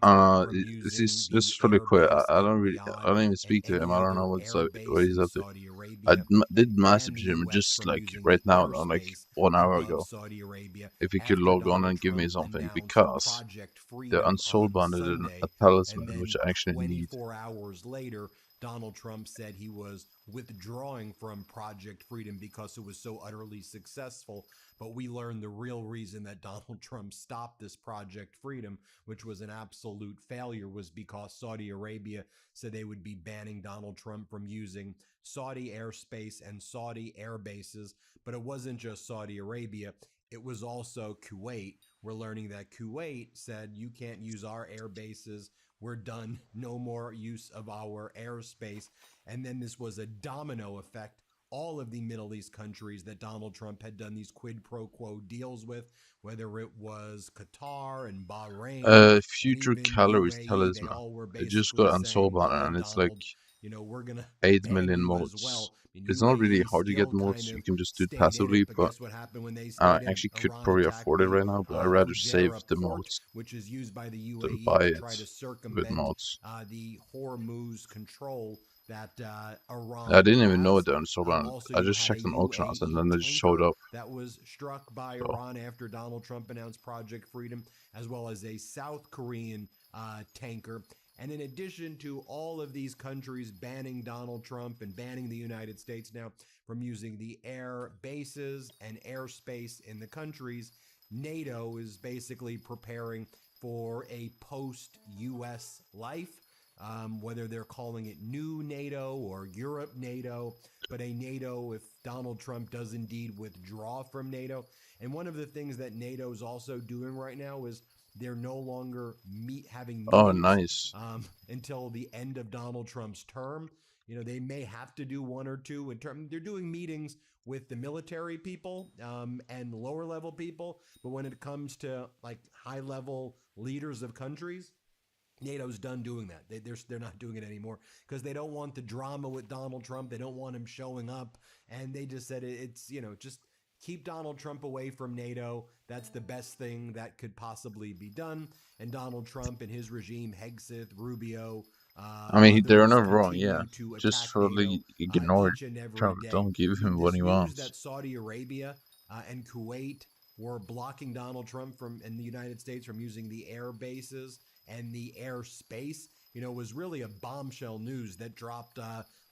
This is fully quick. I don't even speak to him. I don't know what he's up to. I did message him just like right now, like 1 hour ago, if he could log on and give me something, because they're unsoul bonded a talisman, which I actually need. 24 hours later, Donald Trump said he was withdrawing from Project Freedom because it was so utterly successful. But we learned the real reason that Donald Trump stopped this Project Freedom, which was an absolute failure, was because Saudi Arabia said they would be banning Donald Trump from using Saudi airspace and Saudi air bases. But it wasn't just Saudi Arabia. It was also Kuwait. We're learning that Kuwait said, you can't use our air bases. We're done. No more use of our airspace. And then this was a domino effect all of the Middle East countries that Donald Trump had done these quid pro quo deals with, whether it was Qatar and Bahrain, Future and even calories UAE, tell us, they man. all were I just basically got on saying, Soulbanner yeah, and it's like Donald, you know, we're going to 8 ban million you as modes. well. I mean, It's not really UAE hard to get still modes. kind You of can just do it stayed in passively, it, but but guess what happened when they I stayed in? actually could Iran probably attacked afford it the right now, but I'd rather save Fujairah the port, modes which is used by the than UAE buy to it try to with circumvent mods. the Hormuz control that I Iran didn't even know has. it there on Soulbanner. Also, I you just had a checked on auction house and then UAE they just showed tanker up. that was struck by So, Iran after Donald Trump announced Project Freedom, as well as a South Korean tanker. And in addition to all of these countries banning Donald Trump and banning the United States now from using the air bases and airspace in the countries, NATO is basically preparing for a post-U.S. life. Whether they're calling it New NATO or Europe NATO, but a NATO if Donald Trump does indeed withdraw from NATO. And one of the things that NATO is also doing right now is they're no longer having oh, meetings nice. until the end of Donald Trump's term. You know, they may have to do one or two in term. They're doing meetings with the military people and lower level people, but when it comes to like high level leaders of countries, NATO's done doing that. They're not doing it anymore because they don't want the drama with Donald Trump. They don't want him showing up. And they just said it's, you know, just keep Donald Trump away from NATO. That's the best thing that could possibly be done. And Donald Trump and his regime, Hegseth, Rubio, I mean, they're others not wrong, yeah. continue to Just attack totally NATO ignore each and every Trump. day. Don't give I mean, him what this he news wants. that Saudi Arabia and Kuwait were blocking Donald Trump and the United States from using the air bases and the airspace, you know, was really a bombshell news that dropped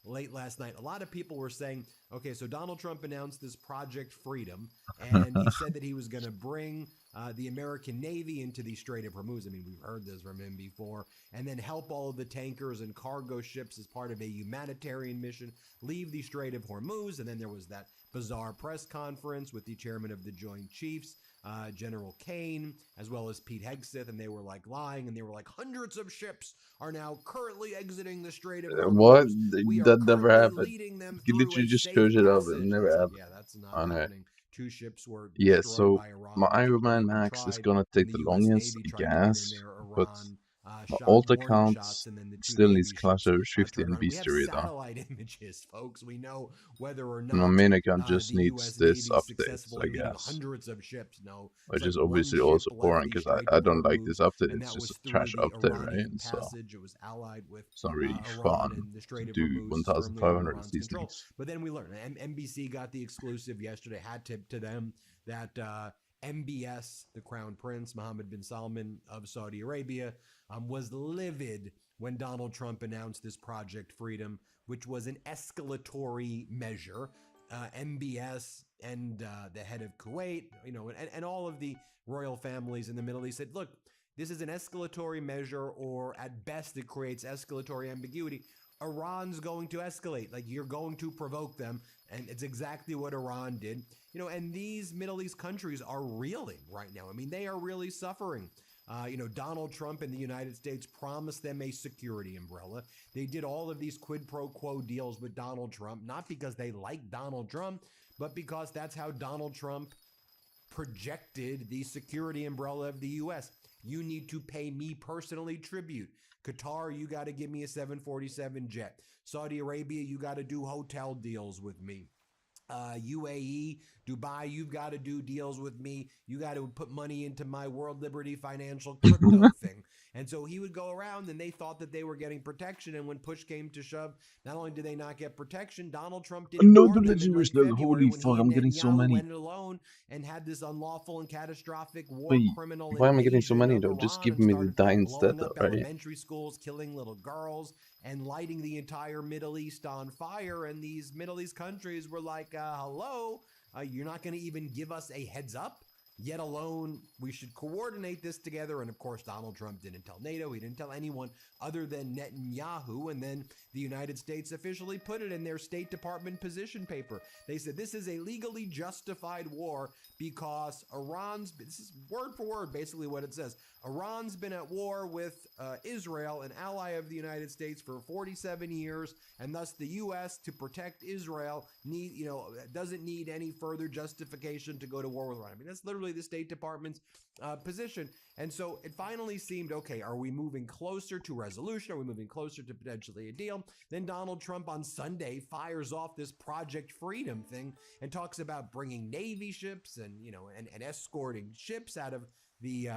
late last night. A lot of people were saying, okay, so Donald Trump announced this Project Freedom, and he said that he was going to bring the American Navy into the Strait of Hormuz. I mean, we've heard this from him before, and then help all of the tankers and cargo ships as part of a humanitarian mission leave the Strait of Hormuz. And then there was that bizarre press conference with the chairman of the Joint Chiefs, General Kane, as well as Pete Hegseth, and they were like lying, and they were like, hundreds of ships are now currently exiting the Strait of Hormuz. What? We are That never currently happened. leading them You through literally a just safe search it up. It passage. never It's like, happened. yeah, that's not On it. happening. 2 ships were Yeah, destroyed so by Iran. my When Iron they Man even Max is tried, gonna when take the the U.S. longest, Navy I tried to get in guess, there, but Iran my shot alt warning account shots, and then the 2 still needs Navy Clash ships over 50 turned and around. We Beast have Radar. satellite images, folks. We know whether or And my not main account the just needs U.S. this Navy is update, successful I in leaving guess. hundreds of ships. No, it's Which like is one obviously ship also left boring the because Strait I of don't like Hormuz, this update. and It's that just was a through trash the update, right? Iranian And so passage. It was allied with it's not really Iran, fun and the to Strait of do Hormuz is firmly under 1,500 of Iran's these control. things. But then we learned, NBC got the exclusive yesterday, hat tip to them, that MBS, the Crown Prince, Mohammed bin Salman of Saudi Arabia, was livid when Donald Trump announced this Project Freedom, which was an escalatory measure. MBS and the head of Kuwait, you know, and all of the royal families in the Middle East said, look, this is an escalatory measure, or at best it creates escalatory ambiguity. Iran's going to escalate. Like, you're going to provoke them. And it's exactly what Iran did. You know, and these Middle East countries are reeling right now. I mean, they are really suffering. You know, Donald Trump and the United States promised them a security umbrella. They did all of these quid pro quo deals with Donald Trump, not because they like Donald Trump, but because that's how Donald Trump projected the security umbrella of the U.S. You need to pay me personally tribute. Qatar, you got to give me a 747 jet. Saudi Arabia, you got to do hotel deals with me. UAE, Dubai, you've got to do deals with me. You got to put money into my World Liberty Financial crypto thing. And so he would go around, and they thought that they were getting protection. And when push came to shove, not only did they not get protection, Donald Trump did Another them in legendary late slug. February Holy when fuck, he I'm and getting so Netanyahu many. went alone and had this unlawful and catastrophic war Wait, criminal why am I getting so invasion many of though? Just Iran give and me the started die instead blowing though, up right? elementary schools, killing little girls, and lighting the entire Middle East on fire. And these Middle East countries were like, hello, you're not going to even give us a heads up? yet alone we should coordinate this together. And of course, Donald Trump didn't tell NATO. He didn't tell anyone other than Netanyahu. And then the United States officially put it in their State Department position paper. They said this is a legally justified war because this is word for word basically what it says. Iran's been at war with Israel, an ally of the United States, for 47 years, and thus the U.S. to protect Israel doesn't need any further justification to go to war with Iran. I mean, that's literally the State Department's position. And so it finally seemed, okay, are we moving closer to resolution? Are we moving closer to potentially a deal? Then Donald Trump on Sunday fires off this Project Freedom thing and talks about bringing Navy ships and escorting ships out of the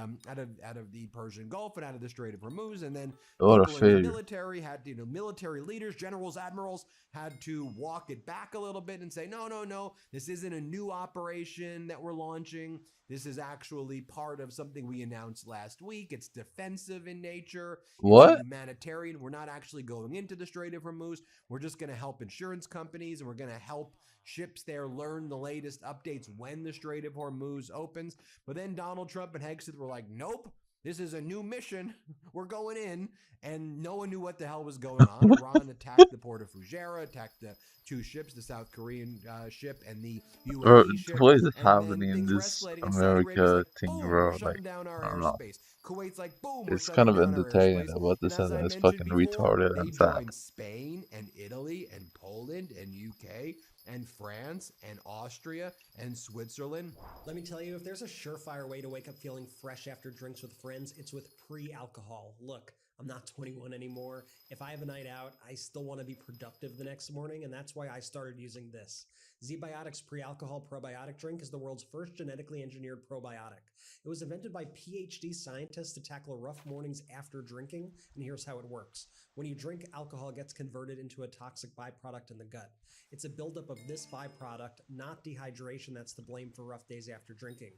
Persian Gulf and out of the Strait of Hormuz. And then What a people in the failure. military had to, military leaders, generals, admirals had to walk it back a little bit and say, no, this isn't a new operation that we're launching. This is actually part of something we announced last week. It's defensive in nature. What? It's humanitarian. We're not actually going into the Strait of Hormuz. We're just going to help insurance companies, and we're going to help ships there learn the latest updates when the Strait of Hormuz opens. But then Donald Trump and Hegseth were like, nope, this is a new mission. We're going in. And no one knew what the hell was going on. Iran attacked the port of Fujairah, attacked the two ships, the South Korean ship and the UAE ship. What is And happening then in things were this escalating. And Saudi Arabia's America like, thing, boom, bro? we're Like, shutting down our I don't know. airspace. Kuwait's like, boom, we're It's shutting kind of down our entertaining, airspace. but And this as I is mentioned fucking before, retarded they and sad. joined Spain and Italy and Poland and UK and France and Austria and Switzerland. Let me tell you, if there's a surefire way to wake up feeling fresh after drinks with friends, it's with pre-alcohol. Look, I'm not 21 anymore. If I have a night out, I still want to be productive the next morning, and that's why I started using this. ZBiotics Pre-Alcohol Probiotic Drink is the world's first genetically engineered probiotic. It was invented by PhD scientists to tackle rough mornings after drinking, and here's how it works. When you drink, alcohol gets converted into a toxic byproduct in the gut. It's a buildup of this byproduct, not dehydration, that's to blame for rough days after drinking.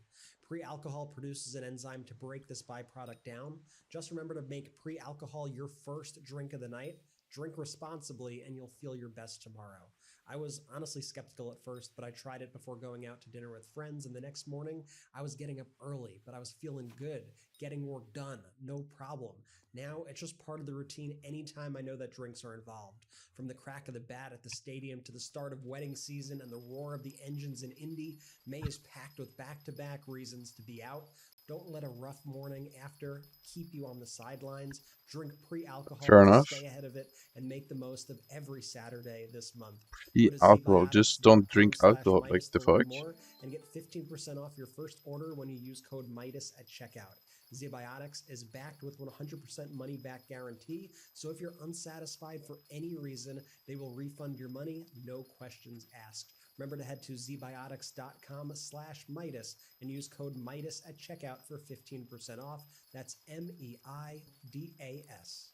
Pre-alcohol produces an enzyme to break this byproduct down. Just remember to make pre-alcohol your first drink of the night. Drink responsibly, and you'll feel your best tomorrow. I was honestly skeptical at first, but I tried it before going out to dinner with friends, and the next morning, I was getting up early, but I was feeling good, getting work done, no problem. Now, it's just part of the routine anytime I know that drinks are involved. From the crack of the bat at the stadium to the start of wedding season and the roar of the engines in Indy, May is packed with back-to-back reasons to be out. Don't let a rough morning after keep you on the sidelines. Drink pre-alcohol Fair to enough. stay ahead of it and make the most of every Saturday this month. Eat Go to alcohol. Just don't drink alcohol. Like, the ZBiotics.com/Midas to learn fuck? more and get 15% off your first order when you use code Midas at checkout. ZBiotics is backed with 100% money-back guarantee, so if you're unsatisfied for any reason, they will refund your money, no questions asked. Remember to head to zbiotics.com/Midas and use code Midas at checkout for 15% off. That's MEIDAS.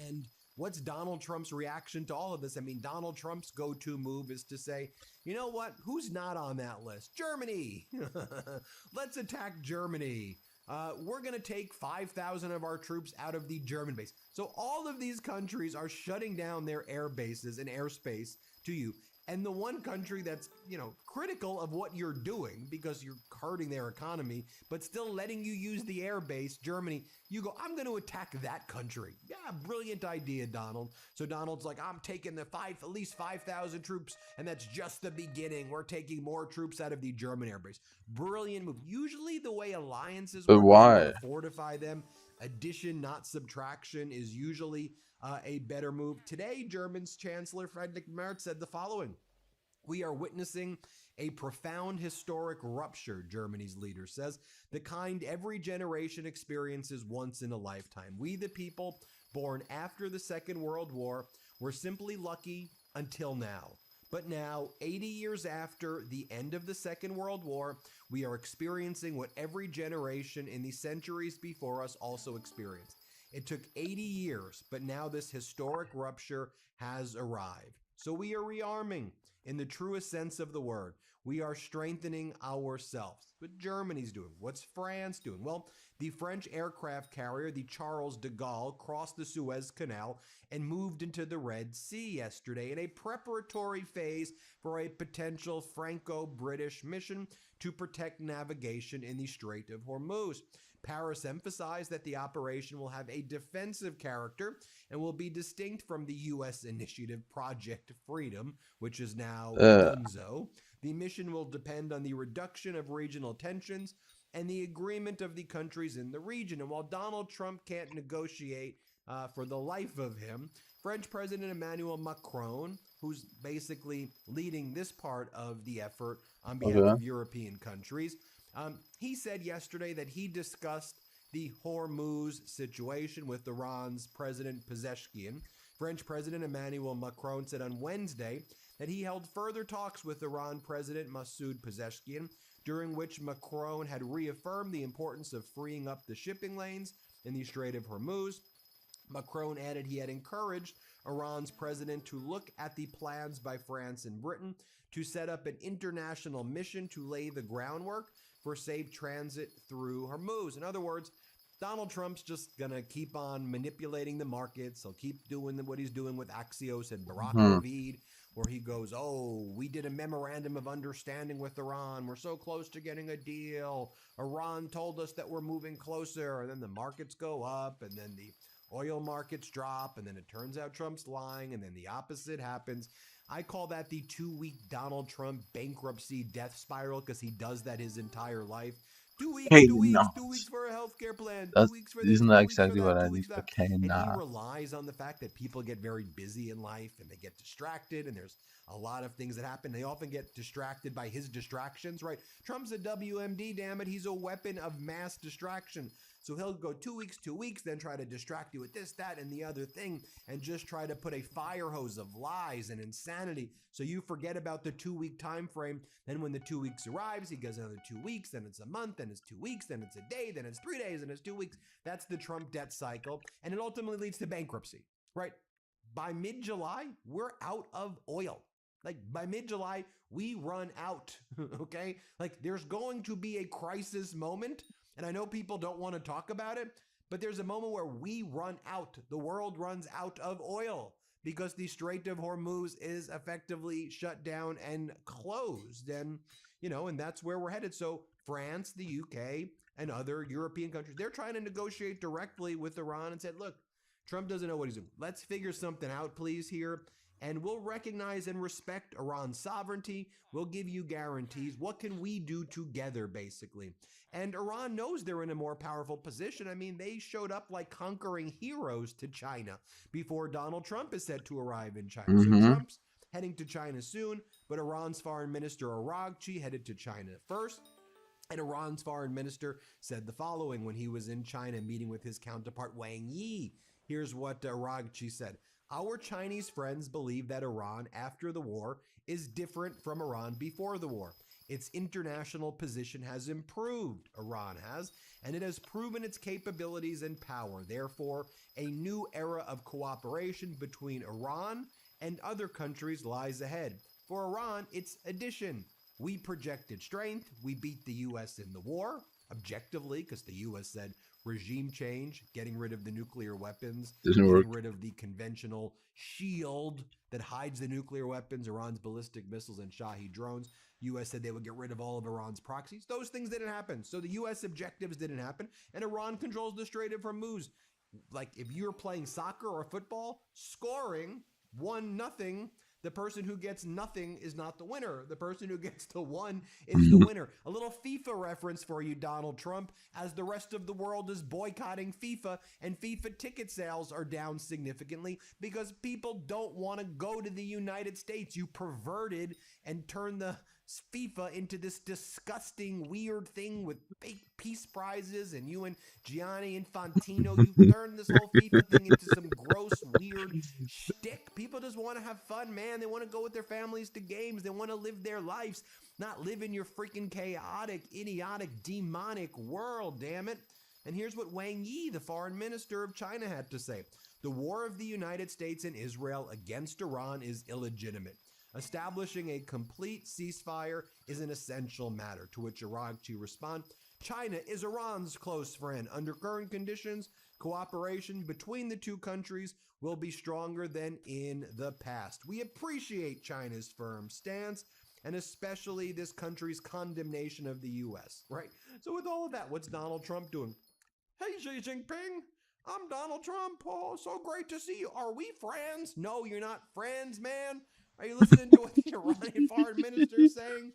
And what's Donald Trump's reaction to all of this? I mean, Donald Trump's go-to move is to say, you know what? Who's not on that list? Germany. Let's attack Germany. We're going to take 5,000 of our troops out of the German base. So all of these countries are shutting down their air bases and airspace to you. And the one country that's, critical of what you're doing because you're hurting their economy, but still letting you use the air base, Germany, you go, I'm going to attack that country. Yeah, brilliant idea, Donald. So Donald's like, I'm taking at least 5,000 troops, and that's just the beginning. We're taking more troops out of the German air base. Brilliant move. Usually the way alliances But work, you why? want to fortify them. Addition, not subtraction, is usually a better move. Today, German's Chancellor Friedrich Merz said the following. We are witnessing a profound historic rupture, Germany's leader says, the kind every generation experiences once in a lifetime. We, the people born after the Second World War, were simply lucky until now. But now, 80 years after the end of the Second World War, we are experiencing what every generation in the centuries before us also experienced. It took 80 years, but now this historic rupture has arrived. So we are rearming in the truest sense of the word. We are strengthening ourselves. What Germany's doing? What's France doing? Well, the French aircraft carrier, the Charles de Gaulle, crossed the Suez Canal and moved into the Red Sea yesterday in a preparatory phase for a potential Franco-British mission to protect navigation in the Strait of Hormuz. Paris emphasized that the operation will have a defensive character and will be distinct from the U.S. initiative Project Freedom, which is now Dunzo. The mission will depend on the reduction of regional tensions and the agreement of the countries in the region. And while Donald Trump can't negotiate for the life of him, French President Emmanuel Macron, who's basically leading this part of the effort on behalf of European countries, he said yesterday that he discussed the Hormuz situation with Iran's President Pezeshkian. French President Emmanuel Macron said on Wednesday that he held further talks with Iran President Masoud Pezeshkian, during which Macron had reaffirmed the importance of freeing up the shipping lanes in the Strait of Hormuz. Macron added he had encouraged Iran's president to look at the plans by France and Britain to set up an international mission to lay the groundwork for safe transit through Hormuz. In other words, Donald Trump's just going to keep on manipulating the markets. He'll keep doing what he's doing with Axios and Barack Ravid, where he goes, oh, we did a memorandum of understanding with Iran. We're so close to getting a deal. Iran told us that we're moving closer. And then the markets go up, and then the oil markets drop, and then it turns out Trump's lying, and then the opposite happens. I call that the 2-week Donald Trump bankruptcy death spiral, because he does that his entire life. 2 weeks, Hey, 2 weeks, not. 2 weeks for a healthcare plan, 2 That's, weeks for this, isn't 2 that weeks for exactly that, what I 2 need weeks for to that. okay, And he nah. relies on the fact that people get very busy in life and they get distracted, and there's a lot of things that happen. They often get distracted by his distractions, right? Trump's a WMD, damn it. He's a weapon of mass distraction. So he'll go 2 weeks, then try to distract you with this, that, and the other thing, and just try to put a fire hose of lies and insanity so you forget about the 2-week time frame. Then when the 2 weeks arrives, he goes another 2 weeks, then it's a month, then it's 2 weeks, then it's a day, then it's 3 days, then it's 2 weeks. That's the Trump debt cycle, and it ultimately leads to bankruptcy, right? By mid-July, we're out of oil. Like, by mid-July, we run out, okay? Like, there's going to be a crisis moment, and I know people don't want to talk about it, but there's a moment where we run out. The world runs out of oil because the Strait of Hormuz is effectively shut down and closed. And, and that's where we're headed. So France, the UK, and other European countries, they're trying to negotiate directly with Iran and said, look, Trump doesn't know what he's doing. Let's figure something out, please, here. And we'll recognize and respect Iran's sovereignty. We'll give you guarantees. What can we do together, basically? And Iran knows they're in a more powerful position. I mean, they showed up like conquering heroes to China before Donald Trump is set to arrive in China. So Trump's heading to China soon, but Iran's foreign minister Araghchi headed to China first. And Iran's foreign minister said the following when he was in China meeting with his counterpart Wang Yi. Here's what Araghchi said. Our Chinese friends believe that Iran after the war is different from Iran before the war. Its international position has improved, Iran has, and it has proven its capabilities and power. Therefore, a new era of cooperation between Iran and other countries lies ahead. For Iran, it's addition. We projected strength. We beat the U.S. in the war, objectively, because the U.S. said regime change, getting rid of the nuclear weapons, getting rid of the conventional shield that hides the nuclear weapons, Iran's ballistic missiles and Shahed drones. U.S. said they would get rid of all of Iran's proxies. Those things didn't happen. So the U.S. objectives didn't happen, and Iran controls the Strait of Hormuz. Like if you're playing soccer or football, scoring 1-0, the person who gets nothing is not the winner. The person who gets to 1 is the winner. A little FIFA reference for you, Donald Trump, as the rest of the world is boycotting FIFA and FIFA ticket sales are down significantly because people don't want to go to the United States. You perverted and turned the FIFA into this disgusting, weird thing with fake peace prizes, and you and Gianni Infantino, you turned this whole FIFA thing into some gross, weird shtick. People just want to have fun, man. They want to go with their families to games. They want to live their lives, not live in your freaking chaotic, idiotic, demonic world, damn it. And here's what Wang Yi, the foreign minister of China, had to say. The war of the United States and Israel against Iran is illegitimate. Establishing a complete ceasefire is an essential matter, to which Irakchi respond, China is Iran's close friend. Under current conditions, cooperation between the two countries will be stronger than in the past. We appreciate China's firm stance, and especially this country's condemnation of the U.S., right? So with all of that, what's Donald Trump doing? Hey, Xi Jinping, I'm Donald Trump. Oh, so great to see you. Are we friends? No, you're not friends, man. Are you listening to what the Iranian foreign minister is saying?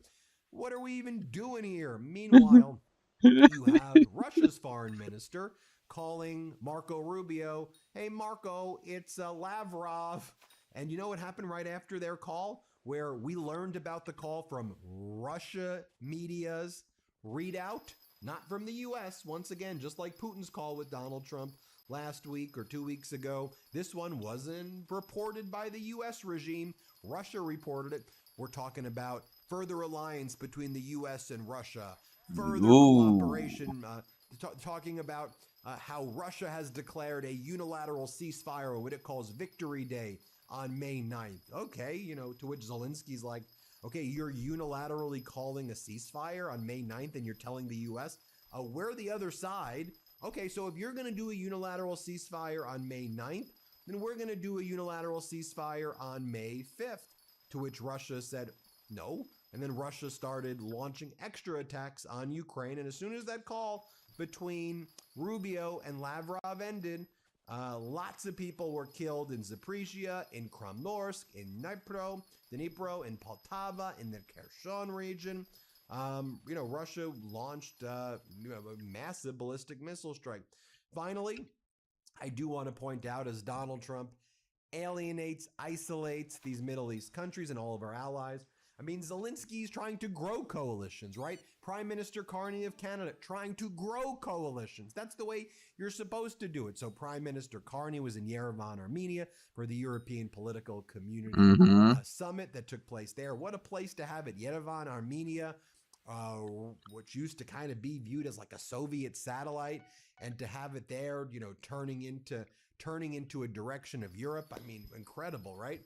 What are we even doing here? Meanwhile, you have Russia's foreign minister calling Marco Rubio, hey, Marco, it's Lavrov. And you know what happened right after their call? Where we learned about the call from Russia media's readout, not from the U.S. Once again, just like Putin's call with Donald Trump last week or 2 weeks ago, this one wasn't reported by the U.S. regime. Russia reported it. We're talking about further alliance between the U.S. and Russia, further cooperation, talking about how Russia has declared a unilateral ceasefire, or what it calls Victory Day, on May 9th. Okay, you know, to which Zelensky's like, okay, you're unilaterally calling a ceasefire on May 9th and you're telling the U.S., we're the other side. Okay, so if you're going to do a unilateral ceasefire on May 9th, then we're going to do a unilateral ceasefire on May 5th, to which Russia said no. And then Russia started launching extra attacks on Ukraine. And as soon as that call between Rubio and Lavrov ended, lots of people were killed in Zaporizhia, in Kramatorsk, in Dnipro, in Poltava, in the Kherson region. You know, Russia launched a massive ballistic missile strike. Finally, I do want to point out, as Donald Trump alienates, isolates these Middle East countries and all of our allies, I mean, Zelensky's trying to grow coalitions, right? Prime Minister Carney of Canada trying to grow coalitions. That's the way you're supposed to do it. So Prime Minister Carney was in Yerevan, Armenia for the European Political Community Summit that took place there. What a place to have it. Yerevan, Armenia, which used to kind of be viewed as like a Soviet satellite, and to have it there, you know, turning into a direction of Europe. I mean, incredible, right?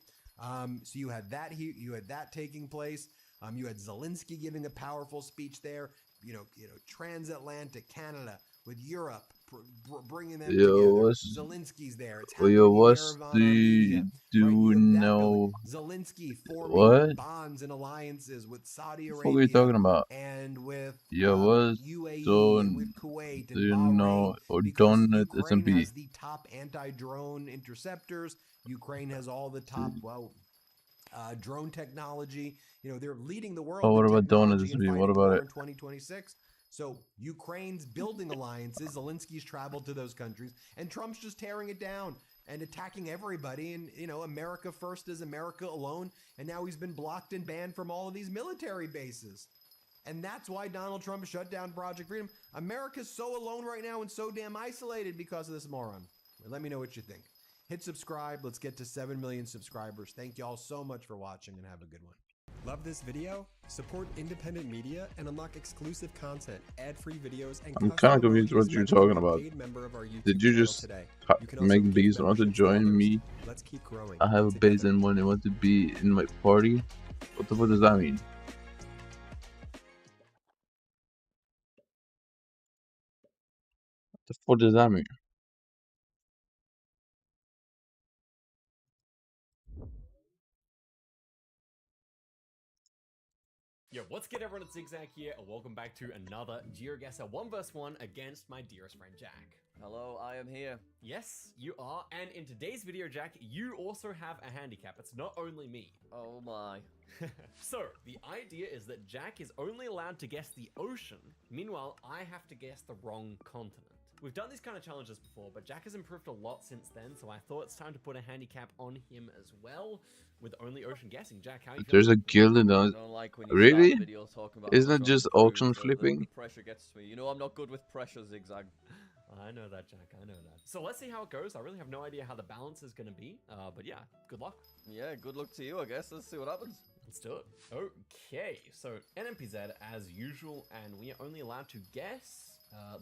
So you had that taking place. You had Zelensky giving a powerful speech there. You know, transatlantic Canada with Europe, bringing them together. Zelensky's there. It's happening in Yerevan, Armenia. Know Zelensky forming bonds and alliances with Saudi Arabia. What are you talking about? And with UAE and with Kuwait and do you Bahrain, know or because don't Ukraine has the top anti-drone interceptors. Ukraine has all the top drone technology. You know, they're leading the world. Oh, what about technology donuts? and What about war it? in 2026? So Ukraine's building alliances. Zelensky's traveled to those countries, and Trump's just tearing it down and attacking everybody. And, you know, America first is America alone. And now he's been blocked and banned from all of these military bases. And that's why Donald Trump shut down Project Freedom. America's so alone right now and so damn isolated because of this moron. Let me know what you think. Hit subscribe. Let's get to 7 million subscribers. Thank you all so much for watching, and have a good one. Love this video? Support independent media and unlock exclusive content, ad-free videos, and I'm kind of confused what you're talking about. Did you just make bees want to join me? Let's keep growing. I have a base and one they want to be in my party? What the fuck does that mean? What the fuck does that mean? Yo, what's good everyone, it's Zigzag here, and welcome back to another GeoGuessr 1 vs 1 against my dearest friend Jack. Hello, I am here. Yes, you are, and in today's video, Jack, you also have a handicap. It's not only me. Oh my. So, the idea is that Jack is only allowed to guess the ocean, meanwhile, I have to guess the wrong continent. We've done these kind of challenges before, but Jack has improved a lot since then, so I thought it's time to put a handicap on him as well, with only ocean guessing. Jack, how are you There's a feeling? guild in those. Really? Isn't it just auction flipping? The pressure gets to me. You know I'm not good with pressure, Zigzag. I know that, Jack, I know that. So let's see how it goes. I really have no idea how the balance is going to be, but yeah, good luck. Yeah, good luck to you, I guess. Let's see what happens. Let's do it. Okay, so NMPZ as usual, and we are only allowed to guess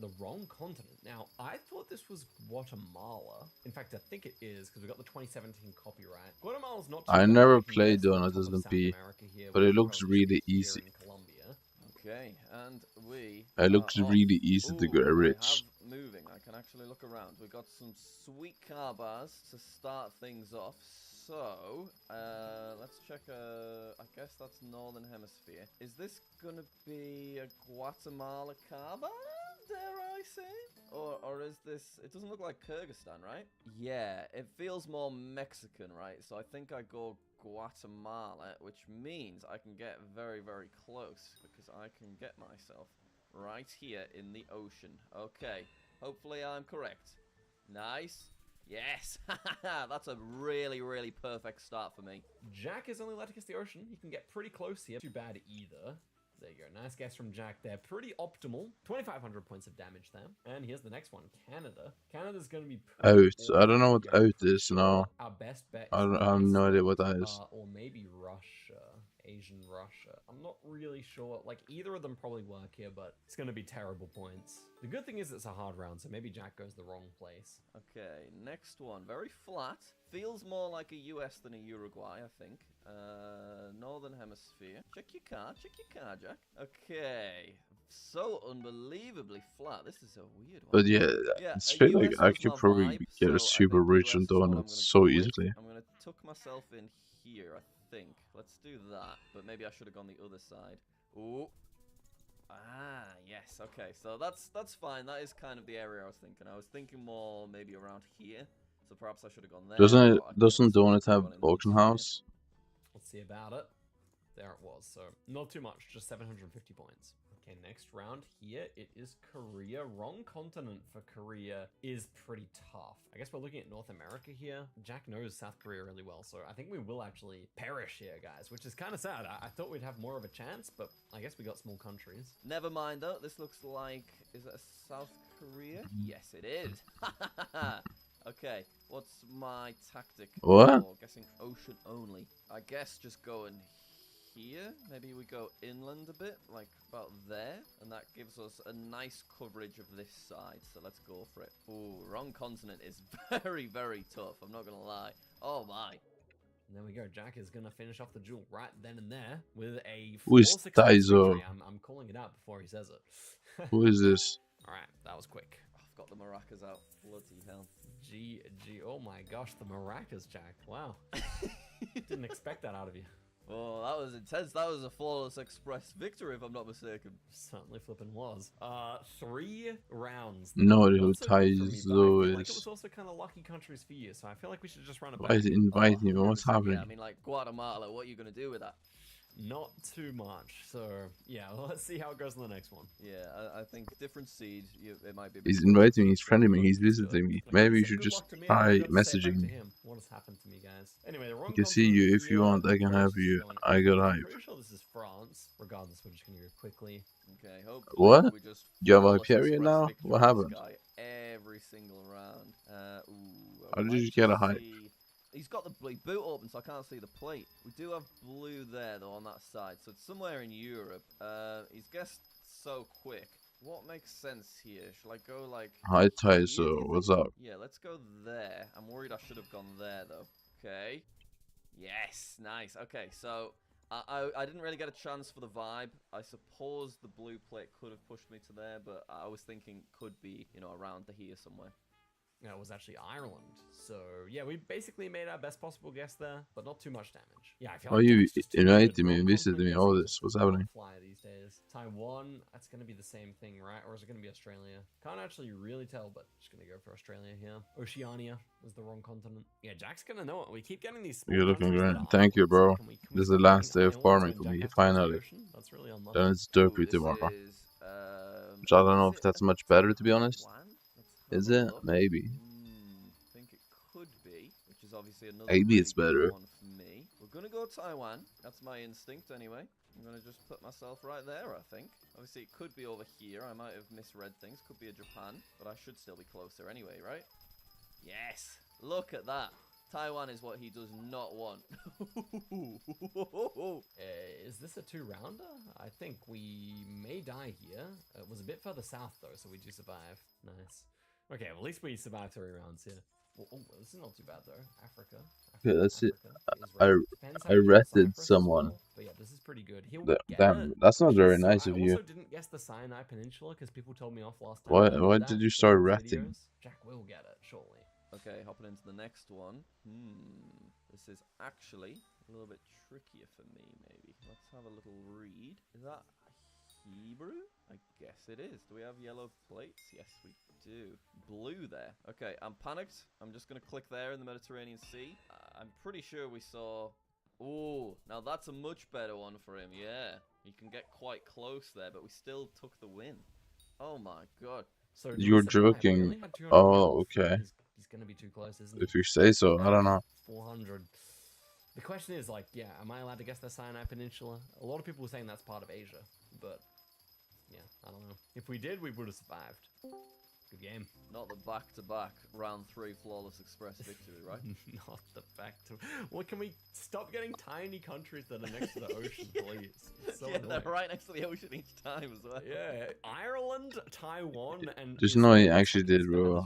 The wrong continent. Now, I thought this was Guatemala. In fact, I think it is, because we got the 2017 copyright. Guatemala's not too I bad. never You can played guess on Donuts top of South SMP, America here, but we're it looks probably really here easy. in Colombia. Okay, and we It looks are off. really easy to Ooh, get I rich. have moving. I can actually look around. We got some sweet car bars to start things off. So, let's check. I guess that's Northern Hemisphere. Is this gonna be a Guatemala car bar? Dare I say? Or is this? It doesn't look like Kyrgyzstan, right? Yeah, it feels more Mexican, right? So I think I go Guatemala, which means I can get very, very close because I can get myself right here in the ocean. Okay, hopefully I'm correct. Nice. Yes, that's a really, really perfect start for me. Jack is only allowed to kiss the ocean. He can get pretty close here. Too bad either. There you go. Nice guess from Jack there. Pretty optimal. 2,500 points of damage there. And here's the next one. Canada. Canada's going to be Out. I don't know what out is now. Our best bet I is have no idea what Iceland, that is. or maybe Russia. Asian Russia. I'm not really sure. Like, either of them probably work here, but it's going to be terrible points. The good thing is it's a hard round, so maybe Jack goes the wrong place. Okay, next one. Very flat. Feels more like a US than a Uruguay, I think. Northern Hemisphere. Check your car, Jack. Okay. So unbelievably flat. This is a weird one. But yeah, it's feel like I could probably get a super rich on Donuts so easily. I'm gonna tuck myself in here, I think. Let's do that. But maybe I should have gone the other side. Ooh. Ah, yes. Okay, so that's fine. That is kind of the area I was thinking. I was thinking more maybe around here. So perhaps I should have gone there. Doesn't Donut have auction house? Let's see about it. There it was. So not too much, just 750 points. Okay, next round here, it is Korea. Wrong continent for Korea is pretty tough. I guess we're looking at North America here. Jack knows South Korea really well, so I think we will actually perish here, guys, which is kind of sad. I thought we'd have more of a chance, but I guess we got small countries. Never mind, though. This looks like... Is it a South Korea? Yes, it is. Okay, what's my tactic? What? Oh, guessing ocean only. I guess just going here. Maybe we go inland a bit, like about there. And that gives us a nice coverage of this side. So let's go for it. Ooh, wrong continent is very, very tough. I'm not going to lie. Oh, my. And there we go. Jack is going to finish off the duel right then and there with a Who is 4-6 Taizo? victory. I'm calling it out before he says it. Who is this? All right, that was quick. I've got the maracas out. Bloody hell. Oh my gosh, the maracas, Jack. Wow. Didn't expect that out of you. Oh, that was intense. That was a flawless express victory, if I'm not mistaken. Certainly flipping was. 3 rounds. No idea who Not so good for me, but I Taizo feel like it is. was also kind of lucky countries for you, so I feel like we should just run it Why back. is it inviting me? What's happening? Yeah, I mean, like, Guatemala, what are you going to do with that? Not too much. So, yeah, well, let's see how it goes in the next one. Yeah, I think different seeds, it might be... He's inviting me, he's friending me, he's visiting me. Maybe you should just try messaging me. What has happened to me, guys? Anyway, the wrong I can see you if you want, I can have you. I got hype. I'm pretty sure this is France. Regardless, we're just going to go quickly. Okay, hopefully What? we just You have a flawless period express now? victory What this happened? guy every single round. Ooh, How did you get a hype? He's got the boot open, so I can't see the plate. We do have blue there, though, on that side. So it's somewhere in Europe. He's guessed so quick. What makes sense here? Shall I go, like... Hi, Taizo. What's up? Yeah, let's go there. I'm worried I should have gone there, though. Okay. Yes, nice. Okay, so... I didn't really get a chance for the vibe. I suppose the blue plate could have pushed me to there, but I was thinking could be, you know, around to here somewhere. Yeah, it was actually Ireland. So, yeah, we basically made our best possible guess there, but not too much damage. Yeah, I feel Why like you Jack's just too good. inviting me, Wrong visiting me, continent all guessing this? is What's just on happening? fly these days. Taiwan, that's going to be the same thing, right? Or is it going to be Australia? Can't actually really tell, but just going to go for Australia here. Oceania is the wrong continent. Yeah, Jack's going to know it. We keep getting these small You're looking countries that great. are Thank you, bro. islands. Can we This is the stop last getting day of islands farming when for Jack me, has to cross the finally. ocean? That's really unlucky. Then it's Ooh, derpy this tomorrow. is, Which I don't know if that's much better, to be honest. Taiwan? Let's Is have a it? look. Maybe. I think it could be, which is obviously another Maybe really it's good better. one for me. We're gonna go Taiwan. That's my instinct anyway. I'm gonna just put myself right there, I think. Obviously, it could be over here. I might have misread things. Could be a Japan, but I should still be closer anyway, right? Yes! Look at that! Taiwan is what he does not want. Is this a 2-rounder? I think we may die here. It was a bit further south, though, so we do survive. Nice. Okay, well, at least we survived 3 rounds here. Well, oh, this is not too bad, though. Africa. Yeah, that's it. Israel. Depends how I you count retted Cyprus as someone. well. But yeah, this is pretty good. He'll get Damn, it. that's not very So nice I of you. also didn't guess the Sinai Peninsula because people told me off last time. Why did you start in retting? videos. Jack will get it, surely. Okay, hopping into the next one. This is actually a little bit trickier for me, maybe. Let's have a little read. Is that Hebrew? I guess it is. Do we have yellow plates? Yes, we do. Blue there. Okay, I'm panicked. I'm just going to click there in the Mediterranean Sea. I'm pretty sure we saw... Oh, now that's a much better one for him, yeah. He can get quite close there, but we still took the win. Oh my god. So You're joking. Oh, okay. He's going to be too close, isn't he? If you say so, I don't know. 400. The question is, like, yeah, am I allowed to guess the Sinai Peninsula? A lot of people were saying that's part of Asia, but yeah, I don't know. If we did, we would have survived. Good game. Not the back-to-back round 3 flawless express victory, right? Not the back-to... Well, can we stop getting tiny countries that are next to the ocean, please? It's so yeah, annoying. they're right next to the ocean each time as well. Yeah, Ireland, Taiwan, and... There's no way he actually did, bro.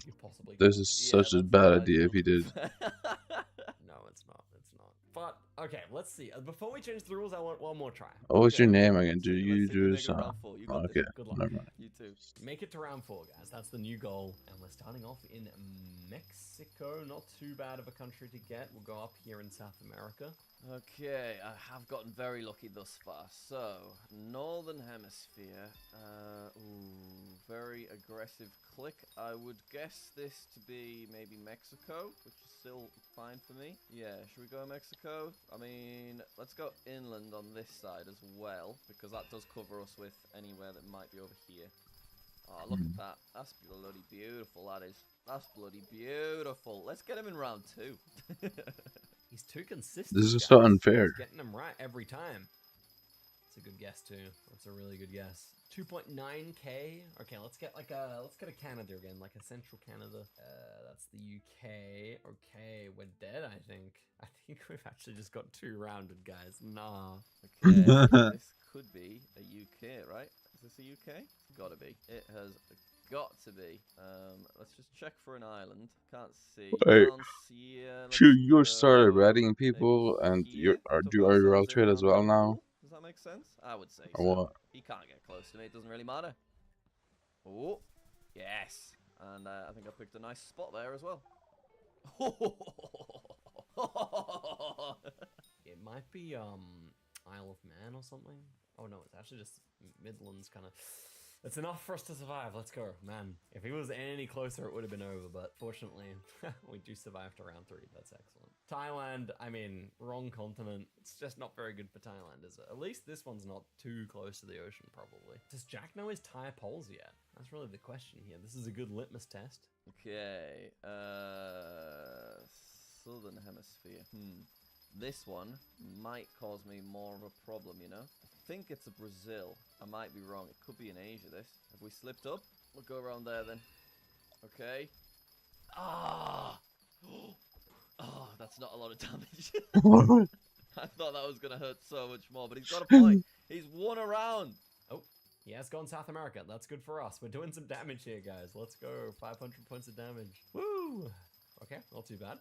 This is such a bad idea if he did. No, it's not. It's not. But, okay, let's see. Before we change the rules, I want one more try. Oh, what's your name again? Do you do this? Okay, Good luck. never mind. You too. Make it to round 4, guys. That's the new goal. And we're starting off in Mexico. Not too bad of a country to get. We'll go up here in South America. Okay, I have gotten very lucky thus far. So, Northern Hemisphere. Very aggressive click. I would guess this to be maybe Mexico, which is still fine for me. Yeah, should we go Mexico? I mean, let's go inland on this side as well, because that does cover us with anywhere that might be over here. Oh, look at that. That's bloody beautiful, that is. That's bloody beautiful. Let's get him in round 2. He's too consistent. This is so unfair. He's getting them right every time. That's a good guess too. That's a really good guess. 2.9k. Okay, let's get a Canada again, like a central Canada. That's the UK. Okay, we're dead. I think we've actually just got 2 rounded, guys. Nah. Okay, this could be a UK, right? Is this a UK? It's gotta be. It has got to be. Let's just check for an island. Can't see. Wait. Yeah, You started ratting people, and are you out to it as well now? Does that make sense? I would say Or so. what? He can't get close to me. It doesn't really matter. Oh, yes. And I think I picked a nice spot there as well. It might be Isle of Man or something. Oh no, it's actually just Midlands kind of. It's enough for us to survive. Let's go, man. If he was any closer, it would have been over. But fortunately, we do survive to round 3. That's excellent. Thailand, I mean, wrong continent. It's just not very good for Thailand, is it? At least this one's not too close to the ocean, probably. Does Jack know his Thai poles yet? That's really the question here. This is a good litmus test. Okay. Southern Hemisphere. This one might cause me more of a problem, you know? I think it's a Brazil. I might be wrong. It could be in Asia, this. Have we slipped up? We'll go around there then. Okay. Ah! Oh, that's not a lot of damage. I thought that was going to hurt so much more, but he's got a point. He's won a round. Oh, he has gone South America. That's good for us. We're doing some damage here, guys. Let's go. 500 points of damage. Woo! Okay, not too bad.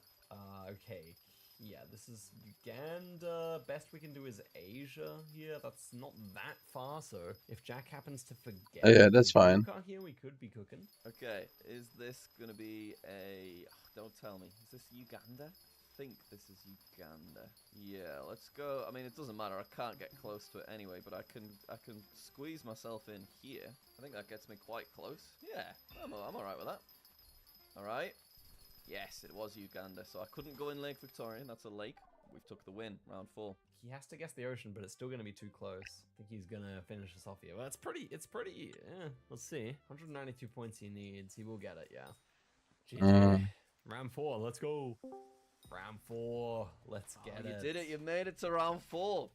Okay. Yeah, this is Uganda. Best we can do is Asia here. That's not that far, so if Jack happens to forget... Oh, yeah, that's fine. Here, we could be cooking. Okay, is this going to be a... don't tell me. Is this Uganda? I think this is Uganda. Yeah, let's go. I mean, it doesn't matter. I can't get close to it anyway, but I can squeeze myself in here. I think that gets me quite close. Yeah, I'm alright with that. Alright. Yes, it was Uganda, so I couldn't go in Lake Victoria. That's a lake. We took the win, round 4. He has to guess the ocean, but it's still going to be too close. I think he's going to finish us off here. Well, it's pretty, let's see. 192 points he needs. He will get it, yeah. GG. Round 4, let's go. Round 4, let's get it. You did it, you made it to round 4.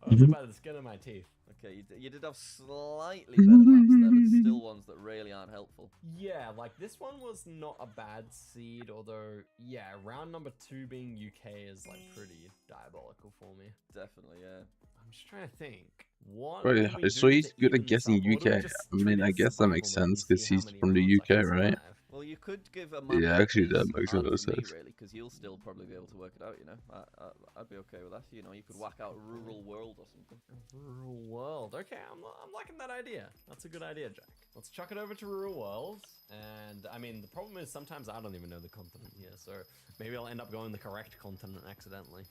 I was by the skin of my teeth. Okay, you did have slightly better maps there, but still ones that really aren't helpful. Yeah, like this one was not a bad seed, although, yeah, round number 2 being UK is like pretty diabolical for me. Definitely, yeah. I'm just trying to think. What Right, can we so do he's to good at even this guessing up? Or do we UK. just I treat mean, I it guess that survival makes mode and sense see because how he's many from the rounds I UK, can right? survive? Well, you could give a map Yeah, that actually, that is makes a hard lot of for me, sense. really, because you'll still probably be able to work it out, you know? I'd be okay with that. You know, you could whack out Rural World or something. Rural World. Okay, I'm liking that idea. That's a good idea, Jack. Let's chuck it over to Rural World. And, I mean, the problem is sometimes I don't even know the continent here, so maybe I'll end up going the correct continent accidentally.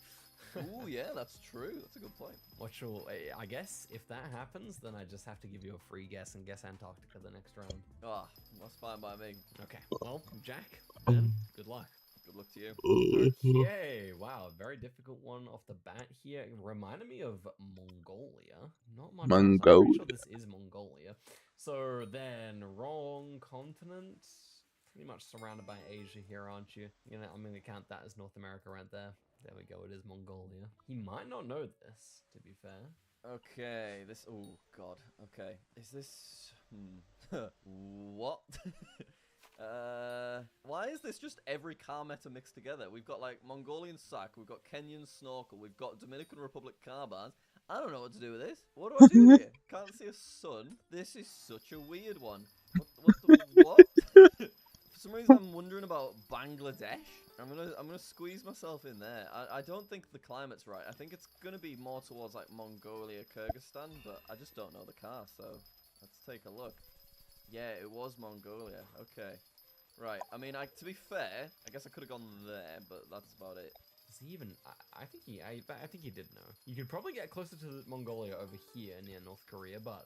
Ooh, yeah, that's true. That's a good point. I guess if that happens, then I just have to give you a free guess and guess Antarctica the next round. Ah, that's fine by me. Okay, well, Jack, Ben, good luck. Good luck to you. Okay, wow, very difficult one off the bat here. It reminded me of Mongolia. Not much else. I'm pretty sure this is Mongolia. So then, wrong continent. Pretty much surrounded by Asia here, aren't you? You know, I'm going to count that as North America right there. There we go, it is Mongolia. He might not know this, to be fair. Okay, this... Oh, God. Okay. Is this... What? Why is this just every car meta mixed together? We've got, like, Mongolian sack, we've got Kenyan snorkel, we've got Dominican Republic car bars. I don't know what to do with this. What do I do here? Can't see a sun. This is such a weird one. What? For some reason, I'm wondering about Bangladesh. I'm gonna squeeze myself in there. I don't think the climate's right. I think it's gonna be more towards like Mongolia, Kyrgyzstan, but I just don't know the car. So let's take a look. Yeah, it was Mongolia. Okay, right. I mean, to be fair, I guess I could have gone there, but that's about it. Is he even? I think he did know. You could probably get closer to Mongolia over here near North Korea, but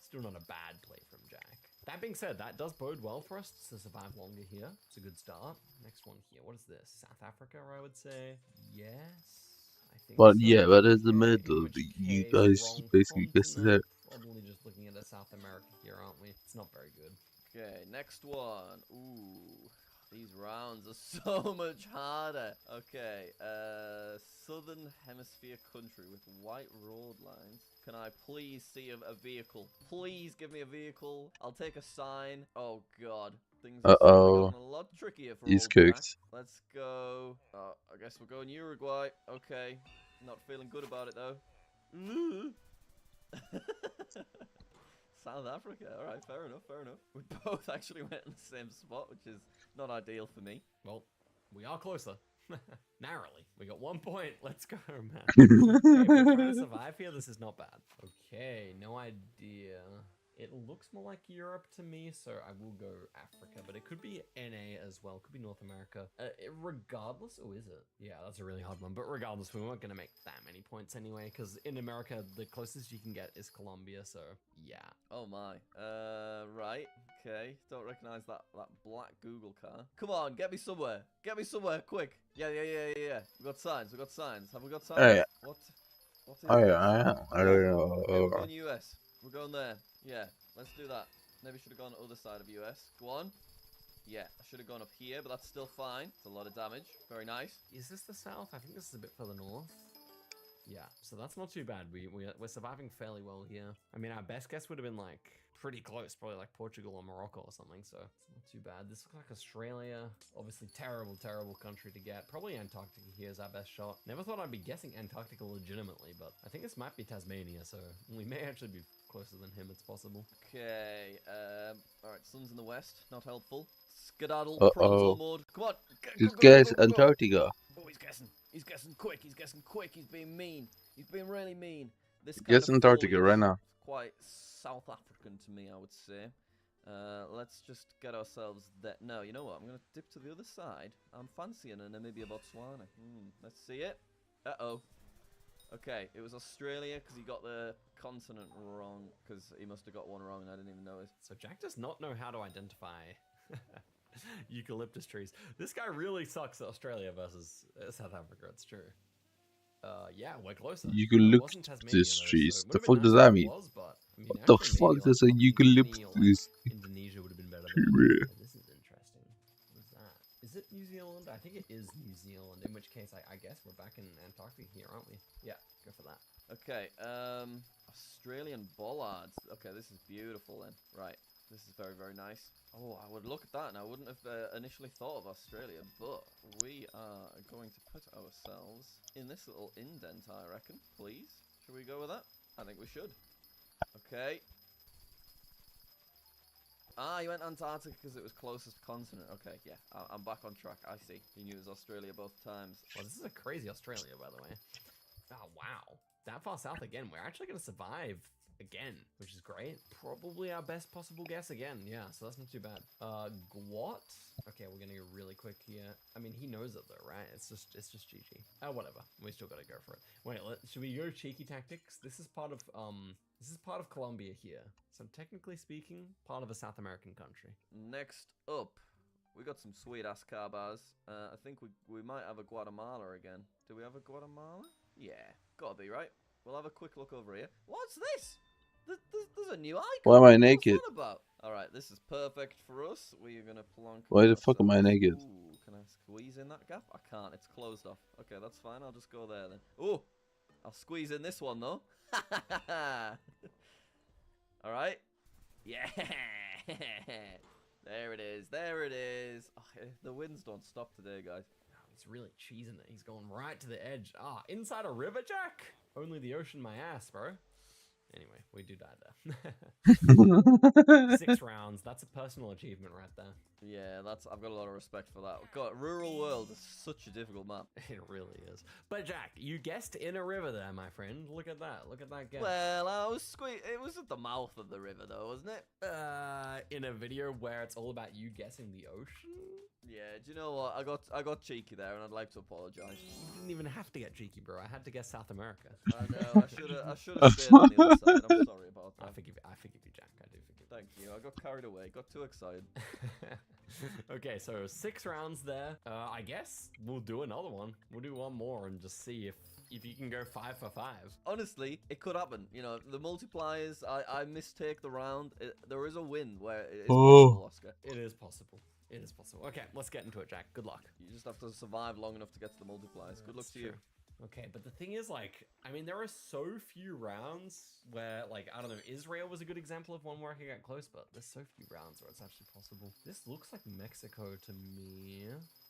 still not a bad play from Jack. That being said, that does bode well for us to survive longer here. It's a good start. Next one here. What is this? South Africa, I would say. Yes, I think But so. yeah, that is the Okay, middle. You case, guys wrong basically guessed it out. Probably just looking at a South America here, aren't we? It's not very good. Okay, next one. Ooh, these rounds are so much harder. Okay, Southern Hemisphere country with white road lines. Can I please see a vehicle? Please give me a vehicle. I'll take a sign. Oh, God. Things have gotten a lot trickier for He's old Jack. cooked. Let's go. I guess we're going Uruguay. Okay. Not feeling good about it, though. South Africa. All right, fair enough, fair enough. We both actually went in the same spot, which is not ideal for me. Well, we are closer. Narrowly. We got 1 point. Let's go, man. Okay, if we're trying to survive here, this is not bad. Okay, no idea. It looks more like Europe to me, so I will go Africa, but it could be NA as well. Could be North America. Regardless, oh, is it? Yeah, that's a really hard one, but regardless, we weren't going to make that many points anyway, because in America, the closest you can get is Colombia, so yeah. Oh my. Right. Okay. Don't recognize that black Google car. Come on, get me somewhere. Get me somewhere, quick. Yeah. We've got signs. We've got signs. Have we got signs? Hey. What is I this? don't know. Okay, we're going US. We're going there. Yeah, let's do that. Maybe should have gone the other side of US. Go on. Yeah, I should have gone up here, but that's still fine. It's a lot of damage. Very nice. Is this the south? I think this is a bit further north. Yeah, so that's not too bad. We're surviving fairly well here. I mean, our best guess would have been like pretty close, probably like Portugal or Morocco or something, so it's not too bad. This looks like Australia. Obviously terrible country to get. Probably Antarctica here is our best shot. Never thought I'd be guessing Antarctica legitimately, but I think this might be Tasmania, so we may actually be closer than him. It's possible. Okay, alright, sun's in the west. Not helpful. Skedaddle, pronto mode. Come on. Just guess Antarctica. Oh, he's guessing. He's guessing quick. He's guessing quick. He's being mean. He's being really mean. This kind Guess of Antarctica right now. Quite South African to me, I would say. Let's just get ourselves there. No, you know what? I'm going to dip to the other side. I'm fancying a Namibia, Botswana. Let's see it. Uh-oh. Okay, it was Australia because he got the continent wrong. Because he must have got one wrong and I didn't even notice. So Jack does not know how to identify eucalyptus trees. This guy really sucks at Australia versus South Africa. It's true. Yeah, we're closer. Eucalyptus trees. The fuck does that mean? What the fuck does a eucalyptus? Indonesia would have been better. This is interesting. What is that? Is it New Zealand? I think it is New Zealand. In which case, I guess we're back in Antarctica here, aren't we? Yeah, go for that. Okay. Australian bollards. Okay, this is beautiful then. Right, this is very, very nice. Oh, I would look at that and I wouldn't have initially thought of Australia, but we are going to put ourselves in this little indent, I reckon. Please, should we go with that? I think we should. Okay. Ah, you went Antarctica because it was closest continent. Okay, yeah, I'm back on track. I see. You knew it was Australia both times. Well, this is a crazy Australia, by the way. Oh, wow. That far south again. We're actually going to survive again, which is great. Probably our best possible guess again. Yeah, so that's not too bad. Gwot? Okay, we're going to go really quick here. I mean, he knows it though, right? It's just GG. Oh, whatever. We still got to go for it. Wait, should we go cheeky tactics? This is part of Colombia here. So technically speaking, part of a South American country. Next up, we got some sweet ass car bars. I think we might have a Guatemala again. Do we have a Guatemala? Yeah, gotta be, right? We'll have a quick look over here. What's this? There's a new icon. Why am I naked? What's that about? Alright, this is perfect for us. We are gonna plonk. Why the fuck am I naked? Ooh, can I squeeze in that gap? I can't, it's closed off. Okay, that's fine, I'll just go there then. Ooh, I'll squeeze in this one though. Alright. Yeah. There it is, there it is. Oh, the winds don't stop today, guys. He's really cheesing it. He's going right to the edge. Ah, inside a river, Jack? Only the ocean my ass, bro. Anyway, we do die there. 6 rounds. That's a personal achievement right there. Yeah, I've got a lot of respect for that. God, Rural World is such a difficult map. It really is. But Jack, you guessed in a river there, my friend. Look at that. Look at that guess. Well, it was at the mouth of the river, though, wasn't it? In a video where it's all about you guessing the ocean? Yeah, do you know what? I got cheeky there, and I'd like to apologize. You didn't even have to get cheeky, bro. I had to guess South America. I know. I should have stayed on the other side. I'm sorry about that. I forgive you, Jack. I do forgive you. Thank you. I got carried away. Got too excited. Okay, so 6 rounds there. I guess we'll do another one. We'll do one more and just see if you can go 5 for 5. Honestly, it could happen. You know, the multipliers. I mistake the round. There is a win where it is possible, Oscar. It is possible. It is possible. Okay, let's get into it, Jack. Good luck. You just have to survive long enough to get to the multipliers. Good luck to you. Okay, but the thing is, like, I mean, there are so few rounds where, like, I don't know, Israel was a good example of one where I could get close, but there's so few rounds where it's actually possible. This looks like Mexico to me.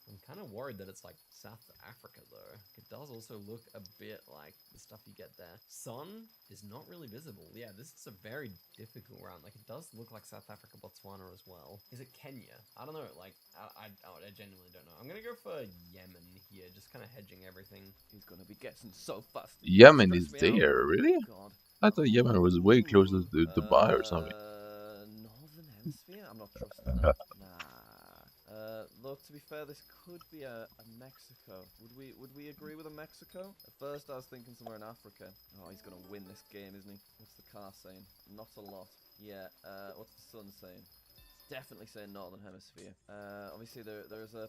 I'm kind of worried that it's like South Africa though. It does also look a bit like the stuff you get there. Sun is not really visible. Yeah, this is a very difficult round. Like it does look like South Africa, Botswana as well. Is it Kenya? I don't know. Like I genuinely don't know. I'm gonna go for Yemen here, just kind of hedging everything. He's gonna be guessing so fast. Yemen is there, really? God. I thought Yemen was way closer to Dubai or something. Northern Hemisphere? I'm not trusting that. Nah. Look, to be fair, this could be a Mexico. Would we agree with a Mexico? At first, I was thinking somewhere in Africa. Oh, he's gonna win this game, isn't he? What's the car saying? Not a lot. Yeah. What's the sun saying? It's definitely saying Northern Hemisphere. Obviously there's a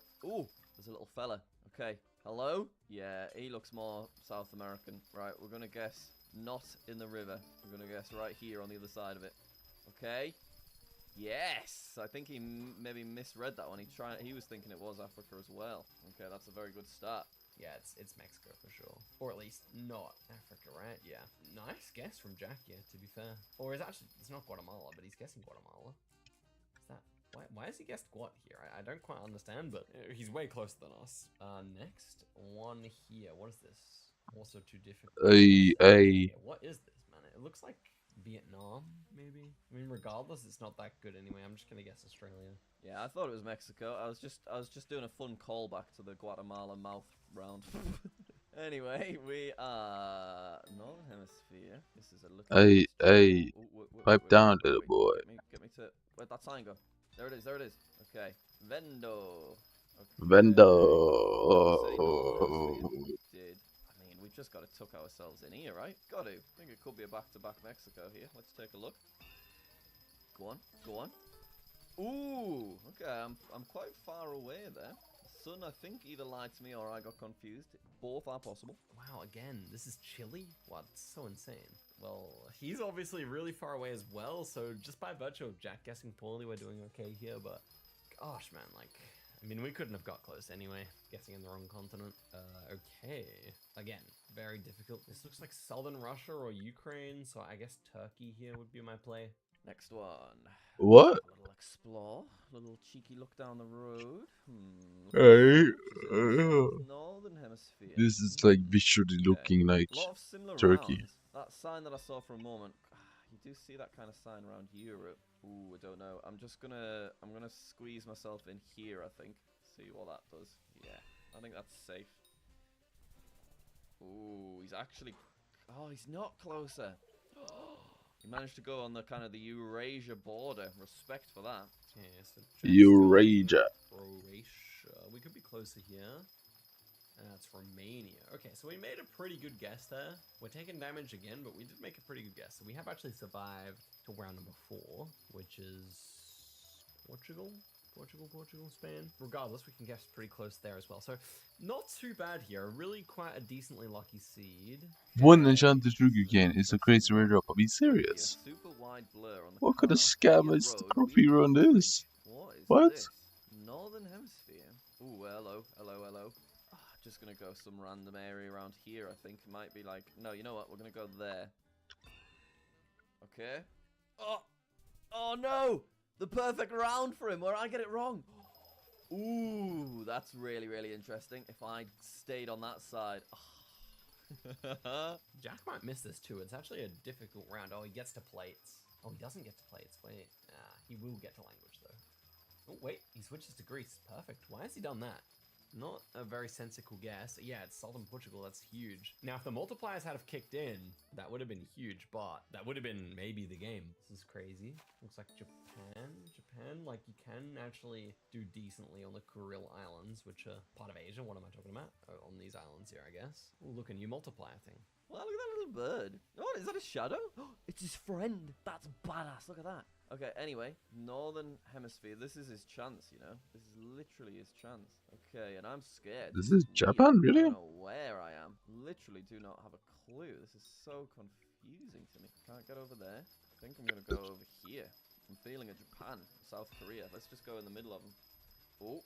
little fella. Okay. Hello? Yeah, he looks more South American. Right, we're gonna guess not in the river. We're gonna guess right here on the other side of it. Okay. Yes, I think he maybe misread that one. He was thinking it was Africa as well. Okay, that's a very good start. Yeah, it's Mexico for sure, or at least not Africa, right? Yeah, nice guess from Jack here, to be fair. Or it's not Guatemala, but he's guessing Guatemala. Is that why has he guessed Guat here? I don't quite understand, but he's way closer than us. Next one here. What is this? Also too difficult. What is this, man? It looks like Vietnam, maybe. I mean, regardless, it's not that good anyway. I'm just gonna guess Australia. Yeah, I thought it was Mexico. I was just doing a fun callback to the Guatemala mouth round. Anyway, we are Northern Hemisphere. This is a look. Pipe down, little boy. Get me to where'd that sign go? There it is. There it is. Okay, Vendo. Okay. Vendo. Did. We've just got to tuck ourselves in here, right? Got to. I think it could be a back-to-back Mexico here. Let's take a look. Go on, go on. Ooh, okay, I'm quite far away there. The sun, I think, either lied to me or I got confused. Both are possible. Wow, again, this is Chile? What? So insane. Well, he's obviously really far away as well, so just by virtue of Jack guessing poorly, we're doing okay here, but gosh, man, like, I mean, we couldn't have got close anyway, guessing in the wrong continent. Okay. Again, very difficult. This looks like southern Russia or Ukraine, so I guess Turkey here would be my play. Next one. What? A little explore. A little cheeky look down the road. Northern hemisphere. This is like visually looking like A lot of similar Turkey. rounds. That sign that I saw for a moment. You do see that kind of sign around Europe. Ooh, I don't know. I'm gonna squeeze myself in here, I think. See what that does. Yeah, I think that's safe. Ooh, he's actually... Oh, he's not closer. He managed to go on the kind of the Eurasia border. Respect for that. Yeah, so Eurasia. Croatia. We could be closer here. That's Romania. Okay, so we made a pretty good guess there. We're taking damage again, but we did make a pretty good guess. So we have actually survived to round number 4, which is Portugal? Portugal, Spain. Regardless, we can guess pretty close there as well. So not too bad here. Really quite a decently lucky seed. One enchanted sugarcane is a crazy rare drop. Are you serious? Super wide blur on the What kind of scam is the road. trophy run this? What is this? Northern hemisphere. Ooh, hello. Just gonna go some random area around here, I think. Might be like... No, you know what? We're gonna go there. Okay. Oh no! The perfect round for him, where I get it wrong. Ooh, that's really, really interesting. If I stayed on that side... Jack might miss this too. It's actually a difficult round. Oh, he gets to plates. Oh, he doesn't get to plates. Wait. He will get to language, though. Oh, wait. He switches to Greece. Perfect. Why has he done that? Not a very sensible guess. Yeah, it's southern Portugal. That's huge. Now, if the multipliers had have kicked in, that would have been huge, but that would have been maybe the game. This is crazy. Looks like Japan, like you can actually do decently on the Kuril Islands, which are part of Asia. What am I talking about? Oh, on these islands here, I guess. Ooh, look, a new multiplier thing. Wow, look at that little bird. Oh, is that a shadow? It's his friend. That's badass. Look at that. Okay, anyway, Northern Hemisphere. This is his chance, you know? This is literally his chance. Okay, and I'm scared. This is Japan, really? I don't know where I am. Literally do not have a clue. This is so confusing to me. Can't get over there. I think I'm going to go over here. I'm feeling a Japan, South Korea. Let's just go in the middle of them. Oh,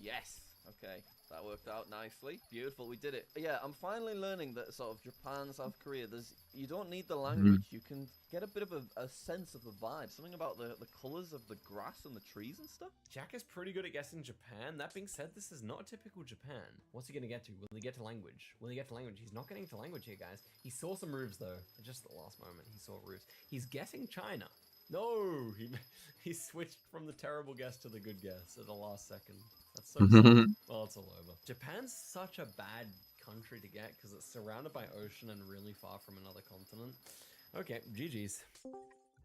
yes. Okay, that worked out nicely. Beautiful, we did it. Yeah, I'm finally learning that sort of Japan, South Korea, you don't need the language. You can get a bit of a sense of the vibe. Something about the colors of the grass and the trees and stuff. Jack is pretty good at guessing Japan. That being said, this is not a typical Japan. What's he going to get to? Will he get to language? He's not getting to language here, guys. He saw some roofs, though. Just at the last moment, he saw roofs. He's guessing China. No, he switched from the terrible guess to the good guess at the last second. That's so sad. Well, it's all over. Japan's such a bad country to get because it's surrounded by ocean and really far from another continent. Okay, GG's.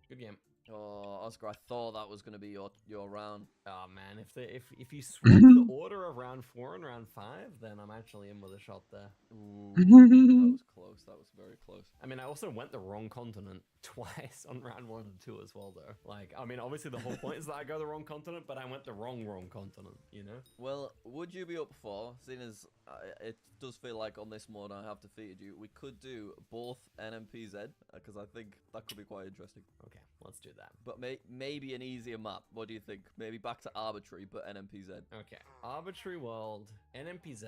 Good game. Oh, Oscar, I thought that was going to be your round. Oh man, if you swap the order of round 4 and round 5, then I'm actually in with a shot there. Ooh, that was close. That was very close. I mean, I also went the wrong continent twice on round 1 and 2 as well, though. Like, I mean, obviously the whole point is that I go the wrong continent, but I went the wrong continent, you know? Well, would you be up for, seeing as it does feel like on this mod I have defeated you, we could do both NMPZ, because I think that could be quite interesting. Okay, let's do that. But maybe an easier map. What do you think? Maybe back to arbitrary, but NMPZ. Okay, arbitrary world, NMPZ.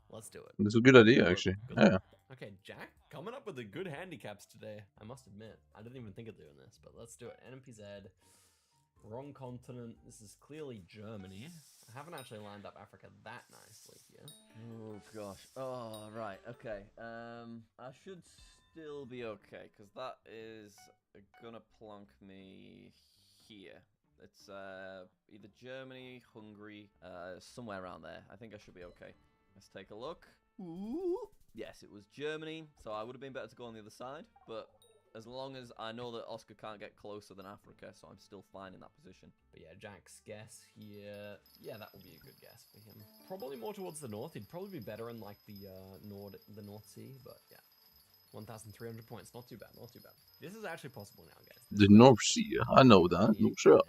Let's do it. That's a good idea, actually. Yeah. Okay, Jack, coming up with the good handicaps today. I must admit, I didn't even think of doing this, but let's do it. NMPZ, wrong continent. This is clearly Germany. I haven't actually lined up Africa that nicely here. Oh gosh. Oh right. Okay. I should still be okay because that is gonna plonk me here. It's either Germany, Hungary, somewhere around there. I think I should be okay. Let's take a look. Ooh. Yes, it was Germany, so I would have been better to go on the other side, but as long as I know that Oscar can't get closer than Africa, so I'm still fine in that position. But yeah, Jack's guess here, yeah, that would be a good guess for him. Probably more towards the north. He'd probably be better in like the North Sea, but yeah. 1,300 points, not too bad, not too bad. This is actually possible now, guys. The North Sea, I know that, no sure.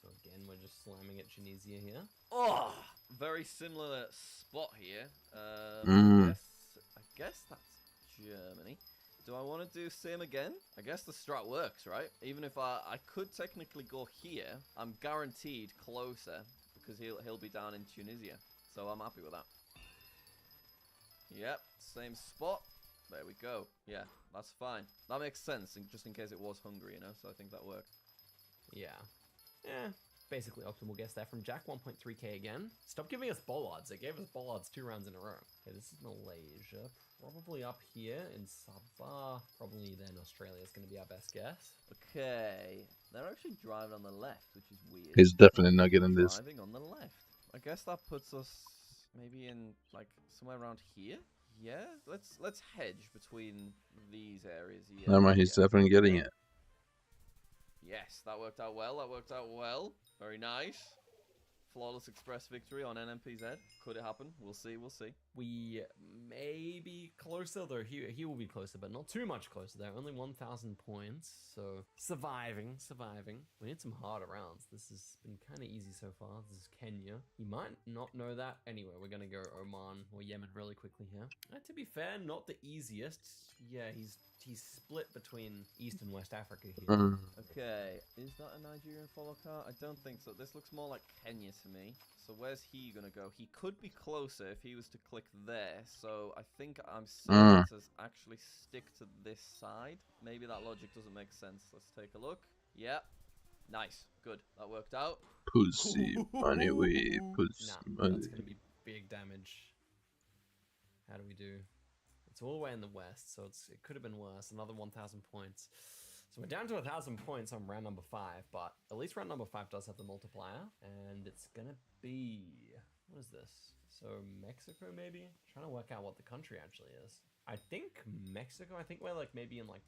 So again, we're just slamming at Tunisia here. Oh, very similar spot here. I guess that's Germany. Do I want to do same again? I guess the strat works, right? Even if I could technically go here, I'm guaranteed closer because he'll be down in Tunisia. So I'm happy with that. Yep, same spot. There we go. Yeah, that's fine. That makes sense, just in case it was Hungary, you know, so I think that worked. Yeah. Basically optimal guess there from Jack, 1.3k again. Stop giving us bollards. It gave us bollards 2 rounds in a row. Okay, this is Malaysia. Probably up here in Sabah. Probably then Australia is going to be our best guess. Okay. They're actually driving on the left, which is weird. He's definitely not getting this. Driving on the left. I guess that puts us maybe in, like, somewhere around here? Yeah? Let's hedge between these areas here. Never mind, he's definitely getting it. Yes, that worked out well. That worked out well. Very nice. Flawless express victory on NMPZ. Could it happen? We'll see. We'll see. We may be closer, though he will be closer, but not too much closer there. Only 1,000 points, so surviving. We need some harder rounds. This has been kind of easy so far. This is Kenya. You might not know that. Anyway, we're going to go Oman or Yemen really quickly here. To be fair, not the easiest. Yeah, he's split between East and West Africa here. Okay, is that a Nigerian follow car? I don't think so. This looks more like Kenya to me. So where's he gonna go? He could be closer if he was to click there. So I think I'm safe to actually stick to this side. Maybe that logic doesn't make sense. Let's take a look. Yep. Nice. Good. That worked out. Pussy money, we pussy money. That's gonna be big damage. How do we do? It's all the way in the west, so it could have been worse. Another 1,000 points. So we're down to 1,000 points on round number 5, but at least round number 5 does have the multiplier, and it's gonna be, what is this? So Mexico maybe? I'm trying to work out what the country actually is. I think Mexico. I think we're like maybe in like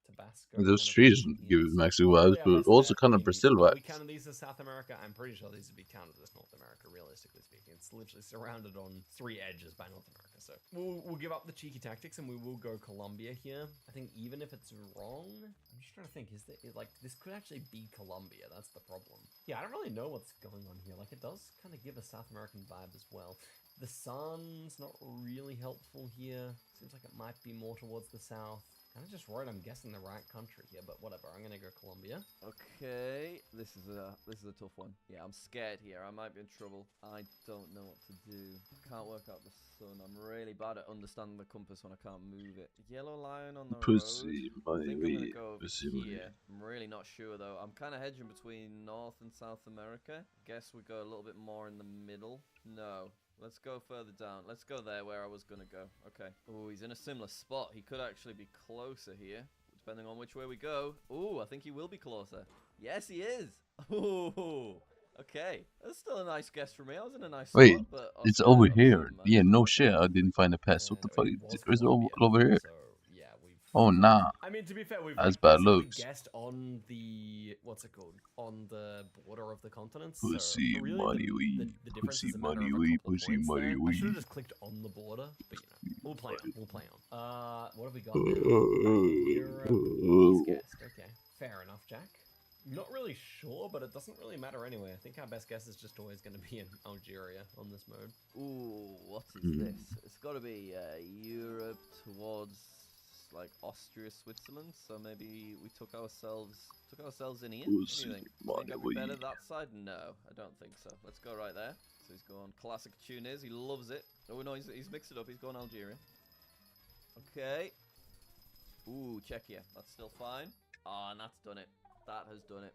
Tabasco. Those trees give Mexico vibes, but also kind of Brazil vibes. We counted these as South America. I'm pretty sure these would be counted as North America, realistically speaking. It's literally surrounded on 3 edges by North America. So we'll give up the cheeky tactics and we will go Colombia here. I think even if it's wrong, I'm just trying to think, like this could actually be Colombia. That's the problem. Yeah, I don't really know what's going on here. Like it does kind of give a South American vibe as well. The sun's not really helpful here. Seems like it might be more towards the south. Kind of just worried I'm guessing the right country here, but whatever. I'm gonna go Colombia. Okay, this is a tough one. Yeah, I'm scared here. I might be in trouble. I don't know what to do. I can't work out the sun. I'm really bad at understanding the compass when I can't move it. Yellow line on the Pussy road. money, I think I'm gonna go pussy here. I'm really not sure though. I'm kind of hedging between North and South America. Guess we go a little bit more in the middle. No. Let's go further down. Let's go there where I was going to go. Okay. Oh, he's in a similar spot. He could actually be closer here, depending on which way we go. Oh, I think he will be closer. Yes, he is. Oh, okay. That's still a nice guess for me. I was in a nice spot. Wait, But it's over here. Yeah, no shit. I didn't find a pass. What the fuck? It's over here. Oh, nah. I mean, to be fair, we've That's bad looks. guessed on the, what's it called? On the border of the continents. Pussy so really money, we. Pussy money, we. Pussy money, I we. should have just clicked on the border, but you know, we'll play on. What have we got now? Europe, guessed. Okay, fair enough, Jack. Not really sure, but it doesn't really matter anyway. I think our best guess is just always going to be in Algeria on this mode. Ooh, what is this? It's got to be Europe towards like Austria, Switzerland. So maybe we took ourselves in here. What do you think? Think I'd be better that side? No, I don't think so. Let's go right there. So he's going classic Tunis. He loves it. Oh no, he's mixed it up. He's going Algeria. Okay. Ooh, Czechia. That's still fine. Ah, and that's done it. That has done it.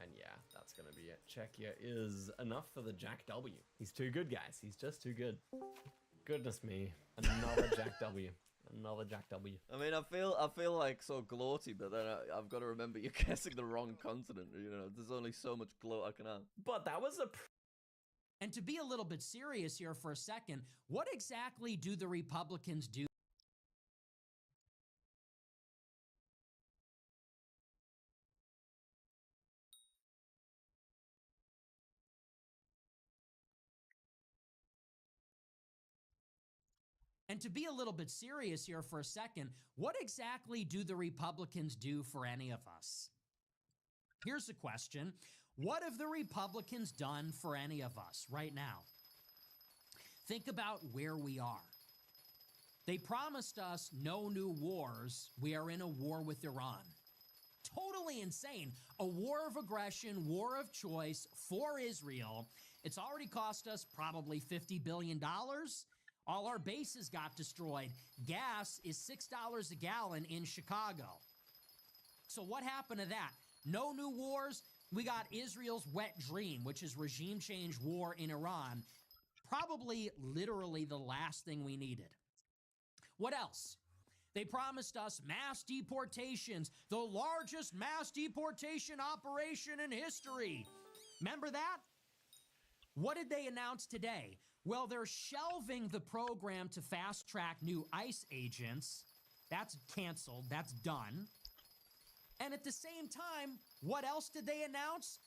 And yeah, that's going to be it. Czechia is enough for the Jack W. He's too good, guys. He's just too good. Goodness me. Another Jack W. Another Jack W. I mean, I feel like so gloaty, but then I've got to remember you're guessing the wrong continent. You know, there's only so much gloat I can have. But that was a... And to be a little bit serious here for a second, what exactly do the Republicans do? And to be a little bit serious here for a second, what exactly do the Republicans do for any of us? Here's the question. What have the Republicans done for any of us right now? Think about where we are. They promised us no new wars. We are in a war with Iran. Totally insane. A war of aggression, war of choice for Israel. It's already cost us probably $50 billion. All our bases got destroyed. Gas is $6 a gallon in Chicago. So what happened to that? No new wars. We got Israel's wet dream, which is regime change war in Iran. Probably literally the last thing we needed. What else? They promised us mass deportations, the largest mass deportation operation in history. Remember that? What did they announce today? Well, they're shelving the program to fast-track new ICE agents. That's canceled. That's done. And at the same time, what else did they announce?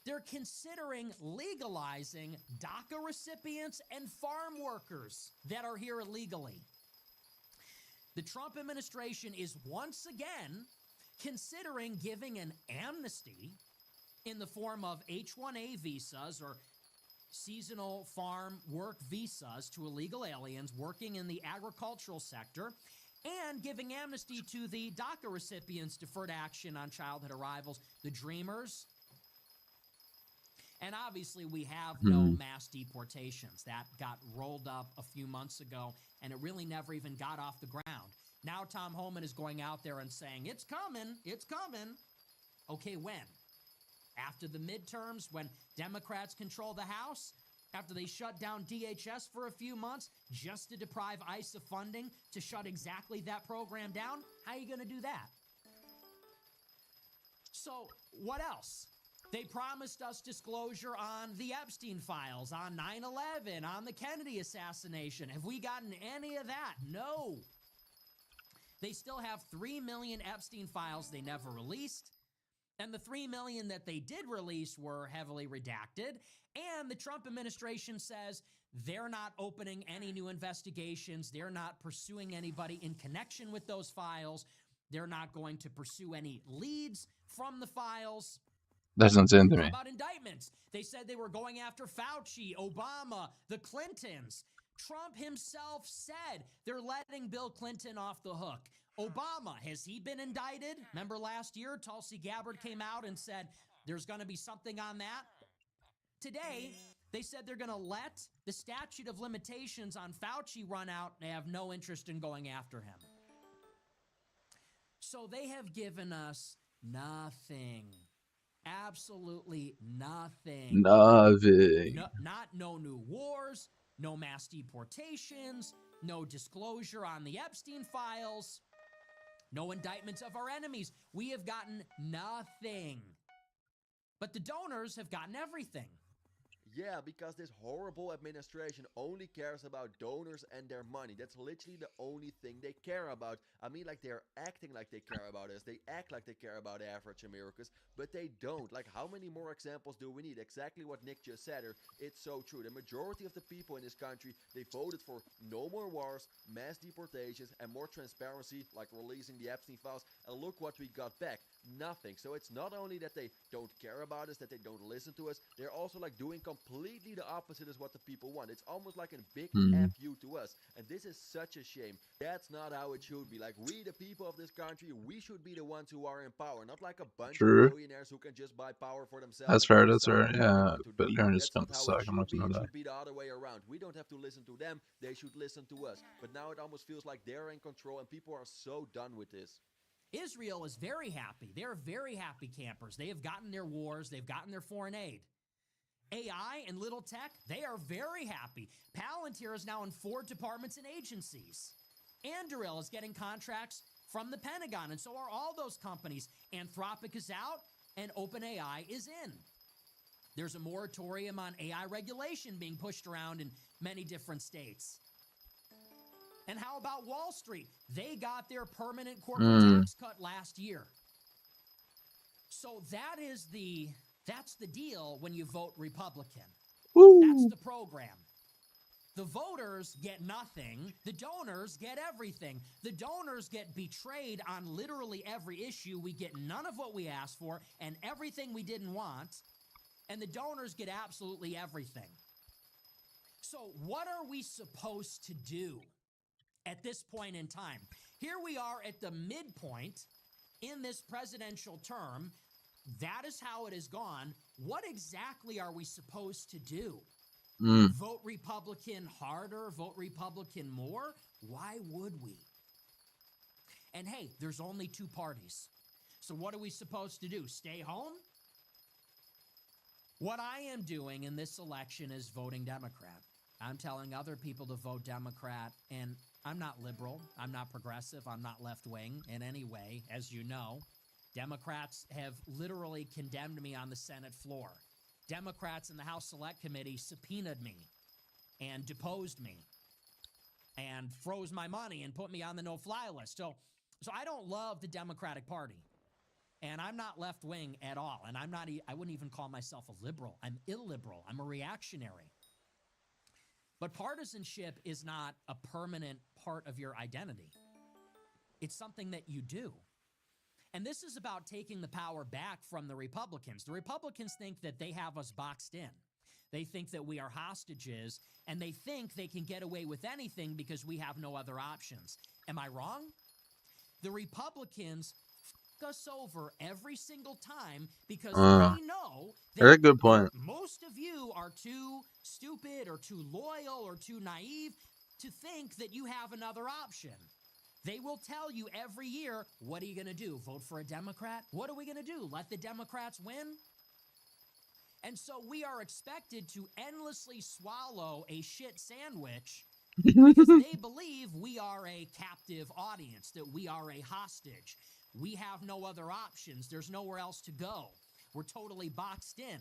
They're considering legalizing DACA recipients and farm workers that are here illegally. The Trump administration is once again considering giving an amnesty in the form of H-1A visas or seasonal farm work visas to illegal aliens working in the agricultural sector, and giving amnesty to the DACA recipients, deferred action on childhood arrivals, the Dreamers. And obviously we have no mass deportations. That got rolled up a few months ago, and it really never even got off the ground. Now Tom Homan is going out there and saying, it's coming, it's coming. Okay, when? After the midterms, when Democrats control the House? After they shut down DHS for a few months just to deprive ICE of funding to shut exactly that program down? How are you going to do that? So what else? They promised us disclosure on the Epstein files, on 9/11, on the Kennedy assassination. Have we gotten any of that? No. They still have 3 million Epstein files they never released. And the 3 million that they did release were heavily redacted. And the Trump administration says they're not opening any new investigations. They're not pursuing anybody in connection with those files. They're not going to pursue any leads from the files. That's insane to How me. about indictments? They said they were going after Fauci, Obama, the Clintons. Trump himself said they're letting Bill Clinton off the hook. Obama, has he been indicted? Remember last year, Tulsi Gabbard came out and said there's going to be something on that. Today, they said they're going to let the statute of limitations on Fauci run out. They have no interest in going after him. So they have given us nothing. Absolutely nothing. Nothing. No new wars, no mass deportations, no disclosure on the Epstein files, no indictments of our enemies. We have gotten nothing. But the donors have gotten everything. Yeah, because this horrible administration only cares about donors and their money. That's literally the only thing they care about. I mean, like, they're acting like they care about us. They act like they care about average Americans, but they don't. Like, how many more examples do we need? Exactly what Nick just said here. It's so true. The majority of the people in this country, they voted for no more wars, mass deportations, and more transparency, like releasing the Epstein files. And look what we got back. Nothing. So it's not only that they don't care about us, that they don't listen to us, they're also like doing completely the opposite is what the people want. It's almost like a big F you to us. And this is such a shame. That's not how it should be. Like, we, the people of this country, we should be the ones who are in power, not like a bunch of billionaires who can just buy power for themselves. That's fair, that's fair. Yeah, but Learn's gonna suck. I'm not gonna It lie. should be the other way around. We don't have to listen to them. They should listen to us. But now it almost feels like they're in control and people are so done with this. Israel is very happy. They're very happy campers. They have gotten their wars. They've gotten their foreign aid. AI and little tech, they are very happy. Palantir is now in 4 departments and agencies. Anduril is getting contracts from the Pentagon, and so are all those companies. Anthropic is out, and OpenAI is in. There's a moratorium on AI regulation being pushed around in many different states. And how about Wall Street? They got their permanent corporate tax cut last year. So that's the deal when you vote Republican. That's the program. The voters get nothing. The donors get everything. The donors get betrayed on literally every issue. We get none of what we asked for and everything we didn't want. And the donors get absolutely everything. So what are we supposed to do at this point in time? Here we are at the midpoint in this presidential term, that is how it has gone. What exactly are we supposed to do? Vote Republican harder, vote Republican more? Why would we? And hey, there's only two parties. So what are we supposed to do? Stay home? What I am doing in this election is voting Democrat. I'm telling other people to vote Democrat, and I'm not liberal, I'm not progressive, I'm not left-wing in any way, as you know. Democrats have literally condemned me on the Senate floor. Democrats in the House Select Committee subpoenaed me and deposed me and froze my money and put me on the no-fly list. So I don't love the Democratic Party. And I'm not left-wing at all. And I wouldn't even call myself a liberal. I'm illiberal. I'm a reactionary. But partisanship is not a permanent part of your identity. It's something that you do. And this is about taking the power back from the Republicans. The Republicans think that they have us boxed in. They think that we are hostages, and they think they can get away with anything because we have no other options. Am I wrong? The Republicans f us over every single time because they know that good point. most of you are too stupid or too loyal or too naive to think that you have another option. They will tell you every year, what are you going to do? Vote for a Democrat? What are we going to do? Let the Democrats win? And so we are expected to endlessly swallow a shit sandwich because they believe we are a captive audience, that we are a hostage. We have no other options. There's nowhere else to go. We're totally boxed in.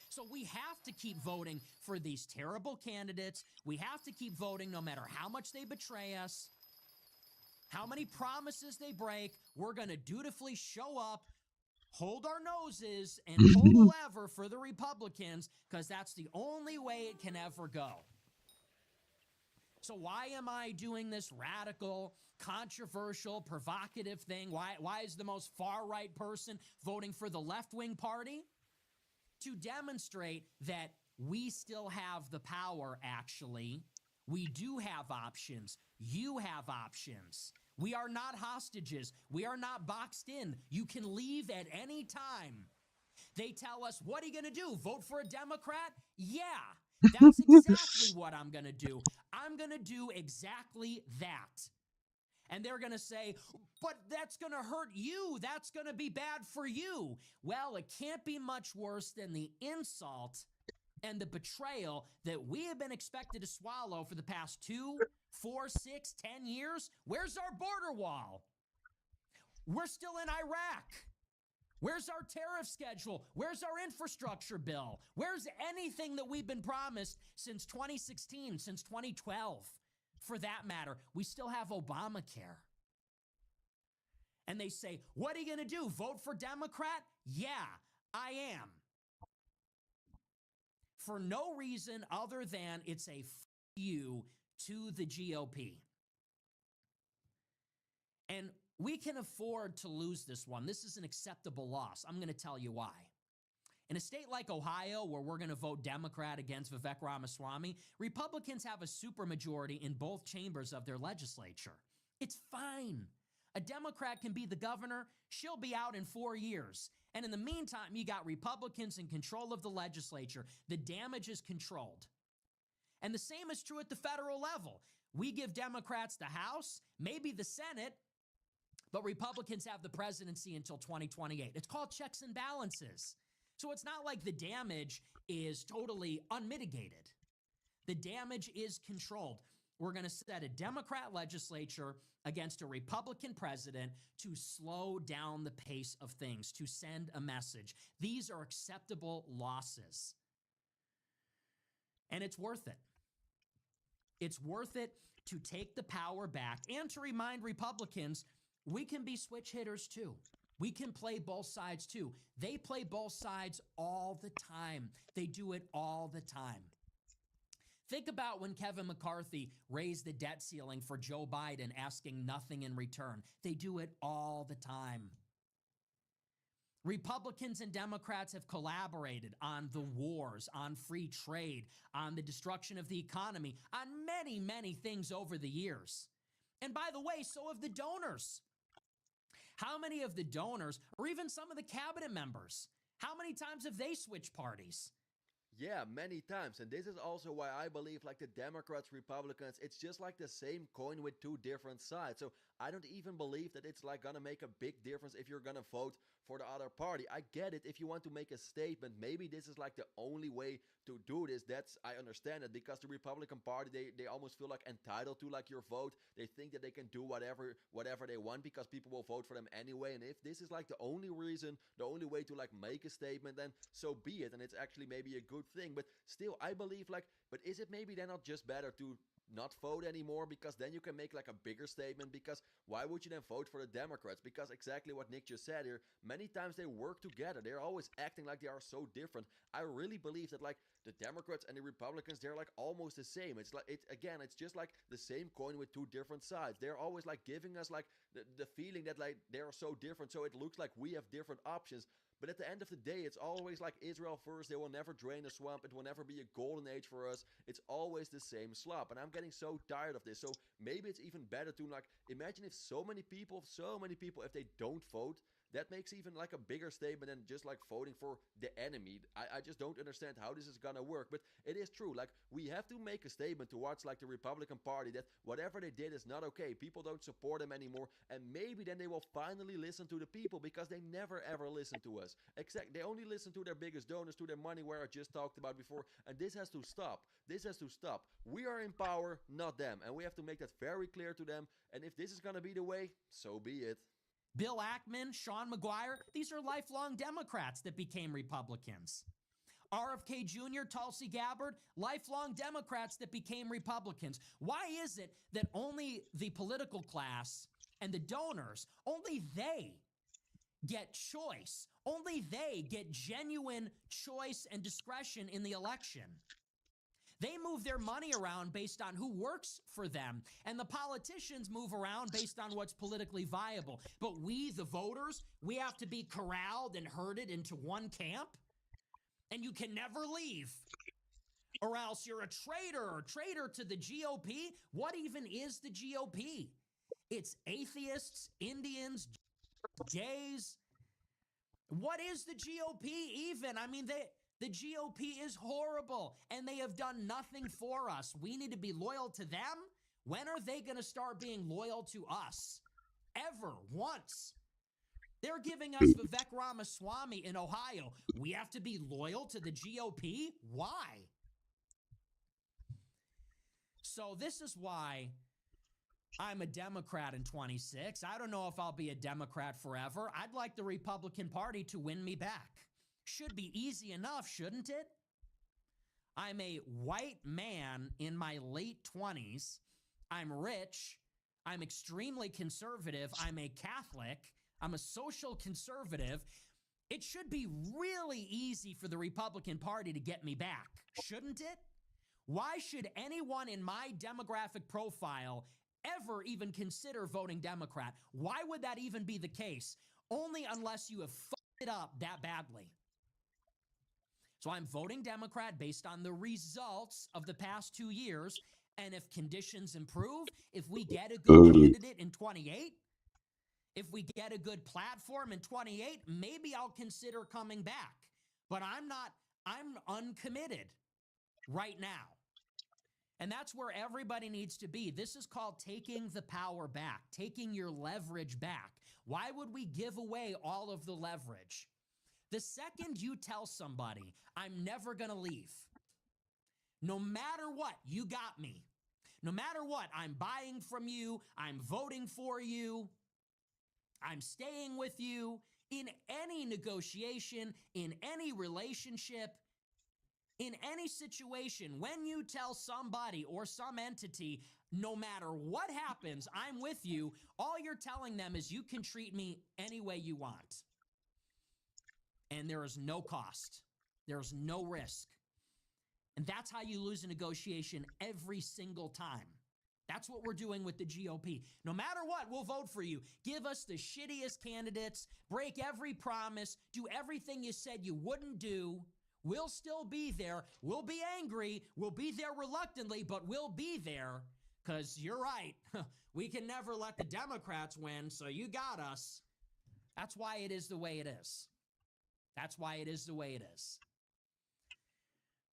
So we have to keep voting for these terrible candidates. We have to keep voting no matter how much they betray us, how many promises they break. We're going to dutifully show up, hold our noses, and pull the lever for the Republicans because that's the only way it can ever go. So why am I doing this radical, controversial, provocative thing? Why is the most far-right person voting for the left-wing party? To demonstrate that we still have the power, actually. We do have options. You have options. We are not hostages. We are not boxed in. You can leave at any time. They tell us, what are you going to do? Vote for a Democrat? Yeah, that's exactly what I'm going to do. I'm going to do exactly that. And they're going to say, but that's going to hurt you. That's going to be bad for you. Well, it can't be much worse than the insult and the betrayal that we have been expected to swallow for the past 2, 4, 6, 10 years. Where's our border wall? We're still in Iraq. Where's our tariff schedule? Where's our infrastructure bill? Where's anything that we've been promised since 2016, since 2012? For that matter, we still have Obamacare. And they say, what are you going to do? Vote for Democrat? Yeah, I am. For no reason other than it's a f you to the GOP. And we can afford to lose this one. This is an acceptable loss. I'm going to tell you why. In a state like Ohio, where we're going to vote Democrat against Vivek Ramaswamy, Republicans have a supermajority in both chambers of their legislature. It's fine. A Democrat can be the governor. She'll be out in 4 years. And in the meantime, you got Republicans in control of the legislature. The damage is controlled. And the same is true at the federal level. We give Democrats the House, maybe the Senate, but Republicans have the presidency until 2028. It's called checks and balances. So it's not like the damage is totally unmitigated. The damage is controlled. We're going to set a Democrat legislature against a Republican president to slow down the pace of things, to send a message. These are acceptable losses. And it's worth it. It's worth it to take the power back and to remind Republicans we can be switch hitters too. We can play both sides too. They play both sides all the time. They do it all the time. Think about when Kevin McCarthy raised the debt ceiling for Joe Biden, asking nothing in return. They do it all the time. Republicans and Democrats have collaborated on the wars, on free trade, on the destruction of the economy, on many, many things over the years. And by the way, so have the donors. How many of the donors, or even some of the cabinet members, how many times have they switched parties? Yeah, many times. And this is also why I believe like the Democrats, Republicans, it's just like the same coin with two different sides. So I don't even believe that it's like gonna make a big difference if you're gonna vote for the other party. I get it if you want to make a statement. Maybe this is like the only way to do this. I understand it, because the Republican Party, they almost feel like entitled to like your vote. They think that they can do whatever they want because people will vote for them anyway. And if this is like the only reason, the only way to like make a statement, then so be it. And it's actually maybe a good thing. But still, I believe like, but is it maybe then not just better to not vote anymore, because then you can make like a bigger statement? Because why would you then vote for the Democrats? Because exactly what Nick just said here, many times they work together. They're always acting like they are so different. I really believe that like the Democrats and the Republicans, they're like almost the same. It's like, it's just like the same coin with two different sides. They're always like giving us like the feeling that like they're so different, so it looks like we have different options. But at the end of the day, it's always like Israel first. They will never drain the swamp. It will never be a golden age for us. It's always the same slop. And I'm getting so tired of this. So maybe it's even better to like, imagine if so many people, if they don't vote, that makes even like a bigger statement than just like voting for the enemy. I just don't understand how this is gonna work. But it is true. Like, we have to make a statement towards like the Republican Party that whatever they did is not okay. People don't support them anymore. And maybe then they will finally listen to the people, because they never ever listen to us. They only listen to their biggest donors, to their money, where I just talked about before. And this has to stop. This has to stop. We are in power, not them. And we have to make that very clear to them. And if this is gonna be the way, so be it. Bill Ackman, Sean McGuire, these are lifelong Democrats that became Republicans. RFK Jr., Tulsi Gabbard, lifelong Democrats that became Republicans. Why is it that only the political class and the donors, only they get choice? Only they get genuine choice and discretion in the election. They move their money around based on who works for them, and the politicians move around based on what's politically viable. But we, the voters, we have to be corralled and herded into one camp, and you can never leave, or else you're a traitor to the GOP. What even is the GOP? It's atheists, Indians, gays. What is the GOP even? I mean, the GOP is horrible, and they have done nothing for us. We need to be loyal to them. When are they going to start being loyal to us? Ever, once. They're giving us Vivek Ramaswamy in Ohio. We have to be loyal to the GOP? Why? So this is why I'm a Democrat in 26. I don't know if I'll be a Democrat forever. I'd like the Republican Party to win me back. Should be easy enough, shouldn't it? I'm a white man in my late 20s. I'm rich. I'm extremely conservative. I'm a Catholic. I'm a social conservative. It should be really easy for the Republican Party to get me back, shouldn't it? Why should anyone in my demographic profile ever even consider voting Democrat? Why would that even be the case? Only unless you have fucked it up that badly. So I'm voting Democrat based on the results of the past 2 years. And if conditions improve, if we get a good candidate in 28, if we get a good platform in 28, maybe I'll consider coming back. But I'm uncommitted right now. And that's where everybody needs to be. This is called taking the power back, taking your leverage back. Why would we give away all of the leverage? The second you tell somebody, I'm never going to leave, no matter what, you got me. No matter what, I'm buying from you, I'm voting for you, I'm staying with you in any negotiation, in any relationship, in any situation. When you tell somebody or some entity, no matter what happens, I'm with you, all you're telling them is you can treat me any way you want. And there is no cost. There's no risk. And that's how you lose a negotiation every single time. That's what we're doing with the GOP. No matter what, we'll vote for you. Give us the shittiest candidates, break every promise, do everything you said you wouldn't do. We'll still be there. We'll be angry. We'll be there reluctantly, but we'll be there. Because you're right. We can never let the Democrats win, so you got us. That's why it is the way it is. That's why it is the way it is.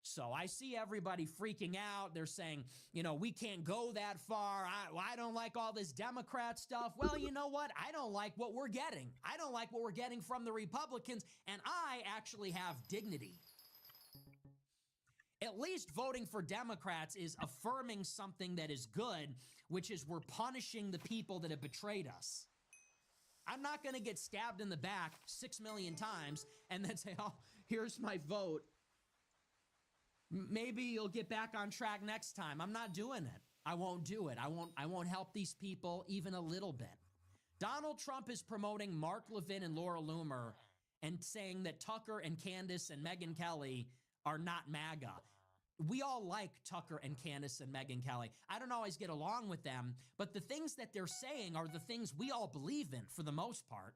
So I see everybody freaking out. They're saying, you know, we can't go that far. I don't like all this Democrat stuff. Well, you know what? I don't like what we're getting. I don't like what we're getting from the Republicans, and I actually have dignity. At least voting for Democrats is affirming something that is good, which is we're punishing the people that have betrayed us. I'm not going to get stabbed in the back 6 million times and then say, oh, here's my vote. Maybe you'll get back on track next time. I'm not doing it. I won't do it. I won't help these people even a little bit. Donald Trump is promoting Mark Levin and Laura Loomer and saying that Tucker and Candace and Megyn Kelly are not MAGA. We all like Tucker and Candace and Megyn Kelly. I don't always get along with them, but the things that they're saying are the things we all believe in for the most part.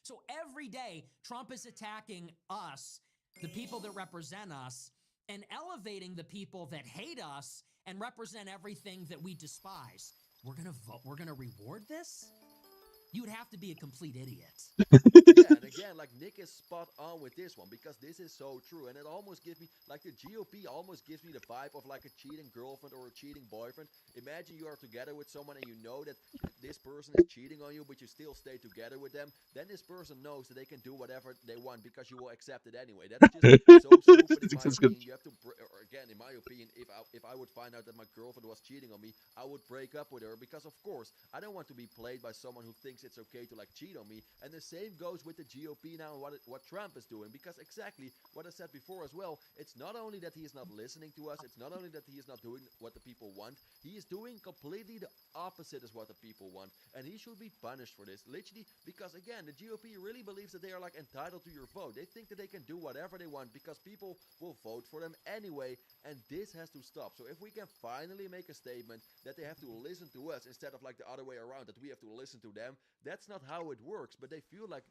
So every day, Trump is attacking us, the people that represent us, and elevating the people that hate us and represent everything that we despise. We're going to vote. We're going to reward this? You would have to be a complete idiot. Yeah, and again, like Nick is spot on with this one because this is so true, and it almost gives me, like the GOP almost gives me the vibe of like a cheating girlfriend or a cheating boyfriend. Imagine you are together with someone and you know that this person is cheating on you, but you still stay together with them. Then this person knows that they can do whatever they want because you will accept it anyway. That's just so stupid in my opinion. You have to, or again, in my opinion, if I would find out that my girlfriend was cheating on me, I would break up with her because, of course, I don't want to be played by someone who thinks it's okay to like cheat on me. And the same goes with the GOP now and what Trump is doing, because exactly what I said before as well, it's not only that he is not listening to us, it's not only that he is not doing what the people want, he is doing completely the opposite as what the people want, and he should be punished for this, literally, because again, the GOP really believes that they are like entitled to your vote. They think that they can do whatever they want because people will vote for them anyway, and this has to stop. So if we can finally make a statement that they have to listen to us instead of like the other way around, that we have to listen to them, that's not how it works, but they feel like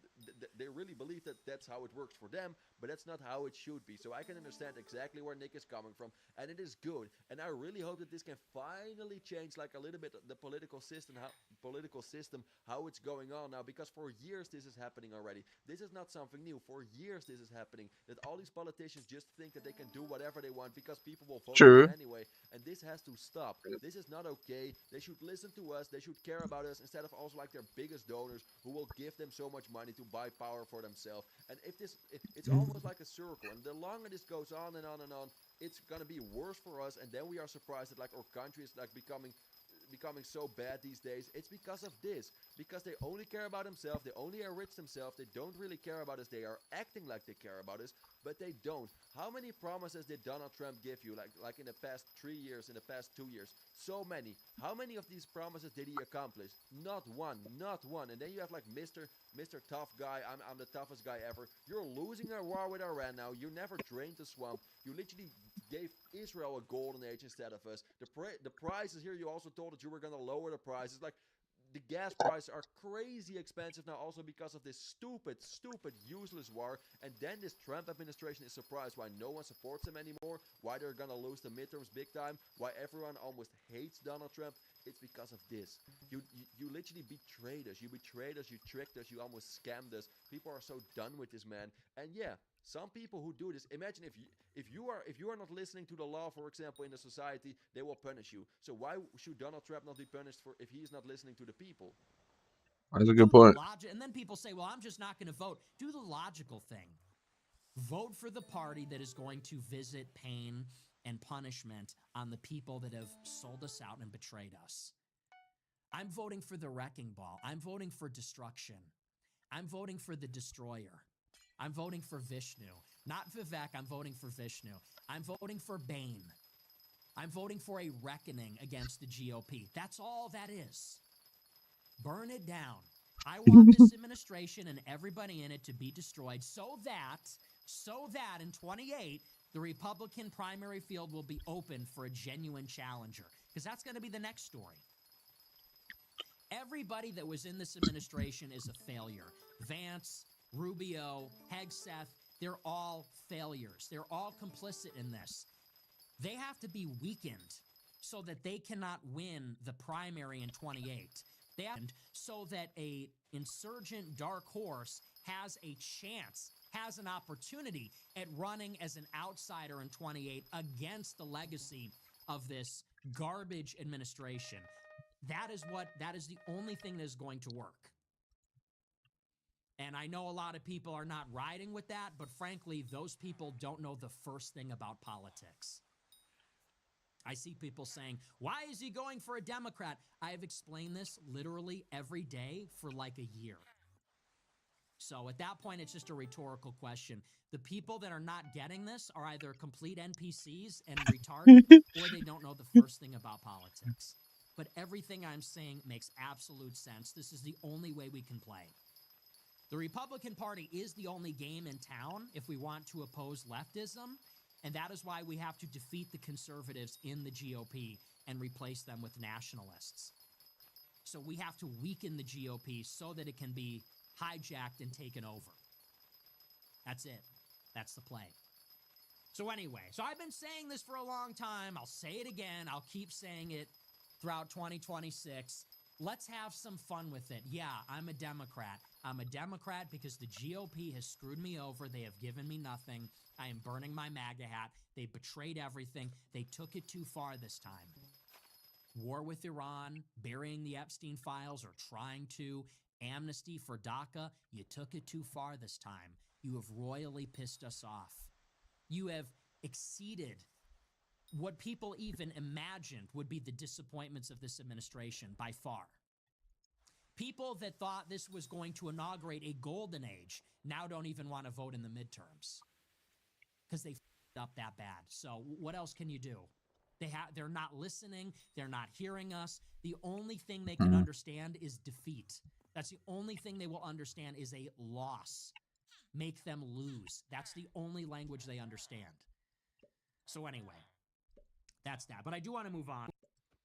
they really believe that that's how it works for them, but that's not how it should be. So I can understand exactly where Nick is coming from, and it is good, and I really hope that this can finally change like a little bit the political system, how it's going on now, because for years this is happening already. This is not something new. For years this is happening, that all these politicians just think that they can do whatever they want because people will vote for them anyway, and this has to stop. This is not okay. They should listen to us. They should care about us instead of also like their biggest donors who will give them so much money to buy power for themselves. And it's almost like a circle, and the longer this goes on and on and on, it's gonna be worse for us, and then we are surprised that like our country is like becoming so bad these days. It's because of this, because they only care about themselves, they only enrich themselves, they don't really care about us. They are acting like they care about us, but they don't. How many promises did Donald Trump give you, like in the past 3 years, in the past 2 years? So many. How many of these promises did he accomplish? Not one, not one. And then you have like Mr. Tough Guy, I'm the toughest guy ever. You're losing a war with Iran now. You never drained the swamp. You literally gave Israel a golden age instead of us. The prices here, you also told that you were going to lower the prices. Like, the gas prices are crazy expensive now also because of this stupid, useless war. And then this Trump administration is surprised why no one supports him anymore, why they're gonna lose the midterms big time, why everyone almost hates Donald Trump. It's because of this. You literally betrayed us. You betrayed us. You tricked us. You almost scammed us. People are so done with this man. And yeah, some people who do this, imagine if you are not listening to the law, for example, in the society, they will punish you. So why should Donald Trump not be punished for if he is not listening to the people? That's a good point. And then people say, well, I'm just not going to vote. Do the logical thing. Vote for the party that is going to visit pain and punishment on the people that have sold us out and betrayed us. I'm voting for the wrecking ball. I'm voting for destruction. I'm voting for the destroyer. I'm voting for Vishnu. Not Vivek, I'm voting for Vishnu. I'm voting for Bane. I'm voting for a reckoning against the GOP. That's all that is. Burn it down. I want this administration and everybody in it to be destroyed so that in 28, the Republican primary field will be open for a genuine challenger. Because that's going to be the next story. Everybody that was in this administration is a failure. Vance, Rubio, Hegseth, they're all failures. They're all complicit in this. They have to be weakened so that they cannot win the primary in 28. They have so that a insurgent dark horse has a chance, has an opportunity at running as an outsider in 28 against the legacy of this garbage administration. That is the only thing that is going to work. And I know a lot of people are not riding with that, but frankly, those people don't know the first thing about politics. I see people saying, why is he going for a Democrat? I have explained this literally every day for like a year. So at that point, it's just a rhetorical question. The people that are not getting this are either complete NPCs and retarded, or they don't know the first thing about politics. But everything I'm saying makes absolute sense. This is the only way we can play. The Republican Party is the only game in town if we want to oppose leftism, and that is why we have to defeat the conservatives in the GOP and replace them with nationalists. So we have to weaken the GOP so that it can be hijacked and taken over. That's it. That's the play. So anyway, I've been saying this for a long time. I'll say it again. I'll keep saying it throughout 2026. Let's have some fun with it. Yeah, I'm a Democrat. I'm a Democrat because the GOP has screwed me over. They have given me nothing. I am burning my MAGA hat. They betrayed everything. They took it too far this time. War with Iran, burying the Epstein files or trying to, amnesty for DACA, you took it too far this time. You have royally pissed us off. You have exceeded what people even imagined would be the disappointments of this administration by far. People that thought this was going to inaugurate a golden age now don't even want to vote in the midterms because they f***ed up that bad. So what else can you do? They're not listening. They're not hearing us. The only thing they can understand is defeat. That's the only thing they will understand is a loss. Make them lose. That's the only language they understand. So anyway, that's that. But I do want to move on.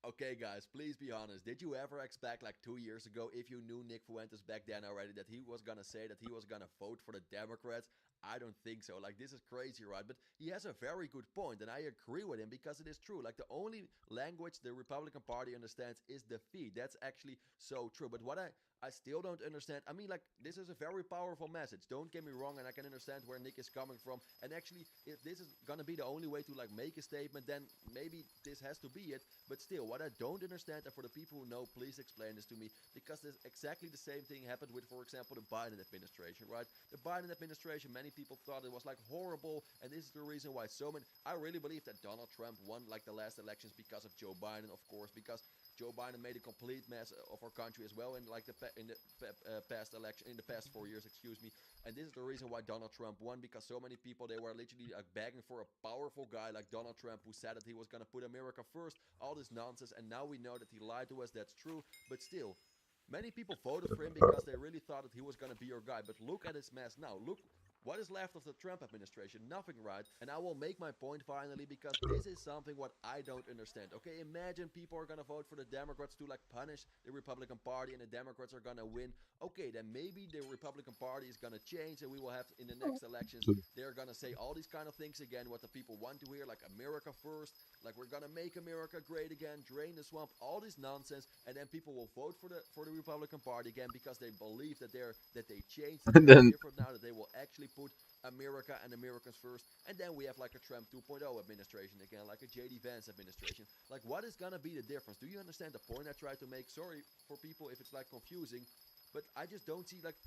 Okay, guys, please be honest. Did you ever expect, like 2 years ago, if you knew Nick Fuentes back then already, that he was gonna say that he was gonna vote for the Democrats? I don't think so. Like, this is crazy, right? But he has a very good point, and I agree with him because it is true. Like, the only language the Republican Party understands is defeat. That's actually so true. But what I still don't understand, I mean, like, this is a very powerful message. Don't get me wrong, and I can understand where Nick is coming from. And actually, if this is gonna be the only way to, like, make a statement, then maybe this has to be it. But still, what I don't understand, and for the people who know, please explain this to me, because this exactly the same thing happened with, for example, the Biden administration, right? The Biden administration, many people thought it was like horrible, and this is the reason why so many, I really believe that Donald Trump won like the last elections because of Joe Biden, of course, because Joe Biden made a complete mess of our country as well in like the past election, in the past 4 years, excuse me. And this is the reason why Donald Trump won, because so many people, they were literally like begging for a powerful guy like Donald Trump who said that he was going to put America first, all this nonsense, and now we know that he lied to us. That's true, but still, many people voted for him because they really thought that he was going to be your guy. But look at his mess now. Look what is left of the Trump administration. Nothing, right? And I will make my point finally, because this is something what I don't understand. Okay, imagine people are going to vote for the Democrats to like punish the Republican Party, and the Democrats are going to win. Okay, then maybe the Republican Party is going to change, and we will have in the next elections, they're going to say all these kind of things again, what the people want to hear, like America first, like we're going to make America great again, drain the swamp, all this nonsense, and then people will vote for the Republican Party again because they believe that they changed, that they're different now, that they will actually put America and Americans first. And then we have like a Trump 2.0 administration again, like a JD Vance administration. Like, what is gonna be the difference? Do you understand the point I tried to make? Sorry for people if it's like confusing, but I just don't see, like,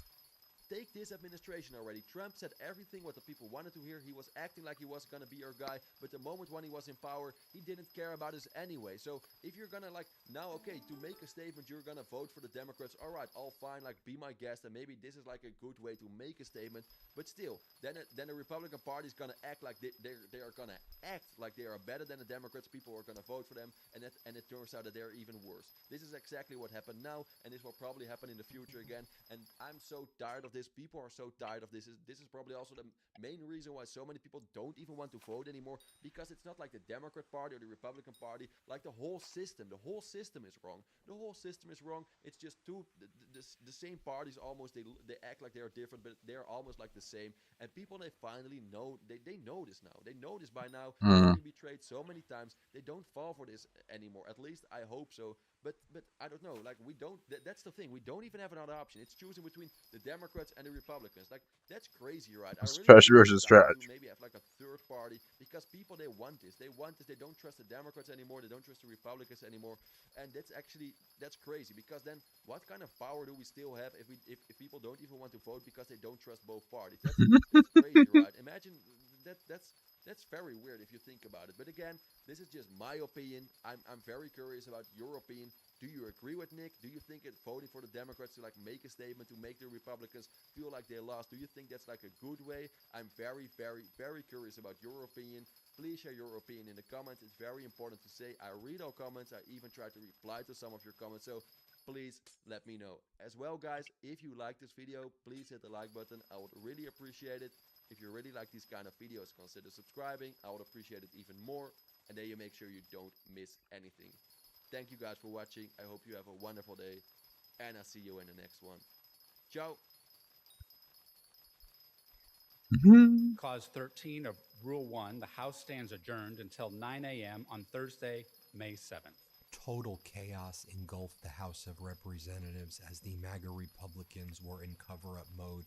take this administration already. Trump said everything what the people wanted to hear. He was acting like he was going to be your guy, but the moment when he was in power, he didn't care about us anyway. So if you're going to, like, now, okay, to make a statement, you're going to vote for the Democrats, all right, all fine, like, be my guest, and maybe this is like a good way to make a statement, but still, then the Republican Party is going to act like they are going to act like they are better than the Democrats. People are going to vote for them, and it turns out that they're even worse. This is exactly what happened now, and this will probably happen in the future again, and I'm so tired of this. People are so tired of this. This is probably also the main reason why so many people don't even want to vote anymore, because it's not like the Democrat Party or the Republican Party, like the whole system. The whole system is wrong. The whole system is wrong. It's just the same parties almost. They act like they are different, but they're almost like the same. And people, they finally know, they know this now. They know this by now. They've been betrayed so many times. They don't fall for this anymore. At least I hope so. But I don't know. Like, we don't. That's the thing. We don't even have another option. It's choosing between the Democrats and the Republicans. Like, that's crazy, right? It's I really trash think versus it's time trash. to maybe have like a third party, because people, they want this. They want this. They don't trust the Democrats anymore. They don't trust the Republicans anymore. And that's crazy, because then what kind of power do we still have if people don't even want to vote because they don't trust both parties? That's crazy, right? Imagine that's very weird if you think about it. But again, this is just my opinion. I'm very curious about your opinion. Do you agree with Nick? Do you think it voting for the Democrats to like make a statement, to make the Republicans feel like they lost? Do you think that's like a good way? I'm very, very, very curious about your opinion. Please share your opinion in the comments. It's very important to say. I read all comments. I even try to reply to some of your comments. So please let me know. As well, guys, if you like this video, please hit the like button. I would really appreciate it. If you really like these kind of videos, consider subscribing. I would appreciate it even more. And then you make sure you don't miss anything. Thank you guys for watching. I hope you have a wonderful day. And I'll see you in the next one. Ciao. Clause 13 of Rule 1, the House stands adjourned until 9 a.m. on Thursday, May 7th. Total chaos engulfed the House of Representatives as the MAGA Republicans were in cover-up mode.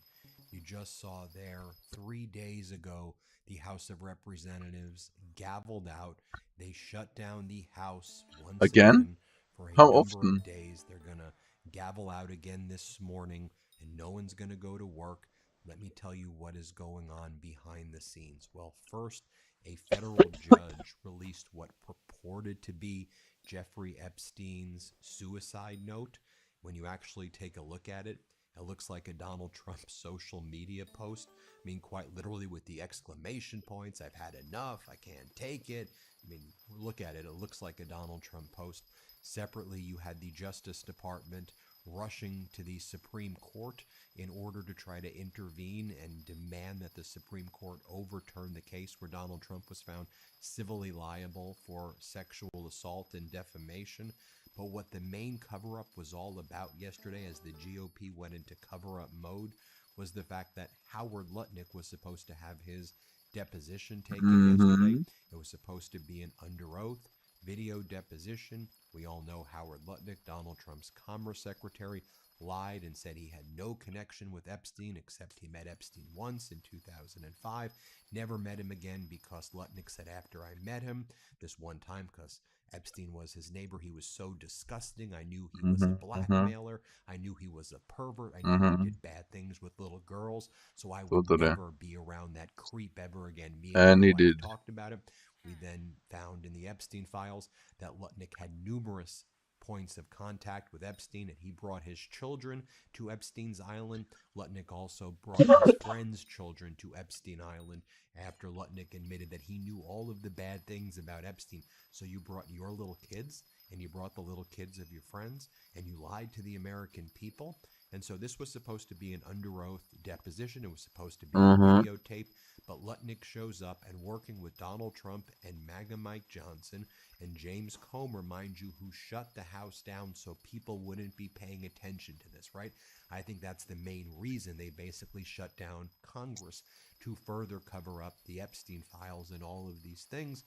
You just saw there 3 days ago, the House of Representatives gavelled out. They shut down the House once again for a How number often? of days. They're going to gavel out again this morning, and no one's going to go to work. Let me tell you what is going on behind the scenes. Well, first, a federal judge released what purported to be Jeffrey Epstein's suicide note. When you actually take a look at it, it looks like a Donald Trump social media post. I mean, quite literally with the exclamation points, "I've had enough, I can't take it." I mean, look at it. It looks like a Donald Trump post. Separately, you had the Justice Department rushing to the Supreme Court in order to try to intervene and demand that the Supreme Court overturn the case where Donald Trump was found civilly liable for sexual assault and defamation. But what the main cover-up was all about yesterday, as the GOP went into cover-up mode, was the fact that Howard Lutnick was supposed to have his deposition taken yesterday. It was supposed to be an under oath video deposition. We all know Howard Lutnick, Donald Trump's Commerce Secretary, lied and said he had no connection with Epstein, except he met Epstein once in 2005. Never met him again because Lutnick said, after I met him this one time, because Epstein was his neighbor, he was so disgusting. I knew he was a blackmailer. I knew he was a pervert. I knew he did bad things with little girls. So I would never be around that creep ever again. Me and my wife talked about it. We then found in the Epstein files that Lutnick had numerous points of contact with Epstein, and he brought his children to Epstein's Island. Lutnick also brought his friends' children to Epstein Island after Lutnick admitted that he knew all of the bad things about Epstein. So you brought your little kids, and you brought the little kids of your friends, and you lied to the American people. And so this was supposed to be an under oath deposition. It was supposed to be a videotape. But Lutnick shows up, and working with Donald Trump and MAGA Mike Johnson and James Comer, mind you, who shut the House down so people wouldn't be paying attention to this, right? I think that's the main reason they basically shut down Congress, to further cover up the Epstein files and all of these things.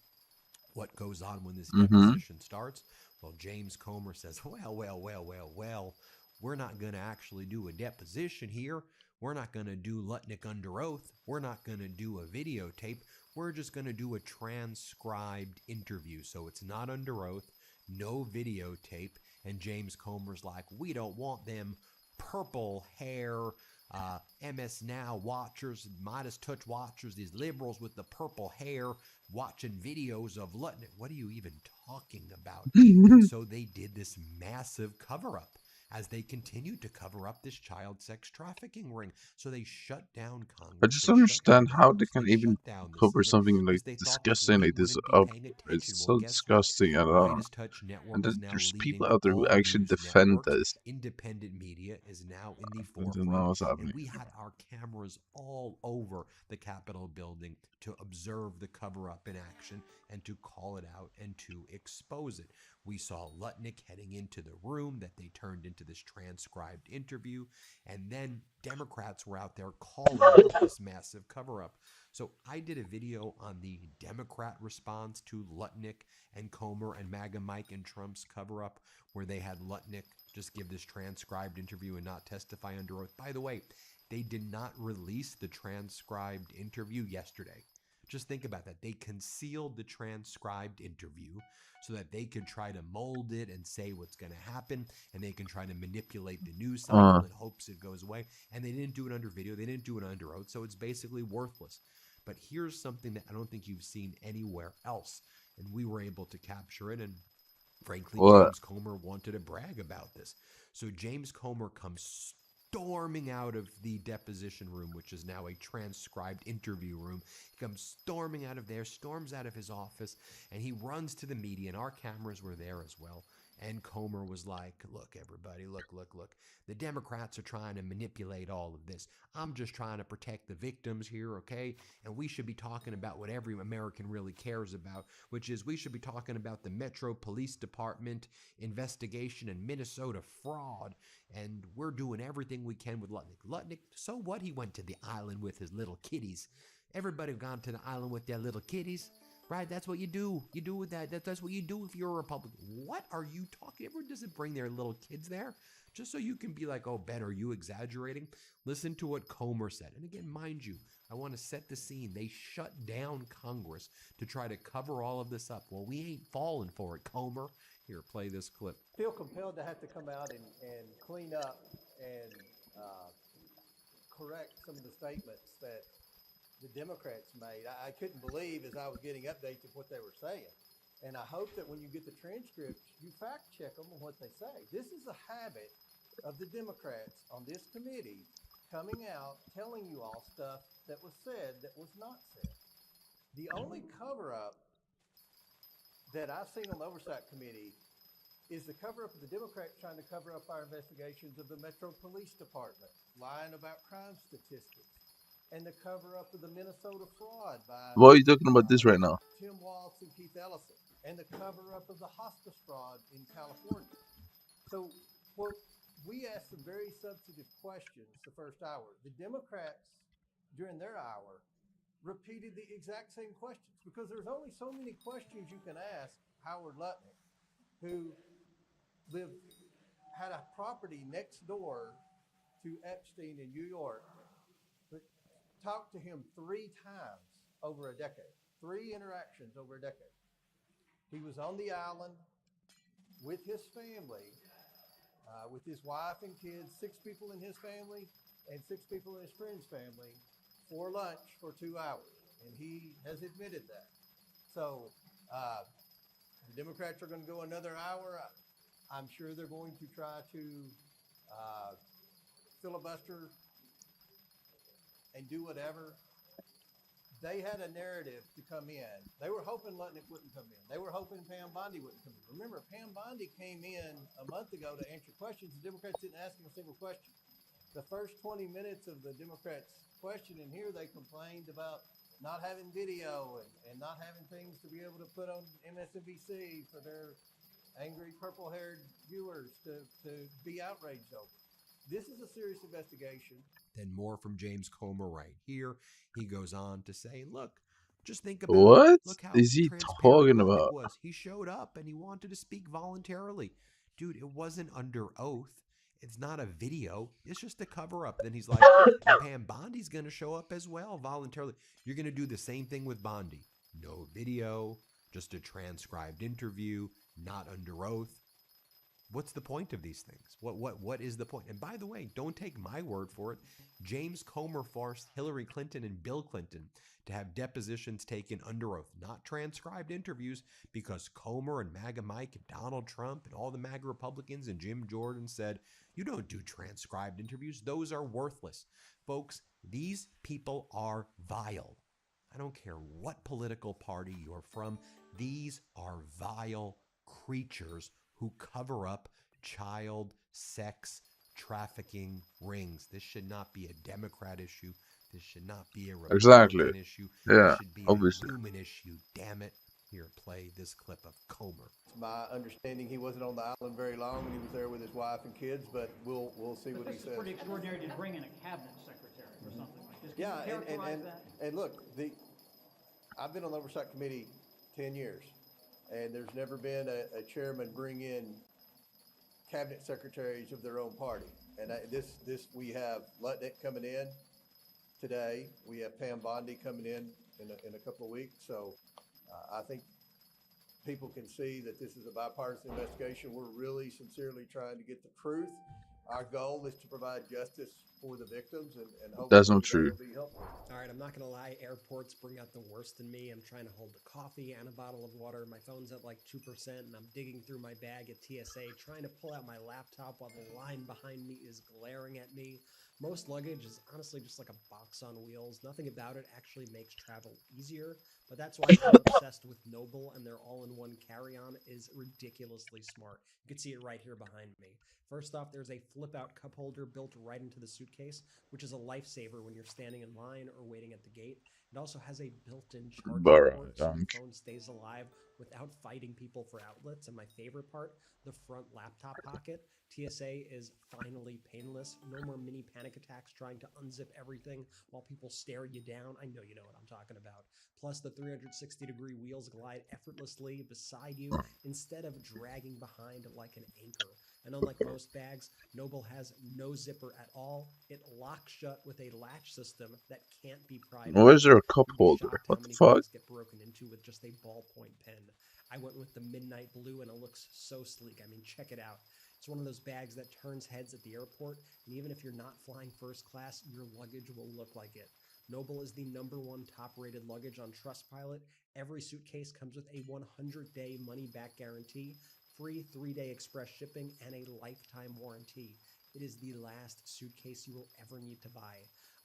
What goes on when this deposition starts? Well, James Comer says, well, we're not going to actually do a deposition here. We're not going to do Lutnick under oath. We're not going to do a videotape. We're just going to do a transcribed interview. So it's not under oath, no videotape. And James Comer's like, we don't want them purple hair MS Now watchers, Midas Touch watchers, these liberals with the purple hair watching videos of Lutnick. What are you even talking about? And so they did this massive cover-up as they continued to cover up this child sex trafficking ring. So they shut down Congress. I just don't understand how they can even cover something like disgusting like this up. It's so disgusting. I don't know. And then there's people out there who actually defend this. Independent media is now in the I don't know what's forefront, happening. and we had our cameras all over the Capitol building to observe the cover-up in action and to call it out and to expose it. We saw Lutnick heading into the room that they turned into this transcribed interview. And then Democrats were out there calling out this massive cover-up. So I did a video on the Democrat response to Lutnick and Comer and MAGA Mike and Trump's cover-up, where they had Lutnick just give this transcribed interview and not testify under oath. By the way, they did not release the transcribed interview yesterday. Just think about that. They concealed the transcribed interview so that they could try to mold it and say what's going to happen, and they can try to manipulate the news cycle in hopes it goes away. And they didn't do it under video. They didn't do it under oath, so it's basically worthless. But here's something that I don't think you've seen anywhere else, and we were able to capture it, and frankly, James Comer wanted to brag about this. So James Comer comes storming out of the deposition room, which is now a transcribed interview room. He comes storming out of there, storms out of his office, and he runs to the media, and our cameras were there as well. And Comer was like, look, everybody, look. The Democrats are trying to manipulate all of this. I'm just trying to protect the victims here, okay? And we should be talking about what every American really cares about, which is we should be talking about the Metro Police Department investigation and Minnesota fraud. And we're doing everything we can with Lutnick. Lutnick, so what? He went to the island with his little kitties. Everybody gone to the island with their little kitties. Right, that's what you do. You do with that. That's what you do if you're a Republican. What are you talking? Everyone doesn't bring their little kids there just so you can be like, oh, Ben, are you exaggerating? Listen to what Comer said. And again, mind you, I want to set the scene. They shut down Congress to try to cover all of this up. Well, we ain't falling for it, Comer. Here, play this clip. Feel compelled to have to come out and clean up and correct some of the statements that the Democrats made. I couldn't believe as I was getting updates of what they were saying. And I hope that when you get the transcripts, you fact check them on what they say. This is a habit of the Democrats on this committee coming out, telling you all stuff that was said that was not said. The only cover-up that I've seen on the Oversight Committee is the cover-up of the Democrats trying to cover up our investigations of the Metro Police Department, lying about crime statistics, and the cover-up of the Minnesota fraud by Why are you talking about this right now? Tim Waltz and Keith Ellison, and the cover-up of the hospice fraud in California. So we asked some very substantive questions the first hour. The Democrats, during their hour, repeated the exact same questions because there's only so many questions you can ask Howard Lutnick, who had a property next door to Epstein in New York. Talked to him 3 times over a decade, 3 interactions over a decade. He was on the island with his family, with his wife and kids, 6 people in his family and 6 people in his friend's family for lunch for 2 hours. And he has admitted that. So the Democrats are going to go another hour. I'm sure they're going to try to filibuster and do whatever. They had a narrative to come in. They were hoping Lutnick wouldn't come in. They were hoping Pam Bondi wouldn't come in. Remember, Pam Bondi came in a month ago to answer questions. The Democrats didn't ask him a single question. The first 20 minutes of the Democrats' questioning here, they complained about not having video and not having things to be able to put on MSNBC for their angry purple-haired viewers to be outraged over. This is a serious investigation. Then more from James Comer right here. He goes on to say, look, just think about What look how is he transparent talking Lutnick about? was. He showed up and he wanted to speak voluntarily. Dude, it wasn't under oath. It's not a video. It's just a cover-up. Then he's like, and Pam Bondi's going to show up as well voluntarily. You're going to do the same thing with Bondi. No video, just a transcribed interview, not under oath. What's the point of these things? What is the point? And by the way, don't take my word for it. James Comer forced Hillary Clinton and Bill Clinton to have depositions taken under oath, not transcribed interviews, because Comer and MAGA Mike and Donald Trump and all the MAGA Republicans and Jim Jordan said, you don't do transcribed interviews. Those are worthless. Folks, these people are vile. I don't care what political party you're from. These are vile creatures who cover up child sex trafficking rings. This should not be a Democrat issue. This should not be a Republican issue. Yeah, This should be obviously. a human issue. Damn it. Here, play this clip of Comer. It's my understanding he wasn't on the island very long, and he was there with his wife and kids. But we'll see what he says. It's pretty extraordinary to bring in a cabinet secretary for something like this. Can Yeah, you characterize that? and look, I've been on the oversight committee 10 years, and there's never been a chairman bring in cabinet secretaries of their own party. And we have Lutnick coming in today. We have Pam Bondi coming in a couple of weeks. So I think people can see that this is a bipartisan investigation. We're really sincerely trying to get the truth. Our goal is to provide justice for the victims, and hopefully That's not true. will be helpful. All right, I'm not going to lie. Airports bring out the worst in me. I'm trying to hold a coffee and a bottle of water. My phone's at like 2%, and I'm digging through my bag at TSA, trying to pull out my laptop while the line behind me is glaring at me. Most luggage is honestly just like a box on wheels. Nothing about it actually makes travel easier, but that's why I'm obsessed with Noble, and their all-in-one carry-on is ridiculously smart. You can see it right here behind me. First off, there's a flip-out cup holder built right into the suitcase, which is a lifesaver when you're standing in line or waiting at the gate. It also has a built-in charging port so your phone stays alive without fighting people for outlets. And my favorite part, the front laptop pocket. TSA is finally painless. No more mini panic attacks trying to unzip everything while people stare you down. I know you know what I'm talking about. Plus, the 360-degree wheels glide effortlessly beside you instead of dragging behind like an anchor. And unlike most bags, Noble has no zipper at all. It locks shut with a latch system that can't be pried. Why is there a cup holder? What the fuck? Get broken into with just a ballpoint pen. I went with the midnight blue, and it looks so sleek. I mean, check it out. It's one of those bags that turns heads at the airport, and even if you're not flying first class, your luggage will look like it. Noble is the #1 top-rated luggage on Trustpilot. Every suitcase comes with a 100-day money-back guarantee, free 3-day express shipping, and a lifetime warranty. It is the last suitcase you will ever need to buy.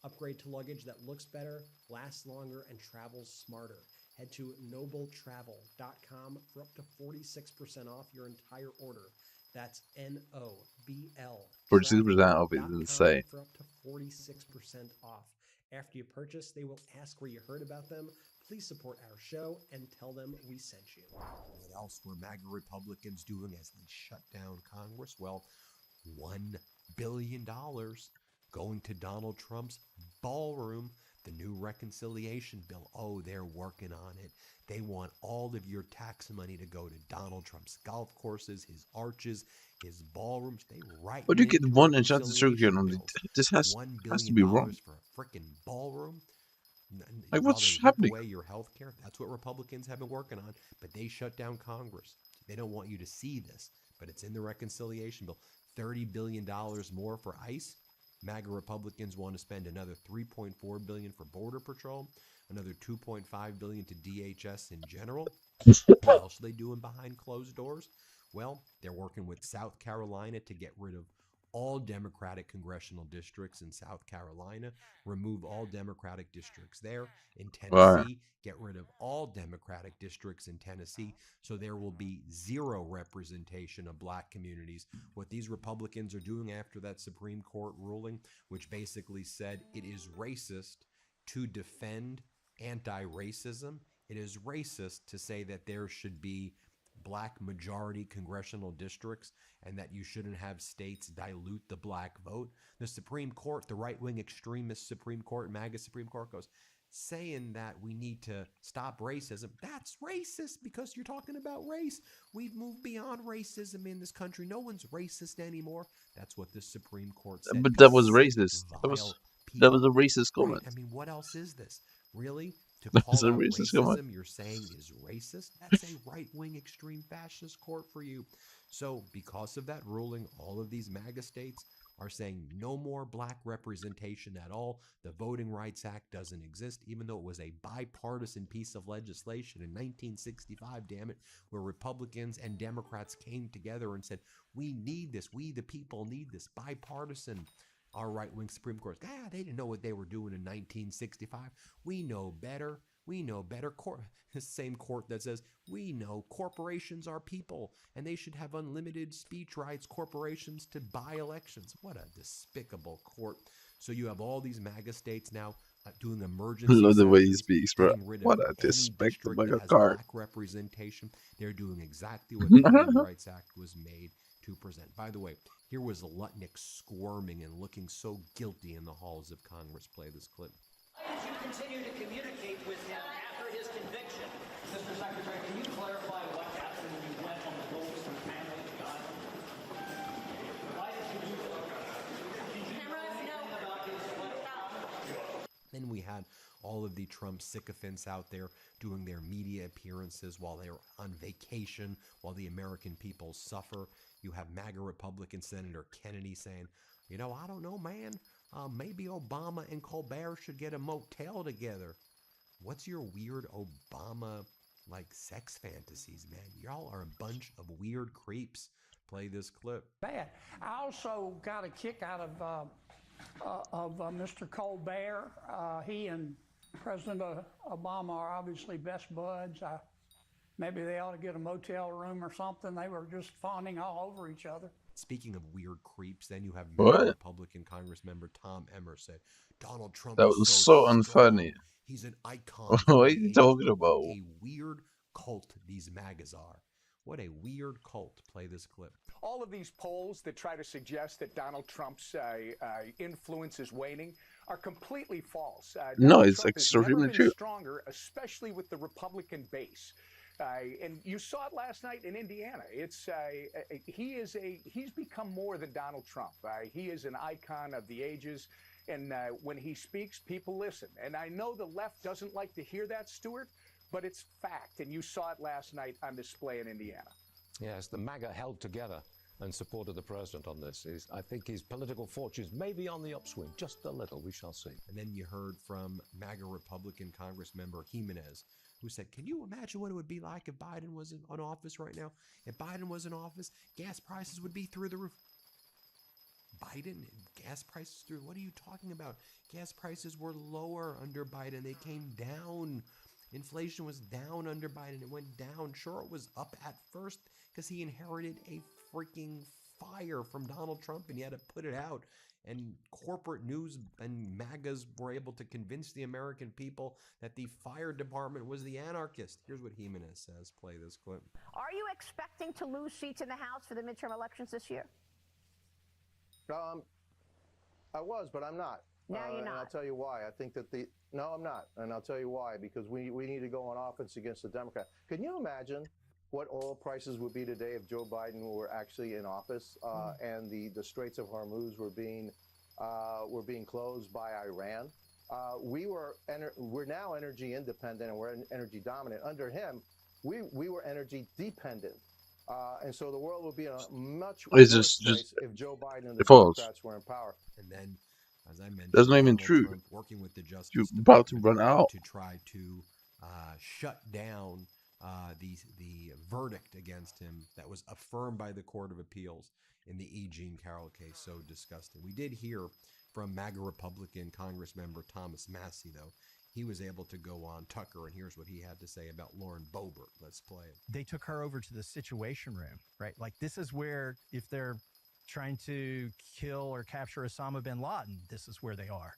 Upgrade to luggage that looks better, lasts longer, and travels smarter. Head to nobletravel.com for up to 46% off your entire order. That's NOBL. 46% off is insane. For up to 46% off. After you purchase, they will ask where you heard about them. Please support our show and tell them we sent you. What else were MAGA Republicans doing as they shut down Congress? Well, $1 billion going to Donald Trump's ballroom. The new reconciliation bill. Oh, they're working on it. They want all of your tax money to go to Donald Trump's golf courses, his arches, his ballrooms. They write. But you get one enchanted circuit on the. This has to be wrong. For a freaking ballroom. Like, what's rip happening? Away your health care. That's what Republicans have been working on. But they shut down Congress. They don't want you to see this. But it's in the reconciliation bill. $30 billion more for ICE. MAGA Republicans want to spend another $3.4 billion for Border Patrol, another $2.5 billion to DHS in general. What else are they doing behind closed doors? Well, they're working with South Carolina to get rid of all Democratic congressional districts in South Carolina, remove all Democratic districts there. In Tennessee, get rid of all Democratic districts in Tennessee, so there will be zero representation of black communities. What these Republicans are doing after that Supreme Court ruling, which basically said it is racist to defend anti-racism, it is racist to say that there should be black majority congressional districts and that you shouldn't have states dilute the black vote. The Supreme Court, the right-wing extremist Supreme Court, MAGA Supreme Court goes, saying that we need to stop racism. That's racist because you're talking about race. We've moved beyond racism in this country. No one's racist anymore. That's what the Supreme Court said. But that was racist. That was a racist comment. Right. I mean, what else is this? Really? To That call was a out racist racism comment. you're saying is racist? That's a right-wing extreme fascist court for you. So because of that ruling, all of these MAGA states are saying no more black representation at all. The Voting Rights Act doesn't exist, even though it was a bipartisan piece of legislation in 1965, damn it, where Republicans and Democrats came together and said, we need this. We, the people, need this. Bipartisan. Our right-wing Supreme Court, they didn't know what they were doing in 1965. We know better. We know better. The same court that says, we know corporations are people and they should have unlimited speech rights, corporations to buy elections. What a despicable court. So you have all these MAGA states now doing emergency Love the way he sessions, speaks, bro. getting rid What of a any disrespect to district my that has card. black representation. They're doing exactly what the Voting Rights Act was made to present. By the way, here was Lutnick squirming and looking so guilty in the halls of Congress. Play this clip. Why did you continue to communicate with him after his conviction? Mr. Secretary, can you clarify what happened when you went on the Goldston family to the island? Why did you do that? Did you know anything about his Then we had all of the Trump sycophants out there doing their media appearances while they're on vacation, while the American people suffer. You have MAGA Republican Senator Kennedy saying, you know, I don't know, man. Maybe Obama and Colbert should get a motel together. What's your weird Obama, sex fantasies, man? Y'all are a bunch of weird creeps. Play this clip. Bad. I also got a kick out of Mr. Colbert. He and President Obama are obviously best buds. Maybe they ought to get a motel room or something. They were just fawning all over each other. Speaking of weird creeps, then you have What? Republican Congress member Tom Emmer said, Donald Trump That is was so so strong. unfunny. He's an icon. What for are the you age." talking What about? a weird cult these MAGAs are. What a weird cult. Play this clip. All of these polls that try to suggest that Donald Trump's influence is waning are completely false. No, Donald it's Trump has never extremely been true. stronger, especially with the Republican base. And you saw it last night in Indiana. He's become more than Donald Trump. He is an icon of the ages. And when he speaks, people listen. And I know the left doesn't like to hear that, Stuart, but it's fact. And you saw it last night on display in Indiana. Yes, the MAGA held together and supported the president on this. I think his political fortunes may be on the upswing, just a little. We shall see. And then you heard from MAGA Republican Congress member Jimenez, who said, can you imagine what it would be like if Biden was in office right now? If Biden was in office, gas prices would be through the roof. Biden, gas prices through, what are you talking about? Gas prices were lower under Biden. They came down. Inflation was down under Biden. It went down. Sure, it was up at first because he inherited a freaking fire from Donald Trump and he had to put it out. And corporate news and MAGAs were able to convince the American people that the fire department was the anarchist. Here's what Jimenez says. Play this clip. Are you expecting to lose seats in the House for the midterm elections this year? I was, but I'm not. Now you're And not. I'll tell you why. I think that no, I'm not. And I'll tell you why. Because we need to go on offense against the Democrats. Can you imagine what oil prices would be today if Joe Biden were actually in office and the Straits of Hormuz were being closed by Iran? We're now energy independent and we're energy dominant. Under him, we were energy dependent. And so the world would be in a much worse place if Joe Biden and the Democrats were in power. And then, as I mentioned, That's not even Donald true. Trump working with the Justice You're Department about to run out. to try to shut down the verdict against him that was affirmed by the Court of Appeals in the E. Jean Carroll case. So disgusting. We did hear from MAGA Republican Congress member Thomas Massey, though. He was able to go on Tucker, and here's what he had to say about Lauren Boebert. Let's play it. They took her over to the Situation Room, right? Like, this is where, if they're trying to kill or capture Osama bin Laden, this is where they are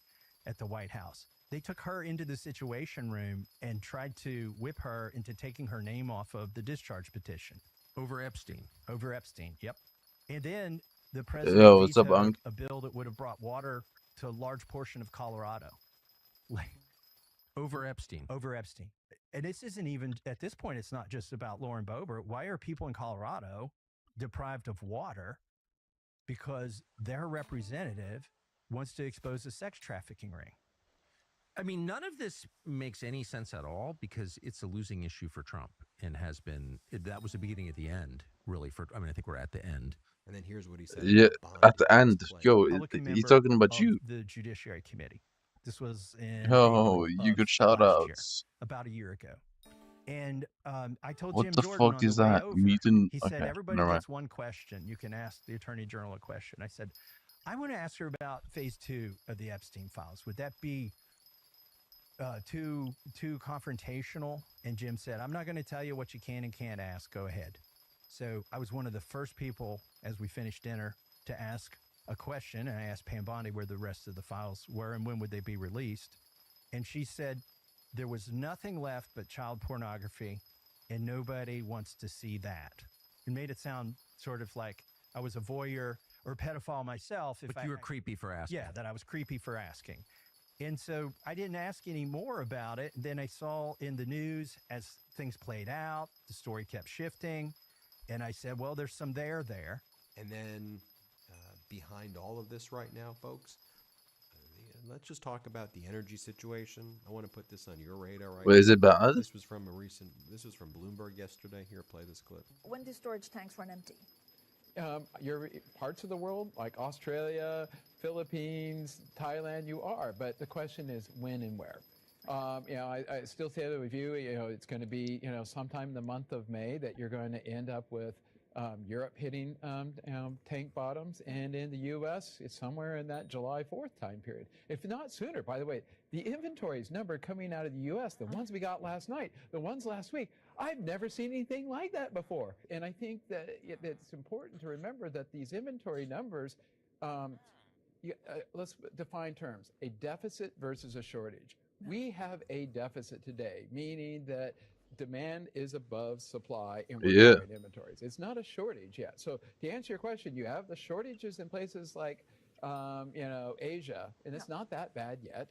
at the White House. They took her into the Situation Room and tried to whip her into taking her name off of the discharge petition. Over Epstein. Over Epstein, yep. And then the president Yo, what's up, vetoed Unk? a bill that would have brought water to a large portion of Colorado. Like, over Epstein. Over Epstein. And this isn't even, at this point, it's not just about Lauren Boebert. Why are people in Colorado deprived of water? Because their representative wants to expose a sex trafficking ring. I mean, none of this makes any sense at all because it's a losing issue for Trump and has been. That was the beginning at the end, really. I think we're at the end. And then here's what he said. Yeah, at the end. Yo, Republican he's member talking about of you. The Judiciary Committee. This was in Oh, April you of good shout last year, outs. about a year ago. And I told What Jim the Jordan fuck on is the way that? over, Mutant? he said, Okay, everybody never mind. gets one question. You can ask the Attorney General a question. I said, I want to ask her about phase 2 of the Epstein files. Would that be too confrontational? And Jim said, I'm not going to tell you what you can and can't ask. Go ahead. So I was one of the first people, as we finished dinner, to ask a question. And I asked Pam Bondi where the rest of the files were and when would they be released. And she said there was nothing left but child pornography, and nobody wants to see that. It made it sound sort of like I was a voyeur or a pedophile myself. But you were creepy for asking. Yeah, that I was creepy for asking. And so I didn't ask any more about it. Then I saw in the news as things played out, the story kept shifting. And I said, well, there's some there. And then behind all of this right now, folks, let's just talk about the energy situation. I want to put this on your radar right now. Is it bad? This was from Bloomberg yesterday. Here, play this clip. When do storage tanks run empty? Your parts of the world, like Australia, Philippines, Thailand, you are. But the question is when and where. I still say that with you, it's going to be, sometime in the month of May that you're going to end up with Europe hitting tank bottoms, and in the U.S., it's somewhere in that July 4th time period. If not sooner, by the way, the inventories number coming out of the U.S., the ones we got last night, the ones last week, I've never seen anything like that before. And I think that it's important to remember that these inventory numbers, let's define terms, a deficit versus a shortage. We have a deficit today, meaning that demand is above supply and we're growing inventories. It's not a shortage yet. So to answer your question, you have the shortages in places like, Asia, and it's not that bad yet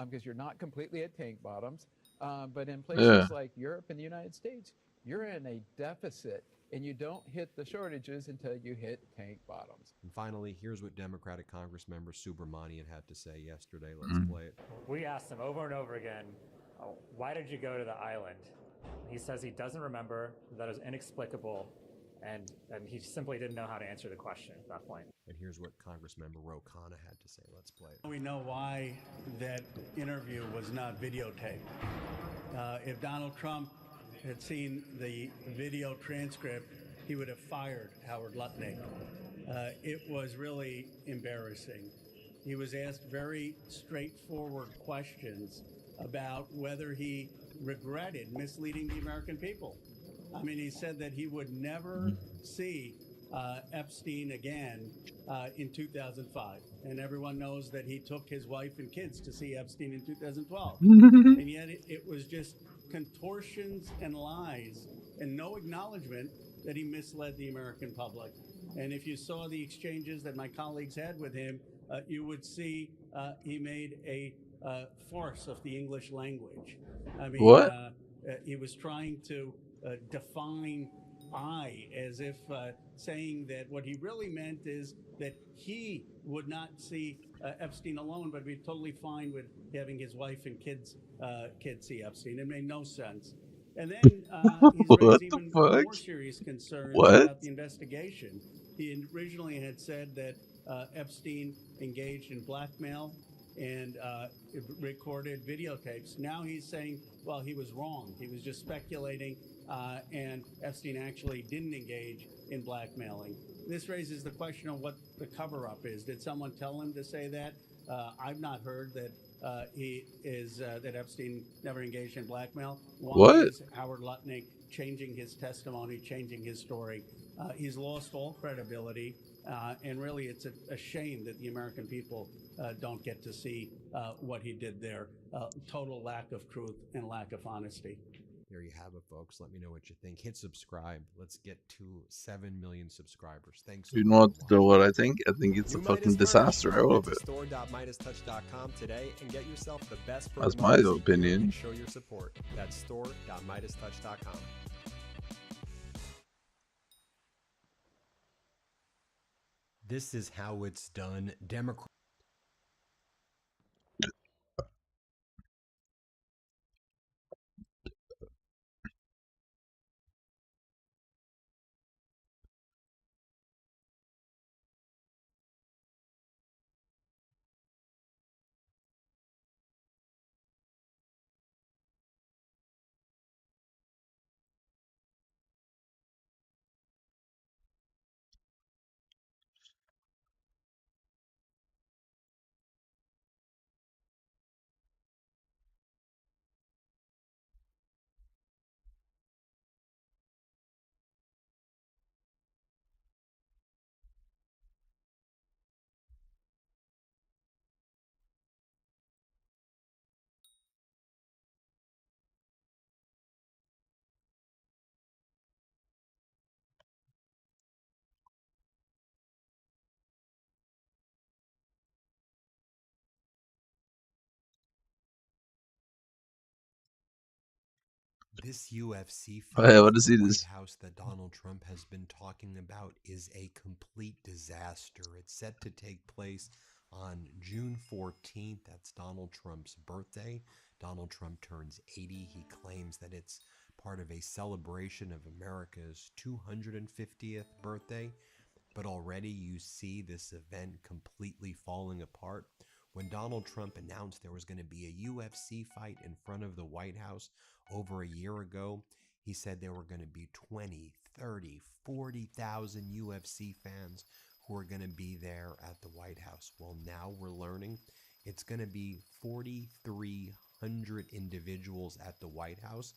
because you're not completely at tank bottoms. But in places like Europe and the United States, you're in a deficit and you don't hit the shortages until you hit tank bottoms. And finally, here's what Democratic Congressmember Subramanian had to say yesterday. Let's play it. We asked him over and over again, why did you go to the island? He says he doesn't remember, that it was inexplicable, and he simply didn't know how to answer the question at that point. And here's what Congressmember Ro Khanna had to say. Let's play it. We know why that interview was not videotaped. If Donald Trump had seen the video transcript, he would have fired Howard Lutnick. It was really embarrassing. He was asked very straightforward questions about whether he regretted misleading the American people. I mean, he said that he would never see Epstein again in 2005. And everyone knows that he took his wife and kids to see Epstein in 2012. And yet it was just contortions and lies and no acknowledgement that he misled the American public. And if you saw the exchanges that my colleagues had with him, you would see he made a farce of the English language. I mean, he was trying to define I as if saying that what he really meant is that he would not see Epstein alone, but be totally fine with having his wife and kids see Epstein. It made no sense. And then he's raised even more serious concerns about the investigation. He originally had said that Epstein engaged in blackmail and recorded videotapes. Now he's saying, well, he was wrong. He was just speculating, and Epstein actually didn't engage in blackmailing. This raises the question of what the cover-up is. Did someone tell him to say that? I've not heard that that Epstein never engaged in blackmail. Why is Howard Lutnick changing his testimony, changing his story? He's lost all credibility, and really it's a shame that the American people don't get to see what he did there. Total lack of truth and lack of honesty. There you have it, folks. Let me know what you think. Hit subscribe. Let's get to 7 million subscribers. Thanks. You know what I think? I think it's a fucking disaster. All of it. Store.MidasTouch.com today and get yourself the best. That's my opinion. And show your support. That's store.MidasTouch.com. This is how it's done. Democrat. This UFC Oh, fight yeah, at what is the it? White This House that Donald Trump has been talking about is a complete disaster. It's set to take place on June 14th. That's Donald Trump's birthday. Donald Trump turns 80. He claims that it's part of a celebration of America's 250th birthday. But already you see this event completely falling apart. When Donald Trump announced there was going to be a UFC fight in front of the White House over a year ago, he said there were going to be 20, 30, 40,000 UFC fans who are going to be there at the White House. Well, now we're learning it's going to be 4,300 individuals at the White House,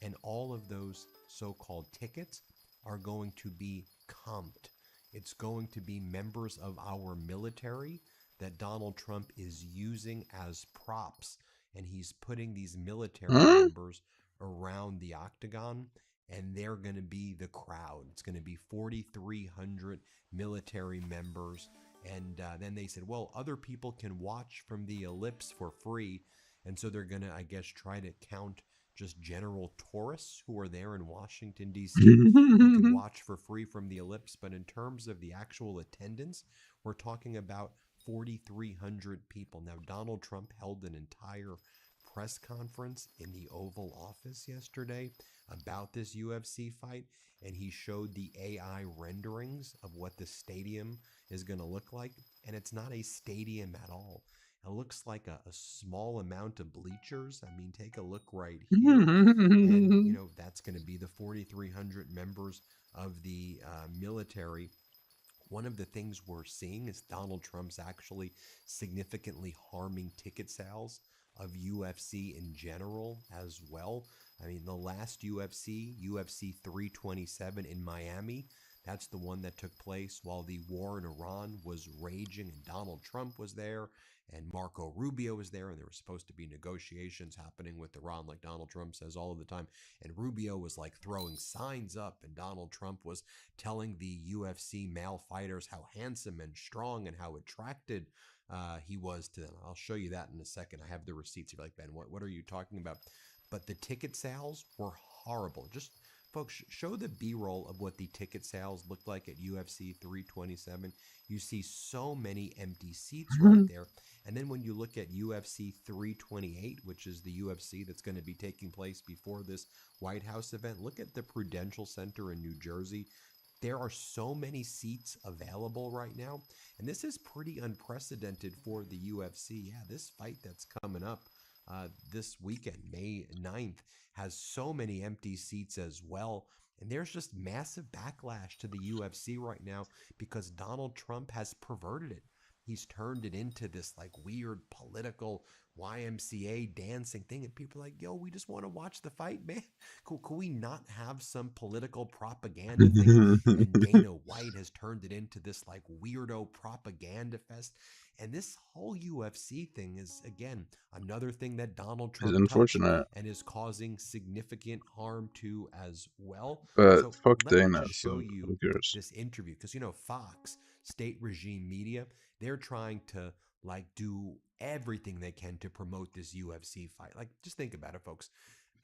and all of those so-called tickets are going to be comped. It's going to be members of our military that Donald Trump is using as props, and he's putting these military members around the octagon, and they're going to be the crowd. It's going to be 4,300 military members, and then they said, well, other people can watch from the ellipse for free, and so they're going to, I guess, try to count just general tourists who are there in Washington, D.C. who can watch for free from the ellipse. But in terms of the actual attendance, we're talking about 4,300 people. Now, Donald Trump held an entire press conference in the Oval Office yesterday about this UFC fight, and he showed the AI renderings of what the stadium is going to look like, and it's not a stadium at all. It looks like a small amount of bleachers. I mean, take a look right here. And, you know, that's going to be the 4,300 members of the military. One of the things we're seeing is Donald Trump's actually significantly harming ticket sales of UFC in general as well. I mean, the last UFC, UFC 327 in Miami, that's the one that took place while the war in Iran was raging, and Donald Trump was there, and Marco Rubio was there, and there were supposed to be negotiations happening with Iran, like Donald Trump says all of the time. And Rubio was like throwing signs up, and Donald Trump was telling the UFC male fighters how handsome and strong and how attracted he was to them. I'll show you that in a second. I have the receipts. You're like, Ben, what are you talking about? But the ticket sales were horrible. Just folks, show the B-roll of what the ticket sales looked like at UFC 327. You see so many empty seats right there. And then when you look at UFC 328, which is the UFC that's going to be taking place before this White House event, look at the Prudential Center in New Jersey. There are so many seats available right now, and this is pretty unprecedented for the UFC. Yeah, this fight that's coming up this weekend, May 9th, has so many empty seats as well. And there's just massive backlash to the UFC right now because Donald Trump has perverted it. He's turned it into this like weird political YMCA dancing thing. And people are like, yo, we just want to watch the fight, man. Could we not have some political propaganda thing? And Dana White has turned it into this like weirdo propaganda fest. And this whole UFC thing is, again, another thing that Donald Trump It's touched unfortunate. and is causing significant harm to as well. But So fuck let me Dana, just so show who you cares? this interview, because, you know, Fox, state regime media, they're trying to like do everything they can to promote this UFC fight. Like, just think about it, folks.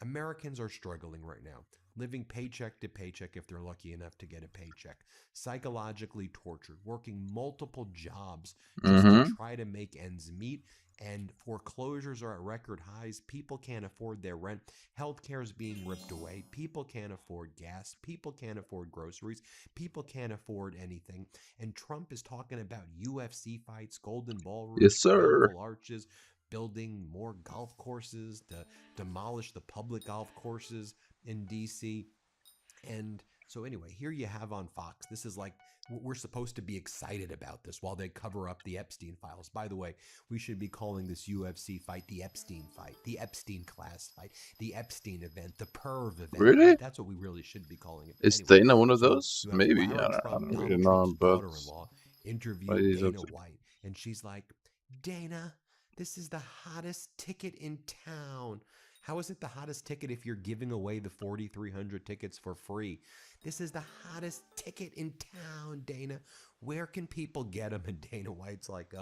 Americans are struggling right now, living paycheck to paycheck if they're lucky enough to get a paycheck, psychologically tortured, working multiple jobs just to try to make ends meet. And foreclosures are at record highs. People can't afford their rent. Healthcare is being ripped away. People can't afford gas. People can't afford groceries. People can't afford anything. And Trump is talking about UFC fights, golden ballrooms, Yes, sir. triumphal arches, building more golf courses to demolish the public golf courses in D.C. And so anyway, here you have on Fox. This is like, we're supposed to be excited about this while they cover up the Epstein files. By the way, we should be calling this UFC fight the Epstein fight, the Epstein class fight, the Epstein event, the perv event. Really? Right? That's what we really should be calling it. But Is anyway, Dana one of so those? you have Maybe. Lara I Trump, don't really Donald know, Trump's but daughter-in-law, what interviewed he's up Dana to. White. And she's like, Dana, this is the hottest ticket in town. How is it the hottest ticket if you're giving away the 4,300 tickets for free? This is the hottest ticket in town, Dana. Where can people get them? And Dana White's like,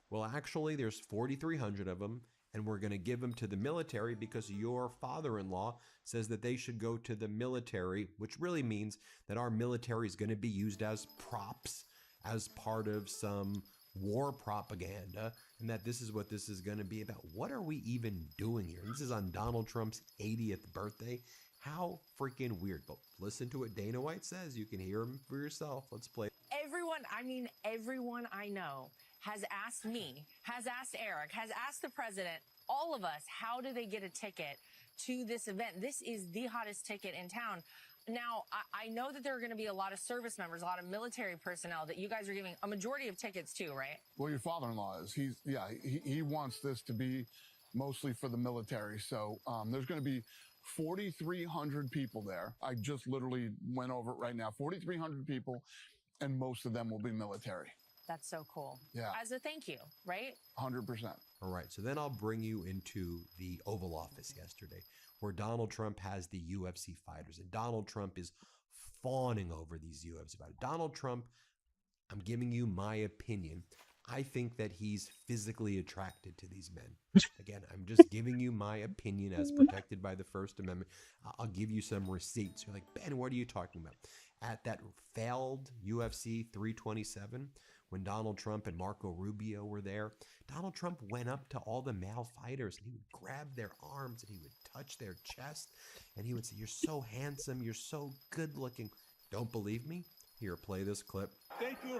Well, actually, there's 4,300 of them, and we're going to give them to the military because your father-in-law says that they should go to the military, which really means that our military is going to be used as props, as part of some war propaganda, and that this is what this is going to be about. What are we even doing here? This is on Donald Trump's 80th birthday. How freaking weird. But listen to what Dana White says. You can hear him for yourself. Let's play. Everyone I know has asked me, has asked Eric, has asked the president, all of us, how do they get a ticket to this event? This is the hottest ticket in town. Now, I know that there are going to be a lot of service members, a lot of military personnel that you guys are giving a majority of tickets to, right? Well, your father-in-law is. He wants this to be mostly for the military. So there's going to be 4,300 people there. I just literally went over it right now. 4,300 people, and most of them will be military. That's so cool. Yeah. As a thank you, right? 100%. All right, so then I'll bring you into the Oval Office yesterday, where Donald Trump has the UFC fighters, and Donald Trump is fawning over these UFC fighters. Donald Trump, I'm giving you my opinion. I think that he's physically attracted to these men. Again, I'm just giving you my opinion as protected by the First Amendment. I'll give you some receipts. You're like, Ben, what are you talking about? At that failed UFC 327, when Donald Trump and Marco Rubio were there, Donald Trump went up to all the male fighters and he would grab their arms and he would touch their chest and he would say, "You're so handsome, you're so good looking." Don't believe me? Here, play this clip. Thank you.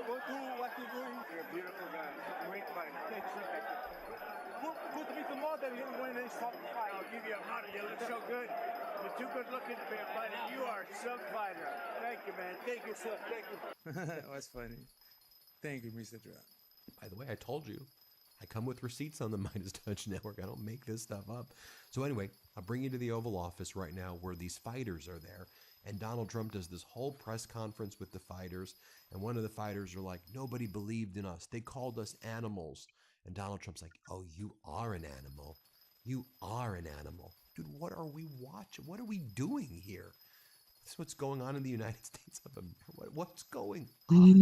Go do what you're doing. You're a beautiful guy. Great fighter. Thank you. Put me some more than he'll win this fight. I'll give you a hundred. You look so good. You're too good looking to be a fighter. You are some fighter. Thank you, man. Thank you, sir. Thank you. That's funny. Thank you, Mr. Trump. By the way, I told you, I come with receipts on the Midas Touch Network. I don't make this stuff up. So anyway, I'll bring you to the Oval Office right now where these fighters are there. And Donald Trump does this whole press conference with the fighters. And one of the fighters are like, "Nobody believed in us. They called us animals." And Donald Trump's like, "Oh, you are an animal. You are an animal." Dude, what are we watching? What are we doing here? This is what's going on in the United States of America. What's going on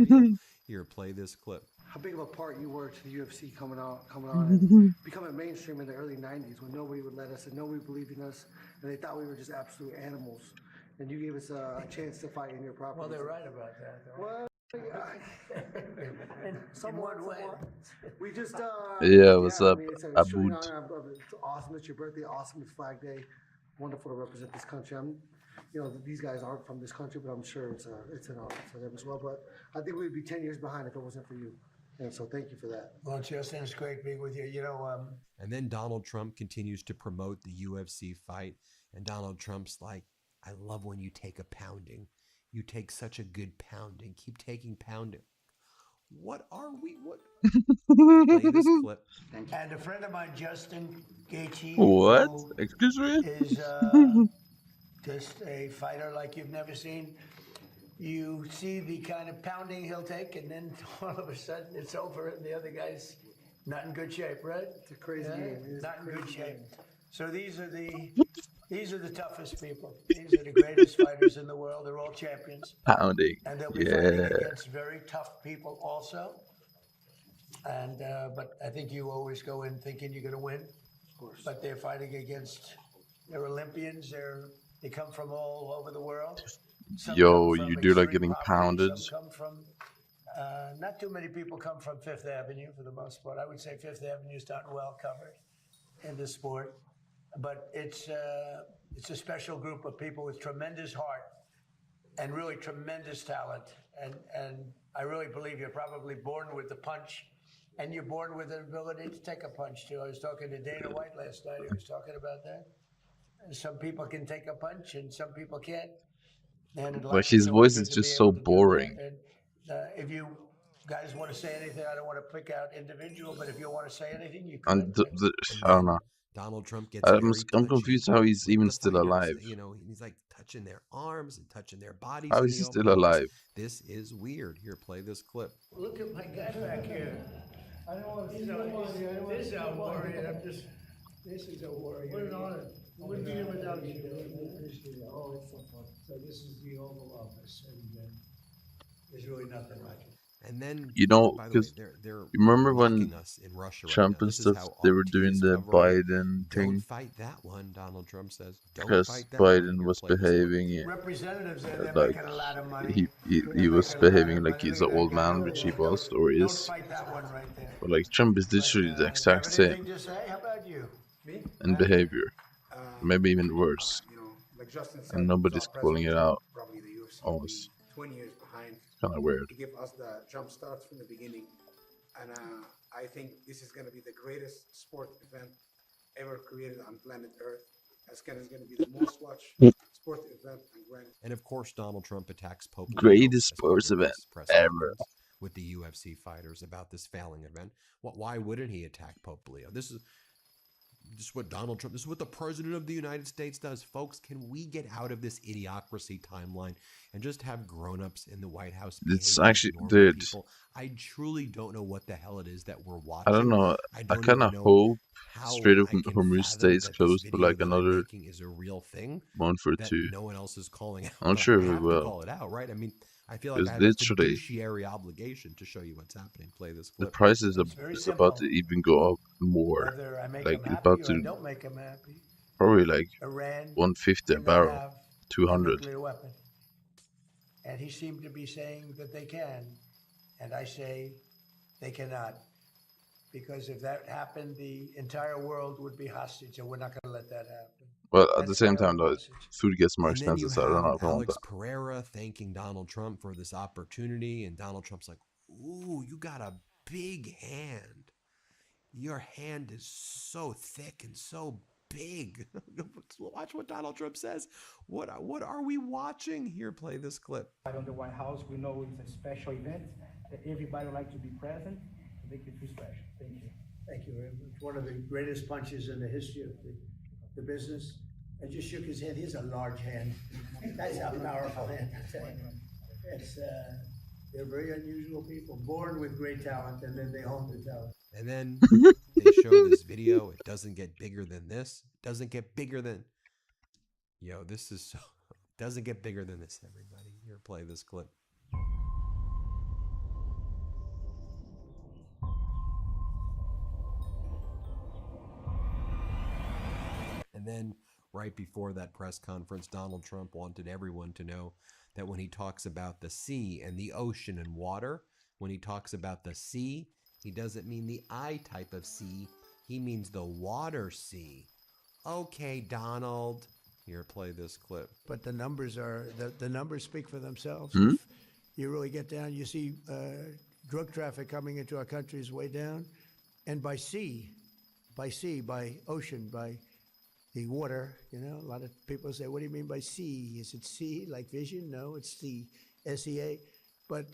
for real? Here, play this clip. How big of a part you were to the UFC coming on and becoming mainstream in the early 90s when nobody would let us and nobody believed in us and they thought we were just absolute animals. And you gave us a chance to fight in your property. Well, they're right about that, though. Well, somewhat. We just, Yeah, what's up, it's truly Abud? an honor. It's awesome. It's your birthday. Awesome. It's Flag Day. Wonderful to represent this country. These guys aren't from this country, but I'm sure it's an honor for them as well. But I think we'd be 10 years behind if it wasn't for you. And so thank you for that. Well, Justin, it's great being with you. And then Donald Trump continues to promote the UFC fight. And Donald Trump's like, "I love when you take a pounding. You take such a good pounding. Keep taking pounding." What are we? What? Play this clip. And a friend of mine, Justin Gaethje, What? who Excuse me? is just a fighter like you've never seen. You see the kind of pounding he'll take, and then all of a sudden it's over, and the other guy's not in good shape, right? It's a crazy game. It is Not a in good crazy shape. game. So these are the toughest people. These are the greatest fighters in the world. They're all champions. Pounding. And they'll be fighting Yeah. against very tough people also. And but I think you always go in thinking you're going to win. Of course. But they're fighting against, they're Olympians. They come from all over the world. Some Yo, come from you do like extreme getting poverty, pounded? Some come from, not too many people come from Fifth Avenue for the most part. I would say Fifth Avenue is not well covered in this sport. But it's a special group of people with tremendous heart and really tremendous talent. And I really believe you're probably born with the punch, and you're born with the ability to take a punch too. I was talking to Dana White last night. He was talking about that. And some people can take a punch, and some people can't. And in But life, his it's always voice is good to be just so able to do that. boring. And if you guys want to say anything, I don't want to pick out individual, but if you want to say anything, you can. And I don't know. Donald Trump gets I'm, very I'm touchy confused how he's with even the still fighters. alive. He's like touching their arms and touching their bodies. How in is the he still Oval Office. alive? This is weird. Here, play this clip. Look at my guy back here. I don't want to see This is a warrior. This is a warrior. What an honor. We wouldn't be here without you. Appreciate it. Oh, it's so fun. So this is the Oval Office, and there's really nothing like it. And then, You know, by the way, because they're you remember mocking when us in Russia right Trump now. and This is stuff, how they were RT doing is the covering it. Biden Don't thing fight that one, Donald Trump says. Don't because fight that one. Biden Here, was play this clip. behaving Representatives, they're like making a lot of money. he They're was making a lot behaving of like money. he's Look an at that old guy man, over which he there. was or Don't is. fight that one right there. But like Trump is literally the Have exact anything same to say? How about you? Me? in behavior, maybe even worse, Like Justin said, and nobody's calling it out. probably the UFC will be Almost 20 years behind. kind of weird. To give us the jump starts from the beginning. And I think this is going to be the greatest sport event ever created on planet Earth. It's going to be the most watched sport event on planet. And of course, Donald Trump attacks Pope Leo Greatest as part sports of event this press ever. conference with the UFC fighters about this failing event. Why wouldn't he attack Pope Leo? This is what Donald Trump, this is what the president of the United States does. Folks, can we get out of this idiocracy timeline and just have grown-ups in the White House? It's behave like actually, normal dude. people? I truly don't know what the hell it is that we're I don't watching. know. I I don't kind even of know hope how Strait of I can Hormuz fathom stays that this closed for video like that I'm another making is a real thing month or that two. no one else is calling out. I'm But sure I we have to will. call it out, right? I mean, I feel like Because I have a literally, fiduciary obligation to show you what's happening. Play this the clip. price is very about to simple. even go up more. Whether I make Like them it's about happy or I to don't make them happy, probably like Iran 150 a cannot barrel, have a 200. nuclear weapon. And he seemed to be saying that they can. And I say they cannot. Because if that happened, the entire world would be hostage, and we're not going to let that happen. But at the That's same not our time, though, message. food gets more And then you expensive, so I don't know have if I want Alex that. Pereira thanking Donald Trump for this opportunity, and Donald Trump's like, "Ooh, you got a big hand. Your hand is so thick and so big." Watch what Donald Trump says. What are we watching here? Play this clip. On the White House, we know it's a special event that everybody would like to be present to make it feel special. Thank you. Thank you very much. One of the greatest punches in the history of the business. I just shook his hand. He has a large hand. That's a powerful hand. It's, they're very unusual people, born with great talent, and then they hone the talent. And then they show this video. It doesn't get bigger than this. It doesn't get bigger than. Yo, this is so. Doesn't get bigger than this, everybody. Here, play this clip. And then right before that press conference, Donald Trump wanted everyone to know that when he talks about the sea and the ocean and water, when he talks about the sea, he doesn't mean the I type of sea. He means the water sea. Okay, Donald. Here, play this clip. But the numbers are the numbers speak for themselves. Hmm? If you really get down, you see drug traffic coming into our country is way down, and by sea, by ocean, by the water. You know, a lot of people say, "What do you mean by sea? Is it sea like vision?" No, it's the SEA. But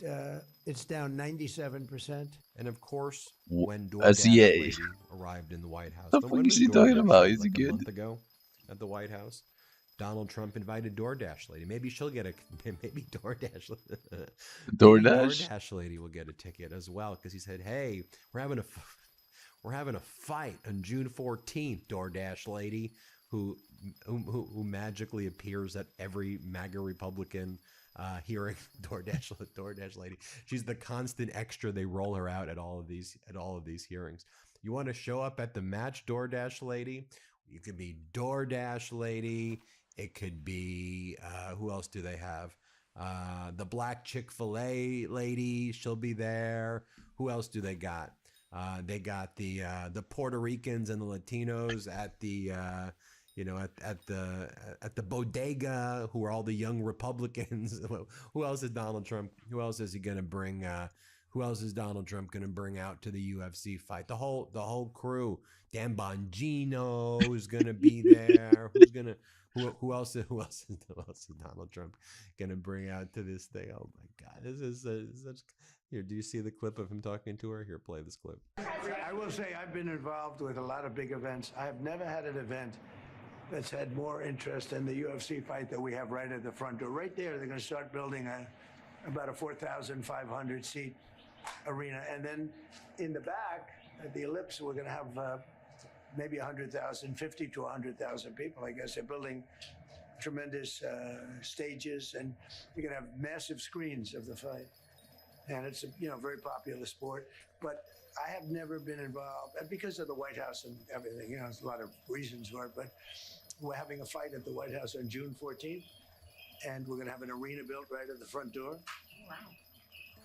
it's down 97%. And of course, when SEA. DoorDash lady arrived in the White House, The but fuck when is was he talking DoorDash about? lady, Is he like good? a month ago at the White House, Donald Trump invited DoorDash lady. Maybe she'll get a maybe DoorDash maybe DoorDash lady will get a ticket as well because he said, "Hey, we're having a fight on June 14th, DoorDash lady." Who magically appears at every MAGA Republican hearing. DoorDash lady. She's the constant extra. They roll her out at all of these hearings. You want to show up at the match, DoorDash lady? You could be DoorDash lady. It could be who else do they have? The black Chick-fil-A lady. She'll be there. Who else do they got? They got the Puerto Ricans and the Latinos at the at the bodega, who are all the young Republicans. Who else is Donald Trump? Who else is he going to bring? Who else is Donald Trump going to bring out to the UFC fight? The whole crew. Dan Bongino is going to be there. Who else is Donald Trump going to bring out to this thing? Oh my God, this is such. Here, do you see the clip of him talking to her? Here, play this clip. I will say I've been involved with a lot of big events. I have never had an event that's had more interest in the UFC fight that we have right at the front door. Right there, they're going to start building about a 4,500 seat arena. And then in the back, at the Ellipse, we're going to have maybe 100,000, 50 to 100,000 people. I guess they're building tremendous stages, and you're going to have massive screens of the fight. and it's a very popular sport. But I have never been involved because of the White House and everything. There's a lot of reasons for it. But we're having a fight at the White House on June 14th, and we're going to have an arena built right at the front door. Wow.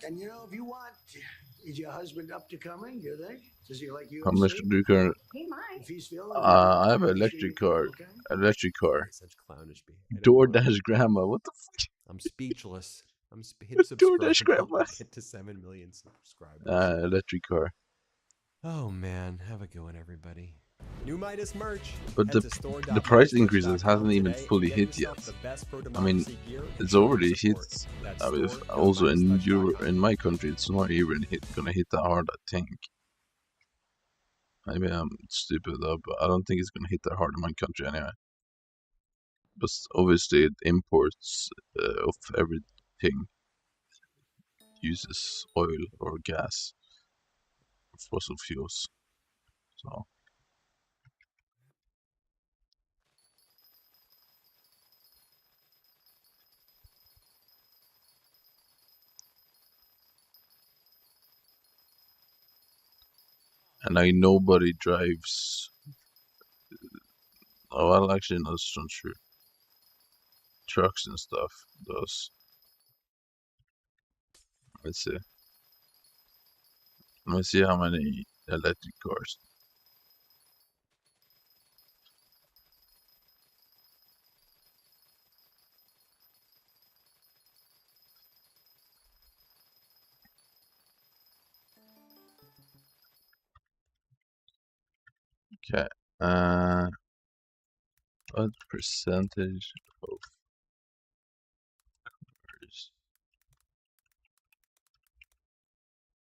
And if you want, is your husband up to coming? Do you think? Does he like UFC? How much do you current? He might. If he's feeling I have an electric car. Electric car. Such clownish behavior. DoorDash grandma. What the fuck? I'm speechless. Hit subscribe. DoorDash grandma. Get to 7 million subscribers. Electric car. Oh man, have a good one, everybody. New Midas merch. But the price increases hasn't even fully hit yet. I mean, it's already hit. I mean, also in my country, it's not even gonna hit that hard. I think. Maybe I'm stupid though, but I don't think it's gonna hit that hard in my country anyway. But obviously, it imports of everything uses oil or gas, fossil fuels. So. And like nobody drives. Oh, well, actually, no, that's not true. Trucks and stuff does. Let's see. Let's see how many electric cars. Okay. What percentage of cars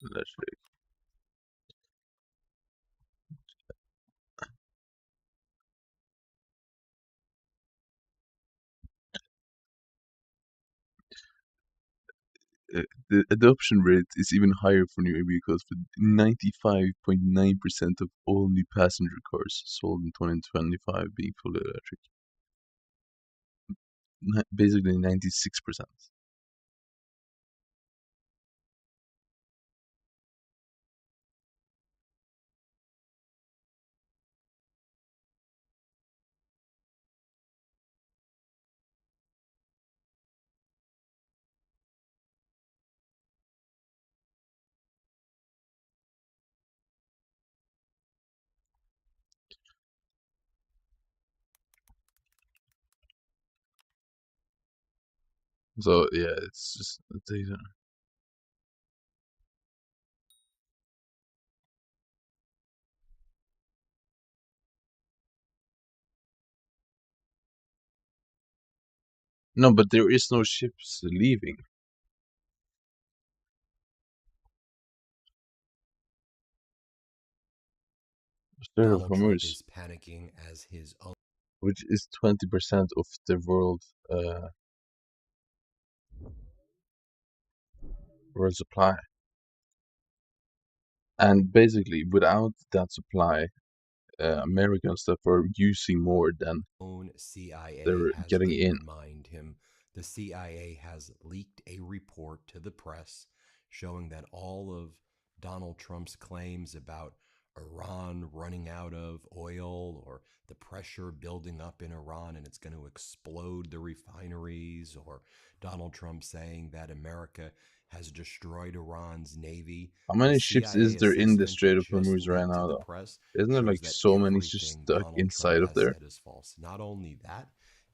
electric? The adoption rate is even higher for new vehicles, with 95.9% of all new passenger cars sold in 2025 being fully electric. Basically 96%. So yeah, it's just the data. No, but there is no ships leaving. Donald Trump is panicking as his own, which is 20% of the world supply. And basically, without that supply, Americans that were using more than CIA they're has getting to in. remind him. The CIA has leaked a report to the press showing that all of Donald Trump's claims about Iran running out of oil or the pressure building up in Iran and it's going to explode the refineries, or Donald Trump saying that America has destroyed Iran's navy. How many ships is there in the Strait of Hormuz right now, though? Isn't there like so many just stuck inside of there? Is false. Not only that,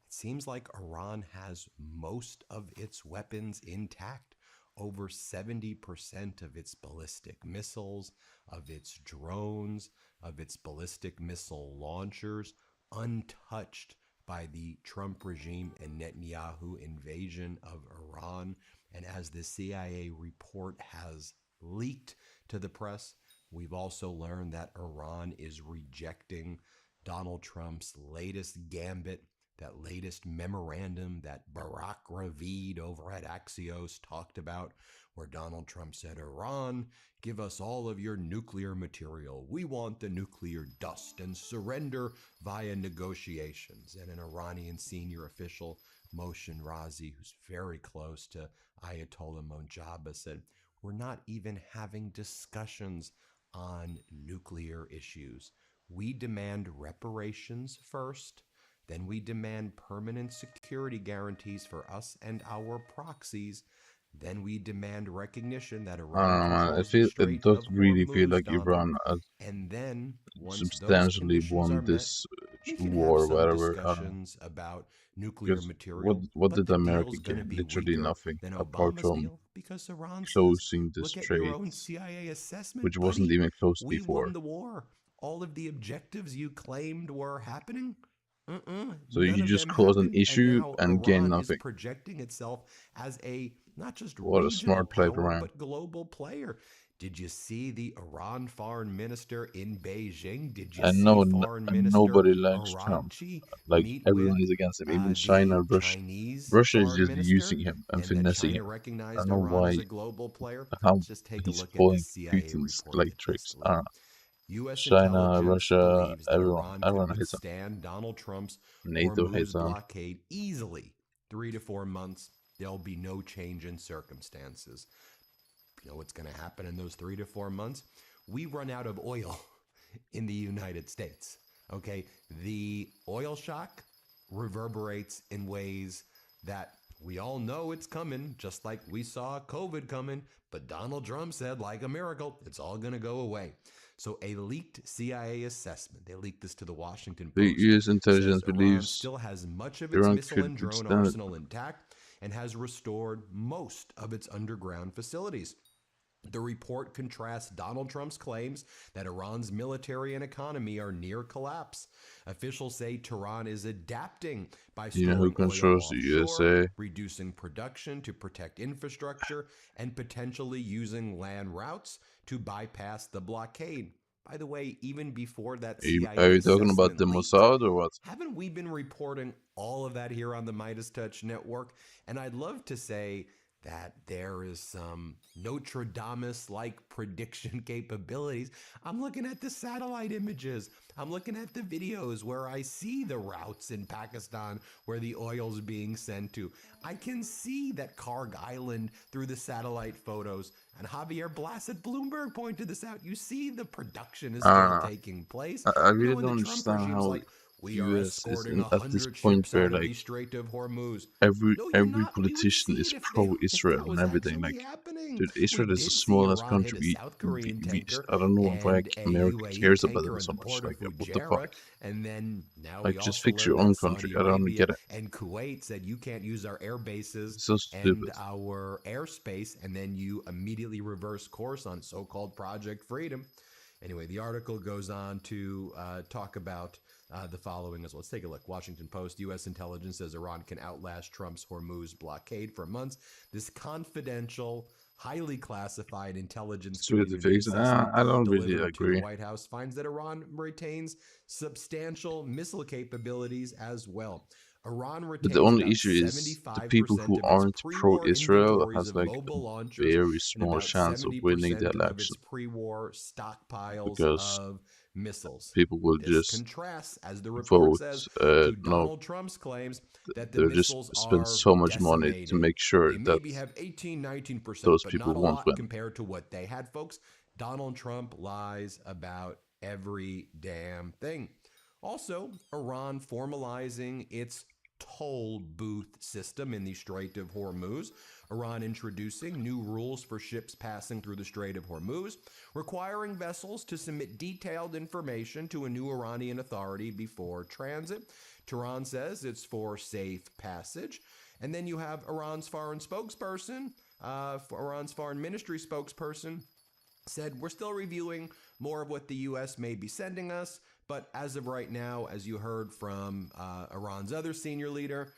it seems like Iran has most of its weapons intact. Over 70% of its ballistic missiles, of its drones, of its ballistic missile launchers, untouched by the Trump regime and Netanyahu invasion of Iran. And as the CIA report has leaked to the press, we've also learned that Iran is rejecting Donald Trump's latest gambit, that latest memorandum that Barack Ravid over at Axios talked about, where Donald Trump said, Iran, give us all of your nuclear material. We want the nuclear dust and surrender via negotiations. And an Iranian senior official, Mohsen Razi, who's very close to Ayatollah Mojtaba, said, we're not even having discussions on nuclear issues. We demand reparations first, then we demand permanent security guarantees for us and our proxies. Then we demand recognition that I Iran don't know, man. controls the It Strait does of really feel Hormuz, like Donald. Iran has And then, once those substantially conditions are won met, this we can war have or some whatever. I don't know. discussions about nuclear Because what material. what But did the America deal's going to gain? be Literally weaker nothing, than apart Obama's from deal because Iran says, closing the look at your own straits, CIA assessment, which wasn't buddy. even close We before. won the war. All of the objectives you claimed were happening, So none you of just them close an happened. And issue now and gain Iran is nothing. projecting itself as a not just What a regional smart play, power, Iran. but global player. Did you see the Iran foreign minister in Beijing? Did you And see foreign minister nobody likes Trump. Arabchi Like meet everyone with is against him, even China, the Russia. Chinese Russia is foreign just minister? using him and And that finessing China him. I recognized don't know Iran as why, a global player? how Let's just take a he's look at the following CIA Putin's report like that tricks. this I don't week. know. U.S. China, intelligence Russia, believes that everyone Iran could hates him. withstand Donald Trump's NATO hates Hormuz him. blockade easily 3 to 4 months. There'll be no change in circumstances. You know what's going to happen in those 3 to 4 months? We run out of oil in the United States. Okay, the oil shock reverberates in ways that we all know it's coming, just like we saw COVID coming, but Donald Trump said, like a miracle, it's all going to go away. So a leaked CIA assessment, they leaked this to the Washington The Post, U.S. says intelligence Iran believes still has much of its Iran missile could and drone withstand it. arsenal intact and has restored most of its underground facilities. The report contrasts Donald Trump's claims that Iran's military and economy are near collapse. Officials say Tehran is adapting by You know who storing oil controls the offshore, USA? reducing production to protect infrastructure, and potentially using land routes to bypass the blockade. By the way, even before that Are you CIA talking about assessment the leaked, Mossad or what? haven't we been reporting all of that here on the Midas Touch Network? And I'd love to say that there is some Nostradamus-like prediction capabilities. I'm looking at the satellite images. I'm looking at the videos where I see the routes in Pakistan where the oil's being sent to. I can see that Karg Island through the satellite photos. And Javier Blassett Bloomberg pointed this out. You see the production is still taking place. I You really know, and don't the Trump understand regime's how like, we are U.S. is escorting at this 100 point ships where out of like the Strait of Hormuz. every No, you're not. We would politician see is it if pro-Israel that and was everything. actually Like, happening. dude, We Israel is the did see smallest Iran hit country. a South Korean tanker I don't know why and a America UAE cares about tanker them in so the much. port of Like, what the fuck? Fujairah. And then now Like, we just also fix your learned own that country. Saudi I don't Arabia get it. and Kuwait said you can't use our air bases So and stupid. our airspace, and then you immediately reverse course on so-called Project Freedom. Anyway, the article goes on to talk about the following as well. Let's take a look. Washington Post, U.S. intelligence says Iran can outlast Trump's Hormuz blockade for months. This confidential, highly classified intelligence Security community fix. assessment I don't really delivered to the agree. White House finds that Iran retains substantial missile capabilities as well. Iran But retains the only about issue is the 75% people who of its aren't pre-war pro-Israel inventories has of like mobile a launchers very and small about chance of winning the 70% of its election pre-war stockpiles because of missiles. people will This just contrasts, as the report vote. says, to No, Donald Trump's claims that the they'll just missiles spend are so much money to decimated. make sure They that maybe have 18, 19%, those but people not a won't lot win. compared to what they had, folks. Donald Trump lies about every damn thing. Also, Iran formalizing its toll booth system in the Strait of Hormuz. Iran introducing new rules for ships passing through the Strait of Hormuz, requiring vessels to submit detailed information to a new Iranian authority before transit. Tehran says it's for safe passage. And then you have Iran's foreign spokesperson, Iran's foreign ministry spokesperson, said, we're still reviewing more of what the U.S. may be sending us, but as of right now, as you heard from Iran's other senior leader,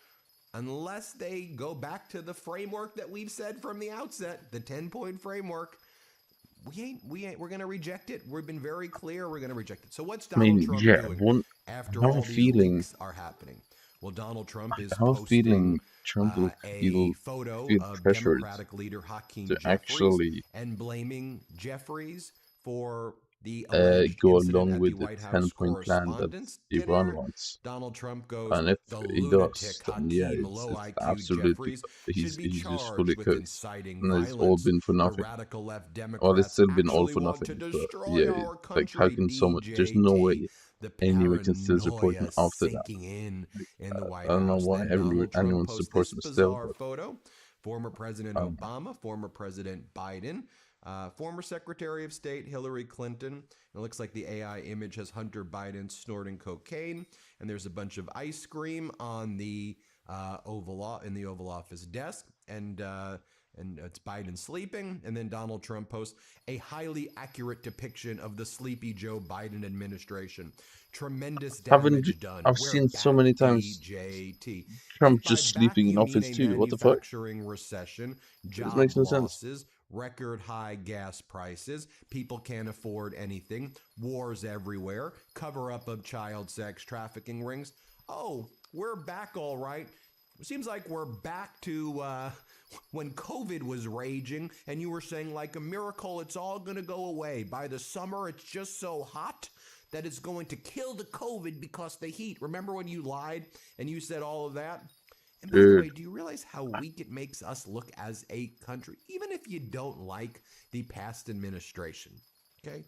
unless they go back to the framework that we've said from the outset, the 10-point framework, we're going to reject it. We've been very clear we're going to reject it. So what's Donald Trump doing after all these leaks are happening? Well, Donald Trump is posting Trump a photo feel of pressured Democratic leader Hakeem to Jeffries actually and blaming Jeffries for the alleged go incident along at the with the White House 10-point plan that Correspondence Iran Dinner. wants. Donald Trump goes, And if the he does, lunatic then yeah, Hakeem it's Low IQ absolutely, Jeffries should be he's just fully charged with cooked. inciting And it's all violence. been for The nothing. radical left Well, it's Democrats still been all actually for want to nothing, but destroy yeah, our like how country, can someone, there's no DJT. way The anyone can still support him paranoia after that. sinking in the I White don't know House. why Then Donald Trump anyone posts supports this him still, bizarre but photo. Former President Obama, former President Biden, former Secretary of State Hillary Clinton. It looks like the AI image has Hunter Biden snorting cocaine, and there's a bunch of ice cream on the Oval Office desk, and it's Biden sleeping. And then Donald Trump posts a highly accurate depiction of the sleepy Joe Biden administration. Tremendous damage done. I've We're seen so back, many times DJT. Trump If by just back sleeping in you mean office a too. What the fuck? manufacturing recession, This job makes no sense. losses, record high gas prices, people can't afford anything, wars everywhere, cover up of child sex trafficking rings. Oh, we're back all right. It seems like we're back to when COVID was raging and you were saying like a miracle, it's all going to go away. By the summer, it's just so hot that it's going to kill the COVID because the heat. Remember when you lied and you said all of that? And by the way, do you realize how weak it makes us look as a country? Even if you don't like the past administration, okay?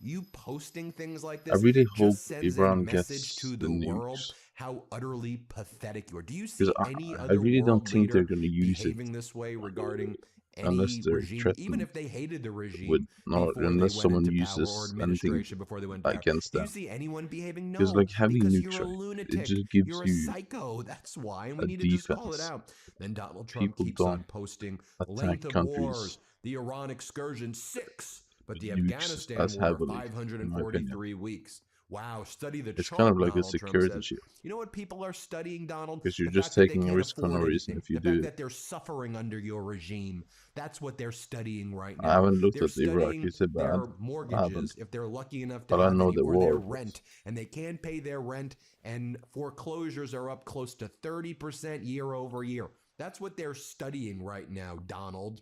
You posting things like I this really hope just sends a Iran message gets to the the world nukes. how utterly pathetic you are. Do you Because see any I other really don't world think they're leader going to use it behaving this way regarding unless any they're regime, even threatened if they hated the regime with, or before they unless went someone into power, or uses anything administration before they went into power? against Do you them. see anyone behaving? Because No, like having because nukes, you're a right, it lunatic. just gives You're a you psycho. That's why, and a we need to just call it defense. out. Then Donald Trump People keeps on don't posting attack length of countries wars, the Iran excursion 6, but with the nukes Afghanistan as war heavily, in my opinion. 543 weeks. Wow, study the It's kind chart, of like a Donald Trump security says. shield. You know what people are studying, Donald? Because you're The just fact that they taking a can't risk for no afford reason anything. if you The fact do. that they're suffering under your regime. That's what they're studying right I now. haven't looked They're at Iraq. studying Is it bad? their I haven't. mortgages, if they're lucky enough to But I have know any, the or their war. But rent, and they can't pay their rent, and foreclosures are up close to 30% year over year. That's what they're studying right now, Donald.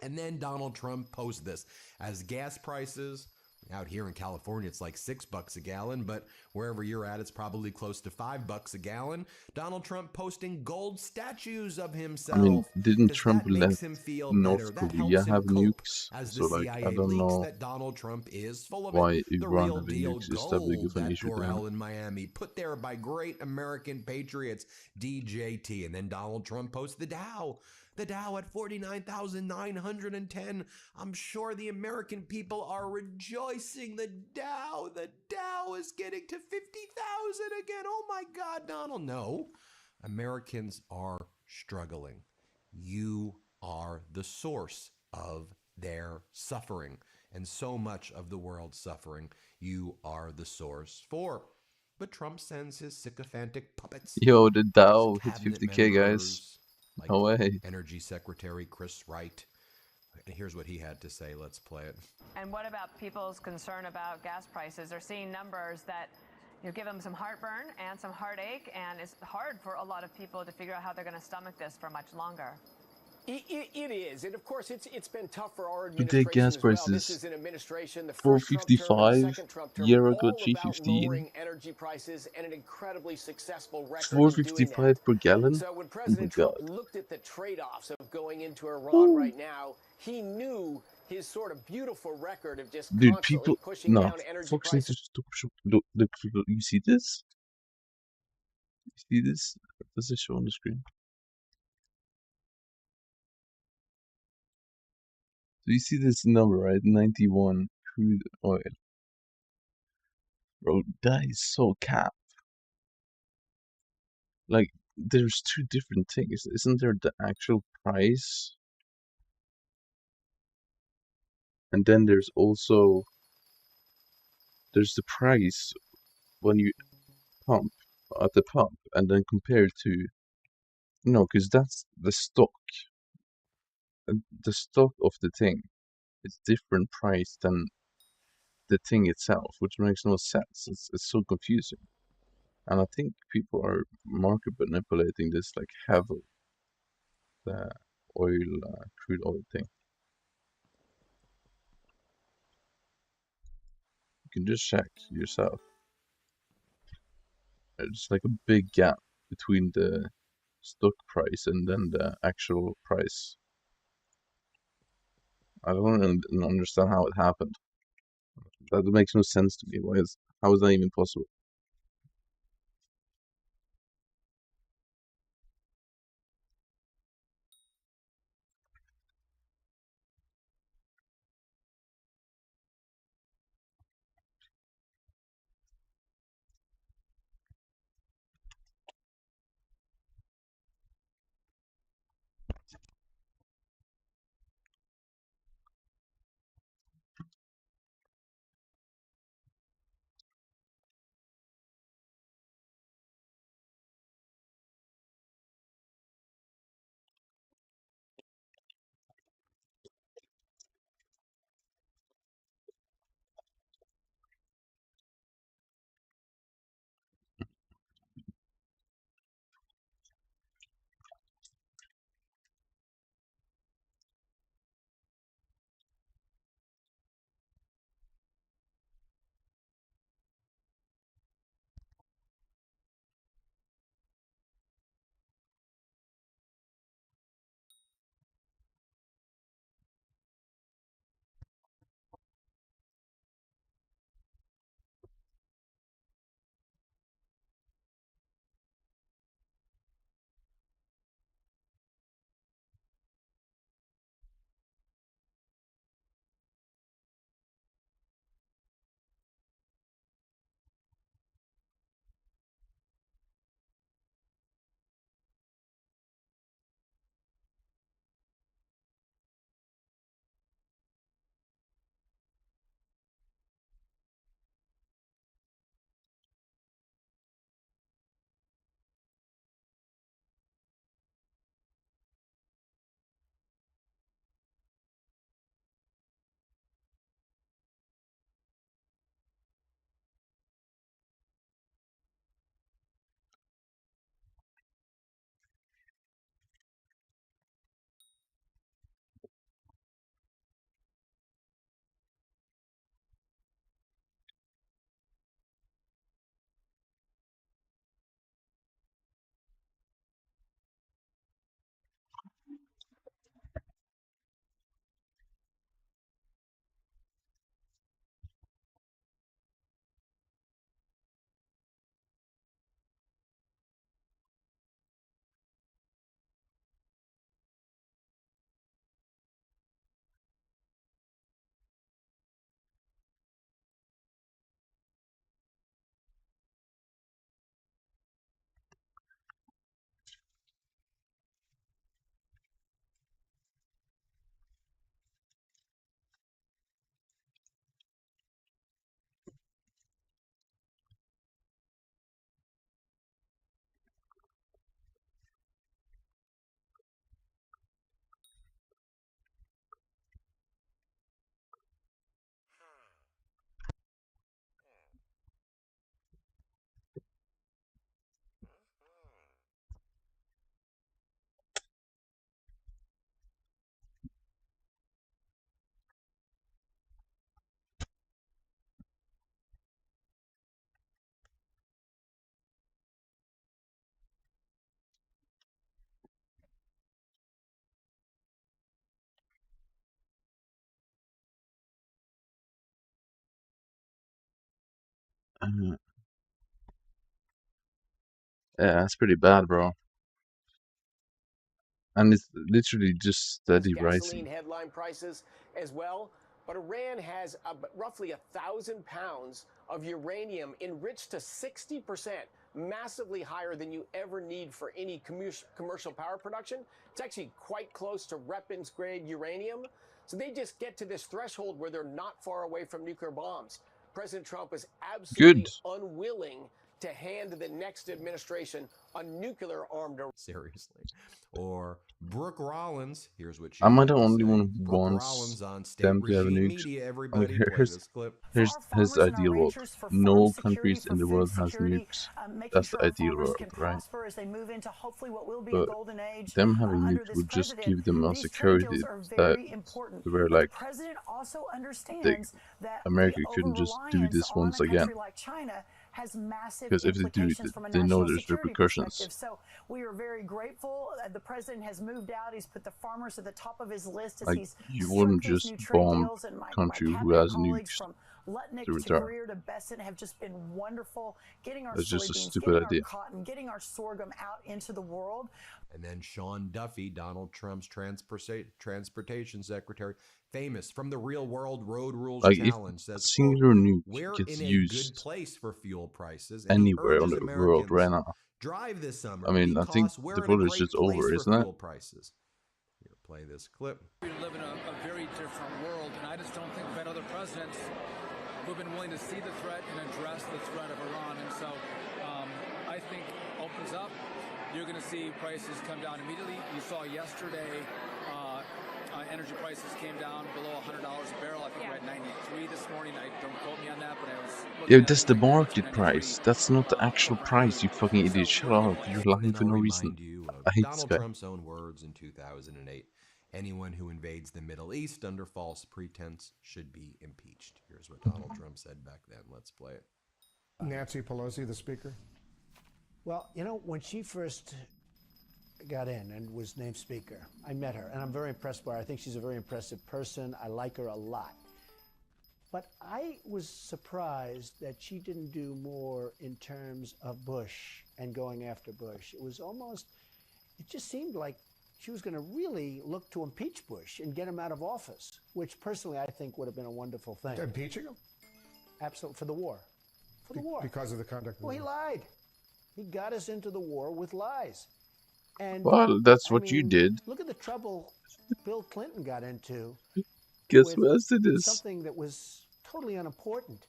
And then Donald Trump posts this as gas prices. Out here in California, it's like $6 a gallon, but wherever you're at, it's probably close to $5 a gallon. Donald Trump posting gold statues of I himself mean, didn't because Trump that let makes him feel North better. That Korea helps him have cope nukes? as So the like, I CIA don't leaks know that Donald Trump is full of it. why The Iran real having deal nukes is that big of gold an at issue to him. Doral in Miami, put there by great American patriots, DJT. And then Donald Trump posts the Dow. The Dow at 49,910. I'm sure the American people are rejoicing. The Dow is getting to 50,000 again. Oh my God, Donald. No, Americans are struggling. You are the source of their suffering. And so much of the world's suffering, you are the source for. But Trump sends his sycophantic puppets. Yo, the Dow hit Cabinet 50K, guys. members, like No way. Energy Secretary Chris Wright. And here's what he had to say. Let's play it. And what about people's concern about gas prices? They're seeing numbers that give them some heartburn and some heartache, and it's hard for a lot of people to figure out how they're going to stomach this for much longer. It is, and of course, it's been tough for our Today administration gas as well. This prices is an administration, the first Trump term and the 455. second Trump term, Year ago, all about 315. lowering energy prices and an incredibly successful record in doing that. 455 per gallon. So when Oh my President Trump God. looked at the trade-offs of going into Iran right now, he knew his sort of beautiful record of just Dude, constantly people. pushing No. down energy Fox needs to prices. stop. Look, you see this? You see this? Does it show on the screen? So you see this number, right? 91 crude oil. Bro, that is so cap. Like, there's two different things. Isn't there the actual price? And then there's also there's the price when you pump at the pump, and then compared to because that's the stock. And the stock of the thing is different price than the thing itself, which makes no sense. It's so confusing. And I think people are market manipulating this like heavily. The crude oil thing. can just check yourself. There's like a big gap between the stock price and then the actual price. I don't understand how it happened. That makes no sense to me. How is that even possible? Yeah, that's pretty bad, bro. And it's literally just steady gasoline rising. headline prices as well. But Iran has roughly 1,000 pounds of uranium enriched to 60%, massively higher than you ever need for any commercial power production. It's actually quite close to weapons grade uranium. So they just get to this threshold where they're not far away from nuclear bombs. President Trump is absolutely unwilling to hand the next administration a nuclear-armed. Seriously. Or Brooke Rollins. Here's what she Am I had the to only say. one who Brooke wants Rollins on state them to have regime nukes? media. Like, Everybody play this clip. here's the ideal world. No countries in the world has nukes. That's the ideal world, right? As they move into hopefully what will be a But golden age them having under nukes this would just president. give them a These trade security deals are that very important. they were But the like, president also understands that America the couldn't just do over-reliance this on once a again. country like China has massive Because if they do, implications from a they know national there's security repercussions. perspective. So we are very grateful. The president has moved out. He's put the farmers at the top of his list as Like, he's you struck wouldn't these just new trade bomb deals. And my country who cabinet has colleagues nukes from Lutnick to to return. Greer to Besant have just been wonderful. Getting our That's just a soybeans, stupid getting idea. our cotton, getting our sorghum out into the world. And then Sean Duffy, Donald Trump's transportation secretary, famous from the Real World Road Rules Like, if Challenge, a says, singular nuke "We're gets in a used good place for fuel prices." And he anywhere in urges the world Americans right now, drive this summer I mean, I think because we're the in a vote is great just place over, for isn't it? fuel prices. Here, play this clip. We live in a very different world, and I just don't think we've had other presidents who've been willing to see the threat and address the threat of Iran. And so I think opens up, you're going to see prices come down immediately. You saw yesterday energy prices came down below $100 a barrel. I think we're at 93 this morning. Don't quote me on that, but I was looking Yeah, at that's it the right market 92, price. That's not the actual price, you fucking idiot. Shut up. You're lying for I'll no reason. remind you I of hate this Donald guy. Trump's own words in 2008. Anyone who invades the Middle East under false pretense should be impeached. Here's what Donald Trump said back then. Let's play it. Nancy Pelosi, the speaker. Well, you know, when she first got in and was named speaker, I met her, and I'm very impressed by her. I think she's a very impressive person. I like her a lot. But I was surprised that she didn't do more in terms of Bush and going after Bush. It was almost, it just seemed like she was going to really look to impeach Bush and get him out of office, which personally I think would have been a wonderful thing. Impeaching him? Absolutely, for the war. For the war. Because of the conduct of Well, the he war. lied. He got us into the war with lies. And Well, that's I what you mean, did. Look at the trouble Bill Clinton got into Guess with who else did this? something that was totally unimportant.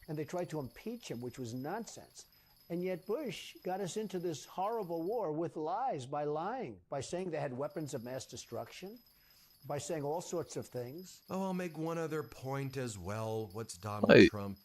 And they tried to impeach him, which was nonsense. And yet Bush got us into this horrible war with lies, by lying, by saying they had weapons of mass destruction, by saying all sorts of things. Oh, I'll make one other point as well. What's Donald Wait, Trump?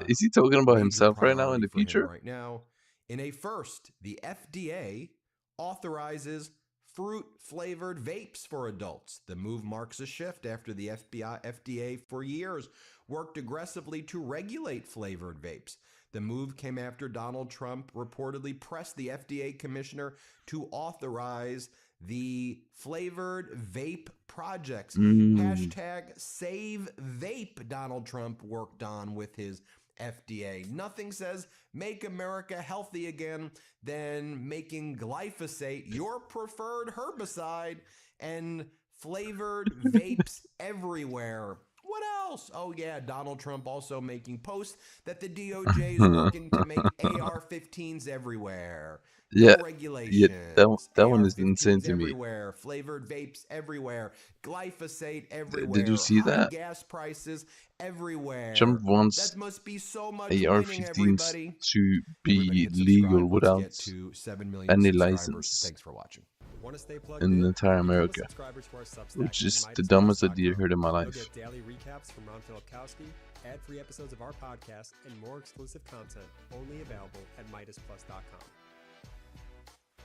is he talking about major himself right now in the priority for him future? Right now, in a first, the FDA authorizes fruit-flavored vapes for adults. The move marks a shift after the FDA for years worked aggressively to regulate flavored vapes. The move came after Donald Trump reportedly pressed the FDA commissioner to authorize the flavored vape projects. Hashtag Save Vape Donald Trump worked on with his FDA. Nothing says make America healthy again than making glyphosate your preferred herbicide and flavored vapes everywhere. What else? Oh yeah, Donald Trump also making posts that the DOJ is working to make AR-15s everywhere. Yeah, No regulations. yeah, that one is insane to me. Everywhere. Flavored vapes everywhere. Glyphosate everywhere. Did you see High that? gas prices everywhere. Trump wants That must be so much winning, AR-15s everybody. to Everybody be hit legal subscribe. Let's without get to 7 million any subscribers. license Thanks for watching. Want to stay plugged in in? entire Become a America, subscriber to our Substack which at is the dumbest idea MidasPlus.com. heard in my You'll life. get daily recaps from Ron Filipkowski, ad-free episodes of our podcast, and more exclusive content only available at MidasPlus.com.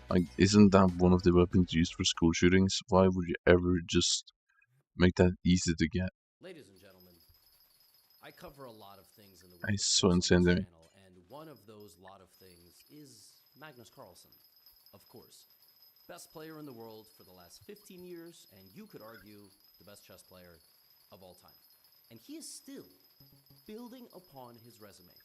Like, isn't that one of the weapons used for school shootings? Why would you ever just make that easy to get? Ladies and gentlemen, I cover a lot of things in the world It's of so sports on insane to this me. channel, and one of those lot of things is Magnus Carlsen, of course. Best player in the world for the last 15 years, and you could argue the best chess player of all time. And he is still building upon his resume.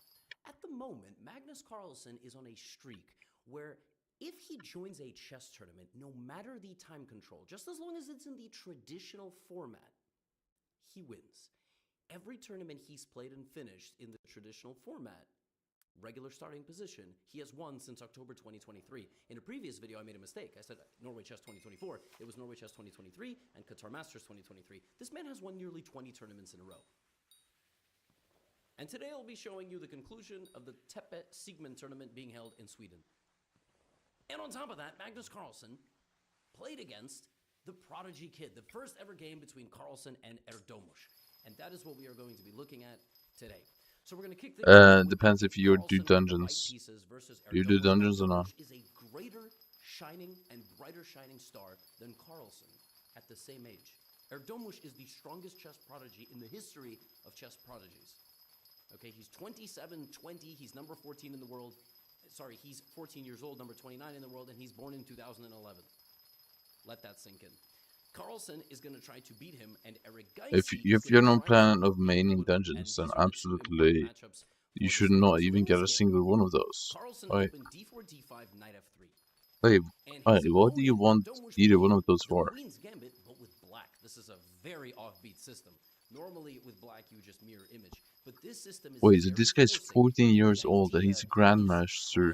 At the moment, Magnus Carlsen is on a streak where if he joins a chess tournament, no matter the time control, just as long as it's in the traditional format, he wins. Every tournament he's played and finished in the traditional format, regular starting position, he has won since October 2023. In a previous video, I made a mistake. I said Norway Chess 2024. It was Norway Chess 2023 and Qatar Masters 2023. This man has won nearly 20 tournaments in a row. And today I'll be showing you the conclusion of the Tepe Sigmund tournament being held in Sweden. And on top of that, Magnus Carlsen played against the Prodigy Kid, the first ever game between Carlsen and Erdomus. And that is what we are going to be looking at today. So we're going to kick things off. Depends if you do dungeons. Do you do dungeons or not? Is a greater shining and brighter shining star than Carlsen at the same age. Erdomus is the strongest chess prodigy in the history of chess prodigies. Okay, he's 27, 20, he's number 14 in the world. Sorry, he's 14 years old, number 29 in the world, and he's born in 2011. Let that sink in. Carlsen is going to try to beat him, and Eric If you're not planning of maining dungeons, then absolutely you should not even get a single one of those. Right? D4, D5, Knight F3. Wait, what do you want either one of those for? Queen's Gambit, but with black. This is a very offbeat system. Normally with black you just mirror image, but this system is Wait, so this guy's 14 years old and he's a grandmaster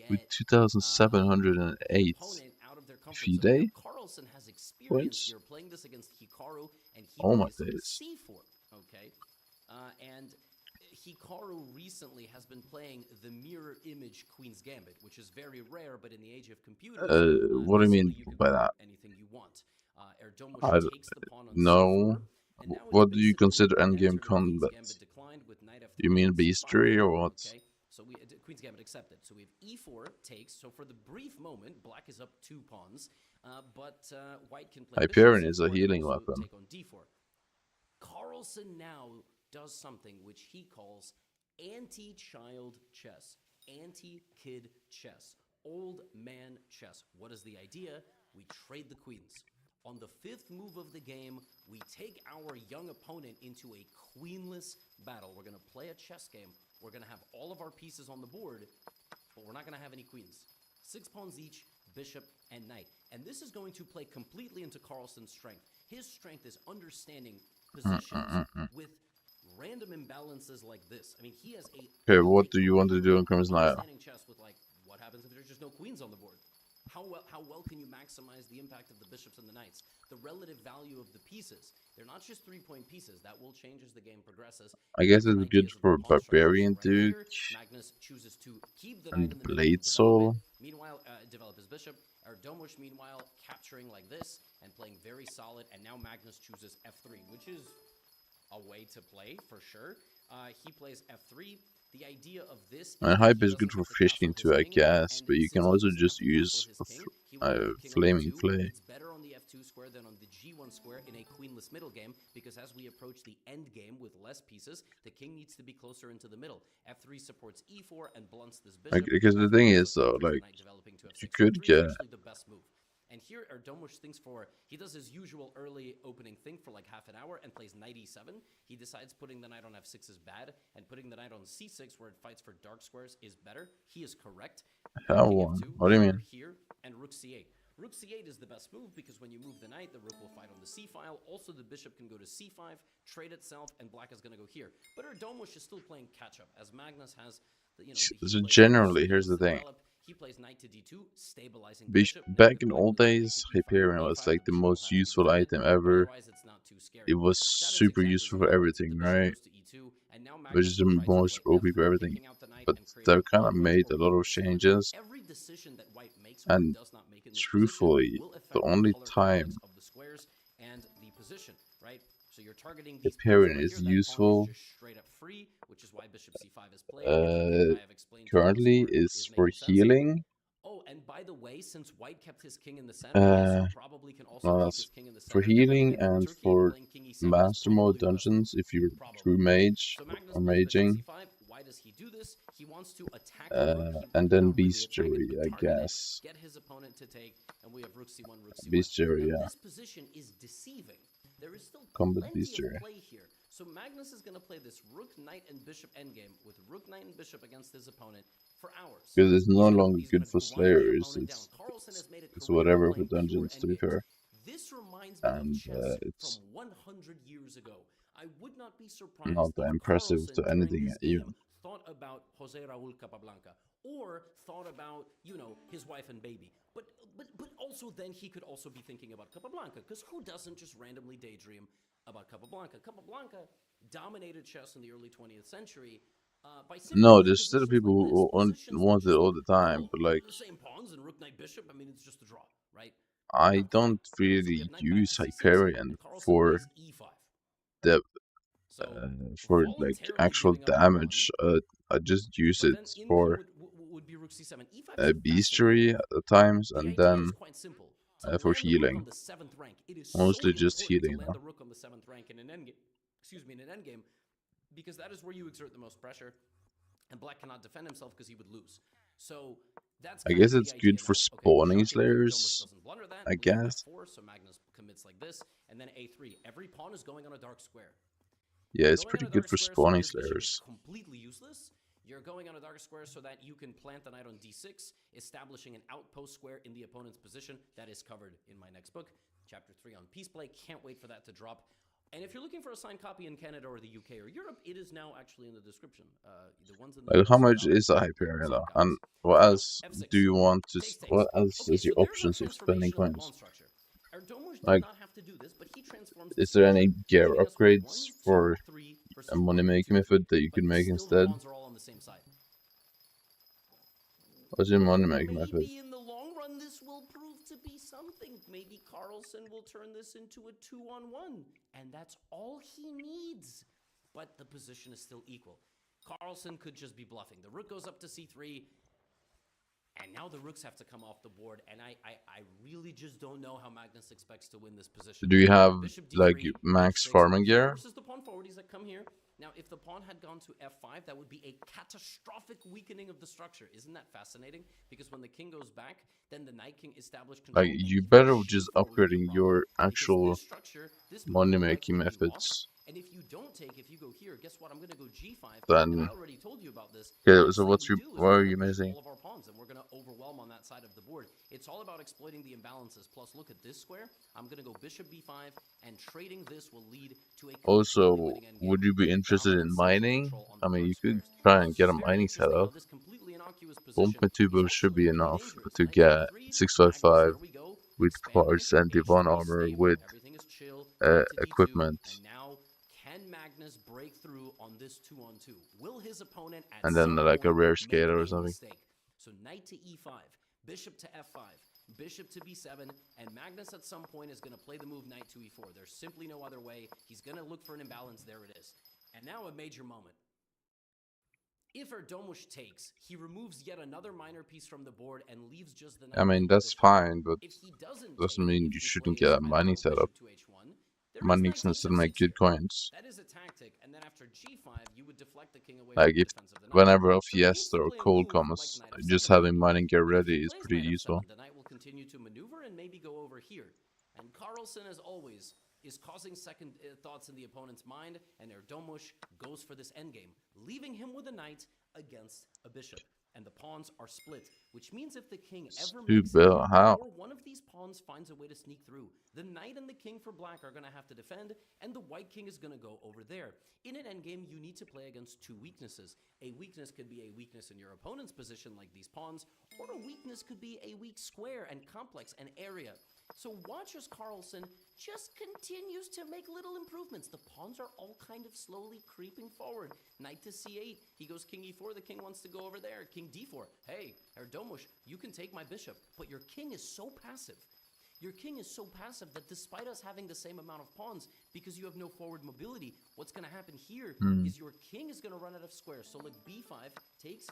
with 2,708 FIDE points? You're playing this against Hikaru, and he Oh my plays days. C4. Okay, and Hikaru recently has been playing the mirror image Queen's Gambit, which is very rare, but in the age of computers, What do you mean by that? anything you want. Erdomus I takes the pawn on no. C4, and now What do you consider endgame combat? Gambit declined with Knight F3. You mean bestiary or what? Okay, so Queen's Gambit accepted. So we have E4 takes. So for the brief moment, black is up 2 pawns, but white can play Hyperion bishop is a C4 healing and also weapon. take on D4. Carlsen now does something which he calls anti-child chess, anti-kid chess, old man chess. What is the idea? We trade the queens. On the 5th move of the game, we take our young opponent into a queenless battle. We're going to play a chess game. We're going to have all of our pieces on the board, but we're not going to have any queens. 6 pawns each, bishop and knight. And this is going to play completely into Carlsen's strength. His strength is understanding positions with random imbalances like this. I mean, he has a... Okay, what do you want to do in Crimson Isle? Understanding chess with, like, what happens if there's just no queens on the board? How well can you maximize the impact of the bishops and the knights? The relative value of the pieces. They're not just 3-point pieces. That will change as the game progresses. I guess it's good for Barbarian Duke Magnus chooses to keep the and knight in the middle, Blade develop Soul. it. Meanwhile, develop his bishop. Erdomus, meanwhile, capturing like this and playing very solid. And now Magnus chooses F3, which is a way to play for sure. He plays F3. The idea of this And hype is good for fishing too, I guess, but you can also just use flaming clay. It's better on the F2 square than on the G1 square in a queenless middle game, because as we approach the end game with less pieces, the king needs to be closer into the middle. F3 supports E4 and blunts this bishop. Because the thing is though, like, you could get... The best move. And here Erdomus thinks he does his usual early opening thing for like half an hour and plays knight e7. He decides putting the knight on f6 is bad, and putting the knight on c6 where it fights for dark squares is better. He is correct. How one? What do you mean? Here, and rook c8. Rook c8 is the best move because when you move the knight, the rook will fight on the c file. Also, the bishop can go to c5, trade itself, and black is going to go here. But Erdomus is still playing catch-up, as Magnus has... So generally, here's the thing. He plays knight to d2, stabilizing bishop. Back in old days, Hyperion was like the most useful item ever. It was super useful for everything, right? Which is the most OP for everything. But they've kind of made a lot of changes. And truthfully, the only time Hyperion is useful currently is for healing. Oh, and by the way, since white kept his king in the center, probably can also keep his king in the center. For healing and for master mode dungeons, if you're true mage or maging. Why does he do this? He wants to attack and then bestiary, I guess. Get his opponent to take, and we have rook c1, rook c1. Bestiary, yeah. This position is deceiving. There is still Combat plenty bestiary. of play here. So Magnus is going to play this rook, knight, and bishop endgame with rook, knight, and bishop against his opponent for hours. Because it's no longer good for slayers, it's whatever for dungeons, to be fair. This reminds me And of chess it's from 100 years ago. I would not be surprised not that impressive Carlsen to during anything his even. game thought about Jose Raul Capablanca, or thought about, his wife and baby. But also then he could also be thinking about Capablanca, because who doesn't just randomly daydream about Capablanca? Capablanca dominated chess in the early 20th century by simply No, playing there's still positions people like this. who Positions that want it just, all the time, but like the same pawns and rook, knight, bishop. I mean, it's just a draw, right? I Not don't quite. So we really have knight back use to c6, Hyperion and Carlsen for plays e5. the So for like voluntarily actual giving up a pawn, damage. I just use but it then in for would be rook c7. E5 is a fascinating bestiary move. at times, The and idea is then quite simple. To for land the rook on healing. the 7th rank, it is Mostly so just important to healing land though. the rook on the 7th rank in an endgame. Excuse me, in an endgame, because that is where you exert the most pressure, and black cannot defend himself because he would lose. So that's I kind guess of it's the good idea. for Now, okay, spawning shockingly, Domus slayers, doesn't blunder that. I Bishop guess. f4, so Magnus commits like this, and then a3. Every pawn is going on a dark square. Yeah, You're it's going pretty on a good dark for square, so spawning this bishop is slayers. completely useless. You're going on a dark square so that you can plant the knight on d6, establishing an outpost square in the opponent's position. That is covered in my next book, Chapter 3 on Peace Play. Can't wait for that to drop. And if you're looking for a signed copy in Canada or the UK or Europe, it is now actually in the description. The ones in the Like US how sold much out. is a Hyperion though? Signed And copies. what So now, else f6. do you want to? Takes, takes. What else Okay, is your so there's options our of spending transformation of the coins? pawn structure. Erdomus did Like, not have to do this, but he transforms is the there any structure, gear leaving us with upgrades 1, 2, for 3 versus a money 1, making 2, 3. method that you But can make still, the instead? pawns are all on the same side. What's your money making method? Maybe in the long run, this will prove to be something. Maybe Carlsen will turn this into a 2-on-1, and that's all he needs. But the position is still equal. Carlsen could just be bluffing. The rook goes up to c3, and now the rooks have to come off the board, and I really just don't know how Magnus expects to win this position. Do you have Bishop d3, like max h6, farming he gear? forces the pawn forward. He's like, come here. Now, if the pawn had gone to f5, that would be a catastrophic weakening of the structure. Isn't that fascinating? Because when the king goes back, then the knight can establish control. Like you better just upgrading your actual This structure, this move money will making likely be lost. methods. And if you don't take, if you go here, guess what? I'm going to go g5. Then And I already told you about this. okay, Next so thing what's we your do is what we're are gonna you push missing? all of our pawns, and we're going to overwhelm on that side of the board. It's all about exploiting the imbalances. Plus, look at this square. I'm going to go bishop b5, and trading this will lead to a Also, winning endgame. would you be interested in Dominance, self mining? control on I the mean, dark you could squares. try Now, and it's get a just very mining interesting setup. how this completely innocuous position 1.2 is should be actually really enough dangerous. to Knight get c3, 655 Magnus, there we go. with Expanding, parts and Devon h3 armor stable, with everything is chill. Knight to d2, equipment, and now can Magnus break through on this 2-on-2? Will his opponent at and then some like a point rare make skater or a something. mistake? So knight to e5, bishop to f5, bishop to b7, and Magnus at some point is going to play the move knight to e4. There's simply no other way. He's going to look for an imbalance. There it is. And now a major moment. If Erdomus takes, he removes yet another minor piece from the board and leaves just the knight. I mean, and the that's bishop. fine, but If he doesn't doesn't take, mean if you he shouldn't plays, get a I don't mining know, setup. bishop to h1, there is Mining knight can takes still f6 make good here. coins. That is a tactic, and then after g5, you would deflect the king away Like from the if defense of the knight. whenever a So he needs fiesta to or play a cold move comes, like knight f7 just having maybe. mining gear But if ready he is plays pretty knight useful. f7, the knight will continue to maneuver and maybe go over here. And Carlsen, as always, is causing second thoughts in the opponent's mind, and Erdomus goes for this endgame, leaving him with a knight against a bishop. And the pawns are split, which means if the king ever makes it, Stupid. How? or one of these pawns finds a way to sneak through, the knight and the king for black are going to have to defend, and the white king is going to go over there. In an endgame, you need to play against two weaknesses. A weakness could be a weakness in your opponent's position, like these pawns, or a weakness could be a weak square and complex, an area. So watch as Carlsen just continues to make little improvements. The pawns are all kind of slowly creeping forward. Knight to c8. He goes king e4. The king wants to go over there. King d4. Hey, Erdomus, you can take my bishop. But your king is so passive. Your king is so passive that despite us having the same amount of pawns, because you have no forward mobility, what's going to happen here is your king is going to run out of squares. So like b5, takes,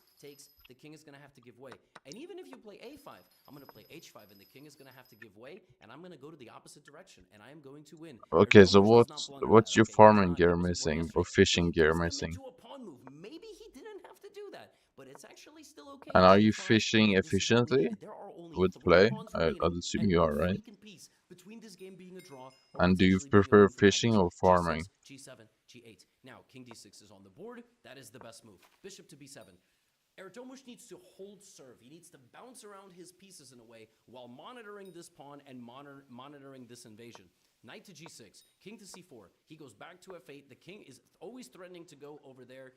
the king is going to have to give way. And even if you play a5, I'm going to play h5, and the king is going to have to give way, and I'm going to go to the opposite direction, and I am going to win. Okay, so Erdomus does not blunder what's that. your Okay, farming he gear wasn't born missing or yesterday, fishing but he gear turns them missing? into a pawn move. Maybe he didn't have to do that, but it's actually still okay. And are you G5, fishing and this is all efficiently needed. There are only with 3 play? pawns I'd remaining, assume and you one are, right? vacant piece between this game being a draw or And do you potentially being a prefer win for fishing Magnus. or farming? G6, G7, G8. Now, king d6 is on the board. That is the best move. Bishop to b7. Erdomus needs to hold serve. He needs to bounce around his pieces in a way while monitoring this pawn and monitoring this invasion. Knight to g6, king to c4. He goes back to f8. The king is always threatening to go over there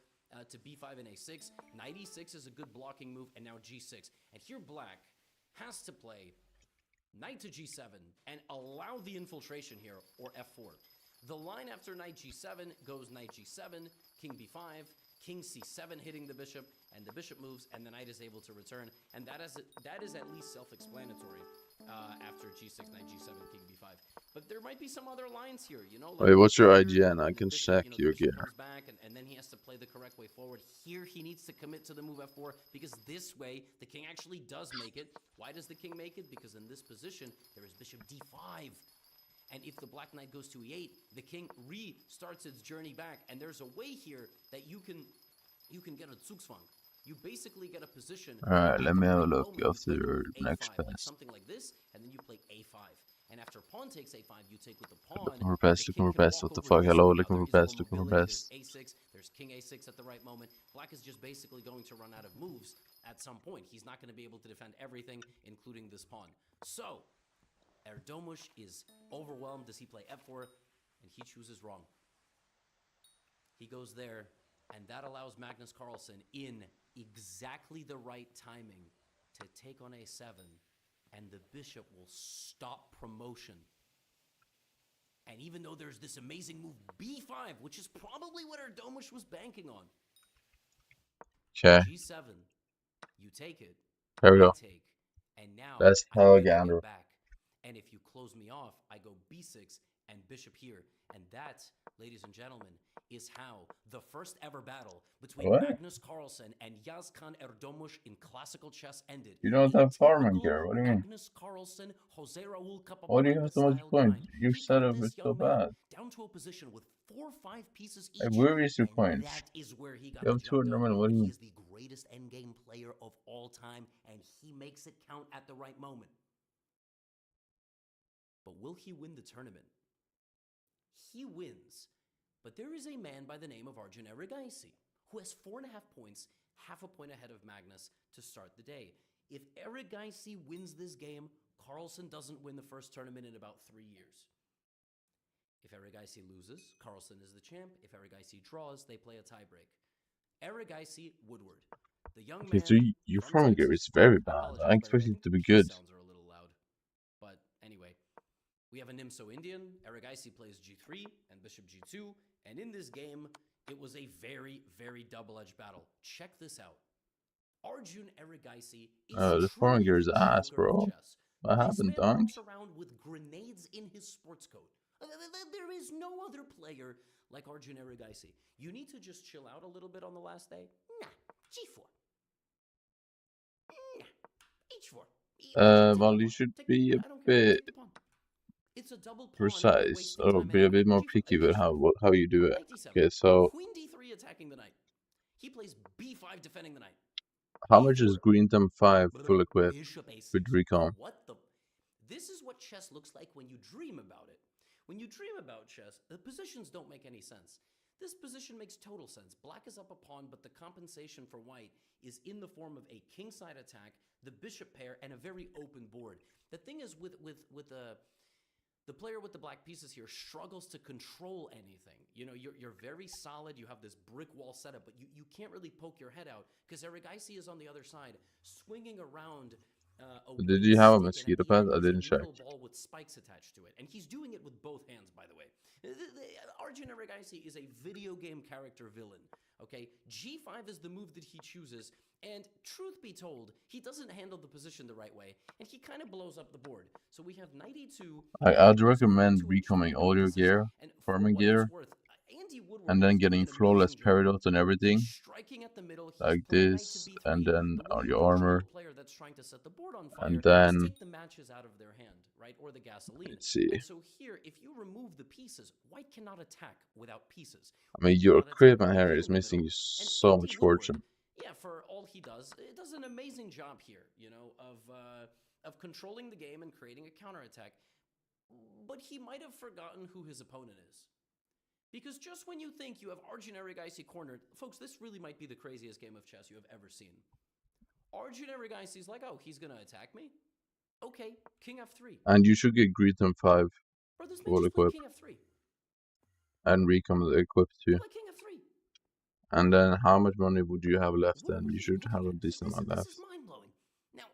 to b5 and a6. Knight e6 is a good blocking move, and now g6. And here black has to play knight to g7 and allow the infiltration here, or f4. The line after knight g7 goes knight g7, king b5, king c7 hitting the bishop, and the bishop moves, and the knight is able to return. And that is at least self-explanatory after g6, knight g7, king b5. But there might be some other lines here, you know. Like Wait, what's your here, IGN? I can bishop, check the your bishop gear. comes back, and then he has to play the correct way forward. Here he needs to commit to the move f4, because this way the king actually does make it. Why does the king make it? Because in this position there is bishop d5. And if the black knight goes to e8, the king restarts its journey back. And there's a way here that you can get a Zugzwang. You basically get a position. Alright, let me have a look moment, after your next A5, like pass. something like this, and then you play a5. And after pawn takes a5, you take with the pawn. Looking for best, looking for best. What the fuck? Hello, looking for best, looking for best. There's a6, there's king a6 at the right moment. Black is just basically going to run out of moves at some point. He's not going to be able to defend everything, including this pawn. So, Erdomush is overwhelmed. Does he play f4? And he chooses wrong. He goes there, and that allows Magnus Carlsen in exactly the right timing to take on a7, and the bishop will stop promotion. And even though there's this amazing move b5, which is probably what Erdomush was banking on. Okay. g7, you take it. There we go. I take, and now Best I'm gonna Hellgander. get back. And if you close me off, I go b6 and bishop here. And that, ladies and gentlemen, is how the first ever battle between What? Magnus Carlsen and Yazkan Erdomush in classical chess ended. You don't have farming gear. What do you mean? Magnus Carlsen, Jose Raul Why do you have so much style points? grind. Your He got setup this is so young man bad. down to a position with 4 or 5 pieces each. Like, where is your and points? that is where he got You have the job done. 200 what do you He mean? is the greatest endgame player of all time, and he makes it count at the right moment. But will he win the tournament? He wins. But there is a man by the name of Arjun Erigaisi who has 4.5 points, half a point ahead of Magnus to start the day. If Erigaisi wins this game, Carlsen doesn't win the first tournament in about 3 years. If Erigaisi loses, Carlsen is the champ. If Erigaisi draws, they play a tiebreak. Erigaisi, Woodward. The young Okay, man so your from farming gear Texas. is very I bad. apologize, I by the expect way. it to be These good. sounds are a little loud. But anyway, we have a Nimso Indian. Erigaisi plays g3 and bishop g2. And in this game, it was a very, very double-edged battle. Check this out. Arjun Erigaisi is The farming gear is truly the ass, Joker of bro. chess. What This happened, man Dunk? walks around with grenades in his sports coat. There is no other player like Arjun Erigaisi. You need to just chill out a little bit on the last day. Nah, g4. Nah, h4. Well, you should be a bit It's a double pawn, precise, wasting or time be a anyway. bit more G4, picky with how you do it. Knight d7. Okay, so Queen d3 attacking the knight. He plays b5 defending the knight. how much is Green Thumb 5 full equipped Bishop a6. with Recon? What the? This is what chess looks like when you dream about it. When you dream about chess, the positions don't make any sense. This position makes total sense. Black is up a pawn, but the compensation for white is in the form of a kingside attack, the bishop pair, and a very open board. The thing is with the player with the black pieces here struggles to control anything. You know, you're very solid. You have this brick wall setup, but you can't really poke your head out because Erigaisi is on the other side, swinging around. Did you have a stick, and mosquito at the pad? end I is a didn't check. little ball with spikes attached to it, and he's doing it with both hands, by the way. Arjun Erigaisi is a video game character villain. Okay, G5 is the move that he chooses, and truth be told, he doesn't handle the position the right way, and he kind of blows up the board. So we have knight e2. I'd recommend recoming all your gear, farming gear, Andy Woodward and then is doing getting an flawless amazing job. paradox and everything, He's striking at the middle. He's like playing knight to this, b3, and then but when on you your control armor, a player that's trying to set the board on fire, and just then take the matches out of their hand, right, or the gasoline. let's see. And so here, if you remove the pieces, white cannot attack without pieces. I mean, your equipment here is missing you so much fortune. Yeah, for all he does, it does an amazing job here, you know, of controlling the game and creating a counterattack. But he might have forgotten who his opponent is. Because just when you think you have Arjun Erigaisi cornered, folks, this really might be the craziest game of chess you have ever seen. Arjun Erigaisi's like, oh, he's going to attack me? Okay, king f3. And you should get Greeton 5 Bro, this man full just played equipped, king f3. and Recon equipped too. Like king f3. And then how much money would you have left then? You should have a decent amount This left. is mind-blowing. Now,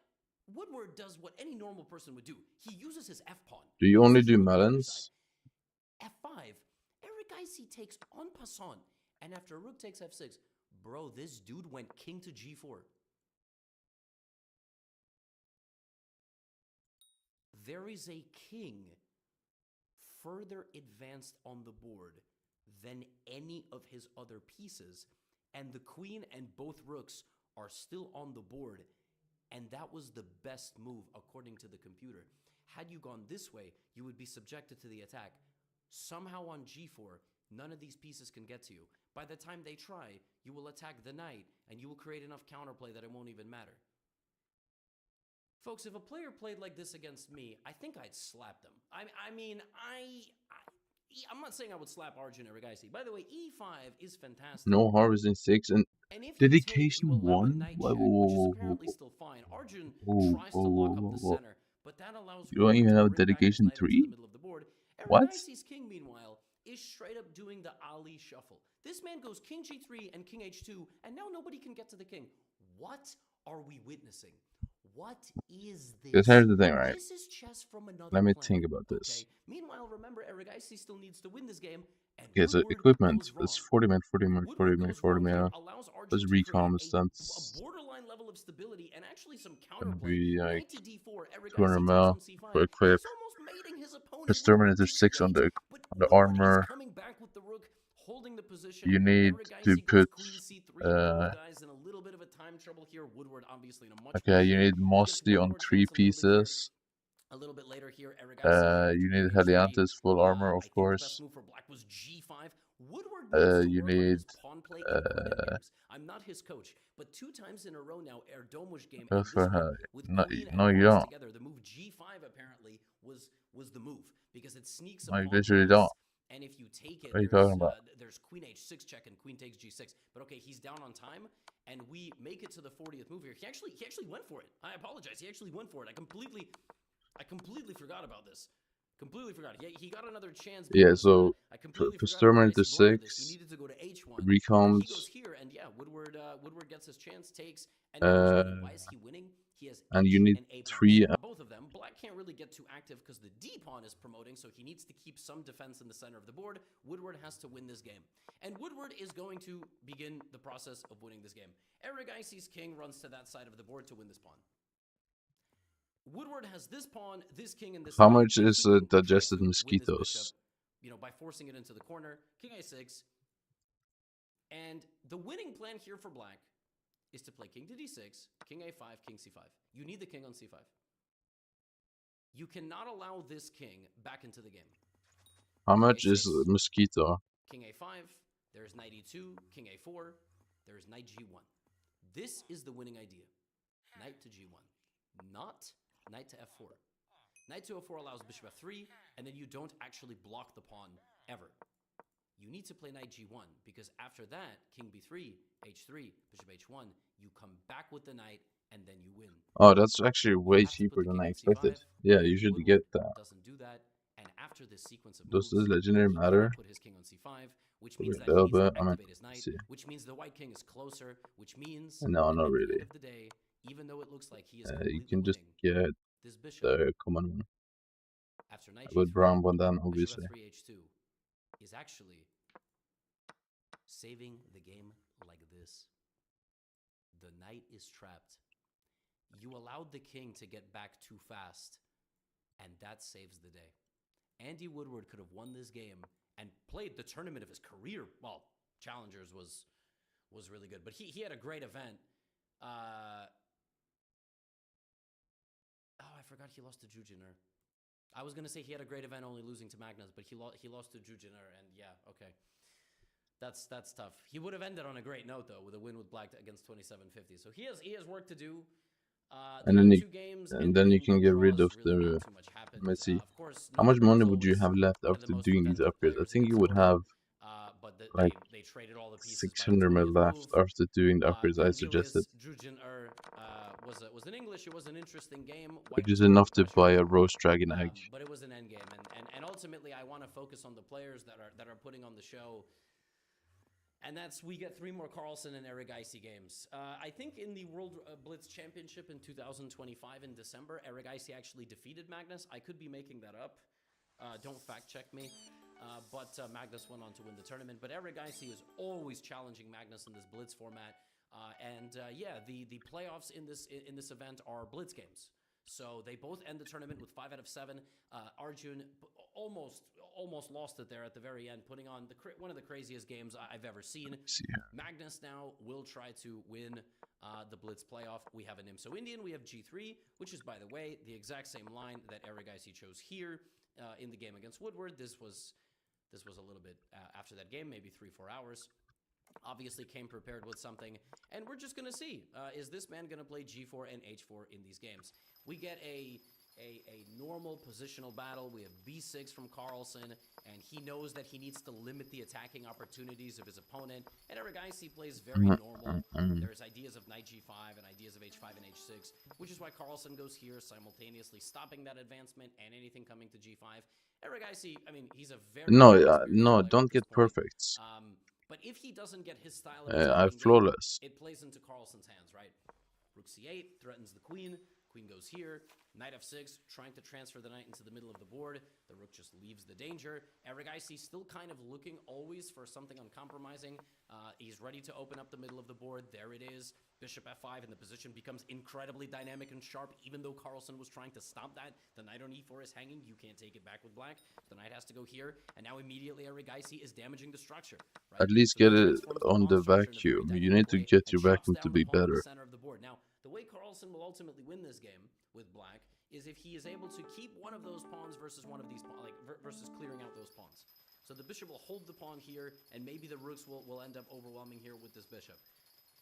Woodward does what any normal person would do. He uses his f-pawn. Do you only do melons? f5, Icy takes en passant, and after rook takes f6, bro, this dude went king to g4. There is a king further advanced on the board than any of his other pieces, and the queen and both rooks are still on the board, and that was the best move according to the computer. Had you gone this way, you would be subjected to the attack. Somehow on g4, none of these pieces can get to you. By the time they try, you will attack the knight, and you will create enough counterplay that it won't even matter. Folks, if a player played like this against me, I think I'd slap them. I'm not saying I would slap Arjun Erigaisi. By the way, e5 is fantastic. No harvesting 6 and dedication 1? Whoa. Apparently still fine. Arjun tries to lock up the center, but that allows You don't even have dedication 3? What? Erigaisi's king, meanwhile, is straight up doing the Ali shuffle. This man goes king g3 and king h2, and now nobody can get to the king. What are we witnessing? What is this? Because here's the thing, right? This is chess from another Let me planet, think about this. okay? Meanwhile, remember, Erigaisi still needs to win this game. And Okay, so equipment. It's 40 minute, 40 minute, 40 minute, 40 minute. Plus recom stunts. Borderline level of stability and actually some Gonna counterplay. be like Knight to d4, 200 Erigaisi mil takes on c5. for equip. He's almost mating his opponent Plus with Terminator 6 on the armor. coming back with the rook, holding the position. You need to Erigaisi put goes queen c3. Both guys in a little bit of a time trouble here. Woodward obviously in a much okay, you need Mossy on 3 pieces. a little bit later here, Erigaisi You need Heliantis full armor, of course. move for black was g5. Woodward You need pawn play in queen games. I'm not his coach, but 2 times in a row now, Erdomush game Go and this for one, her. with No, queen and no, you pawns don't. together. The move g5 apparently was the move because it sneaks No, a you pawn literally pass, don't. and if you take it, What are you talking about? there's queen h6 check and queen takes g6. But okay, he's down on time, and we make it to the 40th move here. He actually went for it. I apologize. He actually went for it. I completely forgot about this. Completely forgot. He got another chance. Yeah, so for Terminator 6, recoms. He goes here, and yeah, Woodward gets his chance, takes, and why is he winning? He has and you need and A 3. both of them. Black can't really get too active because the D pawn is promoting, so he needs to keep some defense in the center of the board. Woodward has to win this game, and Woodward is going to begin the process of winning this game. Erigaisi's king runs to that side of the board to win this pawn. Woodward has this pawn, this king, and this. How much is digested mosquitoes? By forcing it into the corner, king a6, and the winning plan here for black is to play king to d6, king a5, king c5. You need the king on c5. You cannot allow this king back into the game. How much is mosquito? King a5, there's knight e2, king a4, there's knight g1. This is the winning idea. Knight to g1, not knight to f4. Knight to f4 allows bishop f3, and then you don't actually block the pawn ever. You need to play knight g1, because after that, king b3, h3, bishop h1, you come back with the knight, and then you win. Oh, that's actually way cheaper than I expected. Yeah, you should get that. Doesn't do that, and after this sequence of Does moves, this legendary matter? put his king on c5, which means that A little he needs bit. to I mean, activate his knight, see. which means the white king is closer, which means No, that not at really. the end of the day, even though it looks like he is You can just winning, get this bishop the common one. after knight With g3, brown one then, bishop obviously. f3 h2 is actually saving the game like this. The knight is trapped. You allowed the king to get back too fast, and that saves the day. Andy Woodward could have won this game and played the tournament of his career. Well, Challengers was really good, but he had a great event. I forgot he lost to Jujiner. I was gonna say he had a great event, only losing to Magnus, but he lost to Jujiner, and yeah, okay. That's tough. He would have ended on a great note though, with a win with black against 2750. So he has work to do. And then you can get rid of the. Let's see. How much money would you have left after doing these upgrades? I think you would have like 600 mil left after doing the upgrades I suggested, was in English. It was an interesting game, which is enough to buy a roast dragon egg. but it was an end game, and ultimately I want to focus on the players that are putting on the show. And that's, we get 3 more Carlsen and Erigaisi games. I think in the World Blitz Championship in 2025 in December, Erigaisi actually defeated Magnus. I could be making that up. Don't fact check me. but Magnus went on to win the tournament. But Erigaisi is always challenging Magnus in this Blitz format. Yeah, the playoffs in this event are Blitz games. So they both end the tournament with 5 out of 7. Arjun almost lost it there at the very end, putting on one of the craziest games I've ever seen. Magnus now will try to win the Blitz playoff. We have an IMSO Indian, we have G3, which is, by the way, the exact same line that Erigaisi chose here in the game against Woodward. This was a little bit after that game, maybe 3-4 hours. Obviously came prepared with something, and we're just going to see, is this man going to play G4 and H4 in these games? We get a normal positional battle. We have B6 from Carlsen, and he knows that he needs to limit the attacking opportunities of his opponent, and Erigaisi plays very normal. There's ideas of knight G5 and ideas of H5 and H6, which is why Carlsen goes here, simultaneously stopping that advancement and anything coming to G5. Erigaisi, I mean, he's a very... No, don't get perfects. But if he doesn't get his style of I have flawless. it plays into Carlsen's hands, right? Rook C8 threatens the queen. Queen goes here. Knight F6, trying to transfer the knight into the middle of the board. The rook just leaves the danger. Erigaisi still kind of looking always for something uncompromising. He's ready to open up the middle of the board. There it is. Bishop F5, and the position becomes incredibly dynamic and sharp, even though Carlsen was trying to stop that. The knight on E4 is hanging. You can't take it back with black. The knight has to go here, and now immediately Erigaisi is damaging the structure. Right? At least get it on the vacuum. You need to get your vacuum to be better. Now, the way Carlsen will ultimately win this game with black is if he is able to keep one of those pawns versus one of these versus clearing out those pawns. So the bishop will hold the pawn here, and maybe the rooks will end up overwhelming here with this bishop.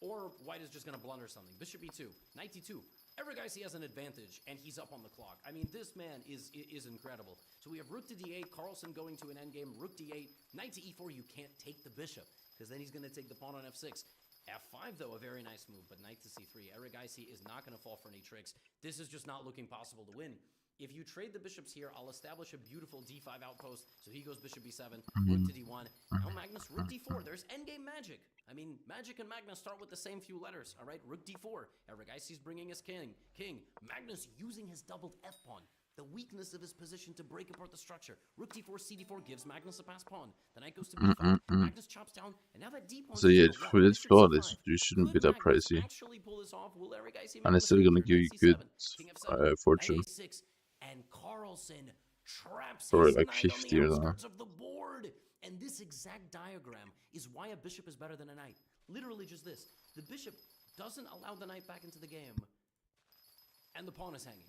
Or white is just going to blunder something. Bishop E2, knight D2. Erigaisi has an advantage, and he's up on the clock. I mean, this man is incredible. So we have rook to D8, Carlsen going to an endgame, rook D8, knight to E4. You can't take the bishop, because then he's going to take the pawn on F6. F5, though, a very nice move, but knight to C3. Erigaisi is not going to fall for any tricks. This is just not looking possible to win. If you trade the bishops here, I'll establish a beautiful D5 outpost. So he goes bishop B7, rook to D1. Now Magnus, rook D4. There's endgame magic. I mean, magic and Magnus start with the same few letters, all right? Rook D4. Erigaisi's bringing his king. Magnus using his doubled F-pawn. The weakness of his position to break apart the structure. Rook D4, C4 gives Magnus a pass pawn. The knight goes to B5. Magnus chops down, and now that D pawn. So yeah, for this flawless, you shouldn't be that pricey. And it's still gonna give you good fortune. And Carlsen traps for like 50 or something. of the board. And this exact diagram is why a bishop is better than a knight. Literally just this. The bishop doesn't allow the knight back into the game, and the pawn is hanging.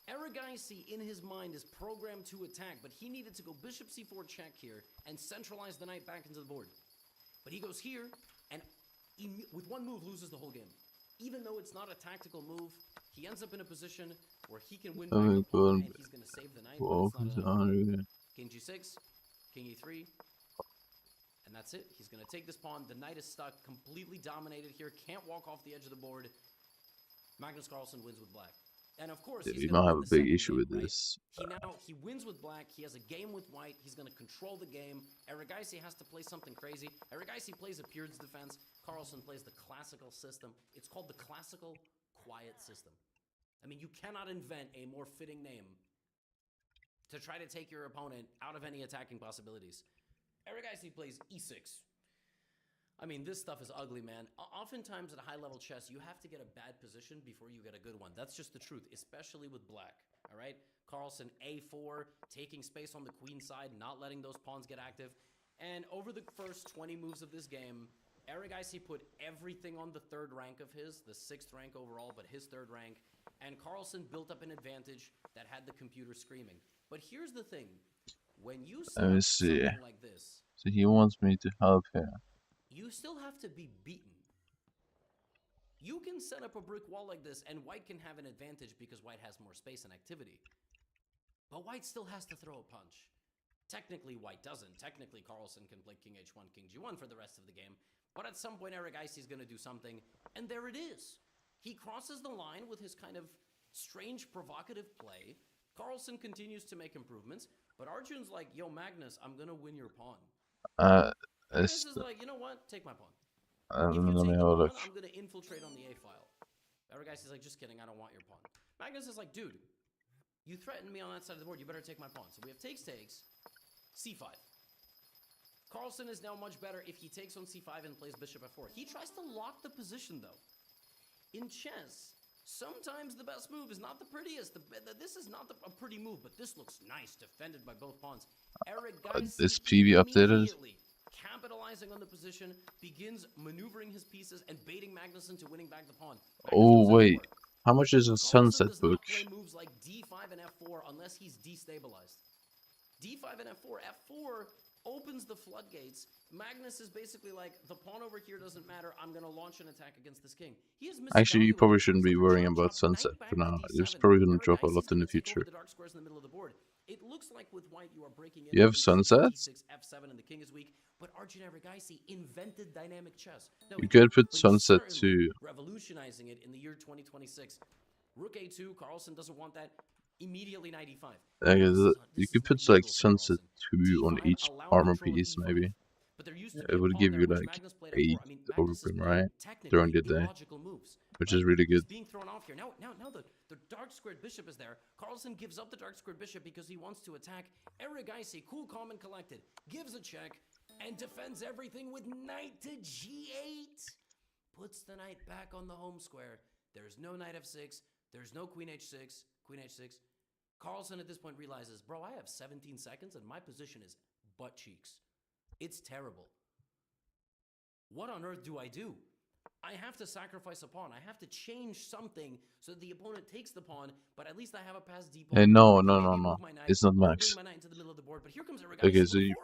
Erigaisi, in his mind, is programmed to attack, but he needed to go bishop c4 check here and centralize the knight back into the board. But he goes here, and with one move loses the whole game. Even though it's not a tactical move, he ends up in a position where he can win back the pawn, and he's going to save the knight. King g6, king e3, and that's it. He's going to take this pawn. The knight is stuck, completely dominated here, can't walk off the edge of the board. Magnus Carlsen wins with black. And of course, you might have a big issue with this. He wins with black. He has a game with white. He's going to control the game. Erigaisi has to play something crazy. Erigaisi plays a Peer's defense. Carlsen plays the classical system. It's called the classical quiet system. I mean, you cannot invent a more fitting name to try to take your opponent out of any attacking possibilities. Erigaisi plays e6. I mean, this stuff is ugly, man. Oftentimes at high-level chess, you have to get a bad position before you get a good one. That's just the truth, especially with black, all right? Carlsen, a4, taking space on the queen side, not letting those pawns get active. And over the first 20 moves of this game, Erigaisi put everything on the third rank of his, the 6th rank overall, but his 3rd rank. And Carlsen built up an advantage that had the computer screaming. But here's the thing. When you set up something like this... So he wants me to help him. You still have to be beaten. You can set up a brick wall like this, and white can have an advantage because white has more space and activity. But white still has to throw a punch. Technically, white doesn't. Technically, Carlsen can play king h1, king g1 for the rest of the game. But at some point, Erigaisi is going to do something, and there it is. He crosses the line with his kind of strange, provocative play. Carlsen continues to make improvements, but Arjun's like, yo, Magnus, I'm going to win your pawn. Magnus is like, you know what? Take my pawn. If you take the pawn, I'm going to infiltrate on the A file. Erigaisi is like, just kidding, I don't want your pawn. Magnus is like, dude, you threatened me on that side of the board, you better take my pawn. So we have takes. c5. Carlsen is now much better if he takes on c5 and plays bishop f4. He tries to lock the position, though. In chess, sometimes the best move is not the prettiest. This is not a pretty move, but this looks nice, defended by both pawns. Eric Geisy Is PV updated? capitalizing on the position, begins maneuvering his pieces and baiting Magnussen to winning back the pawn. Oh wait, how much is a Carlsen sunset does book? not play moves like d5 and f4 unless he's destabilized. d5 and f4. f4 opens the floodgates. Magnus is basically like, the pawn over here doesn't matter. I'm going to launch an attack against this king. He is Actually, you probably shouldn't be worrying about sunset for now. It's probably gonna drop a lot in the future. the dark squares in the middle of the board. It looks like with white you are breaking in. You have sunsets? d6, f7, and the king is weak. But Arjun Erigaisi invented dynamic chess. No, You could put but he's sunset certainly to revolutionizing it in the year 2026. Rook a2. Carlsen doesn't want that. Immediately knight e5. I guess you could put like sunset 2 on each armor piece, maybe. It would give you like 8 overprime, right? During the day, which is really good. Being thrown off here. Now the dark squared bishop is there. Carlsen gives up the dark squared bishop because he wants to attack. Erigaisi, cool, calm, and collected, gives a check and defends everything with knight to g8. Puts the knight back on the home square. There's no knight f6. There's no queen h6. Queen h6. Carlsen at this point realizes, bro, I have 17 seconds and my position is butt cheeks. It's terrible. What on earth do I do? I have to sacrifice a pawn. I have to change something so that the opponent takes the pawn, but at least I have a passed d pawn. Hey, no. It's not max. Okay, so you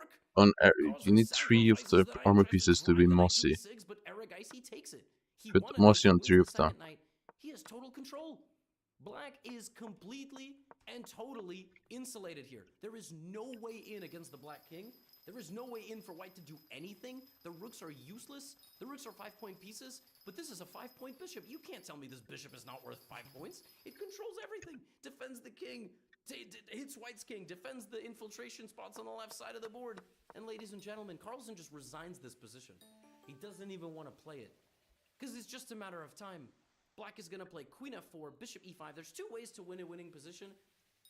need 3 of the armor pieces to be mossy. But Erigaisi takes it. Put mossy on 3 of them. He has total control. Black is completely and totally insulated here. There is no way in against the black king. There is no way in for white to do anything. The rooks are useless. The rooks are 5-point pieces, but this is a 5-point bishop. You can't tell me this bishop is not worth 5 points. It controls everything. Defends the king. Hits white's king. Defends the infiltration spots on the left side of the board. And ladies and gentlemen, Carlsen just resigns this position. He doesn't even want to play it because it's just a matter of time. Black is going to play queen f4, bishop e5. There's 2 ways to win a winning position.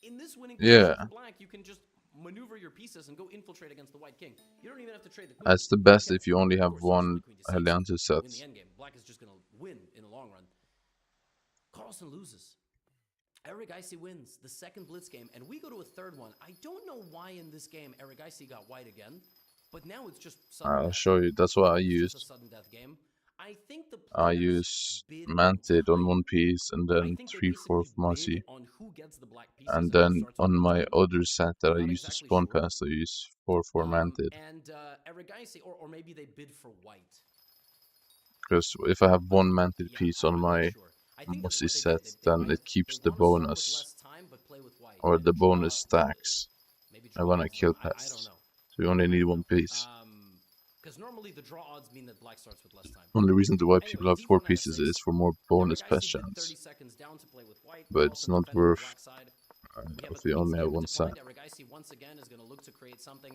In this winning position for black, you can just maneuver your pieces and go infiltrate against the white king. You don't even have to trade the queen. That's the best if you only have one Alliances set. In the endgame, black is just going to win in the long run. Carlsen loses. Erigaisi wins the second blitz game, and we go to a third one. I don't know why in this game Erigaisi got white again, but now it's just I'll show you. That's what I used. Sudden death game. I use Manted on one piece and then 3/4 Mossy. And then on my other set that I use to spawn past, I use 4/4 Manted. And Erigaisi, or maybe they bid for white. Because if I have one Manted piece on my Mossy set, then it keeps the bonus. Or the bonus stacks. And when I kill pests. So you only need one piece. Because normally the draw odds mean that black starts with less time. Only reason why people have 4 pieces is for more bonus pest chance. But it's not worth if they only have one side. Erigaisi once again is going to look to create something.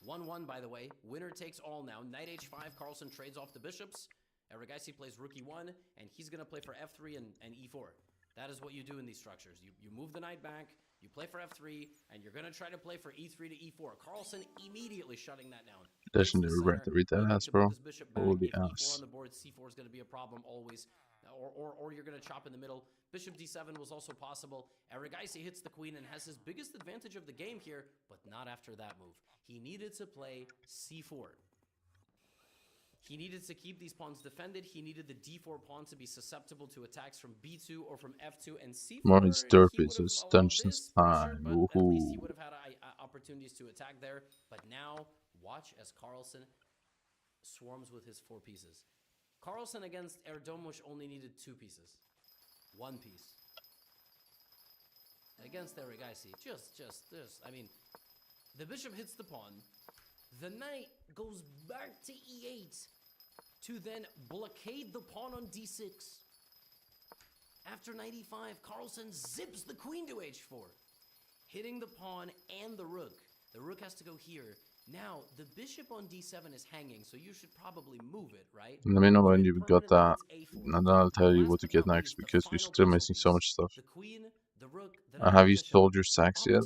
1-1 by the way. Winner takes all now. Knight h5. Carlsen trades off the bishops. Erigaisi plays rook e1, and he's going to play for f3 and e4. That is what you do in these structures. You move the knight back, you play for f3, and you're going to try to play for e3 to e4. Carlsen immediately shutting that down. Legendary red to read that ass, bro. Holy ass. On the board, c4 is going to be a problem always. Or you're going to chop in the middle. Bishop d7 was also possible. Erigaisi hits the queen and has his biggest advantage of the game here, but not after that move. He needed to play c4. He needed to keep these pawns defended. He needed the d4 pawn to be susceptible to attacks from b2 or from f2 and c4. More his derpies is dungeons time. Woohoo. He would have had opportunities to attack there, but now watch as Carlsen swarms with his 4 pieces. Carlsen against Erdomush only needed 2 pieces. 1 piece. Against Erigaisi, I mean, the bishop hits the pawn. The knight goes back to e8 to then blockade the pawn on d6. After knight e5, Carlsen zips the queen to h4, hitting the pawn and the rook. The rook has to go here. Now, the bishop on d7 is hanging, so you should probably move it, right? Let me know when you've got that, and then I'll tell you what to get next, because we're still missing so much stuff. The queen, the rook, the Have you told your sacks yet?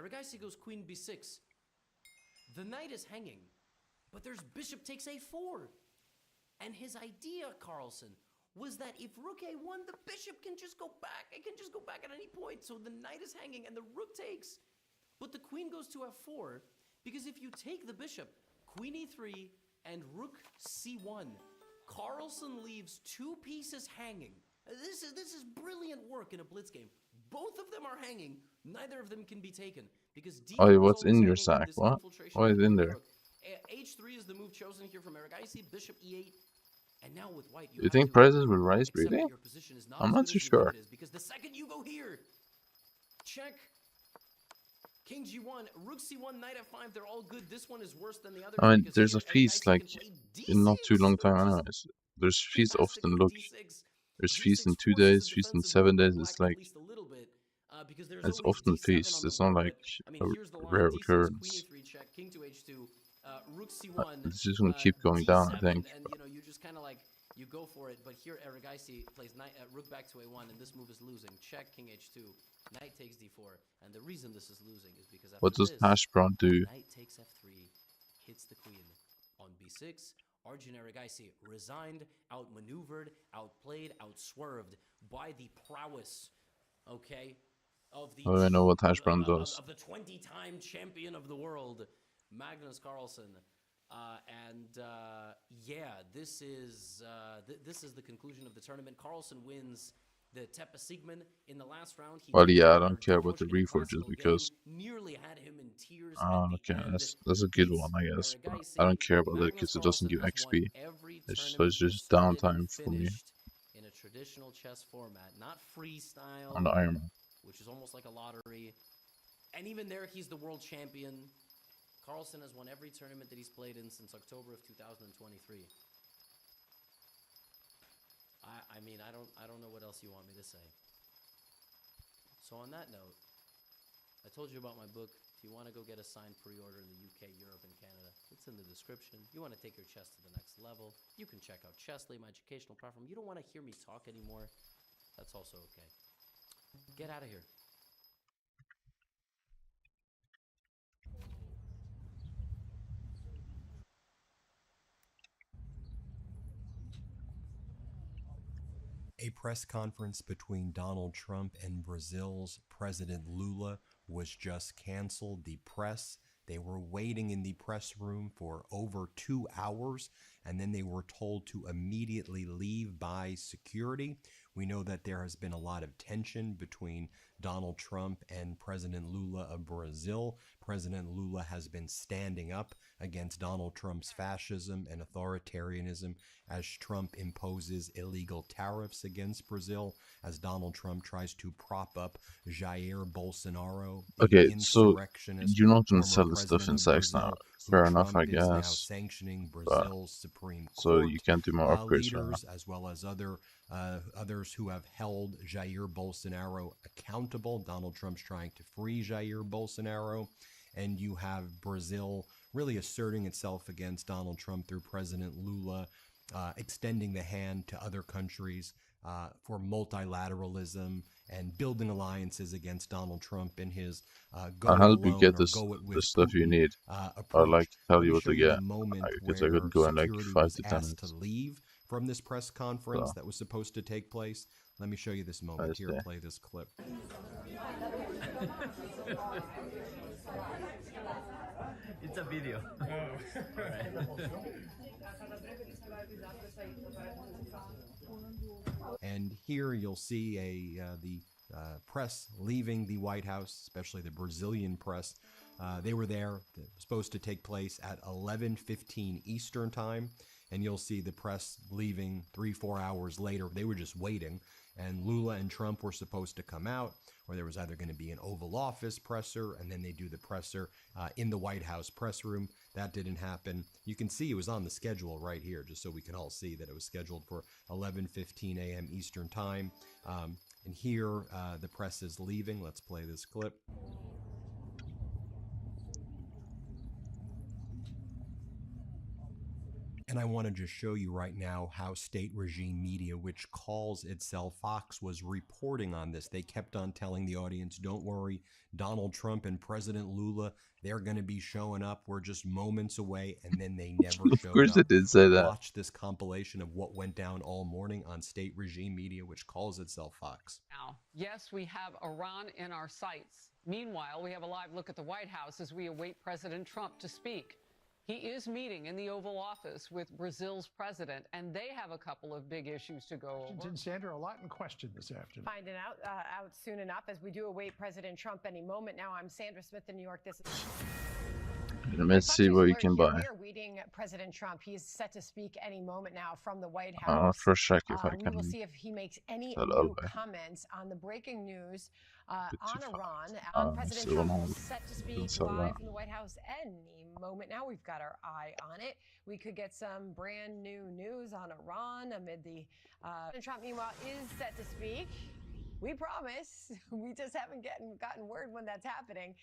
Erigaisi goes queen b6. The knight is hanging, but there's bishop takes a4. And his idea, Carlsen, was that if rook a1, the bishop can just go back. It can just go back at any point. So the knight is hanging and the rook takes. But the queen goes to f4, because if you take the bishop, queen e3 and rook c1, Carlsen leaves 2 pieces hanging. This is brilliant work in a blitz game. Both of them are hanging. Neither of them can be taken because d4 Oh, is what's always in your hanging with sack? this What? infiltration What of is the in queen and there? rook. H3 is the move chosen here from Erigaisi. Bishop e8. And now with white, You think prices will rise, accept really? that your position is not I'm as not good too as you think sure. it is, because the second you go here, check. King g1, rook c1, knight f5, they're all good. This one is worse than the others. I mean, because there's here, a feast Erigaisi like can play in not too d6, long time, which is anyways. There's feast fantastic often. with Look, d6. there's feast d6 in 2 forces days, a feast in defensive 7 move by days. black It's at like least a little bit, because there's it's always often d7 feast. on the It's not board. like But I mean, a here's the line: rare d6, queen occurrence. e3 check, king to h2, rook c1, It's just gonna keep going down, I d7, think. and you know, you just kind of like you go for it. But here, Erigaisi plays knight, rook back to a1, and this move is losing. Check, king h2, knight takes d4, and the reason this is losing is because after What does this, hash brown do? knight takes f3, hits the queen. On b6, Arjun Erigaisi resigned, outmaneuvered, outplayed, outswerved by the prowess, okay, of the I don't even know what hash brown does. of the 20-time champion of the world, Magnus Carlsen. Yeah, this is the conclusion of the tournament. Carlsen wins the Tepe Sigmund in the last round. He Well, takes yeah, I down don't care about Darbosh the in a reforges classical because game, nearly had him in tears at the okay, end. that's a good Beats one, I guess. But I Erigaisi. don't care about it Magnus because it doesn't Carlsen give has won XP. every It's tournament just started and downtime for me finished in a traditional chess format, not freestyle, on the Iron Man. which is almost like a lottery. And even there, he's the world champion. Carlsen has won every tournament that he's played in since October of 2023. I mean, I don't know what else you want me to say. So on that note, I told you about my book. If you want to go get a signed pre-order in the UK, Europe, and Canada, it's in the description. You want to take your chess to the next level, you can check out Chessly, my educational platform. You don't want to hear me talk anymore, that's also okay. Get out of here. A press conference between Donald Trump and Brazil's President Lula was just canceled. The press, they were waiting in the press room for over 2 hours, and then they were told to immediately leave by security. We know that there has been a lot of tension between Donald Trump and President Lula of Brazil. President Lula has been standing up against Donald Trump's fascism and authoritarianism as Trump imposes illegal tariffs against Brazil, as Donald Trump tries to prop up Jair Bolsonaro, the Okay, so insurrectionist you're not gonna former sell the stuff president in of sex now. Brazil, who Fair enough, I Trump is now guess. sanctioning But Brazil's Supreme so Court you can't do more upgrades right now. leaders, as well as others who have held Jair Bolsonaro accountable. Donald Trump's trying to free Jair Bolsonaro, and you have Brazil really asserting itself against Donald Trump through President Lula, extending the hand to other countries for multilateralism and building alliances against Donald Trump in his go I'll it help you alone get or this go it the with stuff you Putin need. I'd approach. like to tell Let you me what show to you the get moment because I where could go in like security 5 was to 10 asked to minutes. leave from this press conference So that was supposed to take place. Let me show you this moment nice here. day. Play this clip. It's a video. And here you'll see the press leaving the White House, especially the Brazilian press. They were there. It was supposed to take place at 11:15 Eastern time. And you'll see the press leaving 3-4 hours later. They were just waiting. And Lula and Trump were supposed to come out, or there was either going to be an Oval Office presser, and then they do the presser in the White House press room. That didn't happen. You can see it was on the schedule right here, just so we can all see that it was scheduled for 11:15 a.m. Eastern time. And here the press is leaving. Let's play this clip. And I want to just show you right now how state regime media, which calls itself Fox, was reporting on this. They kept on telling the audience, don't worry, Donald Trump and President Lula, they're going to be showing up. We're just moments away. And then they never Of showed course up. they did say that. Watch this compilation of what went down all morning on state regime media, which calls itself Fox. Now, yes, we have Iran in our sights. Meanwhile, we have a live look at the White House as we await President Trump to speak. He is meeting in the Oval Office with Brazil's president, and they have a couple of big issues to go over. And Sandra, a lot in question this afternoon. Finding out soon enough as we do await President Trump any moment now. I'm Sandra Smith in New York. This is. Let's see what you can buy. We are waiting President Trump. He's set to speak any moment now from the White House. First check if I We can. will see if he makes any Hello. new comments on the breaking news on Iran. President Trump is set to speak live from the White House any moment now. We've got our eye on it. We could get some brand new news on Iran amid the. President Trump, meanwhile, is set to speak. We promise. We just haven't gotten word when that's happening.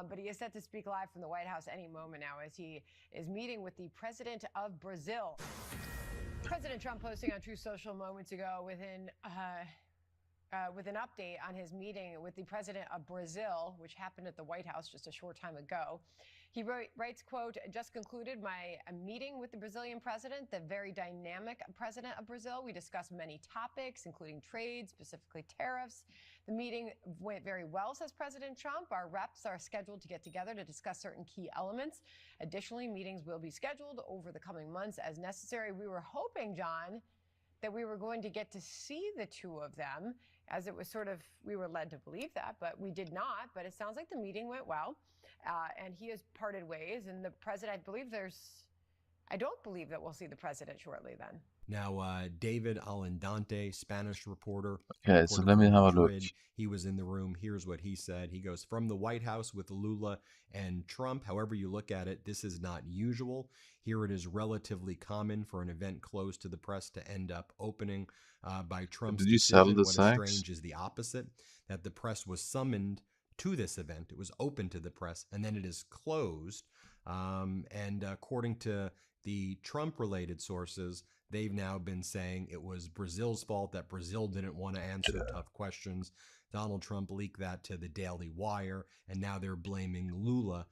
But he is set to speak live from the White House any moment now as he is meeting with the president of Brazil. President Trump posting on Truth Social moments ago with an update on his meeting with the president of Brazil, which happened at the White House just a short time ago. He writes, quote, just concluded my meeting with the Brazilian president, the very dynamic president of Brazil. We discussed many topics, including trade, specifically tariffs. The meeting went very well, says President Trump. Our reps are scheduled to get together to discuss certain key elements. Additionally, meetings will be scheduled over the coming months as necessary. We were hoping, John, that we were going to get to see the two of them, as it was sort of, we were led to believe that, but we did not. But it sounds like the meeting went well, and he has parted ways. And the president, I don't believe that we'll see the president shortly then. Now, David Alendante, Spanish reporter. Okay, so let me have a look. He was in the room. Here's what he said. He goes, from the White House with Lula and Trump, however you look at it, this is not usual. Here it is relatively common for an event closed to the press to end up opening by Trump's Did you decision. sell the What is sacks? strange is the opposite, that the press was summoned to this event. It was open to the press, and then it is closed. And according to the Trump-related sources, they've now been saying it was Brazil's fault, that Brazil didn't want to answer tough questions. Donald Trump leaked that to the Daily Wire, and now they're blaming Lula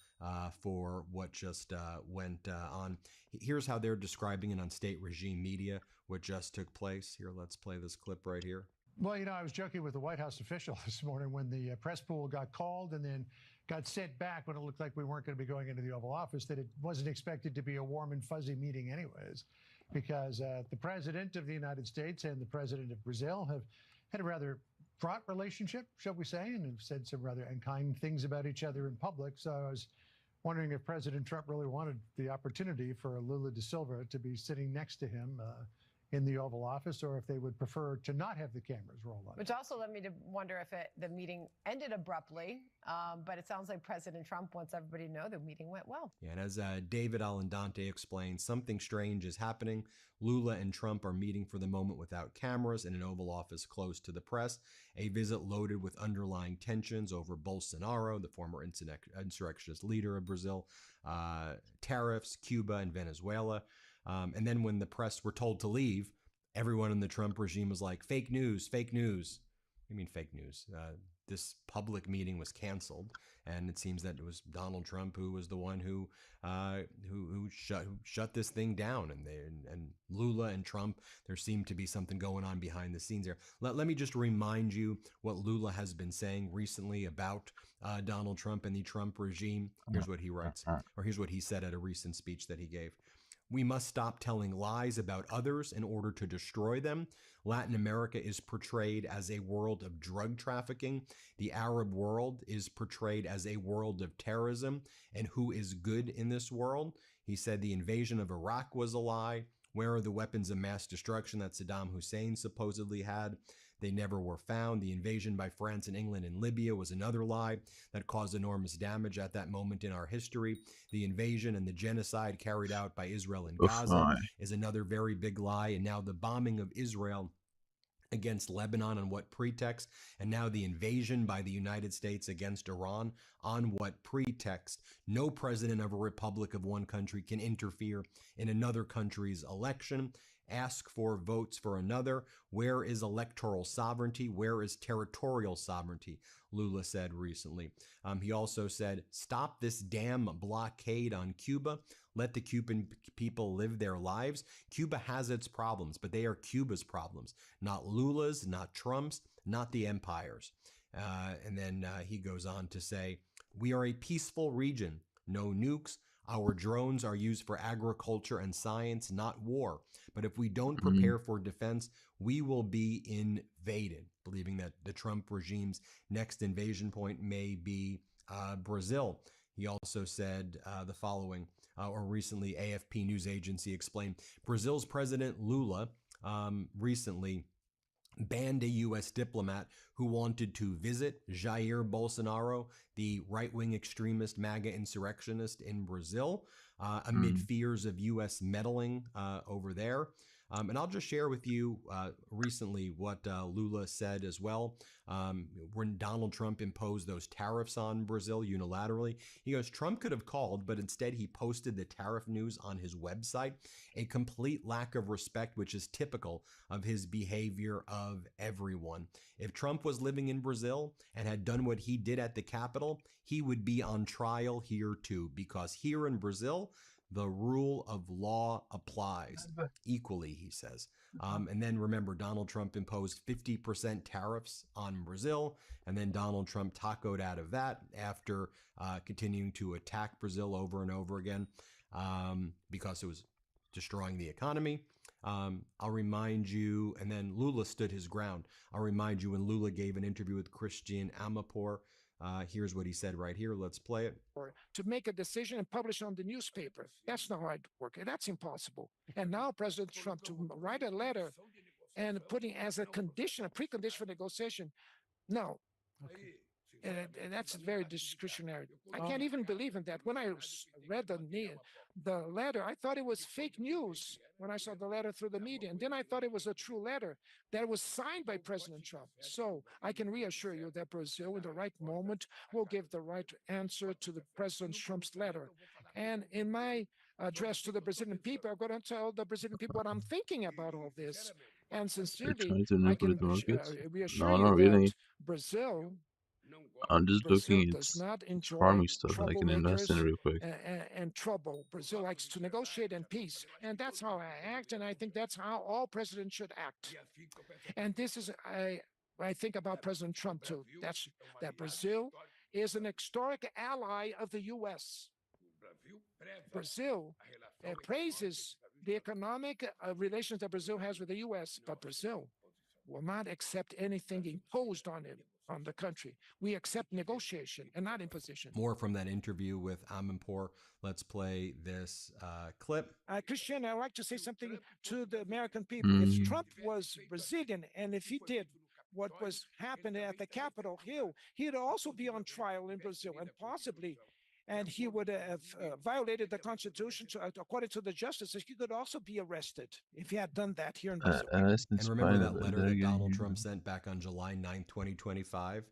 for what just went on. Here's how they're describing it on state regime media, what just took place. Here, let's play this clip right here. Well, you know, I was joking with the White House official this morning when the press pool got called and then got sent back when it looked like we weren't going to be going into the Oval Office, that it wasn't expected to be a warm and fuzzy meeting anyways, because the president of the United States and the president of Brazil have had a rather fraught relationship, shall we say, and have said some rather unkind things about each other in public. So I was wondering if President Trump really wanted the opportunity for Lula da Silva to be sitting next to him in the Oval Office, or if they would prefer to not have the cameras roll on. Which also led me to wonder if the meeting ended abruptly, but it sounds like President Trump wants everybody to know the meeting went well. Yeah, and as David Alendante explained, something strange is happening. Lula and Trump are meeting for the moment without cameras in an Oval Office closed to the press, a visit loaded with underlying tensions over Bolsonaro, the former insurrectionist leader of Brazil, tariffs, Cuba, and Venezuela. And then when the press were told to leave, everyone in the Trump regime was like, fake news, fake news. What do you mean fake news? This public meeting was canceled, and it seems that it was Donald Trump who was the one who shut this thing down. And Lula and Trump, there seemed to be something going on behind the scenes there. Let me just remind you what Lula has been saying recently about Donald Trump and the Trump regime. Here's what he writes, or here's what he said at a recent speech that he gave. We must stop telling lies about others in order to destroy them. Latin America is portrayed as a world of drug trafficking. The Arab world is portrayed as a world of terrorism. And who is good in this world? He said the invasion of Iraq was a lie. Where are the weapons of mass destruction that Saddam Hussein supposedly had? They never were found. The invasion by France and England in Libya was another lie that caused enormous damage at that moment in our history. The invasion and the genocide carried out by Israel in Gaza is another very big lie. And now the bombing of Israel against Lebanon on what pretext, and now the invasion by the United States against Iran on what pretext. No president of a republic of one country can interfere in another country's election, ask for votes for another. Where is electoral sovereignty? Where is territorial sovereignty? Lula said recently. He also said, stop this damn blockade on Cuba. Let the Cuban people live their lives. Cuba has its problems, but they are Cuba's problems, not Lula's, not Trump's, not the empire's. And then he goes on to say, we are a peaceful region, no nukes. Our drones are used for agriculture and science, not war. But if we don't prepare for defense, we will be invaded, believing that the Trump regime's next invasion point may be Brazil. He also said the following, or recently AFP news agency explained, Brazil's President Lula recently banned a U.S. diplomat who wanted to visit Jair Bolsonaro, the right-wing extremist MAGA insurrectionist in Brazil, amid fears of U.S. meddling over there. And I'll just share with you recently what Lula said as well. When Donald Trump imposed those tariffs on Brazil unilaterally, he goes, Trump could have called, but instead he posted the tariff news on his website. A complete lack of respect, which is typical of his behavior of everyone. If Trump was living in Brazil and had done what he did at the Capitol, he would be on trial here too, because here in Brazil, the rule of law applies equally, he says. And then remember, Donald Trump imposed 50% tariffs on Brazil, and then Donald Trump tacoed out of that after continuing to attack Brazil over and over again because it was destroying the economy. I'll remind you, and then Lula stood his ground. I'll remind you when Lula gave an interview with Christian Amanpour. Here's what he said right here. Let's play it. To make a decision and publish on the newspaper. That's not how it works. That's impossible. And now President Trump to write a letter and putting as a condition, a precondition for negotiation. No. Okay. And that's very discretionary. I can't even believe in that. When I read the letter, I thought it was fake news when I saw the letter through the media. And then I thought it was a true letter that was signed by President Trump. So I can reassure you that Brazil, in the right moment, will give the right answer to the President Trump's letter. And in my address to the Brazilian people, I'm going to tell the Brazilian people what I'm thinking about all this. And sincerely, I can reassure you that Brazil I'm just looking does not enjoy farming stuff that I can invest in real quick. and trouble. Brazil likes to negotiate and peace. And that's how I act. And I think that's how all presidents should act. And this is, I think about President Trump too. That Brazil is an historic ally of the U.S. Brazil praises the economic relations that Brazil has with the U.S., but Brazil will not accept anything imposed on it. On the country. We accept negotiation and not imposition. More from that interview with Amanpour. Let's play this clip. Christian, I'd like to say something to the American people. If Trump was Brazilian and if he did what was happening at the Capitol Hill, he'd also be on trial in Brazil and possibly, and he would have violated the Constitution according to the justices. He could also be arrested if he had done that here in Brazil. And remember that letter that Donald Trump sent back on July 9th, 2025?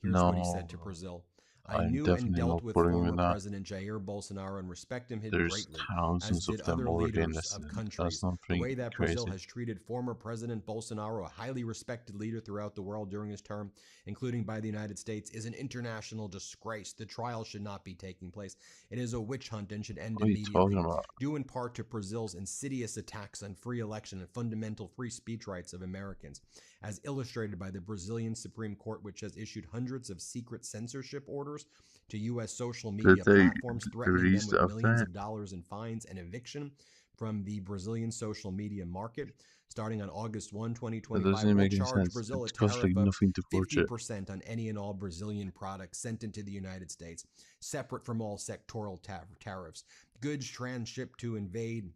Here's what he said to Brazil. I knew and dealt with former President Jair Bolsonaro and respect him greatly, as did other leaders of countries. The way that Brazil has treated former President Bolsonaro, a highly respected leader throughout the world during his term, including by the United States, is an international disgrace. The trial should not be taking place. It is a witch hunt and should end immediately, due in part to Brazil's insidious attacks on free election and fundamental free speech rights of Americans, as illustrated by the Brazilian Supreme Court, which has issued hundreds of secret censorship orders to U.S. social media platforms, threatening them with millions of dollars in fines and eviction from the Brazilian social media market. Starting on August 1, 2025, will charge Brazil a tariff of 50% on any and all Brazilian products sent into the United States, separate from all sectoral tariffs. Goods transshipped to invade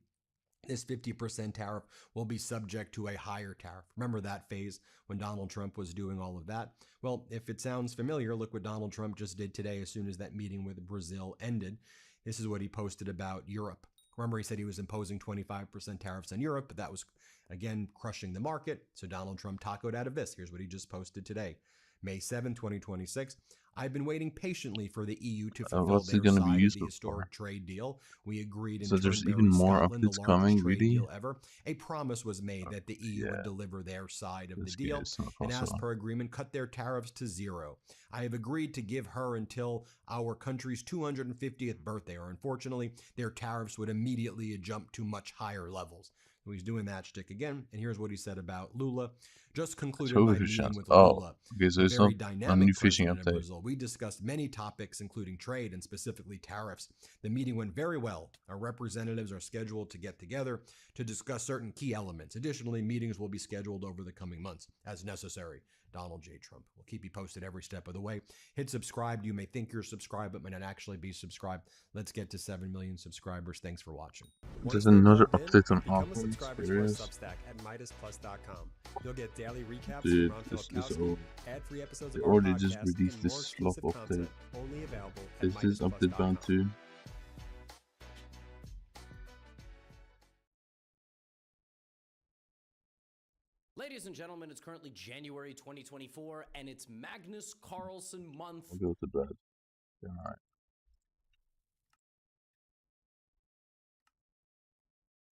this 50% tariff will be subject to a higher tariff. Remember that phase when Donald Trump was doing all of that? Well, if it sounds familiar, look what Donald Trump just did today as soon as that meeting with Brazil ended. This is what he posted about Europe. Remember, he said he was imposing 25% tariffs on Europe, but that was again crushing the market. So Donald Trump tacoed out of this. Here's what he just posted today. May 7, 2026. I've been waiting patiently for the EU to fulfill What's their it gonna be side of used the for? historic trade deal. We agreed in So there's Turnberry, even more Scotland, the updates largest coming, trade really? deal ever. A promise was made that the EU would deliver their side of the This deal, guy's not and as possible. per agreement, cut their tariffs to 0. I have agreed to give her until our country's 250th birthday, or unfortunately, their tariffs would immediately jump to much higher levels. So he's doing that shtick again, and here's what he said about Lula. Just concluded my meeting with Lula, okay, so the it's very not a new dynamic fishing president of update. Brazil. We discussed many topics, including trade and specifically tariffs. The meeting went very well. Our representatives are scheduled to get together to discuss certain key elements. Additionally, meetings will be scheduled over the coming months as necessary. Donald J. Trump. We'll keep you posted every step of the way. Hit subscribe. You may think you're subscribed, but may not actually be subscribed. Let's get to 7 million subscribers. Thanks for watching. There's another update on Become a Apple. subscriber to our Serious? Substack at MidasPlus.com. You'll get daily recaps Dude, from Ron this is Filipkowski, old. ad-free episodes They of our already just podcast, released and more this slop exclusive update. content only available at Is this update bound MidasPlus.com. too? Ladies and gentlemen, it's currently January 2024, and it's Magnus Carlsen month. I'll go to bed. Alright.